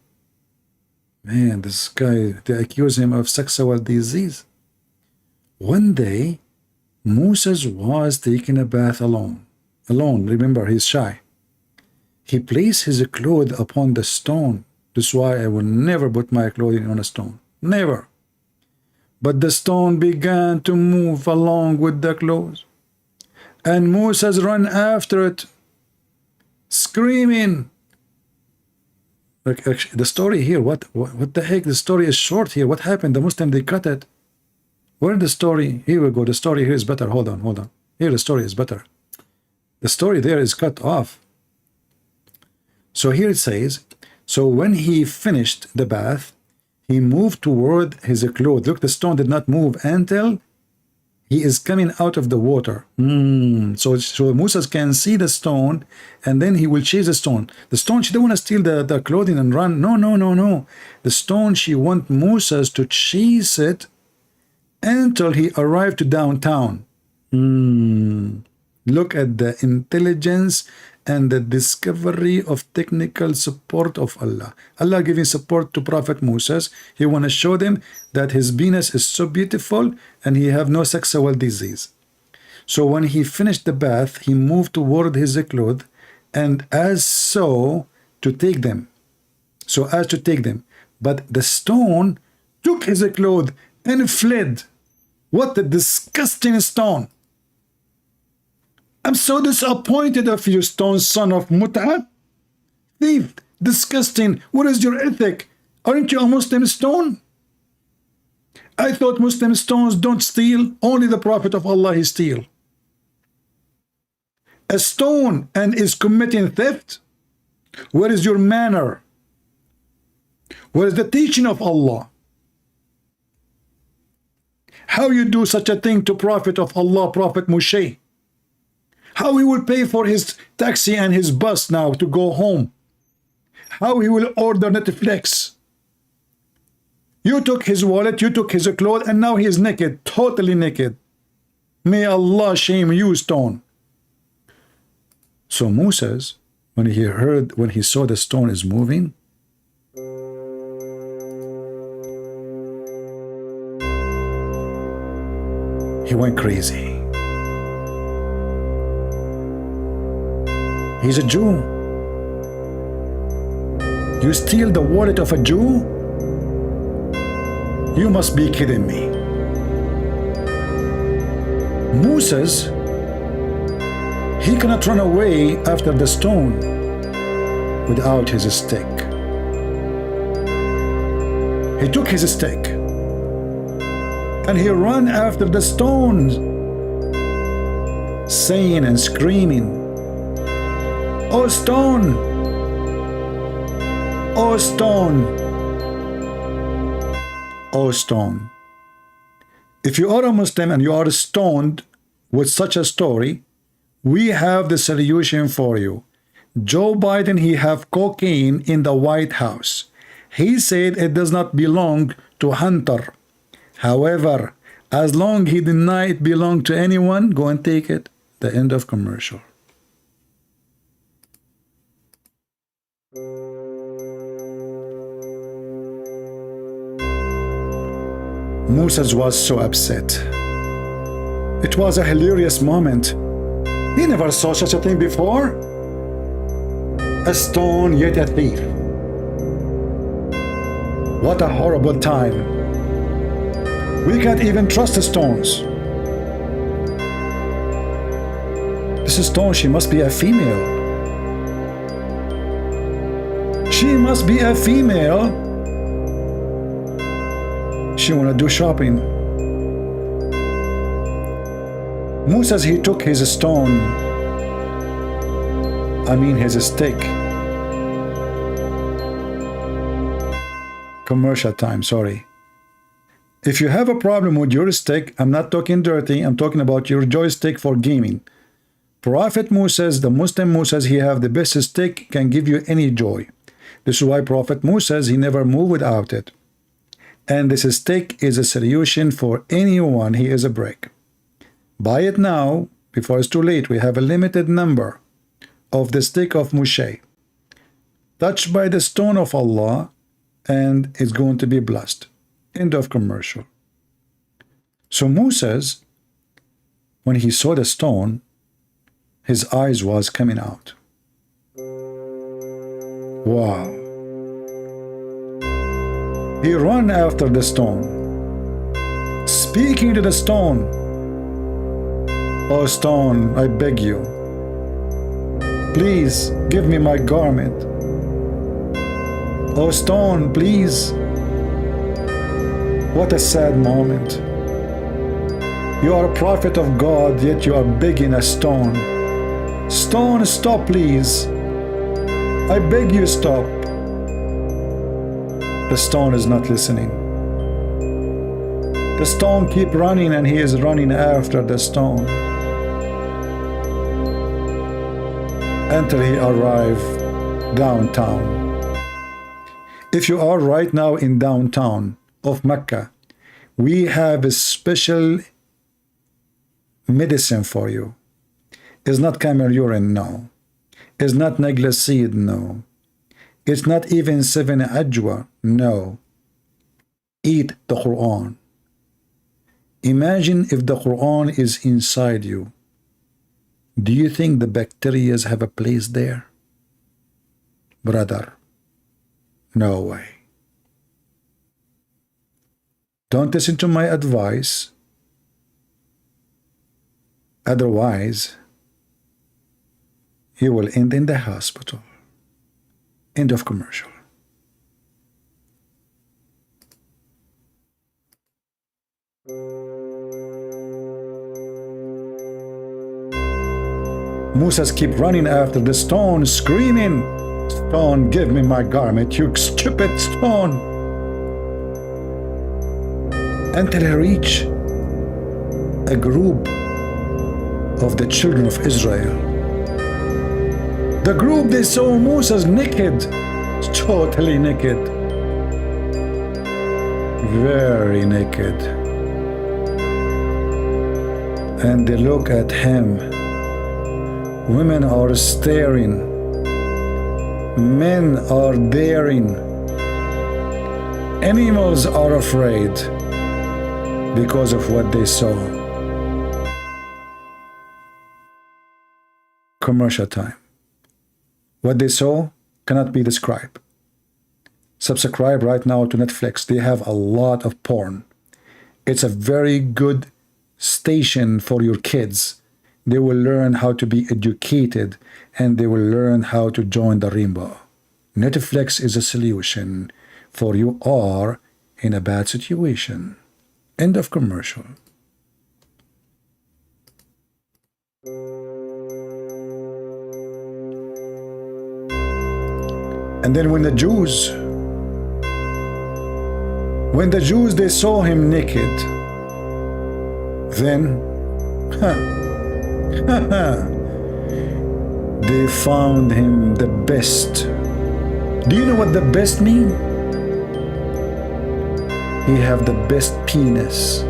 Man, this guy, they accuse him of sexual disease. One day, Moses was taking a bath alone. Remember, he's shy. He placed his clothes upon the stone. That's why I will never put my clothing on a stone. Never. But the stone began to move along with the clothes. And Moses ran after it, screaming. Actually, the story here, what the heck? The story is short here. What happened? The Muslim, they cut it. Where is the story? Here we go. The story here is better. Hold on. Here the story is better. The story there is cut off. So here it says, so when he finished the bath, he moved toward his clothes. Look, the stone did not move until he is coming out of the water. So Moses can see the stone, and then he will chase the stone. The stone, she don't want to steal the clothing and run. No. The stone, she want Moses to chase it until he arrived to downtown. Look at the intelligence and the discovery of technical support of Allah. Allah giving support to Prophet Moses. He want to show them that his penis is so beautiful and he have no sexual disease. So when he finished the bath, he moved toward his clothes and to take them. But the stone took his clothes and fled. What a disgusting stone. I'm so disappointed of you, stone, son of Mut'ah. Thief, disgusting. What is your ethic? Aren't you a Muslim stone? I thought Muslim stones don't steal. Only the Prophet of Allah he steal. A stone and is committing theft? Where is your manner? Where is the teaching of Allah? How you do such a thing to Prophet of Allah, Prophet Moshe? How he will pay for his taxi and his bus now to go home? How he will order Netflix? You took his wallet, you took his clothes, and now he is naked, totally naked. May Allah shame you, stone. So Moses, when he saw the stone is moving, he went crazy. He's a Jew. You steal the wallet of a Jew? You must be kidding me. Moses, he cannot run away after the stone without his stick. He took his stick and he ran after the stones, saying and screaming, "Oh stone! Oh stone! Oh stone!" If you are a Muslim and you are stoned with such a story, we have the solution for you. Joe Biden, he have cocaine in the White House. He said it does not belong to Hunter. However, as long he deny it belong to anyone, go and take it. The end of commercial. Moses was so upset. It was a hilarious moment. He never saw such a thing before. A stone, yet a thief. What a horrible time. We can't even trust the stones. This stone, she must be a female. She must be a female. She wanna do shopping. Moses, he took his stone, his stick. Commercial time, sorry. If you have a problem with your stick, I'm not talking dirty, I'm talking about your joystick for gaming. Prophet Moses, the Muslim Moses, he have the best stick, can give you any joy. This is why Prophet Moses, he never moved without it. And this stick is a solution for anyone. He is a brick. Buy it now, before it's too late. We have a limited number of the stick of Moshe. Touched by the stone of Allah, and it's going to be blessed. End of commercial. So Moses, when he saw the stone, his eyes was coming out. Wow. He ran after the stone, speaking to the stone. Oh stone, I beg you, please give me my garment. Oh stone, please. What a sad moment. You are a prophet of God, yet you are begging a stone. Stone, stop please. I beg you, stop. The stone is not listening. The stone keep running, and he is running after the stone until he arrived downtown. If you are right now in downtown of Mecca, we have a special medicine for you. It's not camel urine, no. It's not neglecid, no. It's not even 7 ajwa, no. Eat the Quran. Imagine if the Quran is inside you. Do you think the bacteria have a place there? Brother, no way. Don't listen to my advice. Otherwise, you will end in the hospital. End of commercial. Moses keep running after the stone, screaming, "Stone, give me my garment, you stupid stone!" Until he reached a group of the children of Israel. The group, they saw Moses naked, totally naked, very naked. And they look at him. Women are staring. Men are daring. Animals are afraid because of what they saw. Commercial time. What they saw cannot be described. Subscribe right now to Netflix. They have a lot of porn. It's a very good station for your kids. They will learn how to be educated, and they will learn how to join the rainbow. Netflix is a solution for you are in a bad situation. End of commercial. And then when the Jews, they saw him naked, then they found him the best. Do you know what the best mean? He have the best penis,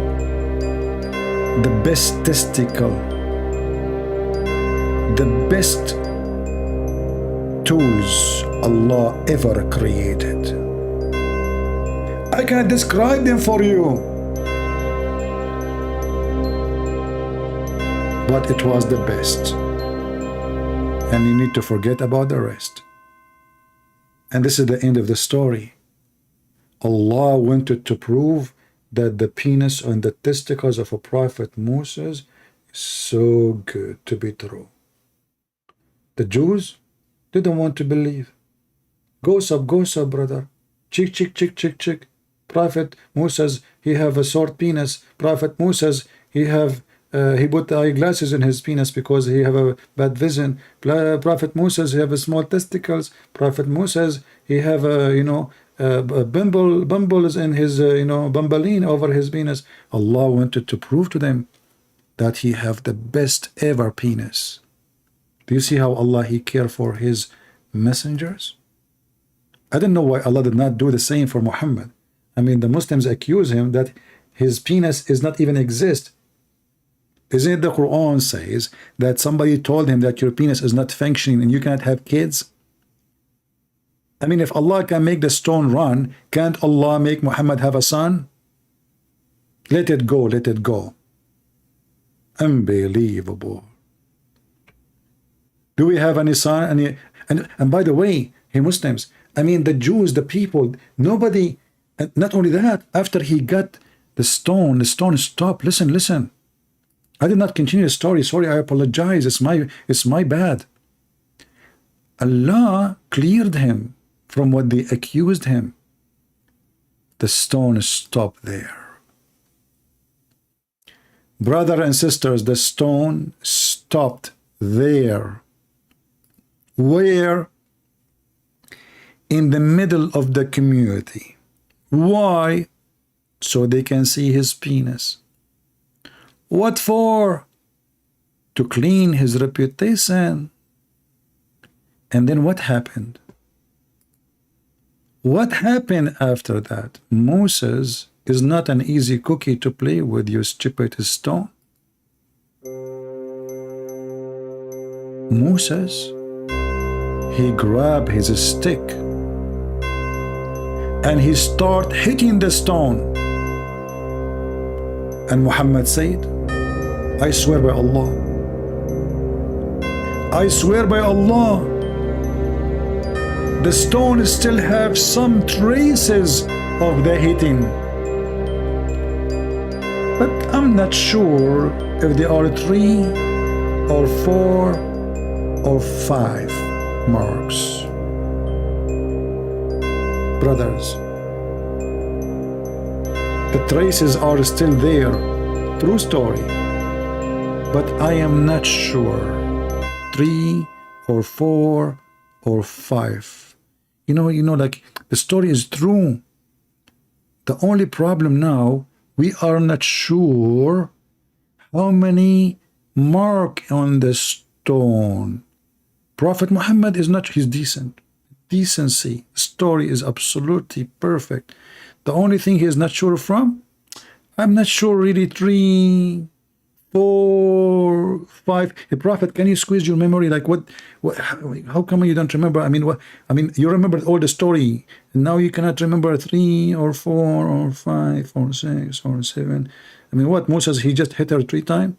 the best testicle, the best tools Allah ever created. I can't describe them for you, but it was the best, and you need to forget about the rest. And this is the end of the story. Allah wanted to prove that the penis and the testicles of a prophet Moses is so good to be true. The Jews didn't want to believe. Go sub, brother. Chick. Prophet Moses, he have a short penis. Prophet Moses, he have he put eyeglasses in his penis because he have a bad vision. Prophet Moses, he have a small testicles. Prophet Moses, he have a, you know, bumbles in his, you know, bumbaline over his penis. Allah wanted to prove to them that he have the best ever penis. Do you see how Allah, he care for his messengers? I don't know why Allah did not do the same for Muhammad. I mean, the Muslims accuse him that his penis is not even exist. Isn't it the Quran says that somebody told him that your penis is not functioning and you cannot have kids? I mean, if Allah can make the stone run, can't Allah make Muhammad have a son? Let it go, let it go. Unbelievable. Do we have any son? And by the way, hey Muslims, I mean the Jews, the people, nobody, not only that, after he got the stone stopped. Listen, listen. I did not continue the story. Sorry, I apologize. It's my bad. Allah cleared him from what they accused him. The stone stopped there. Brothers and sisters, the stone stopped there. Where? In the middle of the community. Why? So they can see his penis. What for? To clean his reputation. And then what happened? What happened after that? Moses is not an easy cookie to play with, you stupid stone. Moses, he grabbed his stick and he started hitting the stone. And Muhammad said, I swear by Allah, I swear by Allah, the stone still have some traces of the hitting. But I'm not sure if there are 3 or 4 or 5 marks. Brothers, the traces are still there. True story. But I am not sure 3 or 4 or 5. You know, like the story is true. The only problem now, we are not sure how many mark on the stone. Prophet Muhammad is not, he's decent. Decency, story is absolutely perfect. The only thing he is not sure from, I'm not sure really 3, 4, 5. Hey, Prophet, can you squeeze your memory? Like what how come you don't remember? I mean, you remember all the story, and now you cannot remember 3 or 4 or 5 or 6 or 7. I mean, what, Moses, he just hit her 3 times?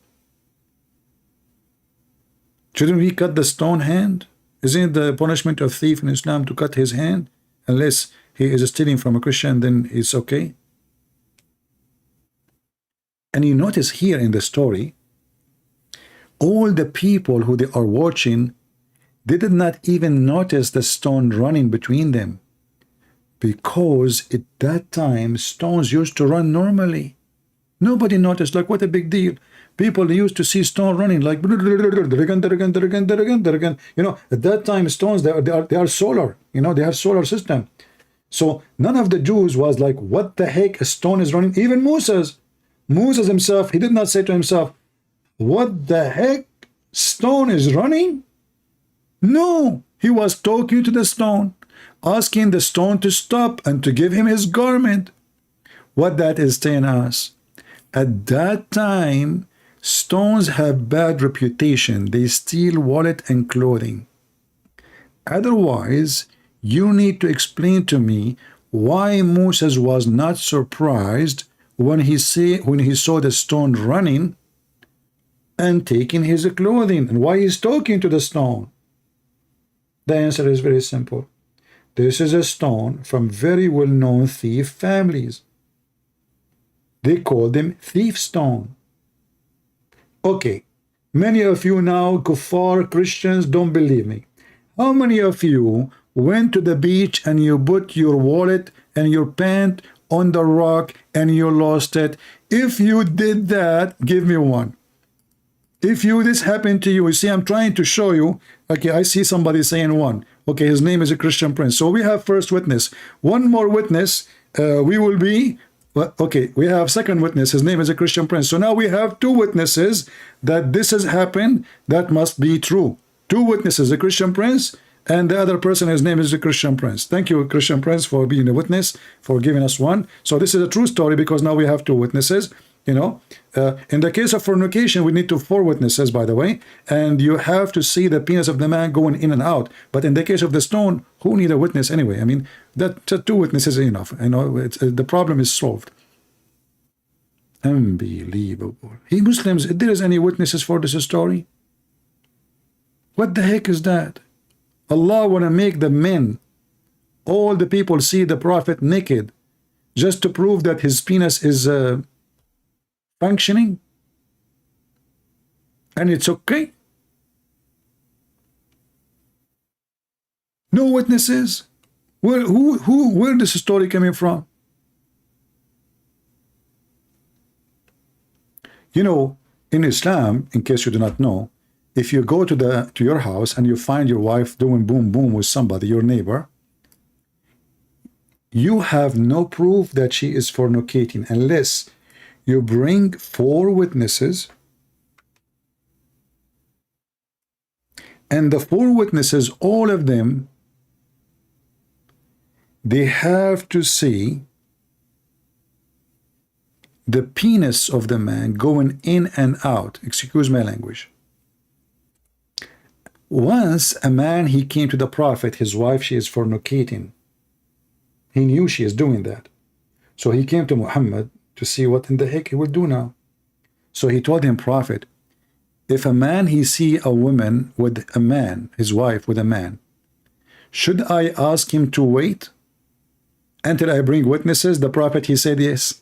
Shouldn't we cut the stone hand? Isn't it the punishment of thief in Islam to cut his hand? Unless he is stealing from a Christian, then it's okay. And you notice here in the story, all the people who they are watching, they did not even notice the stone running between them. Because at that time, stones used to run normally. Nobody noticed, like, what a big deal. People used to see stone running like, you know, at that time, stones, they are solar, you know, they have solar system. So none of the Jews was like, what the heck, a stone is running? Even Moses himself, he did not say to himself, what the heck, stone is running? No, he was talking to the stone, asking the stone to stop and to give him his garment. What that is telling us, at that time, stones have bad reputation. They steal wallet and clothing. Otherwise, you need to explain to me why Moses was not surprised when he saw the stone running and taking his clothing, and why he's talking to the stone. The answer is very simple. This is a stone from very well-known thief families. They call them thief stone. Okay, many of you now, kuffar Christians, don't believe me. How many of you went to the beach and you put your wallet and your pant on the rock and you lost it? If you did that, give me one. If this happened to you, you see, I'm trying to show you. Okay, I see somebody saying one. Okay, his name is a Christian Prince. So we have first witness. One more witness, we will be. Okay, we have second witness. His name is a Christian Prince. So now we have two witnesses that this has happened. That must be true. Two witnesses, a Christian Prince, and the other person, his name is a Christian Prince. Thank you, Christian Prince, for being a witness, for giving us one. So this is a true story because now we have two witnesses. You know, in the case of fornication, we need four witnesses, by the way, and you have to see the penis of the man going in and out. But in the case of the stone, who need a witness anyway? I mean, that two witnesses is enough. You know, the problem is solved. Unbelievable. He Muslims, if there is any witnesses for this story, what the heck is that? Allah want to make the men, all the people see the Prophet naked, just to prove that his penis is functioning, and it's okay. No witnesses. Where this story coming from? You know, in Islam, in case you do not know, if you go to your house and you find your wife doing boom boom with somebody, your neighbor, you have no proof that she is fornicating unless you bring four witnesses, and the four witnesses, all of them, they have to see the penis of the man going in and out. Excuse my language. Once a man, he came to the Prophet, his wife, she is fornicating. He knew she is doing that. So he came to Muhammad to see what in the heck he would do now. So he told him, Prophet, if a man, he see a woman with a man, his wife with a man, should I ask him to wait until I bring witnesses? The Prophet, he said yes.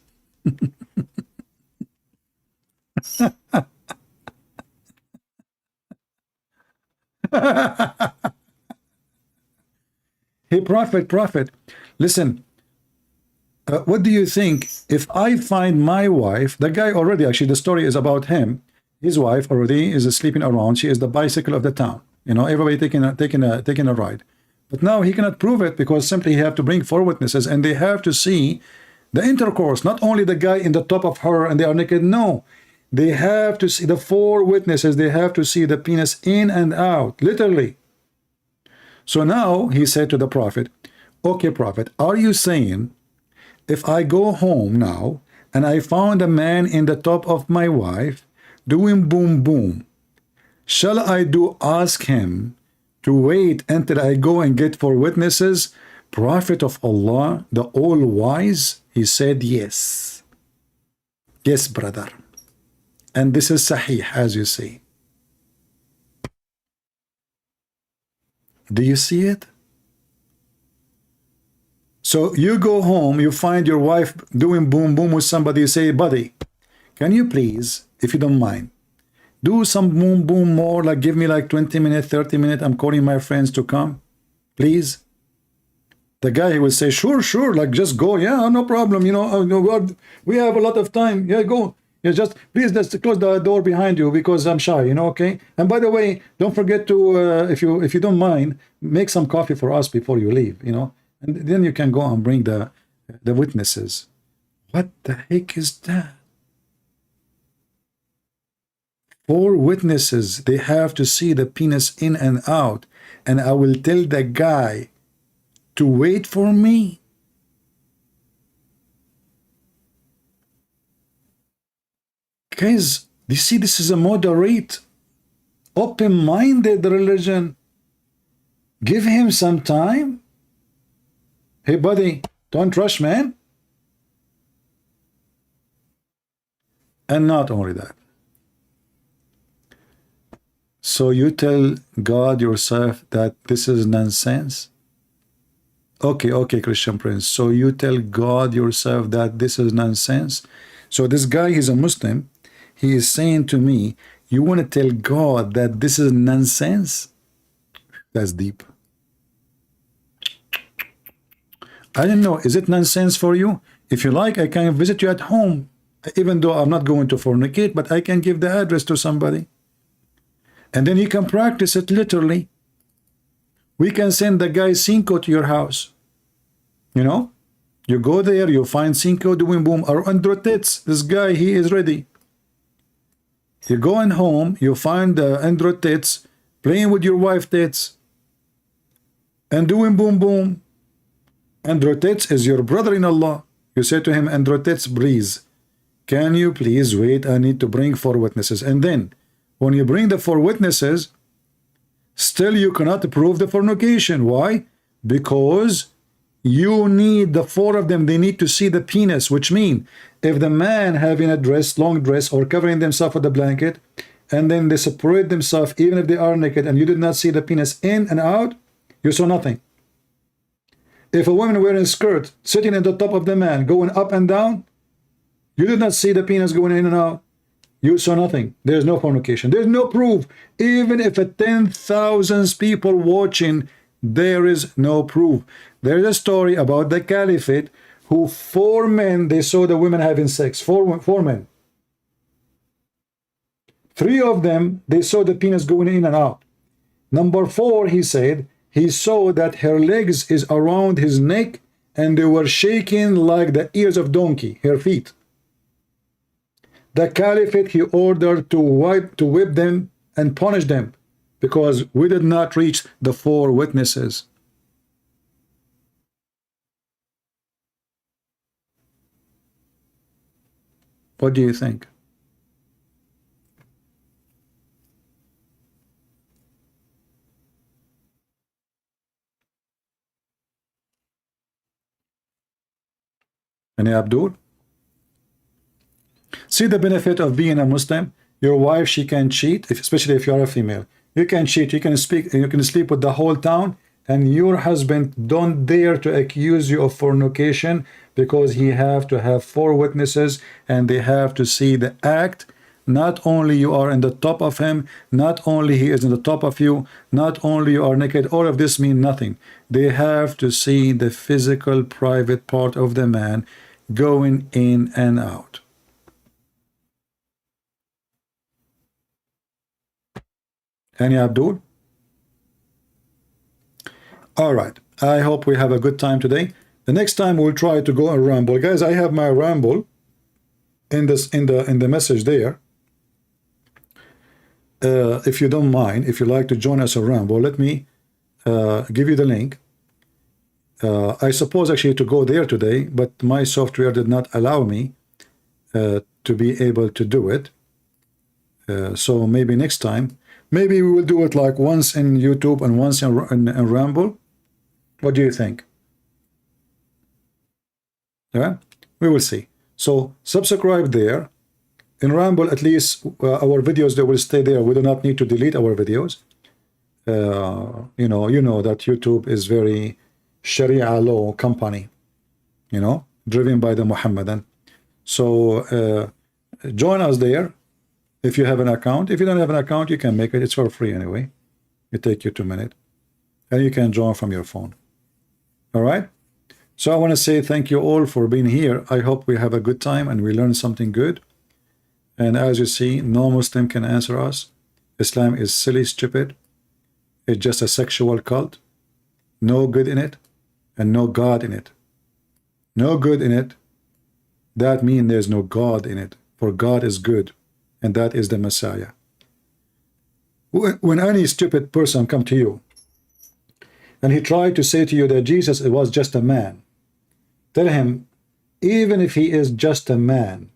Hey, Prophet, listen. What do you think if I find my wife, the guy already, actually the story is about him, his wife already is sleeping around, she is the bicycle of the town, you know, everybody taking a ride, but now he cannot prove it because simply he have to bring four witnesses and they have to see the intercourse, not only the guy in the top of her and they are naked, no, they have to see the four witnesses, they have to see the penis in and out, literally. So now he said to the Prophet, okay, Prophet, are you saying if I go home now and I found a man in the top of my wife doing boom boom, shall I ask him to wait until I go and get four witnesses? Prophet of Allah, the all-wise, he said yes. Yes, brother. And this is sahih, as you see. Do you see it? So you go home, you find your wife doing boom boom with somebody, you say, buddy, can you please, if you don't mind, do some boom boom more, like give me like 20 minutes, 30 minutes, I'm calling my friends to come, please? The guy, he will say, sure, like just go, yeah, no problem, you know, we have a lot of time, yeah, go. You just, please, just close the door behind you because I'm shy, you know, okay? And by the way, don't forget to, if you don't mind, make some coffee for us before you leave, you know? And then you can go and bring the witnesses. What the heck is that? Four witnesses, they have to see the penis in and out. And I will tell the guy to wait for me. Guys, you see, this is a moderate, open-minded religion. Give him some time. Hey, buddy, don't rush, man. And not only that. So you tell God yourself that this is nonsense? Okay, Christian Prince. So you tell God yourself that this is nonsense? So this guy, he's a Muslim. He is saying to me, you want to tell God that this is nonsense? That's deep. I don't know. Is it nonsense for you? If you like, I can visit you at home. Even though I'm not going to fornicate, but I can give the address to somebody. and then you can practice it literally. We can send the guy Cinco to your house. You know, you go there, you find Cinco doing boom or under tits. This guy, he is ready. You're going home, you find the Android tits playing with your wife tits and doing boom boom. Android tits is your brother in Allah. You say to him, Android tits, please, can you please wait? I need to bring 4 witnesses. And then when you bring the 4 witnesses, still you cannot prove the fornication. Why? Because you need the 4 of them. They need to see the penis, which means if the man having a dress, long dress, or covering themselves with a blanket, and then they separate themselves, even if they are naked, and you did not see the penis in and out, you saw nothing. If a woman wearing a skirt, sitting at the top of the man, going up and down, you did not see the penis going in and out, you saw nothing. There's no fornication. There's no proof. Even if a 10,000 people watching, there is no proof. There's a story about the caliphate who 4 men, they saw the women having sex. 4 men. 3 of them, they saw the penis going in and out. Number 4, he said, he saw that her legs is around his neck and they were shaking like the ears of donkey, her feet. The caliphate, he ordered to whip them and punish them because we did not reach the 4 witnesses. What do you think? Any Abdul? See the benefit of being a Muslim. Your wife, she can cheat, especially if you are a female. You can cheat, you can speak, you can sleep with the whole town, and your husband don't dare to accuse you of fornication because he have to have 4 witnesses and they have to see the act. Not only you are in the top of him, not only he is in the top of you, not only you are naked, all of this mean nothing. They have to see the physical private part of the man going in and out. Any Abdul? All right. I hope we have a good time today. The next time we'll try to go and ramble. Guys, I have my ramble in the message there. If you don't mind, if you like to join us a ramble, let me give you the link. I suppose actually to go there today, but my software did not allow me to be able to do it. So maybe next time, maybe we will do it like once in YouTube and once in Ramble. What do you think? Yeah, we will see. So subscribe there. In Ramble, at least our videos, they will stay there. We do not need to delete our videos. You know that YouTube is very Sharia law company, driven by the Muhammadan. So join us there if you have an account. If you don't have an account, you can make it. It's for free anyway. It takes you 2 minutes. And you can join from your phone. All right? So I want to say thank you all for being here. I hope we have a good time and we learn something good. And as you see, no Muslim can answer us. Islam is silly, stupid. It's just a sexual cult. No good in it and no God in it. No good in it. That means there's no God in it. For God is good. And that is the Messiah. When any stupid person come to you and he tried to say to you that Jesus was just a man, tell him, even if he is just a man,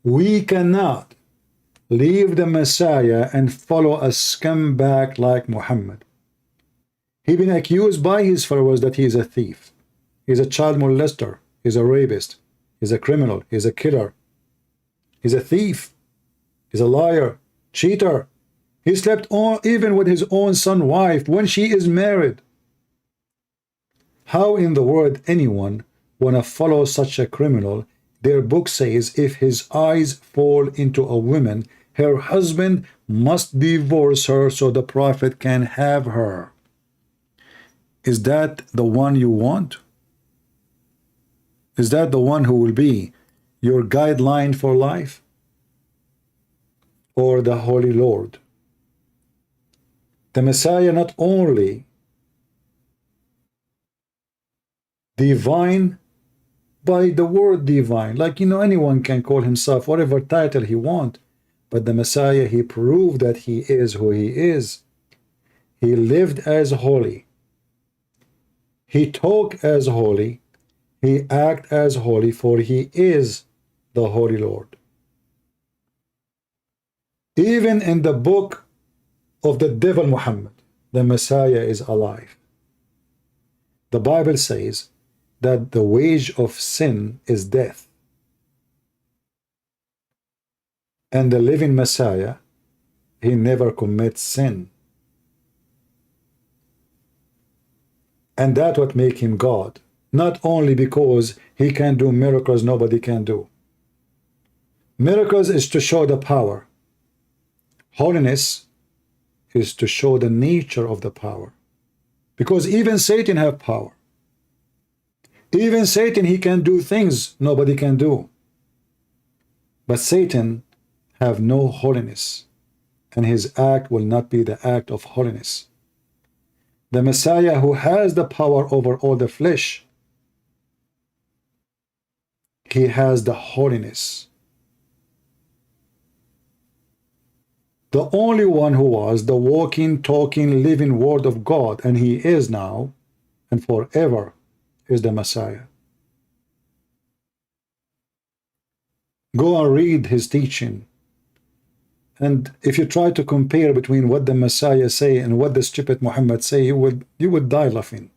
we cannot leave the Messiah and follow a scumbag like Muhammad. He's been accused by his followers that he is a thief. He's a child molester. He's a rapist. He's a criminal. He's a killer. He's a thief. He's a liar. Cheater. He slept even with his own son's wife when she is married. How in the world anyone want to follow such a criminal? Their book says if his eyes fall into a woman, her husband must divorce her so the prophet can have her. Is that the one you want? Is that the one who will be your guideline for life? Or the Holy Lord? The Messiah not only divine by the word divine, like anyone can call himself whatever title he want, but the Messiah, he proved that he is who he is. He lived as holy, he talked as holy, he acted as holy, for he is the Holy Lord. Even in the book of the devil Muhammad, the Messiah is alive. The Bible says that the wage of sin is death. And the living Messiah, he never commits sin. And that's what makes him God. Not only because he can do miracles nobody can do. Miracles is to show the power. Holiness is to show the nature of the power. Because even Satan have power. Even Satan, he can do things nobody can do. But Satan have no holiness, and his act will not be the act of holiness. The Messiah, who has the power over all the flesh, he has the holiness. The only one who was the walking, talking, living word of God, and he is now and forever, is the Messiah. Go and read his teaching. And if you try to compare between what the Messiah say and what the stupid Muhammad say, you would die laughing.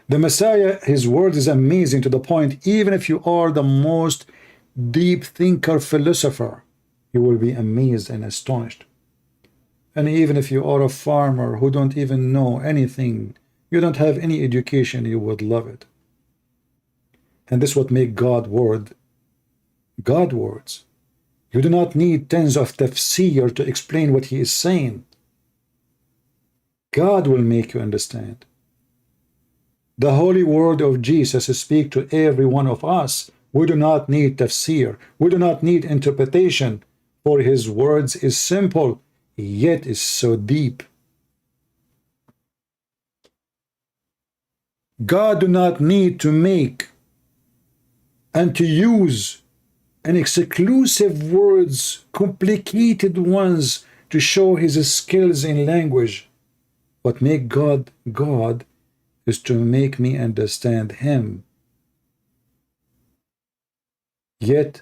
The Messiah, his word is amazing to the point, even if you are the most deep thinker, philosopher, you will be amazed and astonished. And even if you are a farmer who don't even know anything, you don't have any education, you would love it. And this is what makes God words. You do not need tens of tafsir to explain what he is saying. God will make you understand. The holy word of Jesus speaks to every one of us. We do not need tafsir. We do not need interpretation, for his words is simple, yet is so deep. God do not need to make and to use an exclusive words, complicated ones, to show his skills in language. What make God God is to make me understand him. Yet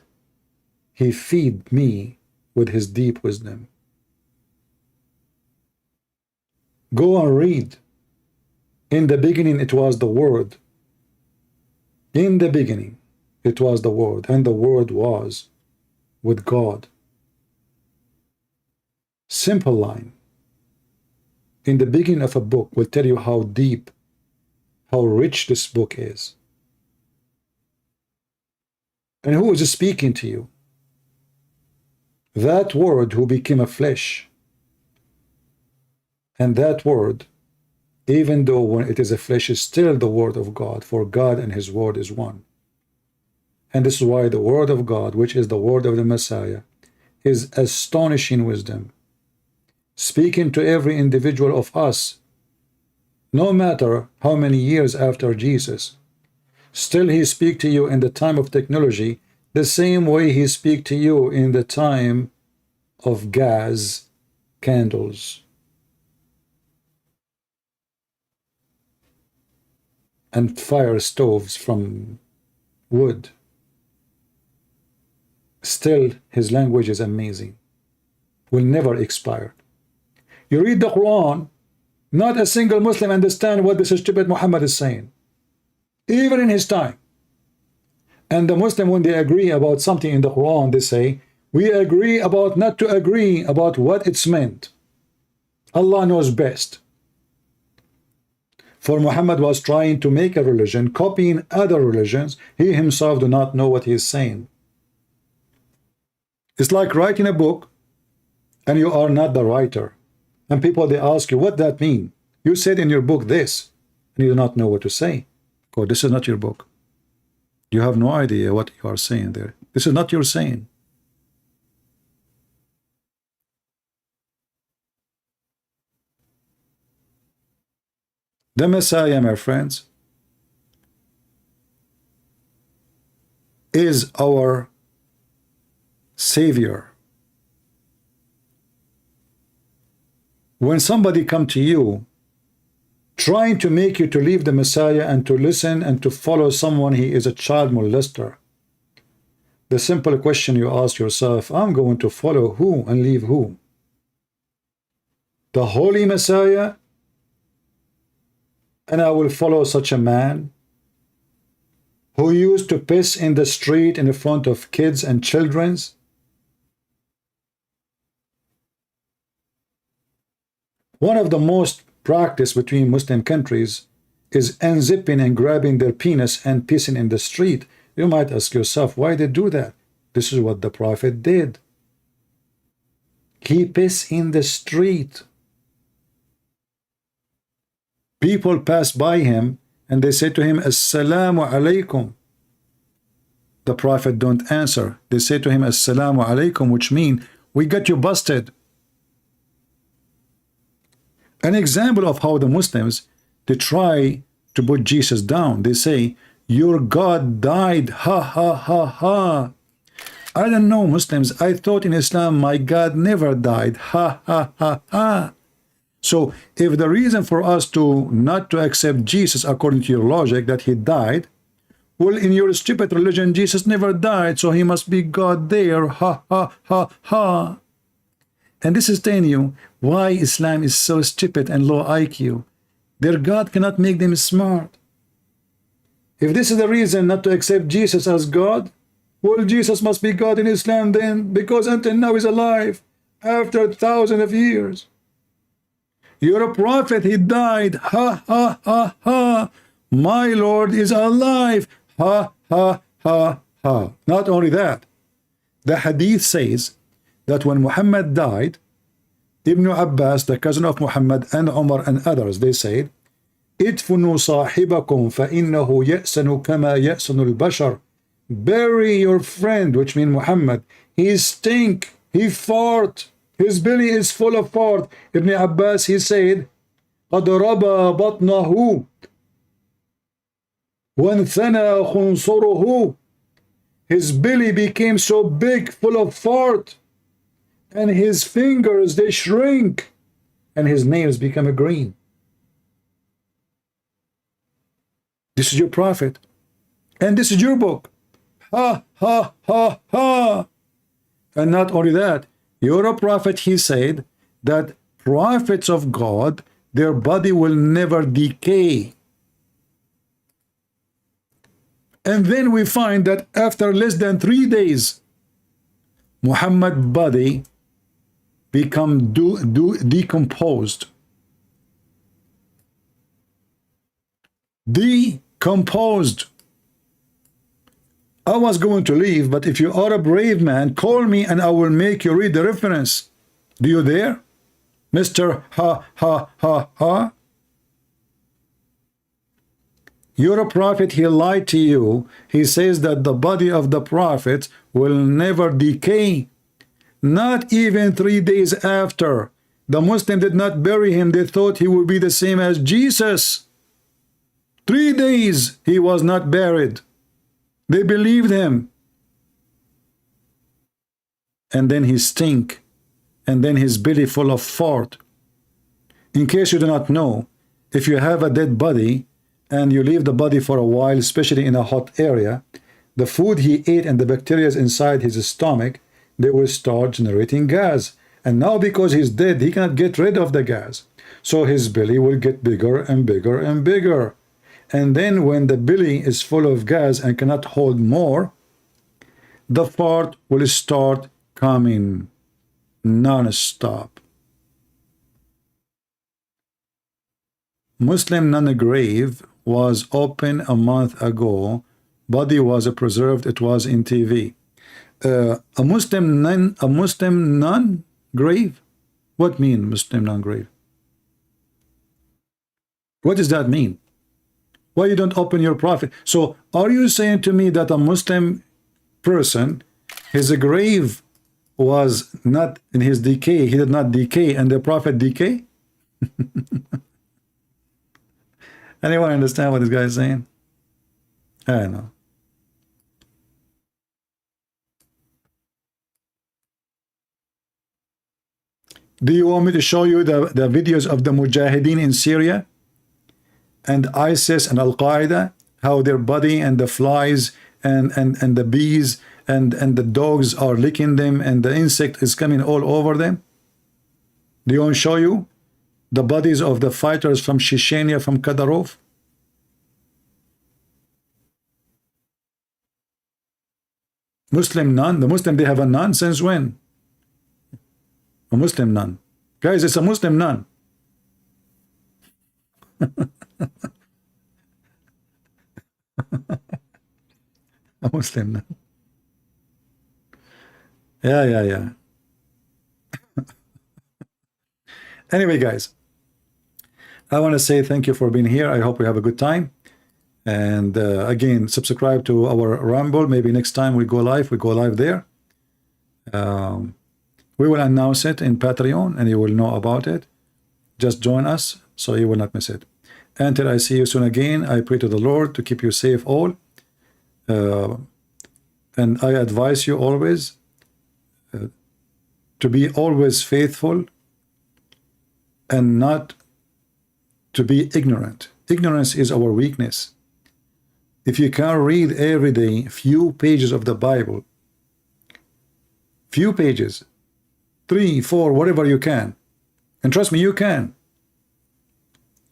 he feed me with his deep wisdom. Go and read. In the beginning it was the Word. In the beginning it was the Word, and the Word was with God. Simple line. In the beginning of a book will tell you how deep, how rich this book is. And who is speaking to you? That Word who became a flesh. And that Word, even though when it is a flesh, is still the Word of God, for God and his Word is one. And this is why the Word of God, which is the Word of the Messiah, is astonishing wisdom, speaking to every individual of us, no matter how many years after Jesus. Still he speaks to you in the time of technology the same way he speaks to you in the time of gas candles and fire stoves from wood. Still his language is amazing, will never expire. You read the Quran, not a single Muslim understand what this stupid Muhammad is saying, even in his time. And the Muslim, when they agree about something in the Quran, they say, we agree about not to agree about what it's meant. Allah knows best. For Muhammad was trying to make a religion, copying other religions. He himself do not know what he is saying. It's like writing a book and you are not the writer. And people, they ask you, what that mean? You said in your book this, and you do not know what to say. Oh, this is not your book. You have no idea what you are saying there. This is not your saying. The Messiah, my friends, is our Savior. When somebody come to you trying to make you to leave the Messiah and to listen and to follow someone, he is a child molester, the simple question you ask yourself, I'm going to follow who and leave who? The Holy Messiah, and I will follow such a man who used to piss in the street in front of kids and children's? One of the most practiced between Muslim countries is unzipping and grabbing their penis and pissing in the street. You might ask yourself, why they do that? This is what the Prophet did. He pissed in the street. People pass by him and they say to him, Assalamu alaikum. The Prophet don't answer. They say to him, Assalamu alaikum, which means, we got you busted. An example of how the Muslims, they try to put Jesus down. They say, your God died, ha ha ha ha. I don't know, Muslims, I thought in Islam my God never died, ha ha ha ha. So if the reason for us to not to accept Jesus according to your logic that he died, well, in your stupid religion Jesus never died, so he must be God there, ha ha ha ha. And this is telling you why Islam is so stupid and low IQ. Their God cannot make them smart. If this is the reason not to accept Jesus as God, well, Jesus must be God in Islam then, because until now he's alive, after thousands of years. You're a prophet, he died, ha ha ha ha. My Lord is alive, ha ha ha ha. Not only that, the hadith says that when Muhammad died, Ibn Abbas, the cousin of Muhammad, and Umar and others, they said, Idfunu sahibakum fa innahu ya'sanu kama ya'sanu al-bashar. Bury your friend, which means Muhammad. He stink, he fart, his belly is full of fart. Ibn Abbas, he said, قَدْ رَبَى بَطْنَهُ وَانْثَنَى خُنْصُرُهُ. His belly became so big, full of fart, and his fingers, they shrink, and his nails become green. This is your prophet, and this is your book. Ha, ha, ha, ha. And not only that, you're a prophet, he said, that prophets of God, their body will never decay. And then we find that after less than 3 days, Muhammad's body become decomposed. Decomposed. I was going to leave, but if you are a brave man, call me and I will make you read the reference. Do you dare? Mr. Ha ha ha ha. You're a prophet, he lied to you. He says that the body of the prophet will never decay. Not even 3 days after. The Muslim did not bury him. They thought he would be the same as Jesus. 3 days he was not buried. They believed him. And then he stink. And then his belly full of fart. In case you do not know, if you have a dead body and you leave the body for a while, especially in a hot area, the food he ate and the bacteria inside his stomach, they will start generating gas. And now because he's dead, he cannot get rid of the gas. So his belly will get bigger and bigger and bigger. And then when the belly is full of gas and cannot hold more, the fart will start coming non-stop. Muslim nun-grave was open a month ago. Body was preserved. It was in TV. A Muslim nun grave? What mean Muslim nun grave? What does that mean? Why you don't open your prophet? So are you saying to me that a Muslim person, his grave was not in his decay, he did not decay, and the prophet decay? Anyone understand what this guy is saying? I know. Do you want me to show you the videos of the Mujahideen in Syria and ISIS and Al-Qaeda, how their body and the flies and the bees and the dogs are licking them and the insect is coming all over them? Do you want to show you the bodies of the fighters from Chechnya, from Kadyrov? Muslim nun? The Muslim, they have a nun since when? A Muslim nun. Guys, it's a Muslim nun. A Muslim nun. Yeah. Anyway, guys, I want to say thank you for being here. I hope we have a good time. And again, subscribe to our Rumble. Maybe next time we go live there. We will announce it in Patreon and you will know about it. Just join us so you will not miss it. Until I see you soon again, I pray to the Lord to keep you safe all. And I advise you always to be always faithful and not to be ignorant. Ignorance is our weakness. If you can read every day few pages of the Bible, few pages, 3, 4, whatever you can, and trust me, you can.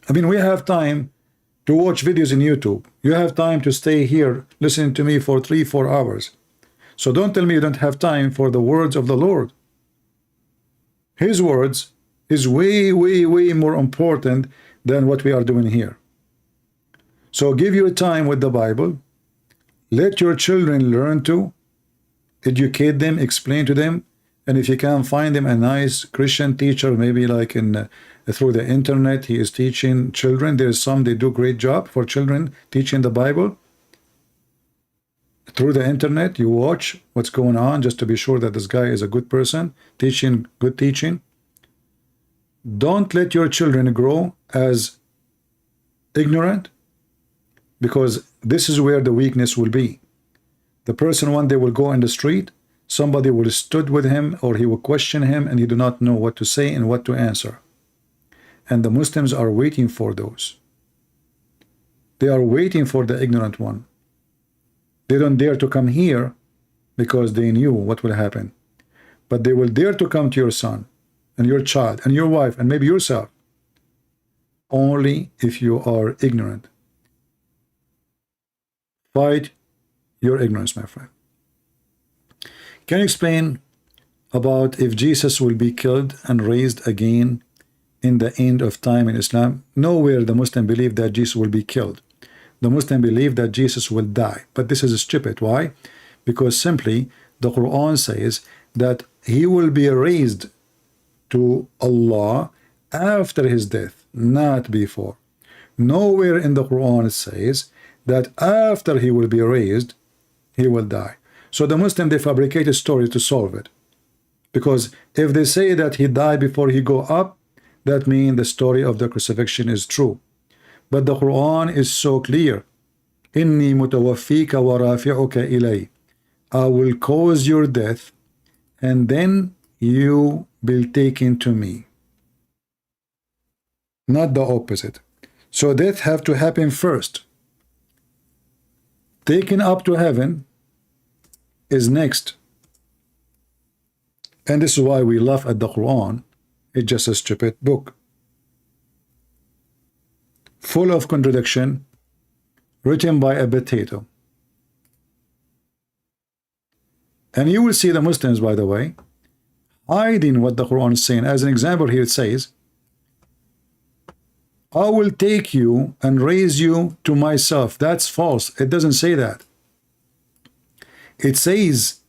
I mean, we have time to watch videos in YouTube. You have time to stay here listening to me for 3, 4 hours. So don't tell me you don't have time for the words of the Lord. His words is way, way, way more important than what we are doing here. So give your time with the Bible. Let your children learn to educate them, explain to them. And if you can find them a nice Christian teacher, maybe like in through the internet, he is teaching children. There's some, they do great job for children teaching the Bible. Through the internet, you watch what's going on just to be sure that this guy is a good person, teaching good teaching. Don't let your children grow as ignorant, because this is where the weakness will be. The person one day will go in the street, somebody will stood with him or he will question him and he do not know what to say and what to answer. And the Muslims are waiting for those. They are waiting for the ignorant one. They don't dare to come here because they knew what will happen. But they will dare to come to your son and your child and your wife and maybe yourself only if you are ignorant. Fight your ignorance, my friend. Can you explain about if Jesus will be killed and raised again in the end of time in Islam? Nowhere the Muslim believe that Jesus will be killed. The Muslim believe that Jesus will die. But this is stupid. Why? Because simply the Quran says that he will be raised to Allah after his death, not before. Nowhere in the Quran it says that after he will be raised, he will die. So the Muslim, they fabricate a story to solve it. Because if they say that he died before he go up, that means the story of the crucifixion is true. But the Quran is so clear. Inni mutawaffika wa rafi'uka ilay. I will cause your death and then you will be taken to me. Not the opposite. So death have to happen first. Taken up to heaven is next. And this is why we laugh at the Quran. It's just a stupid book, full of contradiction, written by a potato. And you will see the Muslims, by the way, hiding what the Quran is saying. As an example here it says, I will take you and raise you to myself. That's false. It doesn't say that. It says,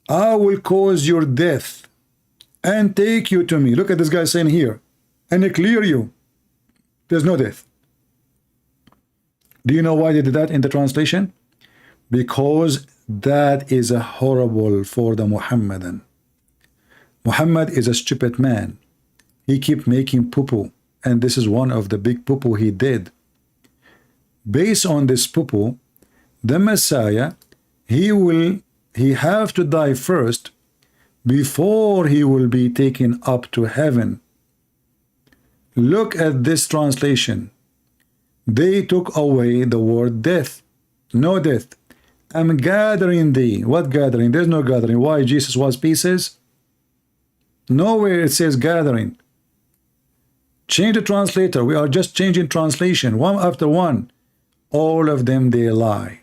I will cause your death and take you to me. Look at this guy saying here, and clear you. There's no death. Do you know why they did that in the translation? Because that is a horrible for the Muhammadan. Muhammad is a stupid man. He keep making poo-poo, and this is one of the big poo-poo he did. based on this poo-poo, the Messiah, he have to die first before he will be taken up to heaven. Look at this translation. They took away the word death. No death. I'm gathering thee. What gathering? There's no gathering. Why? Jesus was pieces? Nowhere it says gathering. Change the translator. We are just changing translation one after one. All of them, they lie.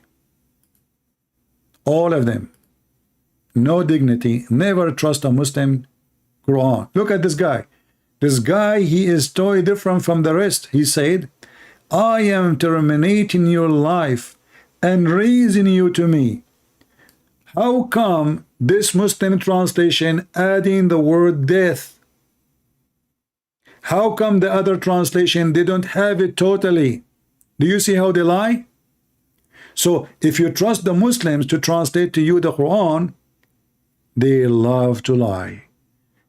All of them. No dignity. Never trust a Muslim Quran. Look at this guy. This guy, he is totally different from the rest. He said, I am terminating your life and raising you to me. How come this Muslim translation adding the word death? How come the other translation they don't have it totally? Do you see how they lie? So if you trust the Muslims to translate to you the Quran, they love to lie.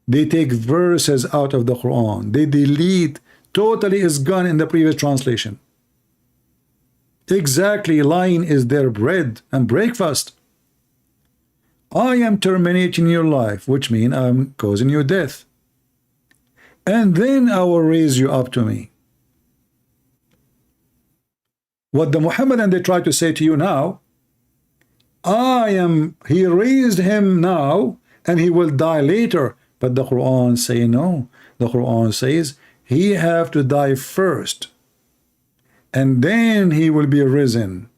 They take verses out of the Quran. They delete. Totally is gone in the previous translation. Exactly, lying is their bread and breakfast. I am terminating your life, which means I'm causing you death. And then I will raise you up to me. What the Muhammadan they try to say to you now, he raised him now and he will die later. But the Quran say no. The Quran says he have to die first and then he will be risen.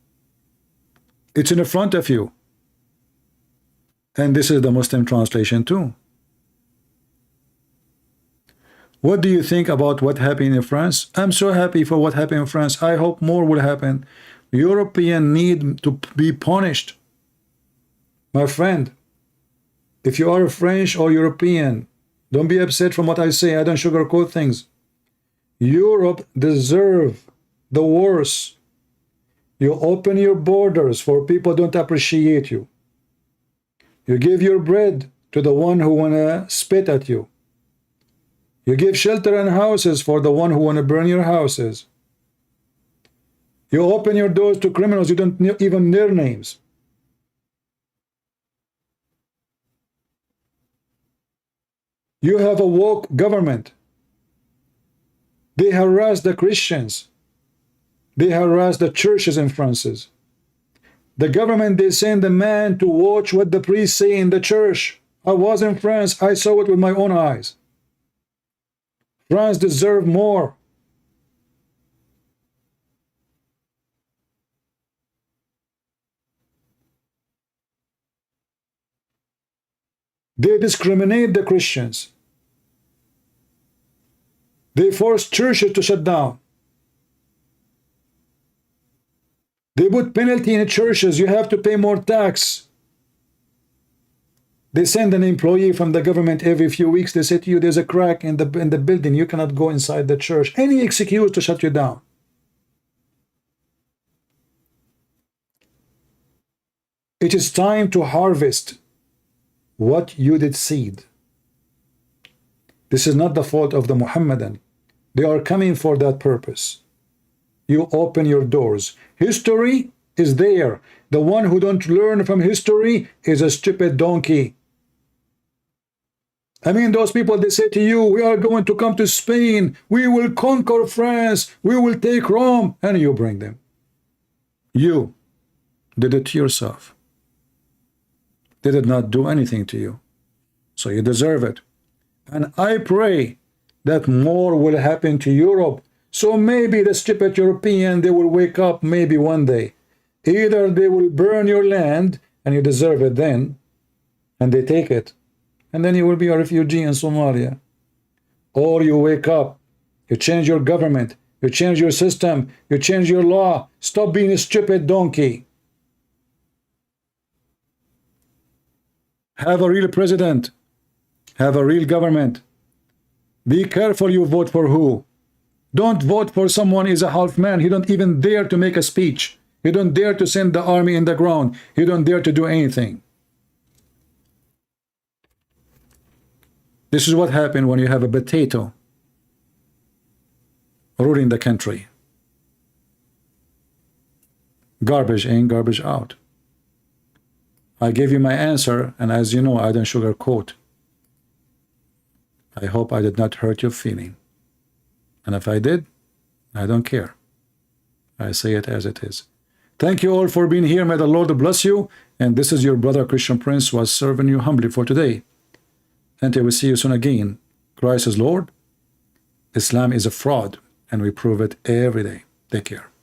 It's in the front of you. And this is the Muslim translation too. What do you think about what happened in France? I'm so happy for what happened in France. I hope more will happen. Europeans need to be punished. My friend, if you are French or European, don't be upset from what I say. I don't sugarcoat things. Europe deserves the worst. You open your borders for people who don't appreciate you. You give your bread to the one who want to spit at you. You give shelter and houses for the one who want to burn your houses. You open your doors to criminals you don't know even their names. You have a woke government. They harass the Christians. They harass the churches in France. The government, they send a man to watch what the priests say in the church. I was in France. I saw it with my own eyes. France deserves more. They discriminate the Christians. They force churches to shut down. They put penalty in churches. You have to pay more tax. They send an employee from the government every few weeks. They say to you, there's a crack in the building. You cannot go inside the church. Any excuse to shut you down. It is time to harvest what you did seed. This is not the fault of the Muhammadan. They are coming for that purpose. You open your doors. History is there. The one who don't learn from history is a stupid donkey. I mean, those people, they say to you, we are going to come to Spain. We will conquer France. We will take Rome. And you bring them. You did it to yourself. They did not do anything to you. So you deserve it. And I pray that more will happen to Europe. So maybe the stupid European, they will wake up maybe one day. Either they will burn your land, and you deserve it then, and they take it. And then you will be a refugee in Somalia. Or you wake up, you change your government, you change your system, you change your law. Stop being a stupid donkey. Have a real president. Have a real government. Be careful you vote for who. Don't vote for someone is a half man. He don't even dare to make a speech. He don't dare to send the army in the ground. He don't dare to do anything. This is what happened when you have a potato ruling the country. Garbage in, garbage out. I gave you my answer, and as you know, I don't sugarcoat. I hope I did not hurt your feeling. And if I did, I don't care. I say it as it is. Thank you all for being here. May the Lord bless you. And this is your brother Christian Prince, who was serving you humbly for today. Until we see you soon again. Christ is Lord. Islam is a fraud, and we prove it every day. Take care.